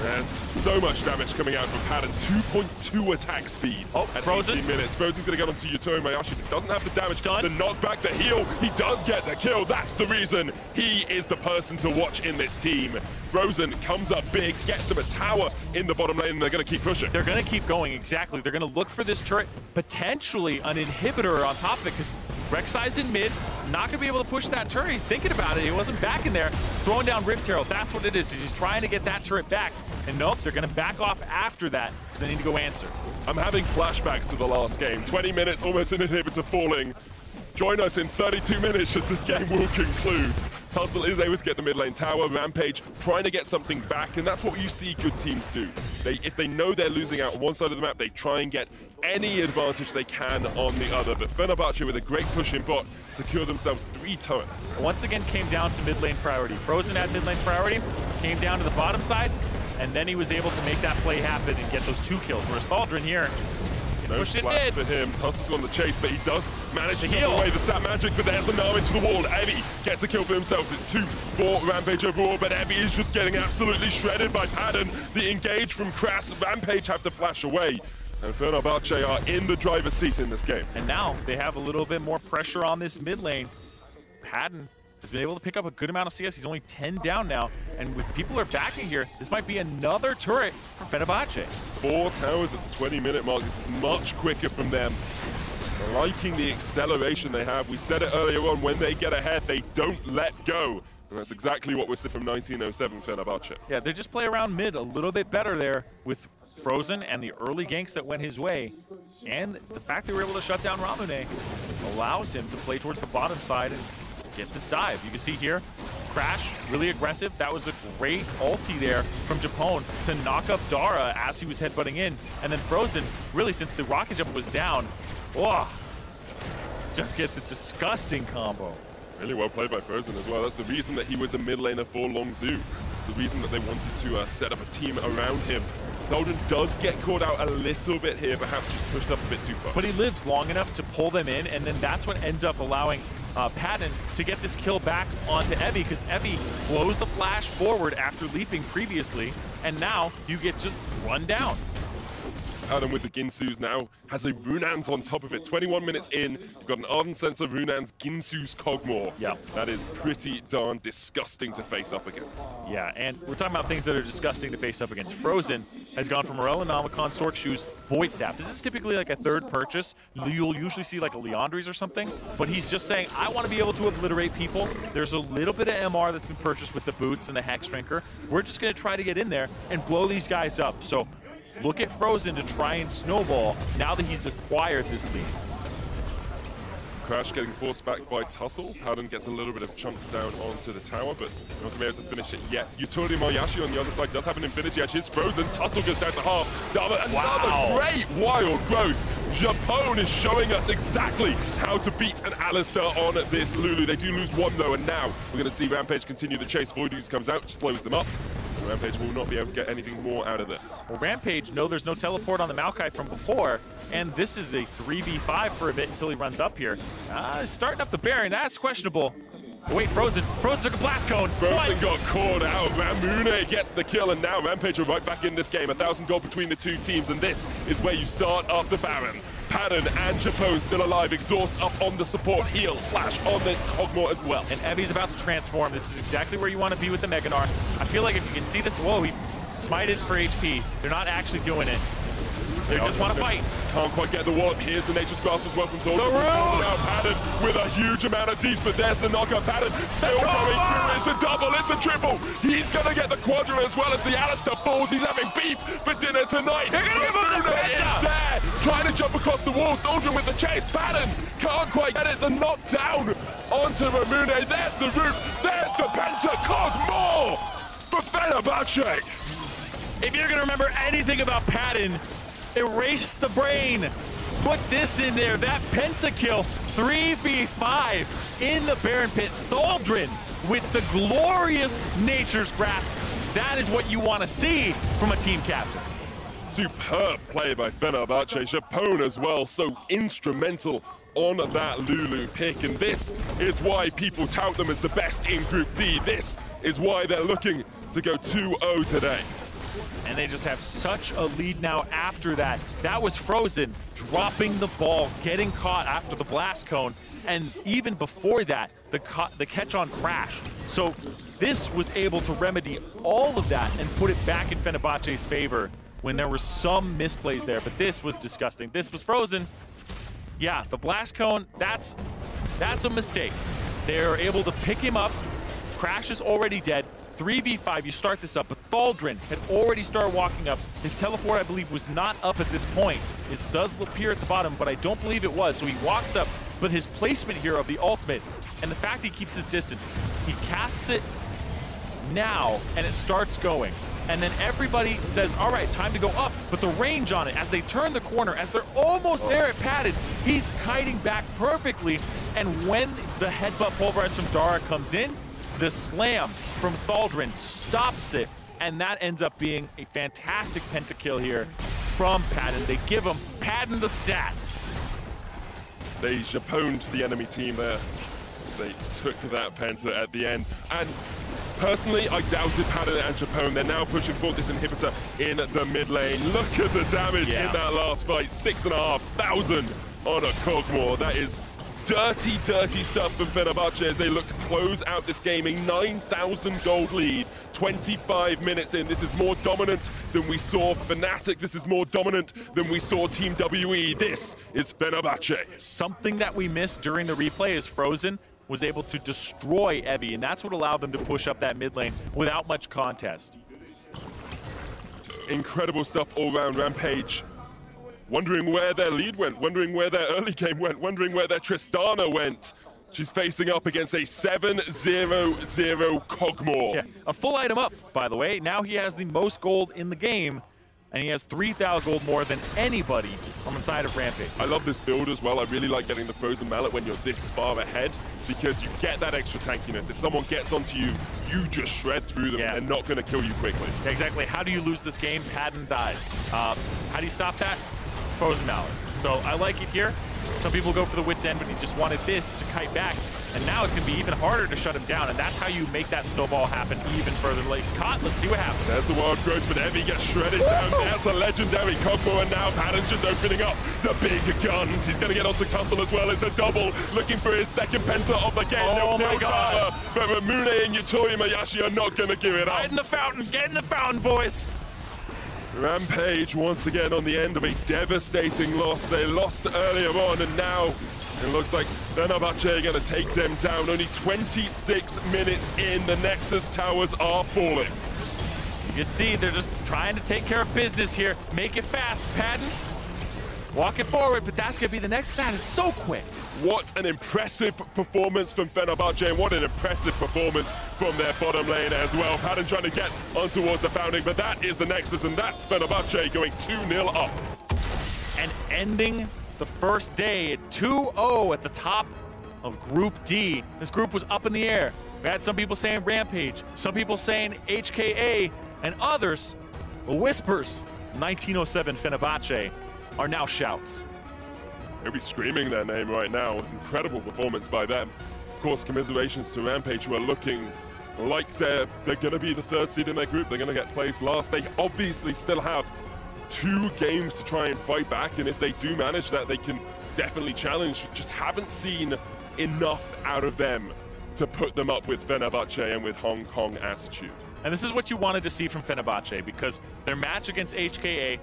There's so much damage coming out from Padden. 2.2 attack speed at Frozen. 18 minutes. Frozen's going to get onto Yuturi Mayashi, but doesn't have the damage. Stun. The knockback, the heal. He does get the kill. That's the reason he is the person to watch in this team. Frozen comes up big, gets them a tower in the bottom lane, and they're going to keep pushing. They're going to keep going, exactly. They're going to look for this turret, potentially an inhibitor on top of it, because Rek'Sai's in mid. not going to be able to push that turret. He's thinking about it. He wasn't back in there. He's throwing down Rift Herald. That's what it is. He's trying to get that turret back. And nope, they're going to back off after that because they need to go answer. I'm having flashbacks to the last game. 20 minutes, almost an inhibitor falling. Join us in 32 minutes as this game will conclude. Tussle is able to get the mid lane tower. Rampage trying to get something back, and that's what you see good teams do. If they know they're losing out on one side of the map, they try and get any advantage they can on the other. But Fenerbahce, with a great push in bot, secure themselves 3 turrets. Once again, came down to mid lane priority. Frozen had mid lane priority, came down to the bottom side, and then he was able to make that play happen and get those 2 kills. Whereas Thaldrin here, no flat for him. Tussle's on the chase, but he does manage to give away the sap magic, but there's the Gnar into the wall. Evie gets a kill for himself. It's 2 for Rampage overall, but Evie is just getting absolutely shredded by Padden. The engage from Crass. Rampage have to flash away. And Fenerbahce are in the driver's seat in this game. And now they have a little bit more pressure on this mid lane. Padden has been able to pick up a good amount of CS. He's only 10 down now. And with people are backing here, this might be another turret for Fenerbahce. 4 towers at the 20-minute mark. This is much quicker from them. Liking the acceleration they have. We said it earlier on, when they get ahead, they don't let go. And that's exactly what we're seeing from 1907 Fenerbahce. Yeah, they just play around mid a little bit better there with Frozen and the early ganks that went his way. And the fact they were able to shut down Ramune allows him to play towards the bottom side and get this dive. You can see here, Crash, really aggressive. That was a great ulti there from Japone to knock up Dara as he was headbutting in. And then Frozen, really since the rocket jump was down, just gets a disgusting combo. Really well played by Frozen as well. That's the reason that he was a mid laner for Longzhu. It's the reason that they wanted to set up a team around him. Thaldrin does get caught out a little bit here, perhaps just pushed up a bit too far. But he lives long enough to pull them in, and then that's what ends up allowing Padden to get this kill back onto Evie, because Evie blows the flash forward after leaping previously, and now you get just run down. Padden with the Ginsu's now has a Runans on top of it. 21 minutes in, you've got an Ardent Sense of Runans, Ginsu's Cogmore. Yeah. That is pretty darn disgusting to face up against. Yeah, and we're talking about things that are disgusting to face up against. Frozen has gone from Morella Nomicon, Sword Shoes, Void Staff. This is typically like a 3rd purchase. You'll usually see like a Leandri's or something, but he's just saying, I want to be able to obliterate people. There's a little bit of MR that's been purchased with the boots and the Hex Drinker. We're just going to try to get in there and blow these guys up. So look at Frozen to try and snowball now that he's acquired this lead. Crash getting forced back by Tussle. Padden gets a little bit of chunk down onto the tower, but not going to be able to finish it yet. Yutori Moyashi on the other side does have an Infinity Edge. He's Frozen. Tussle goes down to half. Dama, another great wild growth. Japone is showing us exactly how to beat an Alistar on this Lulu. They do lose 1 though, and now we're going to see Rampage continue the chase. Voidooz comes out, slows them up. Rampage will not be able to get anything more out of this. Well, Rampage, no, there's no teleport on the Maokai from before, and this is a 3v5 for a bit until he runs up here. Starting up the Baron, that's questionable. Oh, wait, Frozen took a blast cone. Frozen got caught out. Ramune gets the kill, and now Rampage are right back in this game. 1,000 gold between the 2 teams, and this is where you start up the Baron. Padden and Japone still alive. Exhaust up on the support. Heal, flash on the Cogmore as well. And Evie's about to transform. This is exactly where you want to be with the Mega Gnar. I feel like if you can see this, whoa, he smited for HP. They're not actually doing it. They just want to fight. Can't quite get the wallop. Here's the Nature's Grasp as well from Thor. The room! Now Padden with a huge amount of deep, but there's the knockup. Padden still going through. It's a double, it's a triple. He's going to get the quadrant as well as the Alistar falls. He's having beef for dinner tonight. Ramune is there, trying to jump across the wall. Thaldrin with the chase. Padden can't quite get it. The knockdown onto Ramune. There's the root. There's the Pentacog. More for Fenerbahce. If you're going to remember anything about Padden, erase the brain. Put this in there. That pentakill, 3v5 in the Baron Pit. Thaldrin with the glorious Nature's Grasp. That is what you want to see from a team captain. Superb play by Fenerbahce. Japone as well, so instrumental on that Lulu pick. And this is why people tout them as the best in Group D. This is why they're looking to go 2-0 today. And they just have such a lead now after that. That was Frozen dropping the ball, getting caught after the blast cone. And even before that, the catch on Crash. So this was able to remedy all of that and put it back in Fenerbahce's favor when there were some misplays there. But this was disgusting. This was Frozen. Yeah, the blast cone, that's a mistake. They're able to pick him up. Crash is already dead. 3v5, you start this up, but Thaldrin had already started walking up. His teleport, I believe, was not up at this point. It does appear at the bottom, but I don't believe it was. So he walks up, but his placement here of the ultimate, and the fact he keeps his distance, he casts it now, and it starts going. And then everybody says, all right, time to go up. But the range on it, as they turn the corner, as they're almost there at padded, he's kiting back perfectly. And when the headbutt pulverize from Dara comes in, the slam from Thaldrin stops it, and that ends up being a fantastic pentakill here from Padden. They give him Padden the stats. They japoned the enemy team there as they took that penta at the end. And personally, I doubted Padden and Japone. They're now pushing for this inhibitor in the mid lane. Look at the damage in that last fight. 6,500 on a Cogmore. That is dirty, dirty stuff from Fenerbahce as they look to close out this game. A 9,000 gold lead, 25 minutes in. This is more dominant than we saw Fnatic. This is more dominant than we saw Team WE. This is Fenerbahce. Something that we missed during the replay is Frozen was able to destroy Evie, and that's what allowed them to push up that mid lane without much contest. Just incredible stuff all around. Rampage wondering where their lead went, wondering where their early game went, wondering where their Tristana went. She's facing up against a 7-0-0 Cogmore. Yeah, a full item up, by the way. Now he has the most gold in the game, and he has 3,000 gold more than anybody on the side of Rampage. I love this build as well. I really like getting the Frozen Mallet when you're this far ahead, because you get that extra tankiness. If someone gets onto you, you just shred through them, and they're not going to kill you quickly. Exactly. How do you lose this game? Padden dies. How do you stop that? Frozen Mallet. So I like it here. Some people go for the wit's end, but he just wanted this to kite back. And now it's going to be even harder to shut him down. And that's how you make that snowball happen even further. He's caught. Let's see what happens. There's the wild growth, but Evie gets shredded down. That's a legendary Cogmore, and now Padden's just opening up the big guns. He's going to get onto Tussle as well. It's a double, looking for his second penta of the game. Oh my God. But Ramune and Yutori Mayashi are not going to give it up. Get in the fountain. Get in the fountain, boys. Rampage once again on the end of a devastating loss. They lost earlier on, and now it looks like Fenerbahce are going to take them down. Only 26 minutes in, the Nexus towers are falling. You can see they're just trying to take care of business here. Make it fast, Padden. Walk it forward, but that's going to be the next. That is so quick. What an impressive performance from Fenerbahce, and what an impressive performance from their bottom lane as well. Padden trying to get on towards the founding, but that is the Nexus, and that's Fenerbahce going 2-0 up. And ending the first day at 2-0 at the top of Group D. This group was up in the air. We had some people saying Rampage, some people saying HKA, and others, the whispers, 1907 Fenerbahce, are now shouts. They'll be screaming their name right now. Incredible performance by them. Of course, commiserations to Rampage, who are looking like they're going to be the third seed in their group. They're going to get placed last. They obviously still have 2 games to try and fight back, and if they do manage that, they can definitely challenge. Just haven't seen enough out of them to put them up with Fenerbahce and with Hong Kong attitude. And this is what you wanted to see from Fenerbahce, because their match against HKA,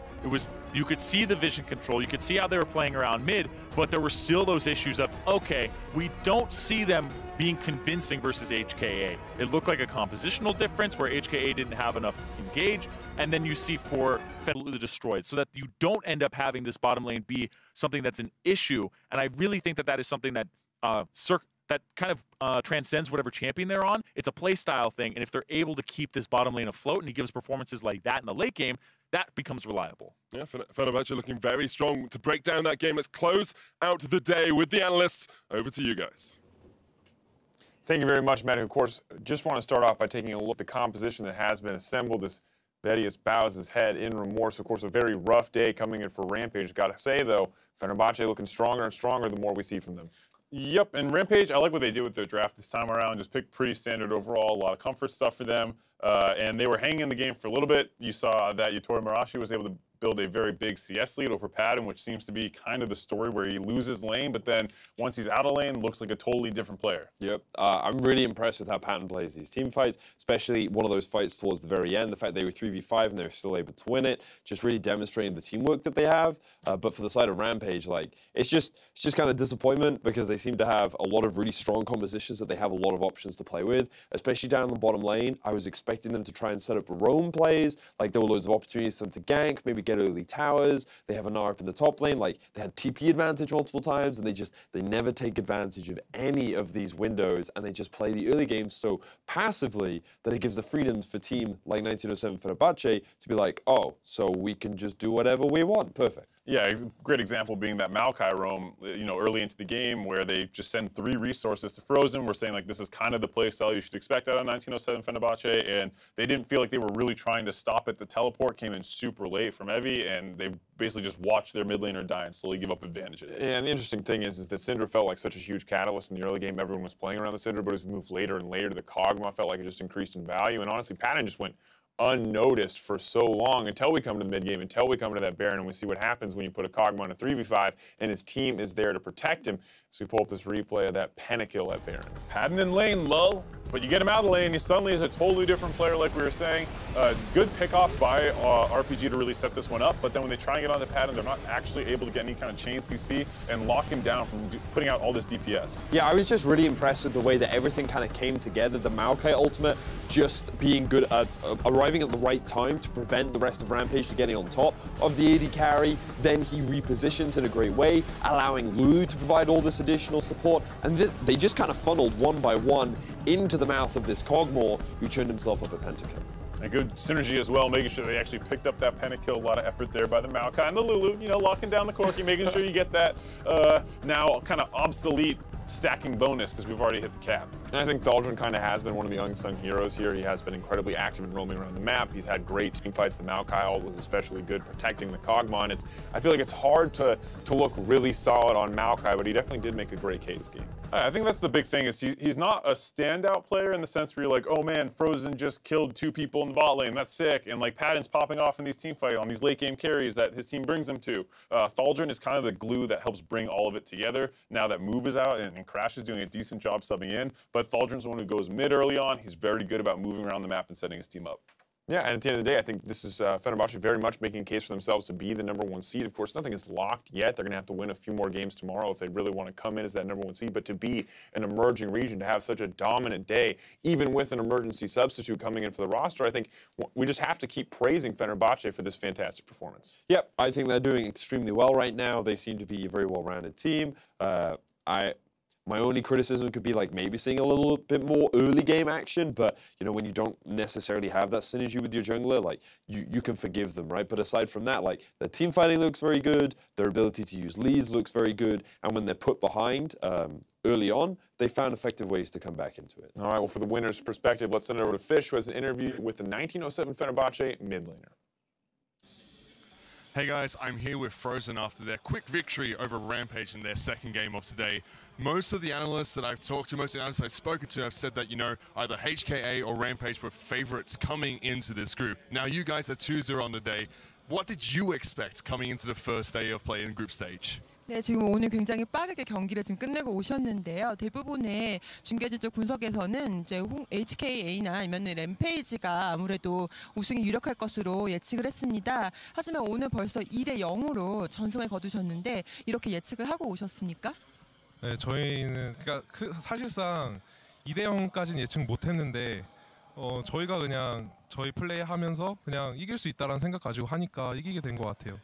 you could see the vision control, you could see how they were playing around mid, but there were still those issues of, okay, we don't see them being convincing versus HKA. It looked like a compositional difference where HKA didn't have enough engage, and then you see for Fenerbahce destroyed, so that you don't end up having this bottom lane be something that's an issue. And I really think that that is something that that kind of transcends whatever champion they're on. It's a play style thing, and if they're able to keep this bottom lane afloat and he gives performances like that in the late game, that becomes reliable. Yeah, Fenerbahce looking very strong to break down that game. Let's close out the day with the analysts. Over to you guys. Thank you very much, Matt. Of course, just want to start off by taking a look at the composition that has been assembled. This Vedius bows his head in remorse. Of course, a very rough day coming in for Rampage. Got to say, though, Fenerbahce looking stronger and stronger the more we see from them. Yep, and Rampage, I like what they did with their draft this time around. Just picked pretty standard overall, a lot of comfort stuff for them. And they were hanging in the game for a little bit. You saw that Yutori Marashi was able to build a very big CS lead over Padden, which seems to be kind of the story where he loses lane, but then once he's out of lane, looks like a totally different player. Yep. I'm really impressed with how Padden plays these team fights, especially one of those fights towards the very end. The fact they were 3v5 and they were still able to win it, just really demonstrating the teamwork that they have. But for the side of Rampage, like it's just kind of disappointment because they seem to have a lot of really strong compositions that they have a lot of options to play with, especially down the bottom lane. I was expecting them to try and set up roam plays, like there were loads of opportunities for them to gank, maybe get early towers. They have an R up in the top lane, like they had TP advantage multiple times, and they never take advantage of any of these windows, and they just play the early games so passively that it gives the freedom for team like 1907 Fenerbahce to be like, oh, so we can just do whatever we want. Perfect. Yeah, great example being that Maokai roam, early into the game where they just send 3 resources to Frozen. We're saying like this is kind of the play style you should expect out of 1907 Fenerbahce, and they didn't feel like they were really trying to stop it. The teleport came in super late from Evie, and they basically just watched their mid laner die and slowly give up advantages. Yeah, and the interesting thing is that Syndra felt like such a huge catalyst in the early game. Everyone was playing around the Syndra, but as we moved later and later, the Kog'Maw felt like it just increased in value. And honestly, Padden just went unnoticed for so long until we come to the mid game, until we come to that Baron, and we see what happens when you put a Kog'Maw in a 3v5 and his team is there to protect him. So we pull up this replay of that pentakill at Baron. Padden in lane, lull, but you get him out of the lane, he suddenly is a totally different player like we were saying. Good pickoffs by RPG to really set this one up, but then when they try and get onto Padden, they're not actually able to get any kind of chain CC and lock him down from putting out all this DPS. Yeah, I was just really impressed with the way that everything kind of came together. The Maokai ultimate just being good at arriving at the right time to prevent the rest of Rampage to getting on top of the AD carry. Then he repositions in a great way, allowing Lu to provide all this additional support. And they just kind of funneled one by one into the mouth of this Kog'Maw, who turned himself up a pentakill. And good synergy as well, making sure they actually picked up that pentakill. A lot of effort there by the Maokai and the Lulu, locking down the Corki, making sure you get that now kind of obsolete stacking bonus because we've already hit the cap. And I think Thaldrun kind of has been one of the unsung heroes here. He has been incredibly active in roaming around the map. He's had great team fights. The Maokai ult was especially good protecting the Kog'Maw. And I feel like it's hard to look really solid on Maokai, but he definitely did make a great case this game. I think that's the big thing is he's not a standout player in the sense where you're like, oh man, Frozen just killed 2 people in the bot lane, that's sick, and like Padden's popping off in these team fights on these late game carries that his team brings him to. Thaldrun is kind of the glue that helps bring all of it together. Now that Move is out and Crash is doing a decent job subbing in, but Thaldrun's the one who goes mid early on. He's very good about moving around the map and setting his team up. Yeah, and at the end of the day, I think this is Fenerbahce very much making a case for themselves to be the #1 seed. Of course, nothing is locked yet. They're going to have to win a few more games tomorrow if they really want to come in as that #1 seed. But to be an emerging region, to have such a dominant day, even with an emergency substitute coming in for the roster, I think we just have to keep praising Fenerbahce for this fantastic performance. Yep, I think they're doing extremely well right now. They seem to be a very well-rounded team. My only criticism could be like maybe seeing a little bit more early game action, but when you don't necessarily have that synergy with your jungler, like you can forgive them, right? But aside from that, like their team fighting looks very good, their ability to use leads looks very good, and when they're put behind early on, they found effective ways to come back into it. All right, well, for the winner's perspective, let's send it over to Fish, who has an interview with the 1907 Fenerbahce mid laner. Hey guys, I'm here with Frozen after their quick victory over Rampage in their second game of today. Most of the analysts that I've talked to, most of the analysts I've spoken to have said that, either HKA or Rampage were favorites coming into this group. Now you guys are 2-0 on the day. What did you expect coming into the first day of play in group stage? 네, 지금 오늘 굉장히 빠르게 경기를 지금 끝내고 오셨는데요. 대부분의 중계진적 분석에서는 이제 HKA나 아니면 램페이지가 아무래도 우승에 유력할 것으로 예측을 했습니다. 하지만 오늘 벌써 2대0으로 전승을 거두셨는데 이렇게 예측을 하고 오셨습니까? 네, 저희는 사실상 2대0까지는 예측 못했는데 저희가 그냥 저희 플레이하면서 그냥 이길 수 있다라는 생각 가지고 하니까 이기게 된 것 같아요.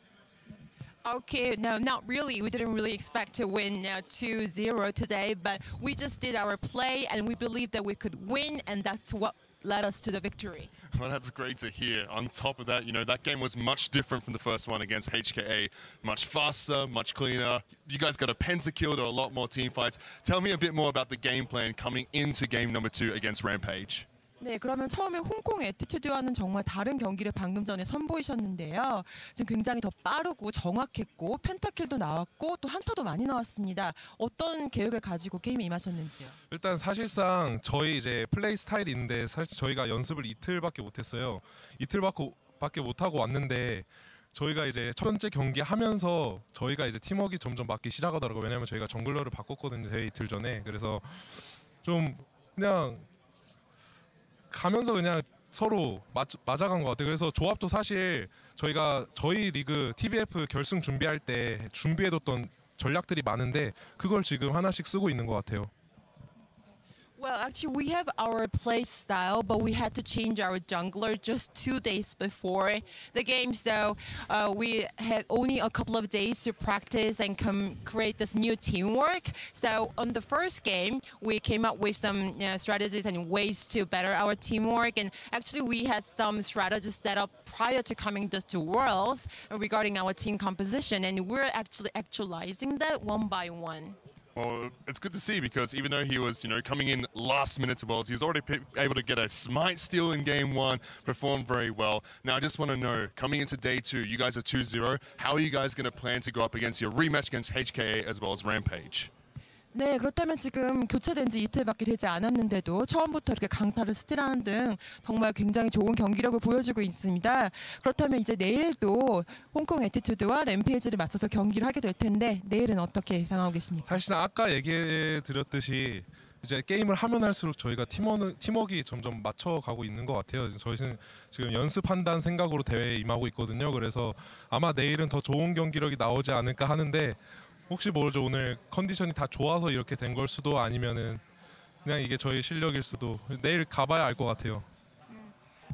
Okay, no, not really. We didn't really expect to win now 2-0 today, but we just did our play and we believed that we could win, and that's what led us to the victory. Well, that's great to hear. On top of that, that game was much different from the first one against HKA. Much faster, much cleaner. You guys got a pentakill to a lot more team fights. Tell me a bit more about the game plan coming into game number 2 against Rampage. 네, 그러면 처음에 홍콩 애티튜드와는 정말 다른 경기를 방금 전에 선보이셨는데요. 지금 굉장히 더 빠르고 정확했고 펜타킬도 나왔고 또 한타도 많이 나왔습니다. 어떤 계획을 가지고 게임에 임하셨는지요? 일단 사실상 저희 이제 플레이 스타일인데 사실 저희가 연습을 이틀밖에 못했어요. 이틀밖에 못하고 왔는데 저희가 이제 첫 번째 경기 하면서 저희가 이제 팀워크가 점점 맞기 시작하더라고요. 왜냐면 저희가 정글러를 바꿨거든요. 대회 이틀 전에. 그래서 좀 그냥 가면서 그냥 서로 맞아간 것 같아요. 그래서 조합도 사실 저희가 저희 리그 TBF 결승 준비할 때 준비해뒀던 전략들이 많은데 그걸 지금 하나씩 쓰고 있는 것 같아요. Well, actually, we have our play style, but we had to change our jungler just 2 days before the game. So we had only a couple of days to practice and create this new teamwork. So on the first game, we came up with some strategies and ways to better our teamwork. And actually, we had some strategies set up prior to coming to Worlds regarding our team composition. And we're actually actualizing that one by one. Well, it's good to see because even though he was, coming in last minute to Worlds, he was already able to get a smite steal in game 1, performed very well. Now, I just want to know, coming into day 2, you guys are 2-0. How are you guys going to plan to go up against your rematch against HKA as well as Rampage? 네, 그렇다면 지금 교체된 지 이틀밖에 되지 않았는데도 처음부터 이렇게 강타를 스틸하는 등 정말 굉장히 좋은 경기력을 보여주고 있습니다. 그렇다면 이제 내일도 홍콩 애티튜드와 램페이지를 맞서서 경기를 하게 될 텐데 내일은 어떻게 예상하고 계십니까? 사실 아까 얘기해 드렸듯이 이제 게임을 하면 할수록 저희가 팀워크가 점점 맞춰가고 있는 것 같아요. 저희는 지금 연습한다는 생각으로 대회에 임하고 있거든요. 그래서 아마 내일은 더 좋은 경기력이 나오지 않을까 하는데 혹시 모르죠. 오늘 컨디션이 다 좋아서 이렇게 된 걸 수도 아니면은 그냥 이게 저희 실력일 수도. 내일 가봐야 알 것 같아요.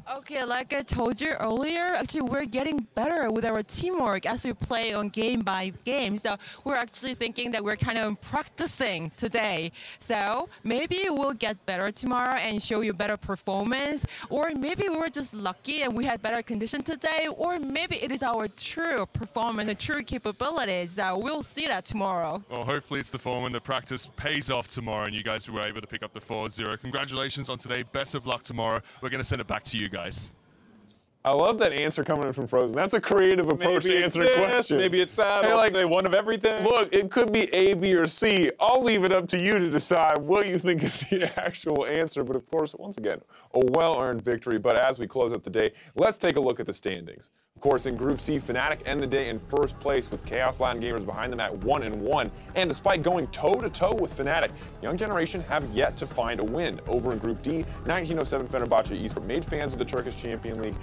Okay, like I told you earlier, actually we're getting better with our teamwork as we play on game by game. So we're actually thinking that we're kind of practicing today. So maybe we'll get better tomorrow and show you better performance. Or maybe we were just lucky and we had better condition today. Or maybe it is our true performance and true capabilities. We'll see that tomorrow. Well, hopefully it's the form and the practice pays off tomorrow and you guys were able to pick up the 4-0. Congratulations on today. Best of luck tomorrow. We're going to send it back to you guys. I love that answer coming in from Frozen. That's a creative approach to answering a question. Maybe it's that. Hey, say one of everything. Look, it could be A, B, or C. I'll leave it up to you to decide what you think is the actual answer. But of course, once again, a well-earned victory. But as we close out the day, let's take a look at the standings. Of course, in Group C, Fnatic end the day in first place with Chaos Latin Gamers behind them at 1-1. And despite going toe-to-toe with Fnatic, Young Generation have yet to find a win. Over in Group D, 1907 Fenerbahce Esport made fans of the Turkish Champion League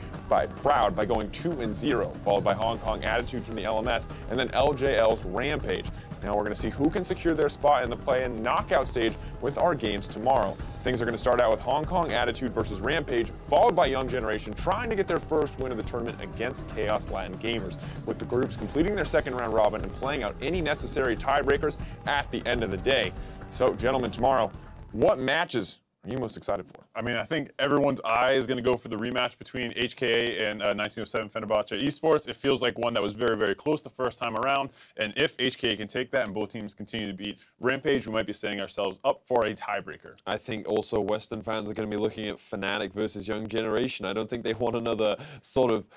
proud by going 2-0, followed by Hong Kong Attitude from the LMS, and then LJL's Rampage. Now we're going to see who can secure their spot in the play-in knockout stage with our games tomorrow. Things are going to start out with Hong Kong Attitude versus Rampage, followed by Young Generation trying to get their first win of the tournament against Chaos Latin Gamers, with the groups completing their second round robin and playing out any necessary tiebreakers at the end of the day. So, gentlemen, tomorrow, what matches are you most excited for? I mean, I think everyone's eye is going to go for the rematch between HKA and 1907 Fenerbahce Esports. It feels like one that was very, very close the first time around. And if HKA can take that and both teams continue to beat Rampage, we might be setting ourselves up for a tiebreaker. I think also Western fans are going to be looking at Fnatic versus Young Generation. I don't think they want another sort of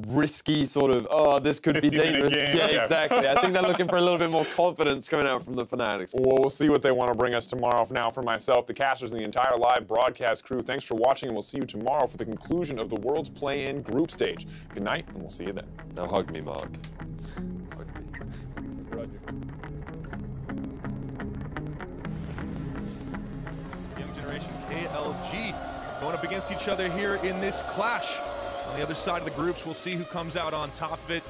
risky sort of, oh, this could be dangerous. Yeah, exactly. I think they're looking for a little bit more confidence coming out from the Fnatics. Well, we'll see what they want to bring us tomorrow. For now, for myself, the casters, and the entire live broadcast crew, thanks for watching, and we'll see you tomorrow for the conclusion of the World's Play-In group stage. Good night, and we'll see you then. Now hug me, Mark. Hug me. Young Generation KLG going up against each other here in this clash. On the other side of the groups, we'll see who comes out on top of it.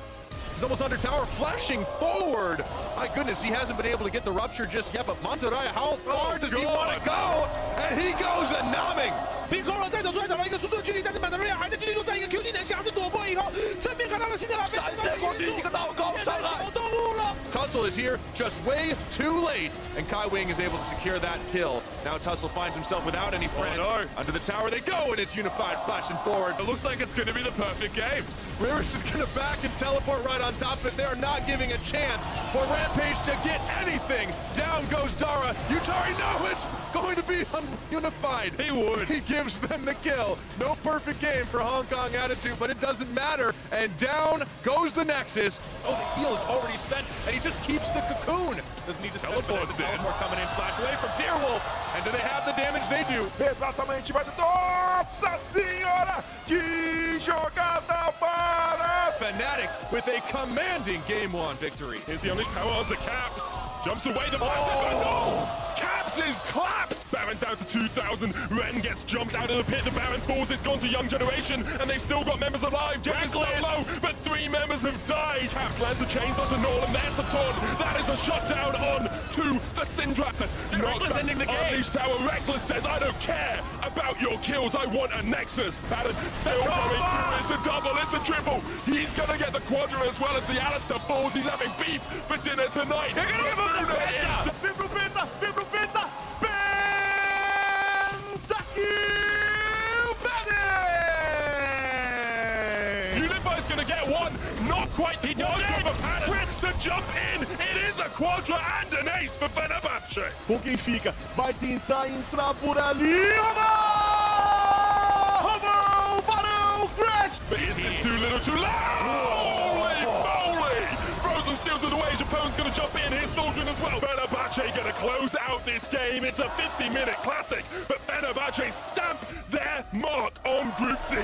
He's almost under tower, flashing forward. My goodness, he hasn't been able to get the rupture just yet, but Monterrey, how far does he want to go? And he goes a numbing. 冰空了，再走出来找到一个速度的距离，但是曼德瑞亚还在继续在一个 Q 技能下是躲过以后，正面看到了新的蓝，闪现过去一个倒钩伤害，动物了。 Tussle is here just way too late, and Kai Wing is able to secure that kill. Now Tussle finds himself without any friend. Under the tower they go, and it's Unified flashing forward. It looks like it's going to be the perfect game. Rivers is going to back and teleport right on top of it. They're not giving a chance for Rampage to get anything. Down goes Dara. Utari, no, it's going to be Unified. He would. He gives them the kill. No perfect game for Hong Kong Attitude, but it doesn't matter. And down goes the Nexus. Oh, the heal is already spent, and he just keeps the cocoon. Doesn't need to teleport. The teleport coming in, flash away from Deerwolf. And do they have the damage? They do. Exatamente, vai. Nossa Senhora! Que jogada para Fnatic with a commanding Game 1 victory. Here's the Unleashed power onto Caps. Jumps away the massive, but no! Caps is clapped! Baron down to 2,000. Ren gets jumped out of the pit. The Baron falls. It's gone to Young Generation, and they've still got members alive. Jess is so low, but 3 members have died. Caps lands the chains onto Nolan. There's the taunt. That is a shutdown on to the Syndra. Reckless ending the game. Unleashed tower. Reckless says, I don't care about your kills. I want a Nexus. Baron still going through. It's a double. It's a triple. He's going to get the Quadra as well as the Alistair falls. He's having beef for dinner tonight. They're going to give him the Penta! Vibro Penta! Vibro Penta! Pentakill Bandit! Unifi's going to get one. Not quite. He does have a pattern. Crits to jump in. It is a Quadra and an ace for Fenerbahce. Com quem fica? Vai tentar entrar por ali. Homo! Barão! Crash! But is this too little too loud? Holy moly! Frozen steals it away. Japon's going to jump in. Here's Thaldrin as well. Fenerbahce going to close out this game. It's a 50-minute classic. But Fenerbahce stamp their mark on Group D.